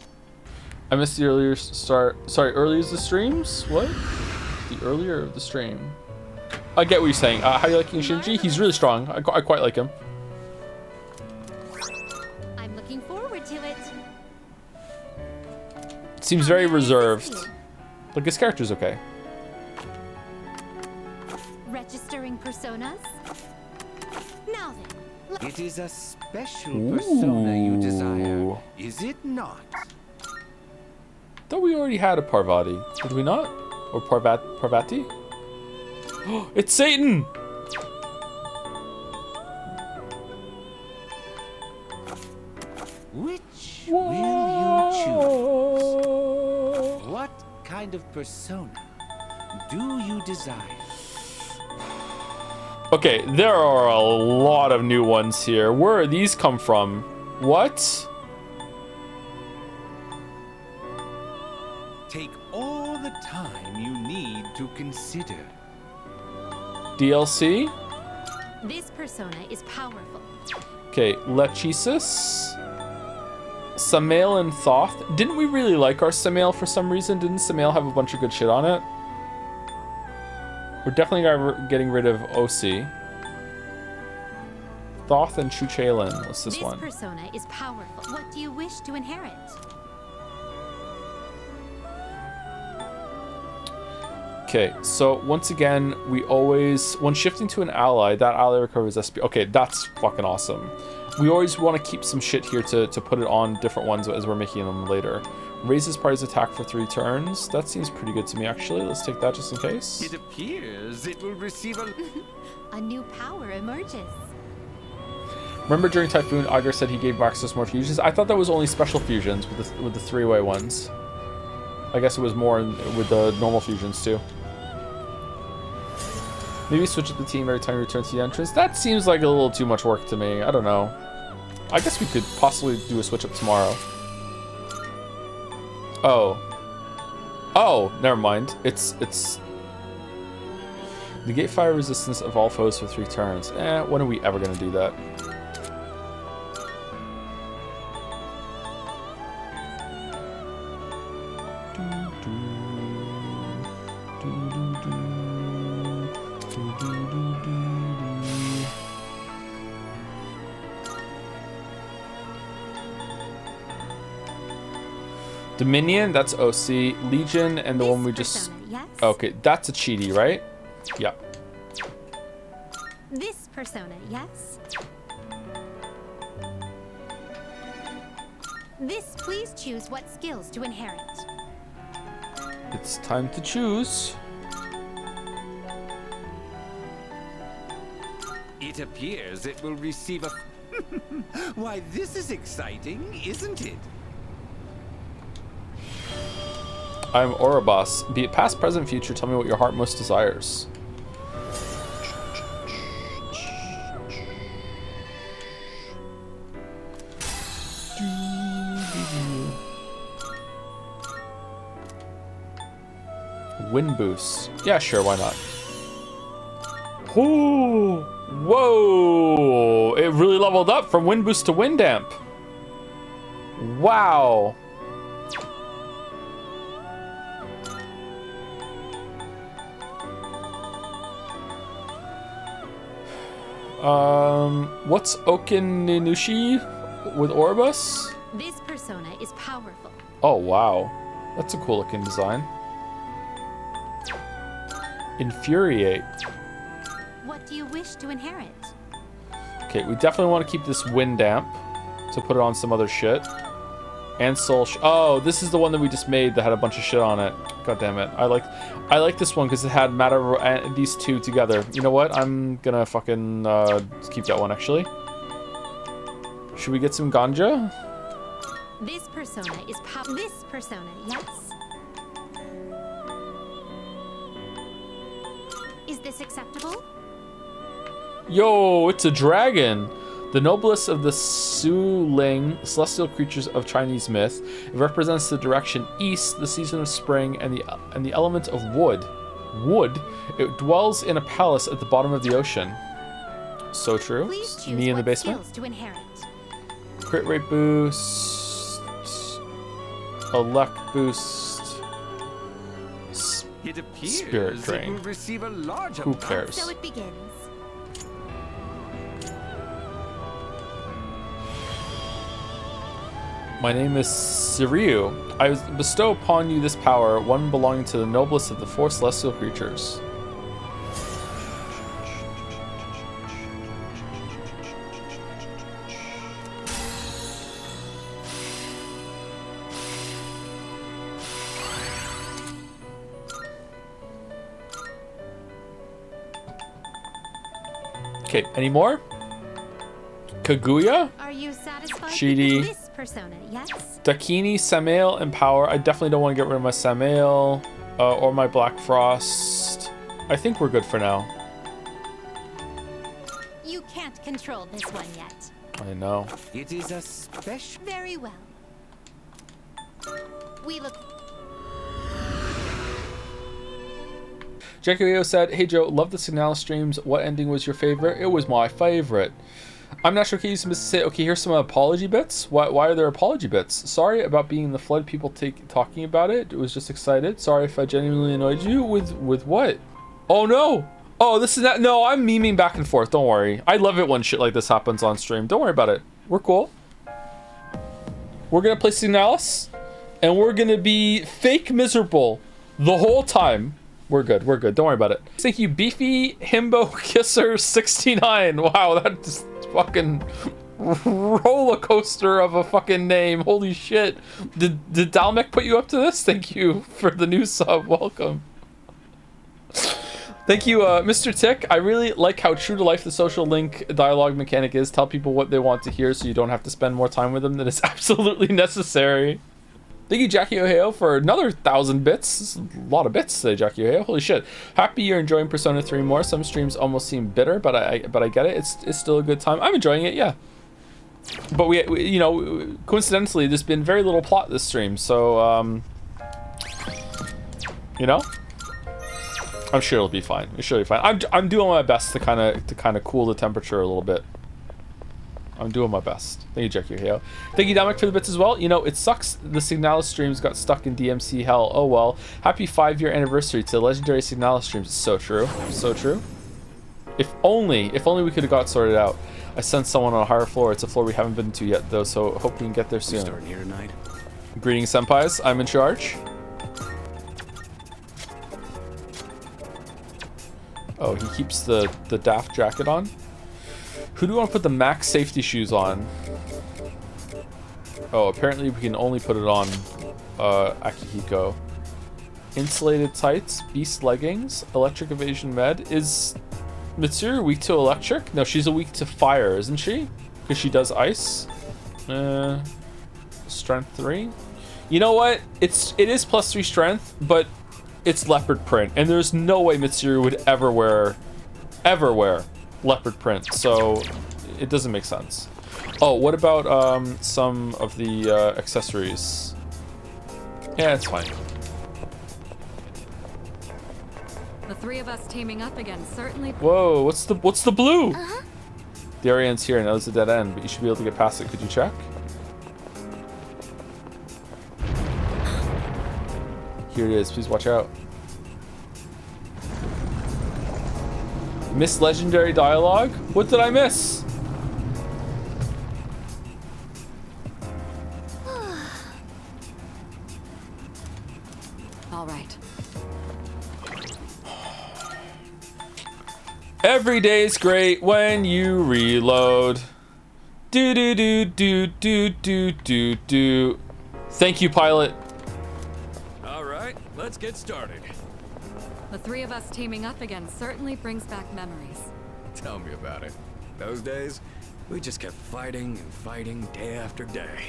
I missed the earlier start. Sorry, earlier the streams? What? The earlier of the stream. I get what you're saying. How are you liking Shinji? He's really strong. I quite like him. I'm looking forward to it. Seems very reserved. Like his character's okay. Registering personas? Now then. It is a special persona you desire, is it not? Thought we already had a Parvati. Did we not? Or Parvati? It's Satan! Which will you choose? What kind of persona do you desire? Okay, there are a lot of new ones here. Where are these come from? What? Take all the time you need to consider. DLC? This persona is powerful. Okay, Lechisis. Samael and Thoth. Didn't we really like our Samael for some reason? Didn't Samael have a bunch of good shit on it? We're definitely getting rid of OC. Thoth and Chuchelin. What's this one? This persona is powerful. What do you wish to inherit? Okay, so once again, we always, when shifting to an ally, that ally recovers SP. Okay, that's fucking awesome. We always want to keep some shit here to put it on different ones as we're making them later. Raises party's attack for 3 turns. That seems pretty good to me, actually. Let's take that just in case. It appears it will receive a... A new power emerges. Remember during Typhoon, Augur said he gave Maxis more fusions? I thought that was only special fusions with the 3-way ones. I guess it was more with the normal fusions too. Maybe switch up the team every time you return to the entrance. That seems like a little too much work to me. I don't know. I guess we could possibly do a switch up tomorrow. Oh, never mind. It's negate fire resistance of all foes for 3 turns. When are we ever gonna do that? Dominion, that's OC. Legion, and the one we just... Yes. Okay, that's a cheaty, right? Yeah. This persona, yes. This, please choose what skills to inherit. It's time to choose. It appears it will receive a... Why, this is exciting, isn't it? I'm Orobos. Be it past, present, future, tell me what your heart most desires. Wind boost. Yeah, sure, why not? Ooh, whoa! It really leveled up from wind boost to wind damp. Wow. What's Okininushi with Orbus? This persona is powerful. Oh, wow. That's a cool looking design. Infuriate. What do you wish to inherit? Okay, we definitely want to keep this wind damp to put it on some other shit. And soul oh, this is the one that we just made that had a bunch of shit on it. God damn it. I like this one because it had matter these two together. You know what? I'm gonna fucking keep that one actually. Should we get some ganja? This persona is this persona, yes. Is this acceptable? Yo, it's a dragon. The noblest of the Suling, celestial creatures of Chinese myth. It represents the direction east, the season of spring, and the element of wood. Wood. It dwells in a palace at the bottom of the ocean. So true. Me in the basement. To inherit. Crit rate boost. A luck boost. It appears Spirit drain. it will receive a large Who cares? So it begins. My name is Siriu. I bestow upon you this power, one belonging to the noblest of the 4 celestial creatures. Okay, any more? Kaguya? Are you satisfied Shidi. with this persona, yes? Dakini, Samael, and Power. I definitely don't want to get rid of my Samael or my Black Frost. I think we're good for now. You can't control this one yet. I know. It is a special... Very well. We look... Jackie said, "Hey Joe, love the signalis streams. What ending was your favorite?" It was my favorite. I'm not sure. Can you say, okay, here's some apology bits. Why are there apology bits? Sorry about being in the flood. People talking about it. It was just excited. Sorry if I genuinely annoyed you. With what? Oh no. Oh, this is not. No, I'm memeing back and forth. Don't worry. I love it when shit like this happens on stream. Don't worry about it. We're cool. We're gonna play signalis, and we're gonna be fake miserable the whole time. We're good. We're good. Don't worry about it. Thank you, Beefy Himbo Kisser 69. Wow, that's fucking roller coaster of a fucking name. Holy shit. Did Dalmec put you up to this? Thank you for the new sub. Welcome. Thank you, Mr. Tick. I really like how true to life the social link dialogue mechanic is. Tell people what they want to hear so you don't have to spend more time with them than is absolutely necessary. Thank you, Jackie Ohio, for another 1,000 bits. This is a lot of bits today, Jackie Ohio. Holy shit. Happy you're enjoying Persona 3 more. Some streams almost seem bitter, but I get it. It's still a good time. I'm enjoying it, yeah. But we you know, coincidentally, there's been very little plot this stream, so you know, I'm sure it'll be fine. It should be fine. I'm doing my best to kind of cool the temperature a little bit. I'm doing my best. Thank you, Jackie Ohio. Thank you, Dominic, for the bits as well. You know, it sucks the Signalis streams got stuck in DMC hell. Oh well. Happy 5-year anniversary to the legendary Signalis streams. It's so true. So true. If only we could have got sorted out. I sent someone on a higher floor. It's a floor we haven't been to yet, though, so hope we can get there soon. Starting here tonight. Greetings, senpais. I'm in charge. Oh, he keeps the daft jacket on. Who do we want to put the max safety shoes on? Oh, apparently we can only put it on Akihiko. Insulated tights, beast leggings, electric evasion med. Is Mitsuru weak to electric? No, she's a weak to fire, isn't she? Because she does ice. Strength 3. You know what? It is +3 strength, but it's leopard print, and there's no way Mitsuru would ever wear leopard print, so it doesn't make sense. Oh, what about some of the accessories? Yeah, it's fine. The three of us teaming up again certainly. Whoa, what's the blue? The area ends here. I know it's a dead end, but you should be able to get past it. Could you check? Here it is. Please watch out. Miss legendary dialogue? What did I miss? All right. Every day's great when you reload. Do do do do do do do do. Thank you, pilot. All right, let's get started. The three of us teaming up again certainly brings back memories. Tell me about it. Those days, we just kept fighting and fighting day after day.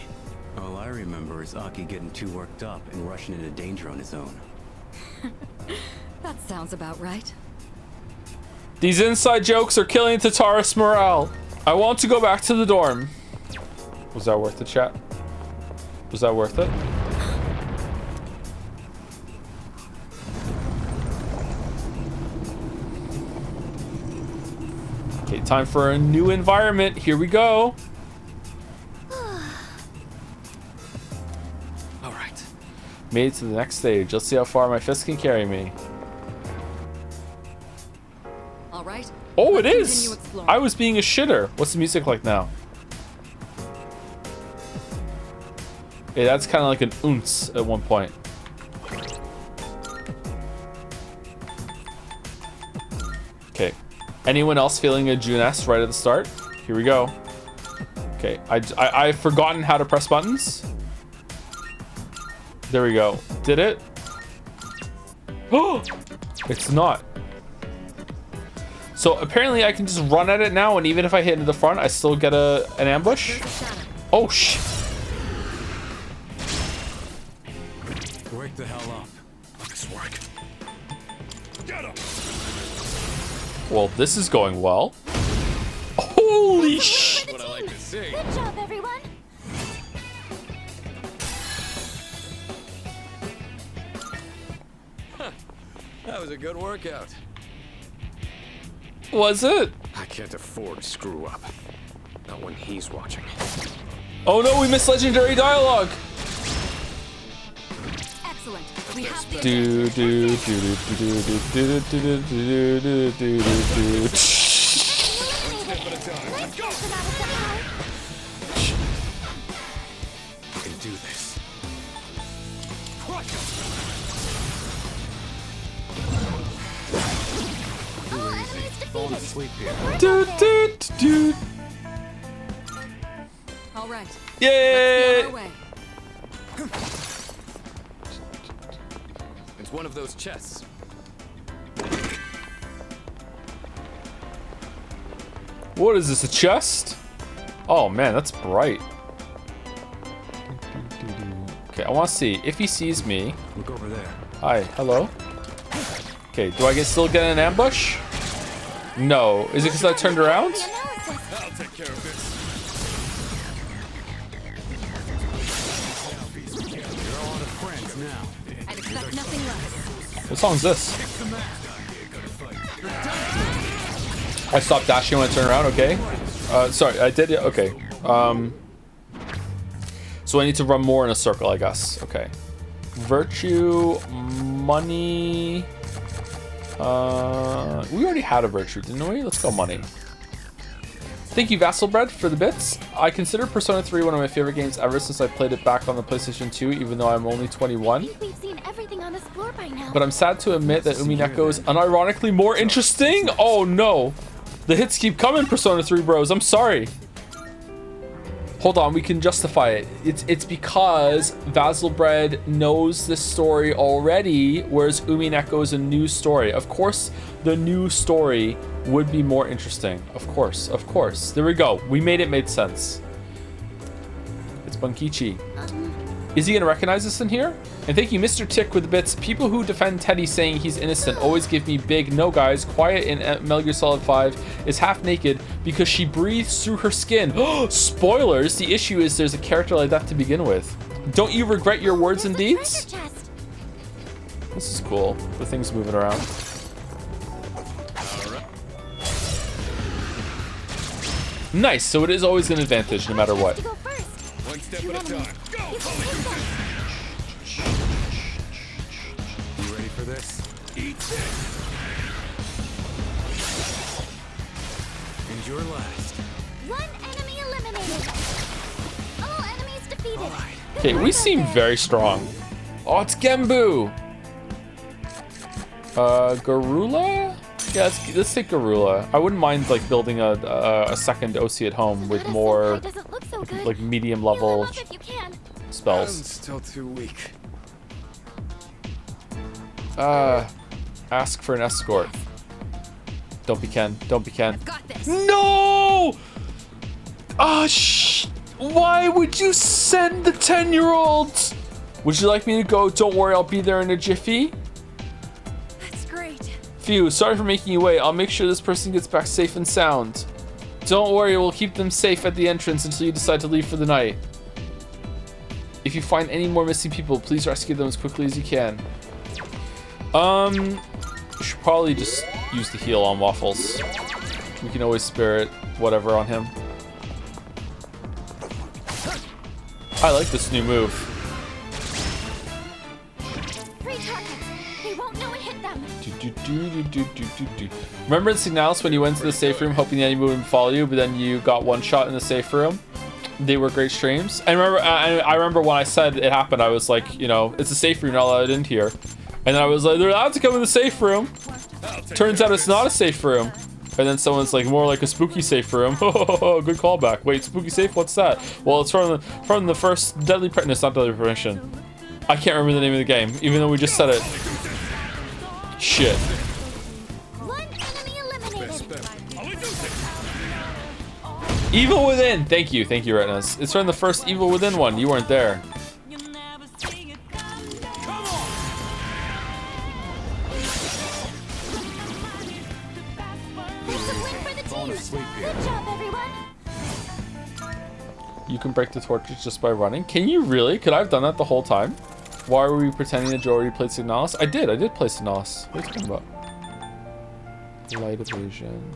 All I remember is Aki getting too worked up and rushing into danger on his own. That sounds about right. These inside jokes are killing Tartarus morale. I want to go back to the dorm. Was that worth the chat? Was that worth it? Okay, time for a new environment. Here we go. All right. Made it to the next stage. Let's see how far my fist can carry me. All right. Oh, it is. I was being a shitter. What's the music like now? Yeah, that's kind of like an ounce at one point. Okay. Anyone else feeling a Juness right at the start? Here we go. Okay, I've forgotten how to press buttons. There we go. Did it? Oh, it's not. So apparently I can just run at it now, and even if I hit into the front, I still get an ambush. Oh shit! Wake the hell up. This work. Get him. Well, this is going well. Holy shit! What I like to see. Good job, everyone. That was a good workout. Was it? I can't afford to screw up. Not when he's watching. Oh no, we missed legendary dialogue. Excellent. We have the Do do do do do do do do do do do do. Let's go. We can do this. Crush him. falling asleep here. Dude. All right. Yay! Let's be on our way. It's one of those chests. What is this, a chest? Oh man, that's bright. Okay, I want to see. If he sees me... Look over there. Hi, hello? Okay, do I still get an ambush? No. Is it because I turned around? I'll take care of this. You're all out of friends now. I'd expect nothing less. What song is this? I stopped dashing when I turned around, okay. Sorry, I did, yeah, okay. So I need to run more in a circle, I guess. Okay. Virtue, money. We already had a virtue, didn't we? Let's go money. Thank you, Vassalbread, for the bits. I consider Persona 3 one of my favorite games ever since I played it back on the PlayStation 2, even though I'm only 21. We've seen everything on this floor by now. But I'm sad to admit that Umineko is unironically more interesting. Oh no. The hits keep coming, Persona 3 bros. I'm sorry. Hold on, we can justify it. It's because Vassalbread knows this story already, whereas Umineko is a new story. Of course, the new story would be more interesting. Of course, of course. There we go. We made sense. It's Bunkichi. Is he gonna recognize us in here? And thank you, Mr. Tick, with the bits. People who defend Teddy saying he's innocent always give me big no, guys. Quiet in Metal Gear Solid 5 is half naked because she breathes through her skin. Spoilers! The issue is there's a character like that to begin with. Don't you regret your words and deeds? This is cool. The thing's moving around. Nice. So it is always an advantage no matter what. One step at a time. Go! You ready for this? Eat this. And your last. One enemy eliminated. All enemies defeated. Okay, we seem very strong. Oh, it's Genbu. Garula? Yeah, let's take Garula. I wouldn't mind like building a second OC at home with more like medium level spells. I'm still too weak. Ask for an escort. Don't be Ken. Don't be Ken. No! Why would you send the 10-year-olds? Would you like me to go? Don't worry, I'll be there in a jiffy. That's great. Phew, sorry for making you wait. I'll make sure this person gets back safe and sound. Don't worry, we'll keep them safe at the entrance until you decide to leave for the night. If you find any more missing people, please rescue them as quickly as you can. We should probably just use the heal on Waffles. We can always spirit whatever on him. I like this new move. Three targets. They won't know it hit them. Remember in Signalis when you went to the safe room hoping the enemy wouldn't follow you, but then you got one shot in the safe room? They were great streams. I remember when I said it happened, I was like, you know, it's a safe room, you're not allowed in here. And then I was like, they're allowed to come in the safe room. Turns out it's not a safe room. And then someone's like, more like a spooky safe room. Oh, good callback. Wait, spooky safe? What's that? Well, it's from the first Deadly Premonition. No, it's not Deadly Premonition. I can't remember the name of the game, even though we just said it. Shit. One enemy eliminated. Evil Within. Thank you, Retinas. It's from the first Evil Within one. You weren't there. Good job, everyone. You can break the torches just by running. Can you really? Could I have done that the whole time? Why were we pretending that Joe already played Signalis? I did play Signalis. What are you talking about? Light illusion.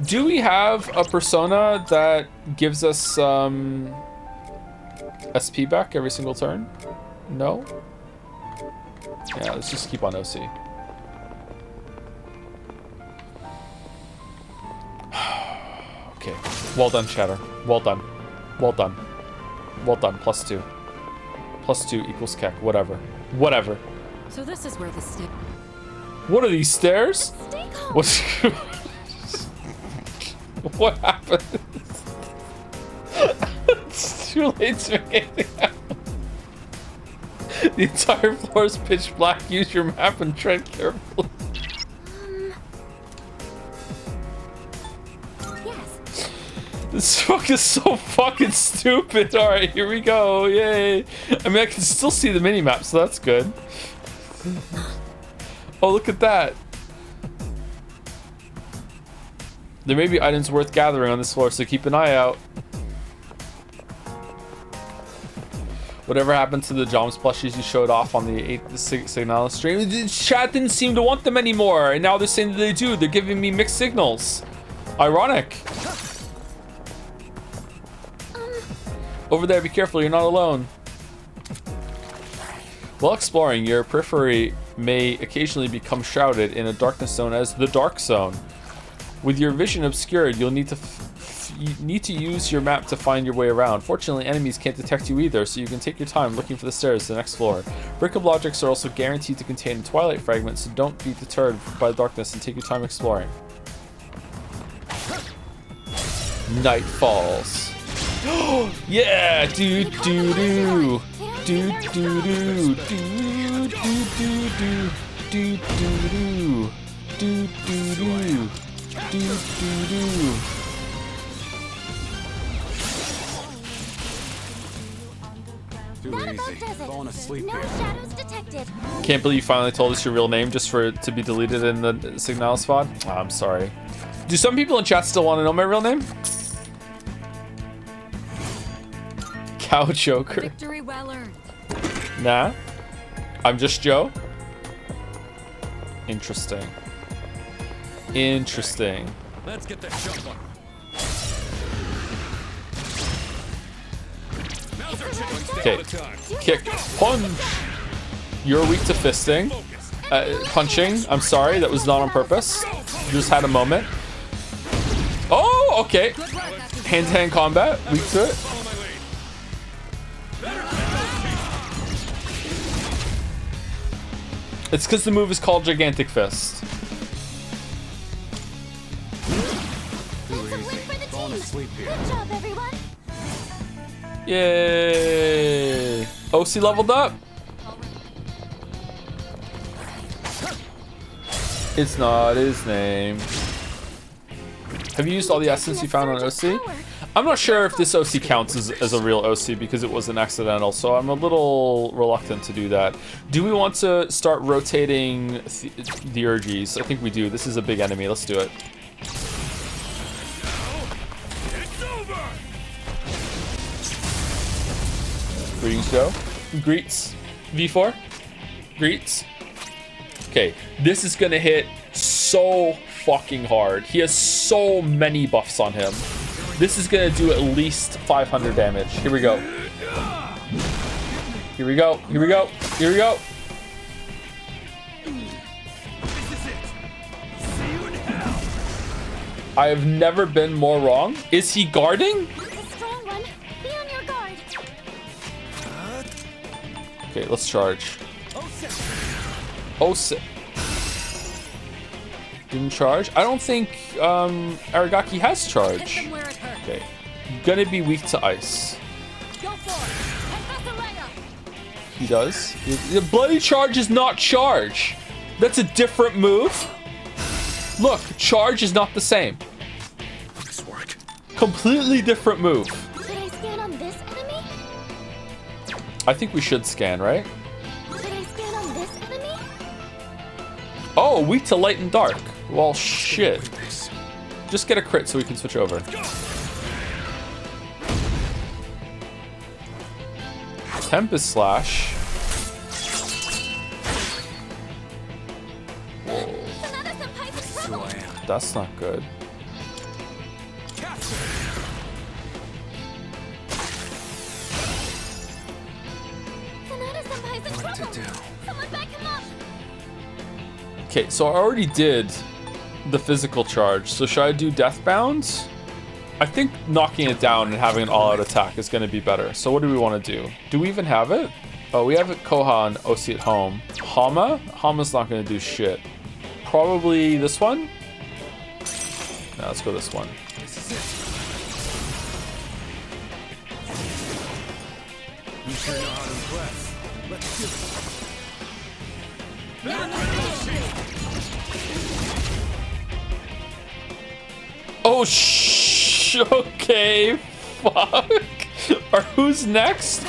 Do we have a persona that gives us SP back every single turn? No? Yeah, let's just keep on OC. Okay. Well done, Chatter. Well done. Well done. Well done. +2. +2 equals Keck. Whatever. Whatever. So this is where the stick. What are these stairs? What's What happened? It's too late to make anything happen. The entire floor is pitch black. Use your map and tread carefully. Yes. This fuck is so fucking stupid. Alright, here we go. Yay. I mean, I can still see the mini-map, so that's good. Oh, look at that. There may be items worth gathering on this floor, so keep an eye out. Whatever happened to the Joms plushies you showed off on the signalis stream? The chat didn't seem to want them anymore, and now they're saying that they do. They're giving me mixed signals. Ironic. Over there, be careful, you're not alone. While exploring, your periphery may occasionally become shrouded in a darkness known as the Dark Zone. With your vision obscured, you'll need to use your map to find your way around. Fortunately, enemies can't detect you either, so you can take your time looking for the stairs to the next floor. Brickable objects are also guaranteed to contain twilight fragments, so don't be deterred by the darkness and take your time exploring. Night falls. Yeah! Do do do. Do do do. Do do do. Do do do. Do do do. Do do do. Too easy. Falling asleep No here. shadows detected. Can't believe you finally told us your real name just for it to be deleted in the signalis VOD. Oh, I'm sorry. Do some people in chat still want to know my real name? Cow Joker. Victory well earned. Nah. I'm just Joe. Interesting. Interesting. Let's get the shuffle. Okay. Kick. Punch. You're weak to fisting. Punching. I'm sorry. That was not on purpose. Just had a moment. Oh, okay. Hand-to-hand combat. Weak to it. It's because the move is called Gigantic Fist. Good job, everyone. Yay! OC leveled up. It's not his name. Have you used all the essence you found on OC? I'm not sure if this OC counts as a real OC because it was an accidental, so I'm a little reluctant to do that. Do we want to start rotating the Urges? I think we do. This is a big enemy. Let's do it. Greetings, Joe. Greets. V4. Greets. Okay, this is gonna hit so fucking hard. He has so many buffs on him. This is gonna do at least 500 damage. Here we go. Here we go. Here we go. Here we go. I have never been more wrong. Is he guarding? Strong one. Be on your guard. Okay, let's charge. Oh, didn't charge. I don't think Aragaki has charge. Okay, gonna be weak to ice. He does. The bloody charge is not charge. That's a different move. Look, charge is not the same. Nice work. Completely different move. Should I scan on this enemy? I think we should scan, right? Should I scan on this enemy? Oh, weak to light and dark. Well, shit. Just get a crit so we can switch over. Tempest Slash. Whoa. That's not good. What to do? Someone back him up. Okay, so I already did the physical charge. So should I do Deathbound? I think knocking it down and having an all-out attack is going to be better. So what do we want to do? Do we even have it? Oh, we have it Koha and OC at home. Hama? Hama's not going to do shit. Probably this one? No, let's go this one. sure know how to impress. Let's do it. Oh, okay. Fuck. Or who's next?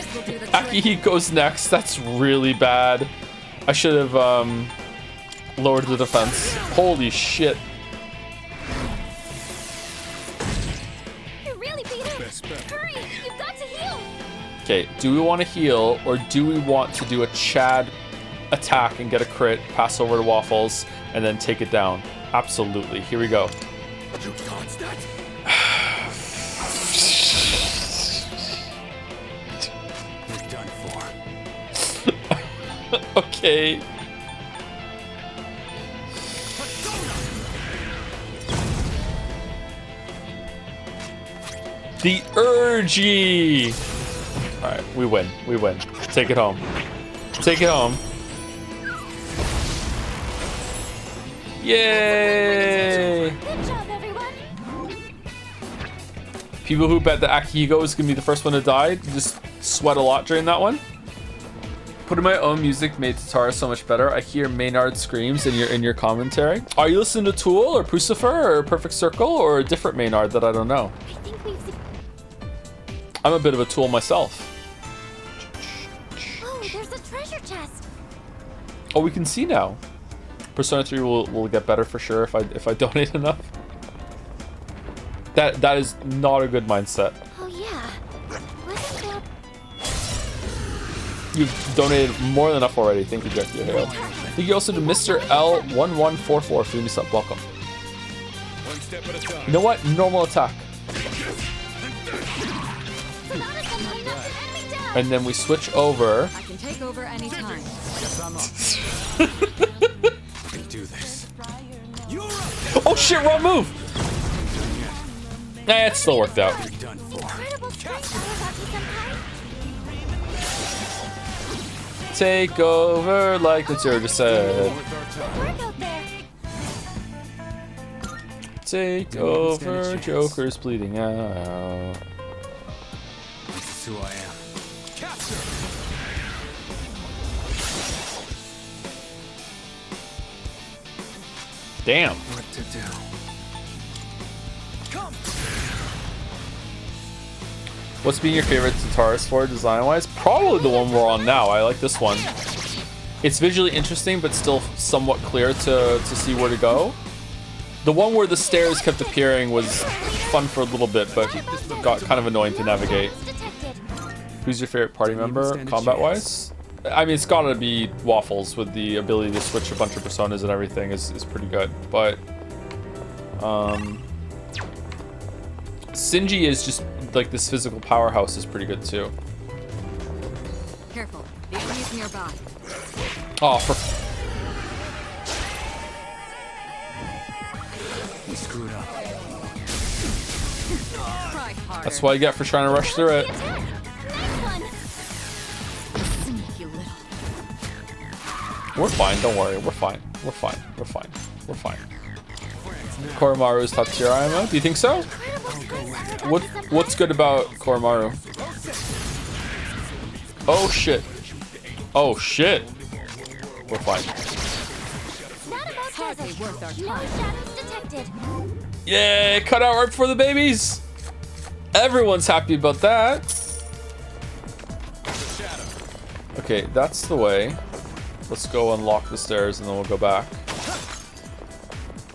Akihiko's next. That's really bad. I should have lowered the defense. Holy shit. You really beat him. Hurry, you've got to heal. Okay, do we want to heal or do we want to do a Chad attack and get a crit, pass over to Waffles, and then take it down? Absolutely. Here we go. You dodged that? You're done for. Okay. The Urgy! Alright, we win. We win. Take it home. Take it home. Yay! Good job, everyone. People who bet that Akihiko is gonna be the first one to die just sweat a lot during that one. Putting my own music made Tartarus so much better. I hear Maynard screams in your commentary. Are you listening to Tool or Pucifer or Perfect Circle or a different Maynard that I don't know? I think we've seen... I'm a bit of a Tool myself. Oh, there's a treasure chest. Oh, we can see now. Persona 3 will get better for sure if I donate enough. That is not a good mindset. Oh yeah. Wasn't that... You've donated more than enough already. Thank you, Jackie. Thank you also to Mr. L1144 for giving me sub. Welcome. One step at a time. You know what? Normal attack. And then we switch over. I can take over anytime. Guess I'm up. I can do this. Oh shit, wrong move! Nah, it still worked out. Incredible strength, Arazaki-senpai. Take over like the Matsura just said. Good work out there. Take over, Joker's bleeding out. This is who I am. Damn. What to do? Come. What's been your favorite Tartarus for design-wise? Probably the one we're on now. I like this one. It's visually interesting, but still somewhat clear to see where to go. The one where the stairs kept appearing was fun for a little bit, but got kind of annoying to navigate. Who's your favorite party member, combat-wise? I mean, it's gotta be Waffles with the ability to switch a bunch of personas and everything is pretty good. But Shinji is just like this physical powerhouse is pretty good too. Careful, the enemy's nearby. Oh, for We screwed up. Try harder. that's what I get for trying to rush through it. Sneaky little. We're fine, don't worry. We're fine. We're fine. We're fine. We're fine. Koromaru's Tatsuyama? Do you think so? What's good about Koromaru? Oh shit. Oh shit. We're fine. Hardly worth our No time. shadows detected. Yay! Cut out right before the babies! Everyone's happy about that. Okay, that's the way. Let's go unlock the stairs and then we'll go back.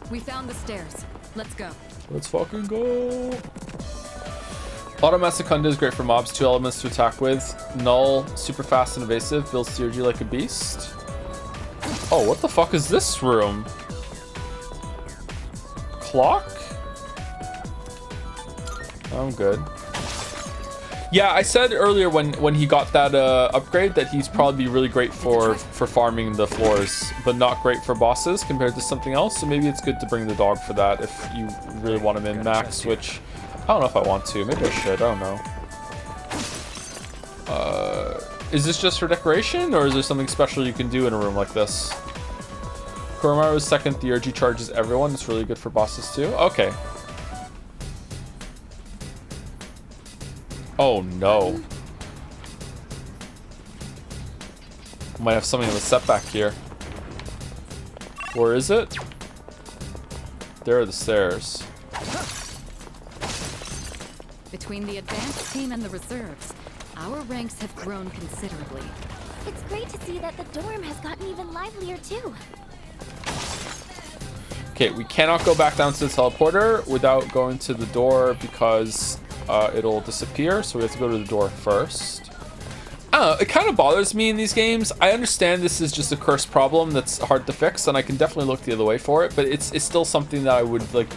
We found the stairs. Let's go. Let's fucking go. Auto Secunda is great for mobs. 2 elements to attack with. Null, super fast and evasive. Builds Theurgy like a beast. Oh, what the fuck is this room? Clock? I'm good. Yeah, I said earlier when he got that upgrade that he's probably be really great for farming the floors, but not great for bosses compared to something else. So maybe it's good to bring the dog for that if you really want him in max, which I don't know if I want to. Maybe I should. I don't know. Is this just for decoration, or is there something special you can do in a room like this? Koromaru's second Theurgy charges everyone. It's really good for bosses too. Okay. Oh no. Might have something of a setback here. Where is it? There are the stairs. Between the advanced team and the reserves, our ranks have grown considerably. It's great to see that the dorm has gotten even livelier too. Okay, we cannot go back down to the teleporter without going to the door because it'll disappear, so we have to go to the door first. I don't know, it kind of bothers me in these games. I understand this is just a cursed problem that's hard to fix, and I can definitely look the other way for it, but it's still something that I would, like,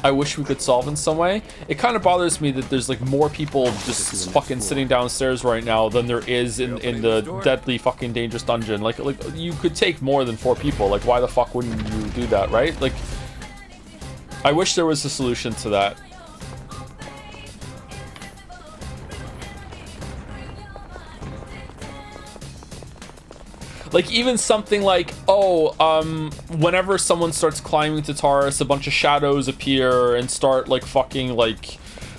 I wish we could solve in some way. It kind of bothers me that there's, like, more people just fucking sitting downstairs right now than there is in the deadly fucking dangerous dungeon. Like, you could take more than 4 people. Like, why the fuck wouldn't you do that, right? Like, I wish there was a solution to that. Like, even something like, whenever someone starts climbing to Tartarus, a bunch of shadows appear and start, like, fucking, like,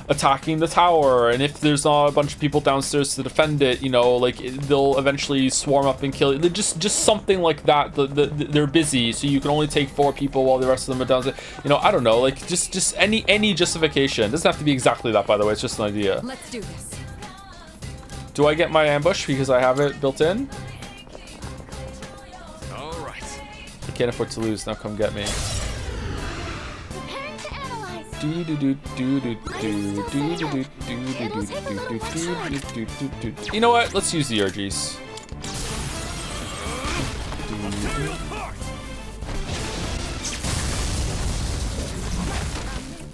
attacking the tower. And if there's not a bunch of people downstairs to defend it, you know, like, they'll eventually swarm up and kill you. Just something like that. They're busy, so you can only take 4 people while the rest of them are downstairs. You know, I don't know. Like, just any justification. It doesn't have to be exactly that, by the way. It's just an idea. Let's do this. Do I get my ambush because I have it built in? Can't afford to lose. Now come get me. You know what? Let's use the Urges.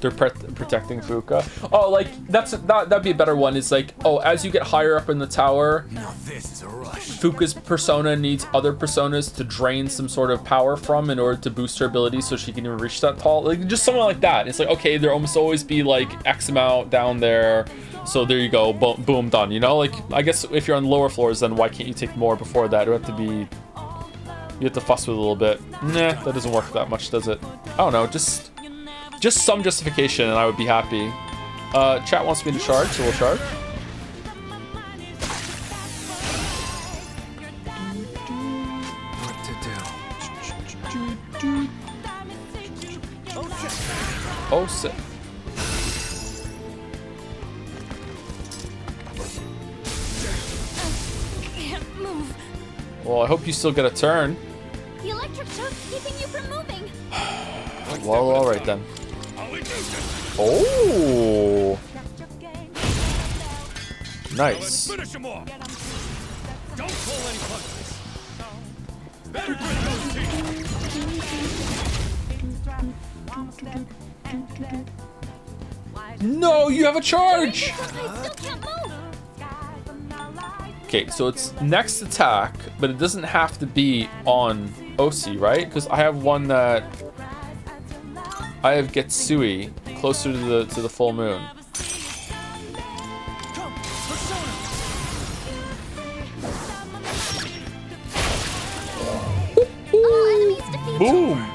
They're protecting Fuka. Oh, like that'd be a better one. Is like, oh, as you get higher up in the tower, now this is a rush. Fuka's persona needs other personas to drain some sort of power from in order to boost her ability so she can even reach that tall. Like just something like that. It's like, okay, there almost always be like X amount down there. So there you go, boom, boom, done. You know, like I guess if you're on lower floors, then why can't you take more before that? It would have to be. You have to fuss with it a little bit. Nah, that doesn't work that much, does it? I don't know. Just some justification and I would be happy. Chat wants me to charge, so we'll charge. What to do? Oh, sick. Can't move. Well, I hope you still get a turn. The electric choke's keeping you from moving. Well, all right then. Oh, nice. Finish him off. Don't pull any punches. Better grit those teeth. No, you have a charge. Okay, so it's next attack, but it doesn't have to be on OC, right? Because I have one that I have Getsui closer to the full moon. Boom!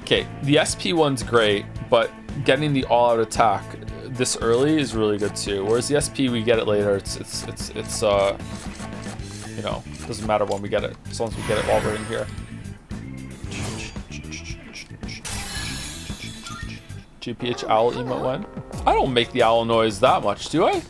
Okay, the SP one's great, but getting the all-out attack this early is really good too. Whereas the SP we get it later, it's you know, doesn't matter when we get it, as long as we get it while we're in here. GPH owl emote one. I don't make the owl noise that much, do I?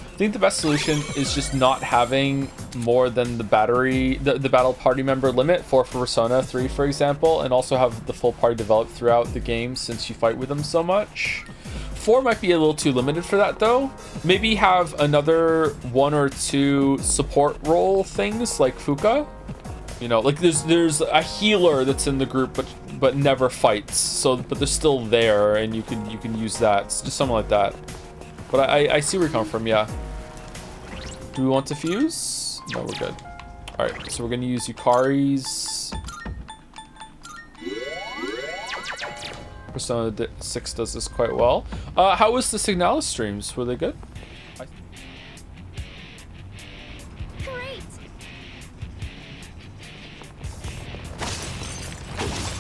I think the best solution is just not having more than the battle party member limit for Persona 3, for example, and also have the full party developed throughout the game since you fight with them so much. 4 might be a little too limited for that though. Maybe have another 1 or 2 support role things like Fuka. You know, like there's a healer that's in the group but never fights. So but they're still there and you can use that. It's just something like that. But I see where you come from, yeah. Do we want to fuse? No, we're good. Alright, so we're gonna use Yukari's. Persona 6 does this quite well. How was the Signalis streams? Were they good? Great.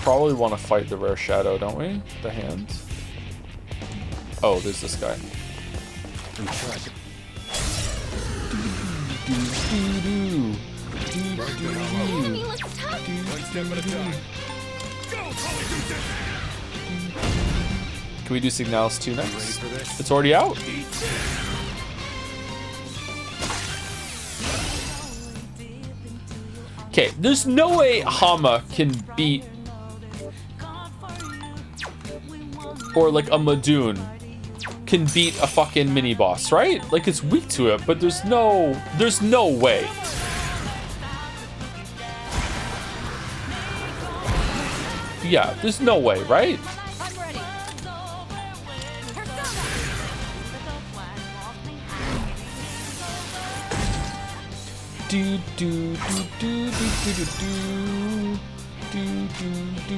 Probably want to fight the rare shadow, don't we? The hand. Oh, there's this guy. I'm sure I could... Enemy looks tough. One step at a time. Can we do Signalis 2 next? It's already out. Okay, there's no way Hama can beat, or like a Madoon can beat a fucking mini boss, right? Like it's weak to it, but there's no way. Yeah, there's no way, right? I'm ready. Do do do do do do do do do do do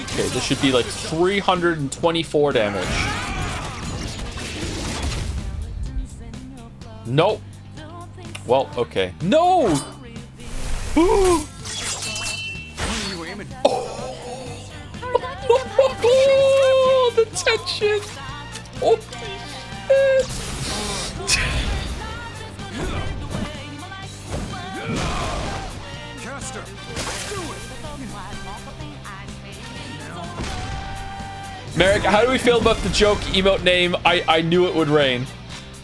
Okay, this should be like 324 damage. Nope. Well, okay. No! Oh, the tension! Oh, Caster, Merrick, how do we feel about the joke emote name? I knew it would rain.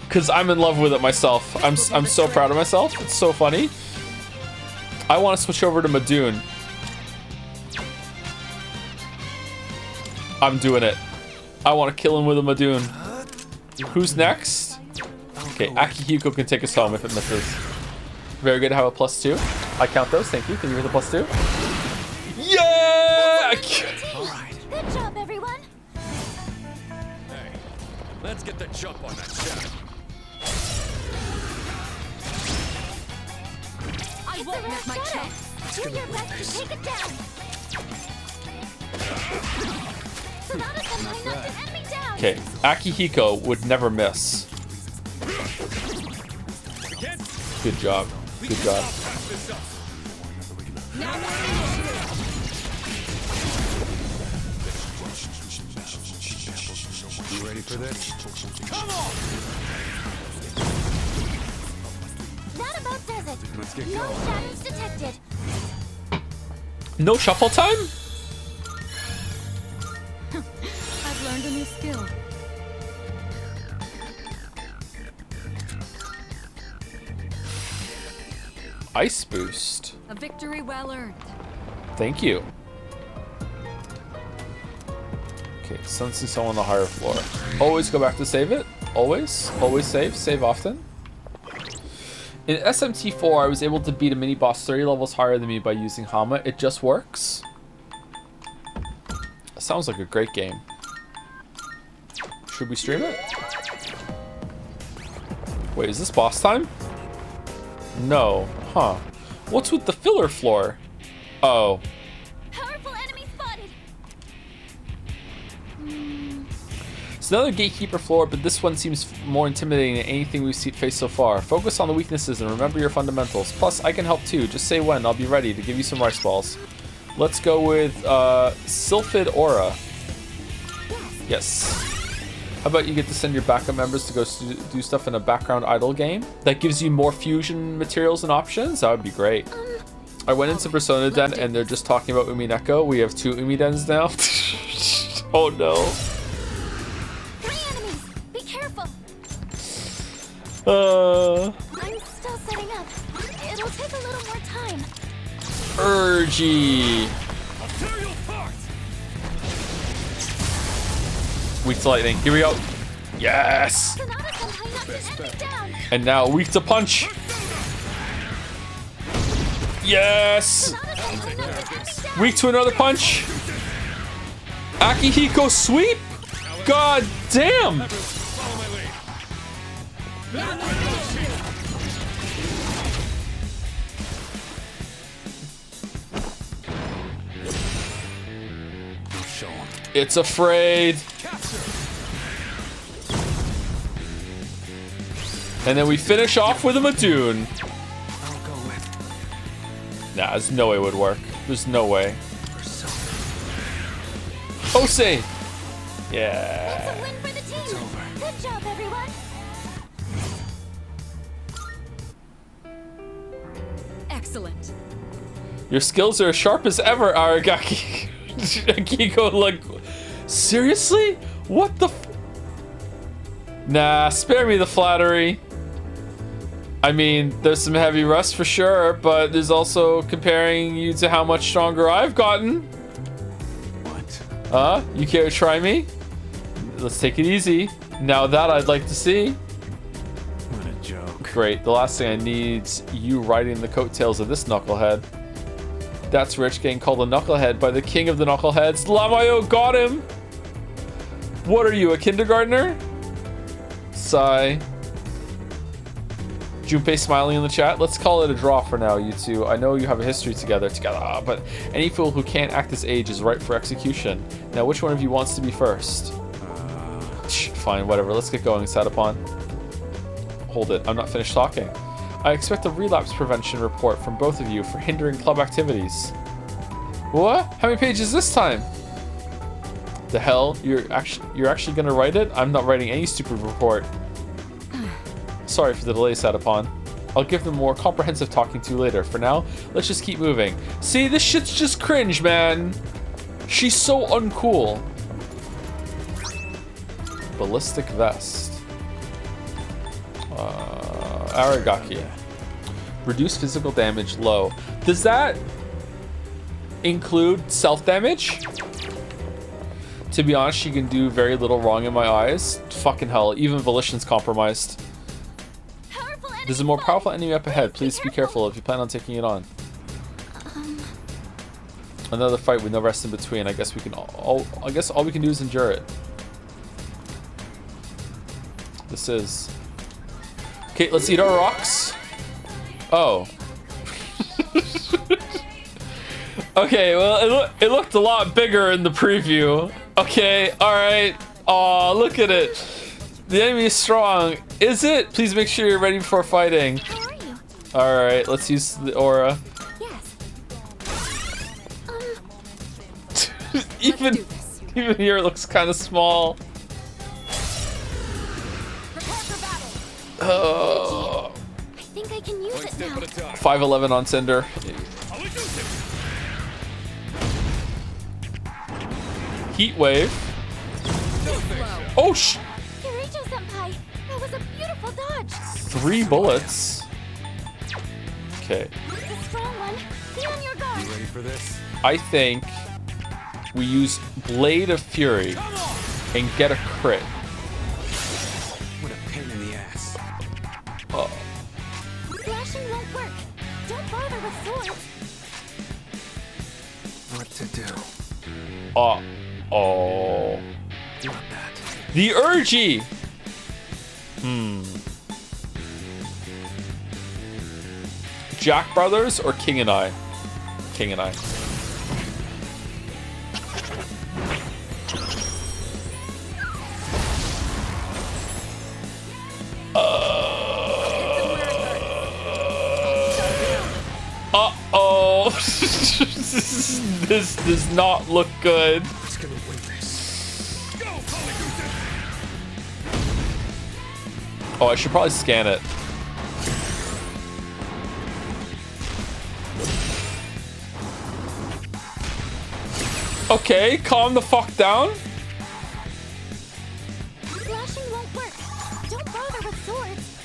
Because I'm in love with it myself. I'm so proud of myself. It's so funny. I want to switch over to Madoon. I'm doing it. I want to kill him with a Madoon. Who's next? Okay, Akihiko can take us home if it misses. Very good to have a +2. I count those. Thank you. Thank you for the +2. Yeah! Good job, everyone. hey, let's get the jump on that shadow. I won't miss my chance. Do your best to take it down. Sonata somehow knocked an enemy down. Okay, Akihiko would never miss. Good job. Good job. You ready for this? Come on! That about does it. Let's get No going. shadows detected. No shuffle time? I've learned a new skill. Ice boost. A victory well earned. Thank you. Okay, sensing someone on the higher floor. Always go back to save it. Always. Always save. Save often. In SMT4, I was able to beat a mini boss 30 levels higher than me by using Hama. It just works. Sounds like a great game. Should we stream it? Wait, is this boss time? No. Huh. What's with the filler floor? Oh. Powerful enemy spotted. It's another Gatekeeper floor, but this one seems more intimidating than anything we've faced so far. Focus on the weaknesses and remember your fundamentals. Plus, I can help too. Just say when. I'll be ready to give you some rice balls. Let's go with Sylphid Aura. Yes. How about you get to send your backup members to go do stuff in a background idle game? That gives you more fusion materials and options? That would be great. I went into Persona Den and they're just talking about Umineko. We have 2 Umidens now. Oh no. 3 enemies. Be careful. I'm still setting up. It'll take a little more time. Urgy. Weak to lightning. Here we go. Yes. And now weak to punch. Yes. Weak to another punch. Akihiko sweep. God damn. It's afraid. And then we finish off with a Madoon. Nah, there's no way it would work. There's no way. Ose! Yeah. That's a win for the team. It's over. Good job, everyone. Excellent. Your skills are as sharp as ever, Aragaki. Akiko, like, seriously? What the f— Nah, spare me the flattery. I mean, there's some heavy rust for sure, but there's also comparing you to how much stronger I've gotten. What? You care to try me? Let's take it easy. Now that I'd like to see. What a joke. Great, the last thing I need's you riding the coattails of this knucklehead. That's Rich getting called a knucklehead by the king of the knuckleheads. Lamayo got him! What are you, a kindergartner? Sigh. Junpei smiling in the chat. Let's call it a draw for now, you two. I know you have a history together, but any fool who can't act his age is ripe for execution. Now, which one of you wants to be first? Fine, whatever. Let's get going, Satapon. Hold it. I'm not finished talking. I expect a relapse prevention report from both of you for hindering club activities. What? How many pages this time? The hell? You're actually gonna write it? I'm not writing any stupid report. Sorry for the delay, Satapon. I'll give them more comprehensive talking to later. For now, let's just keep moving. See, this shit's just cringe, man. She's so uncool. Ballistic vest. Aragaki. Reduce physical damage low. Does that include self-damage? To be honest, she can do very little wrong in my eyes. Fucking hell, even Volition's compromised. There's a more powerful enemy up ahead. Please be careful if you plan on taking it on. Another fight with no rest in between. I guess we can all we can do is endure it. This is. Okay, let's eat our rocks. Oh. Okay, well, it looked a lot bigger in the preview. Okay, alright. Aw, look at it. The enemy is strong. Is it? Please make sure you're ready before fighting. How are you? Alright, let's use the aura. Yes. even here it looks kind of small. I think I can use it now. 511 on Cinder. Heat wave. Oh sh! Kirijo-senpai, that was a beautiful dodge. 3 bullets. Okay. It's a strong one. Be on your guard. You ready for this? I think we use Blade of Fury and get a crit. What a pain in the ass. Oh. Slashing won't work. Don't bother with swords. What to do? Oh. Not that. The Urgy! Jack Brothers or King and I? King and I. Uh-oh. This does not look good. Who's gonna win this? Oh, I should probably scan it. Okay, calm the fuck down. Slashing won't work. Don't bother with swords.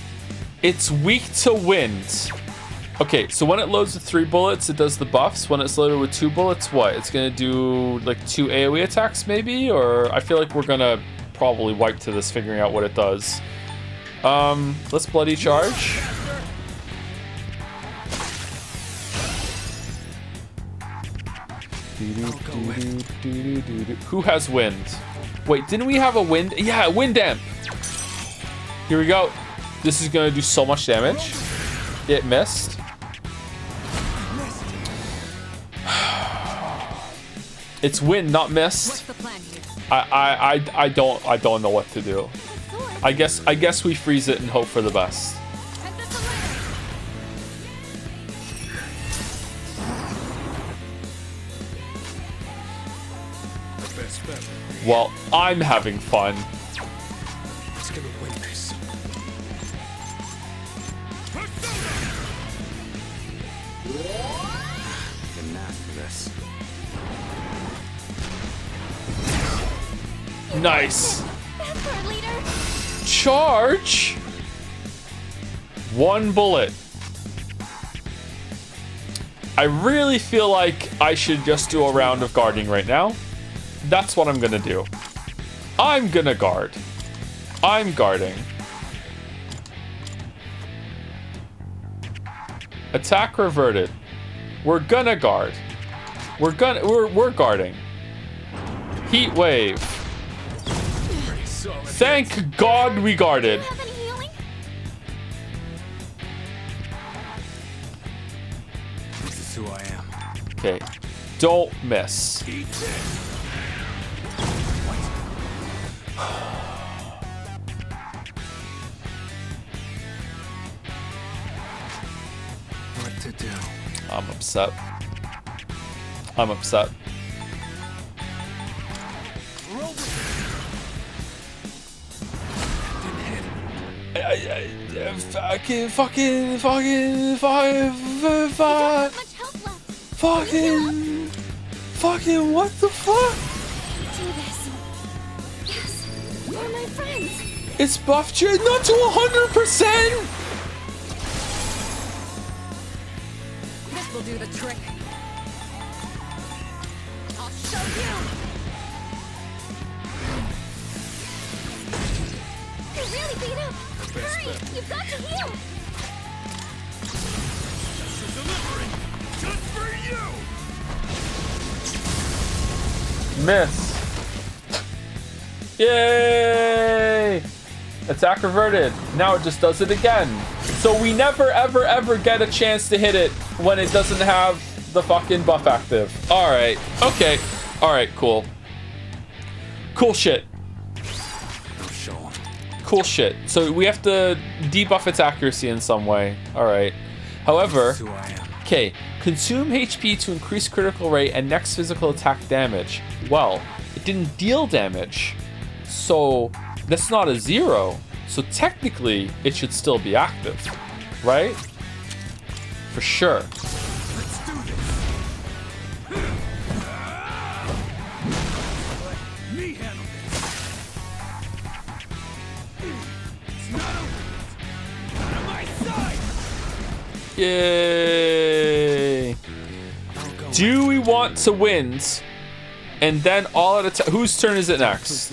It's weak to wind. Okay, so when it loads with 3 bullets, it does the buffs. When it's loaded with 2 bullets, what? It's gonna do like 2 AoE attacks maybe? Or I feel like we're gonna probably wipe to this figuring out what it does. Let's bloody charge. Who has wind? Wait, didn't we have a wind? Yeah, wind damp. Here we go. This is gonna do so much damage. It missed. It's wind, not mist. I don't know what to do. I guess we freeze it and hope for the best. while I'm having fun. It's gonna win this. Didn't ask for this. Nice. That's our leader. Charge. 1 bullet. I really feel like I should just do a round of guarding right now. That's what I'm gonna do. I'm gonna guard. I'm guarding. Attack reverted. We're gonna guard. We're guarding. Heat wave. Thank God we guarded. This is who I am. Okay. Don't miss. What to do? I'm upset. I'm upset. Fucking what the fuck? Do this. Yes, they're my friends. It's buffed you not to 100%. This will do the trick. I'll show you. You're really beat up. Hurry, you've got to heal. Just for you. Miss. Yay! Attack reverted. Now it just does it again. So we never ever ever get a chance to hit it when it doesn't have the fucking buff active. Alright. Okay. Alright, cool. Cool shit. Cool shit. So we have to debuff its accuracy in some way. Alright. However, okay, consume HP to increase critical rate and next physical attack damage. Well, it didn't deal damage, so that's not a 0. So technically, it should still be active, right? For sure. Let's do this. Me handle this. It's not over. Not on my side. Yay! Do we want to win? And then all at a time. Whose turn is it next?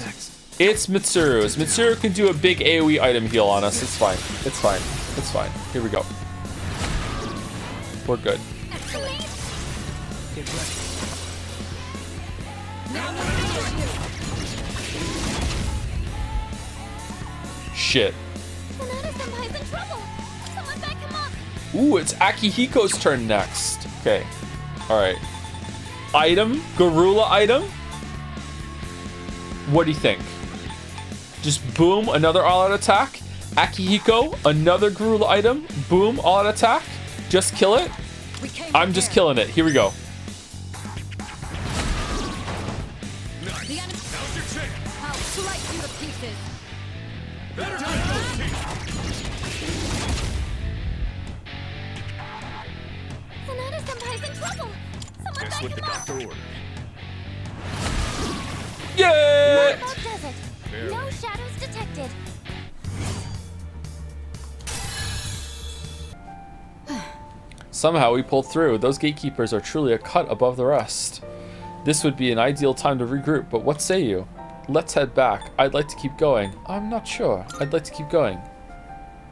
It's Mitsuru's. Mitsuru can do a big AoE item heal on us. It's fine. It's fine. It's fine. Here we go. We're good. Shit. Sonata-senpai's in trouble. Someone back him up. Ooh, it's Akihiko's turn next. Okay. Alright. Item? Garula item? What do you think? Just boom, another all-out attack. Akihiko, another Garula item. Boom, all-out attack. Just kill it. I'm just killing it. Here we go. Now's your chance. I'll slice you to pieces. Better Sonata-senpai's in trouble. Someone That's back what the him up. doctor ordered. Yeah! That about does it. Barely. No shadows detected. Somehow we pulled through. Those gatekeepers are truly a cut above the rest. This would be an ideal time to regroup, but what say you? Let's head back. I'd like to keep going. I'm not sure. I'd like to keep going.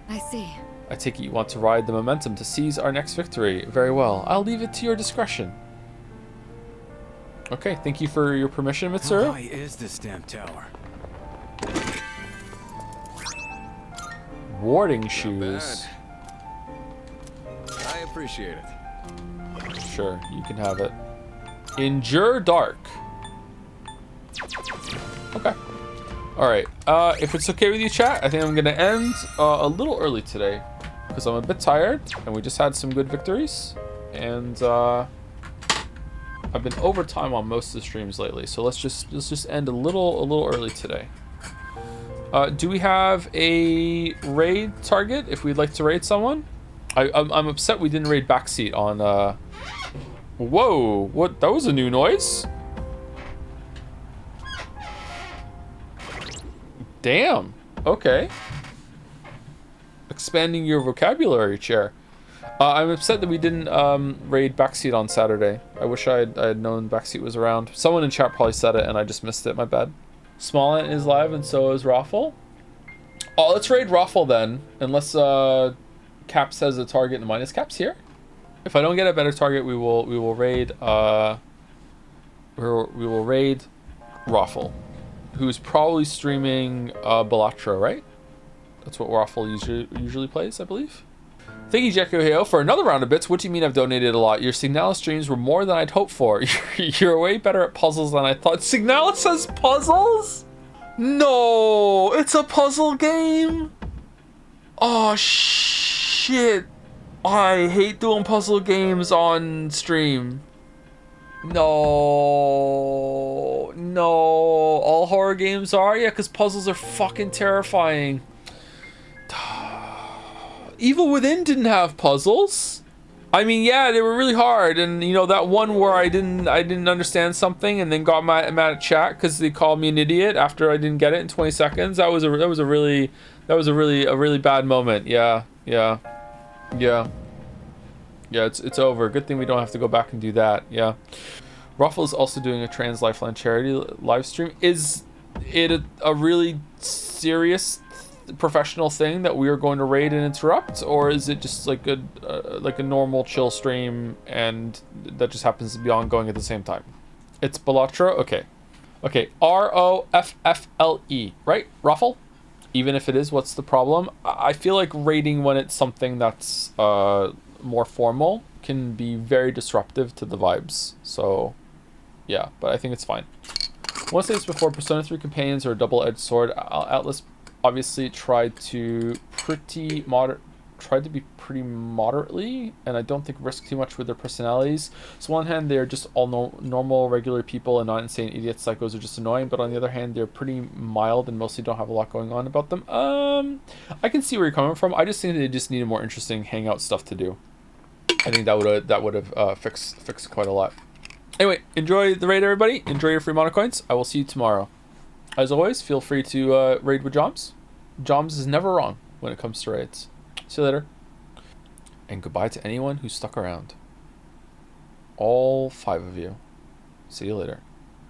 I see. I take it you want to ride the momentum to seize our next victory. Very well. I'll leave it to your discretion. Okay, thank you for your permission, How Mitsuru. high is this damn tower? Warding shoes. I appreciate it. Sure, you can have it. Endure dark. Okay. Alright, if it's okay with you, chat, I think I'm going to end a little early today. Because I'm a bit tired, and we just had some good victories. And I I've been overtime on most of the streams lately, so let's just end a little early today. Do we have a raid target if we'd like to raid someone? I'm upset we didn't raid Backseat on Whoa, what? That was a new noise. Damn. Okay. Expanding your vocabulary, chair. I'm upset that we didn't raid Backseat on Saturday. I wish I had known Backseat was around. Someone in chat probably said it and I just missed it. My bad. Small Ant is live and so is Raffle. Oh, let's raid Raffle then. Unless Caps has a target in mind. Is Caps here? If I don't get a better target, we will raid Raffle, who's probably streaming Balatra, right? That's what Raffle usually plays, I believe. Thank you, Jekko Heo, for another round of bits. What do you mean I've donated a lot? Your Signalis streams were more than I'd hoped for. You're way better at puzzles than I thought. Signalis has puzzles? No, it's a puzzle game? Oh, shit. I hate doing puzzle games on stream. No. All horror games are? Yeah, because puzzles are fucking terrifying. Evil Within didn't have puzzles. I mean, yeah, they were really hard, and you know that one where I didn't understand something and then got mad at chat because they called me an idiot after I didn't get it in 20 seconds. That was a really bad moment. Yeah, it's over. Good thing we don't have to go back and do that. Yeah. Ruffle is also doing a Trans Lifeline charity live stream. Is it a really serious professional thing that we are going to raid and interrupt, or is it just like a normal chill stream and that just happens to be ongoing at the same time? It's Balatra. Okay. ROFFLE, right? Ruffle? Even if it is, what's the problem? I feel like raiding when it's something that's more formal can be very disruptive to the vibes. So yeah, but I think it's fine. I want to say this before, Persona 3 companions are a double-edged sword. Atlas obviously tried to be pretty moderately, and I don't think risk too much with their personalities. So on one hand, they're just all normal, regular people and not insane idiots. Psychos are just annoying, but on the other hand, they're pretty mild and mostly don't have a lot going on about them. I can see where you're coming from. I just think they just needed more interesting hangout stuff to do. I think that would have fixed quite a lot. Anyway, enjoy the raid, everybody. Enjoy your free monocoins. I will see you tomorrow. As always, feel free to raid with Joms. Joms is never wrong when it comes to raids. See you later. And goodbye to anyone who stuck around. All 5 of you. See you later.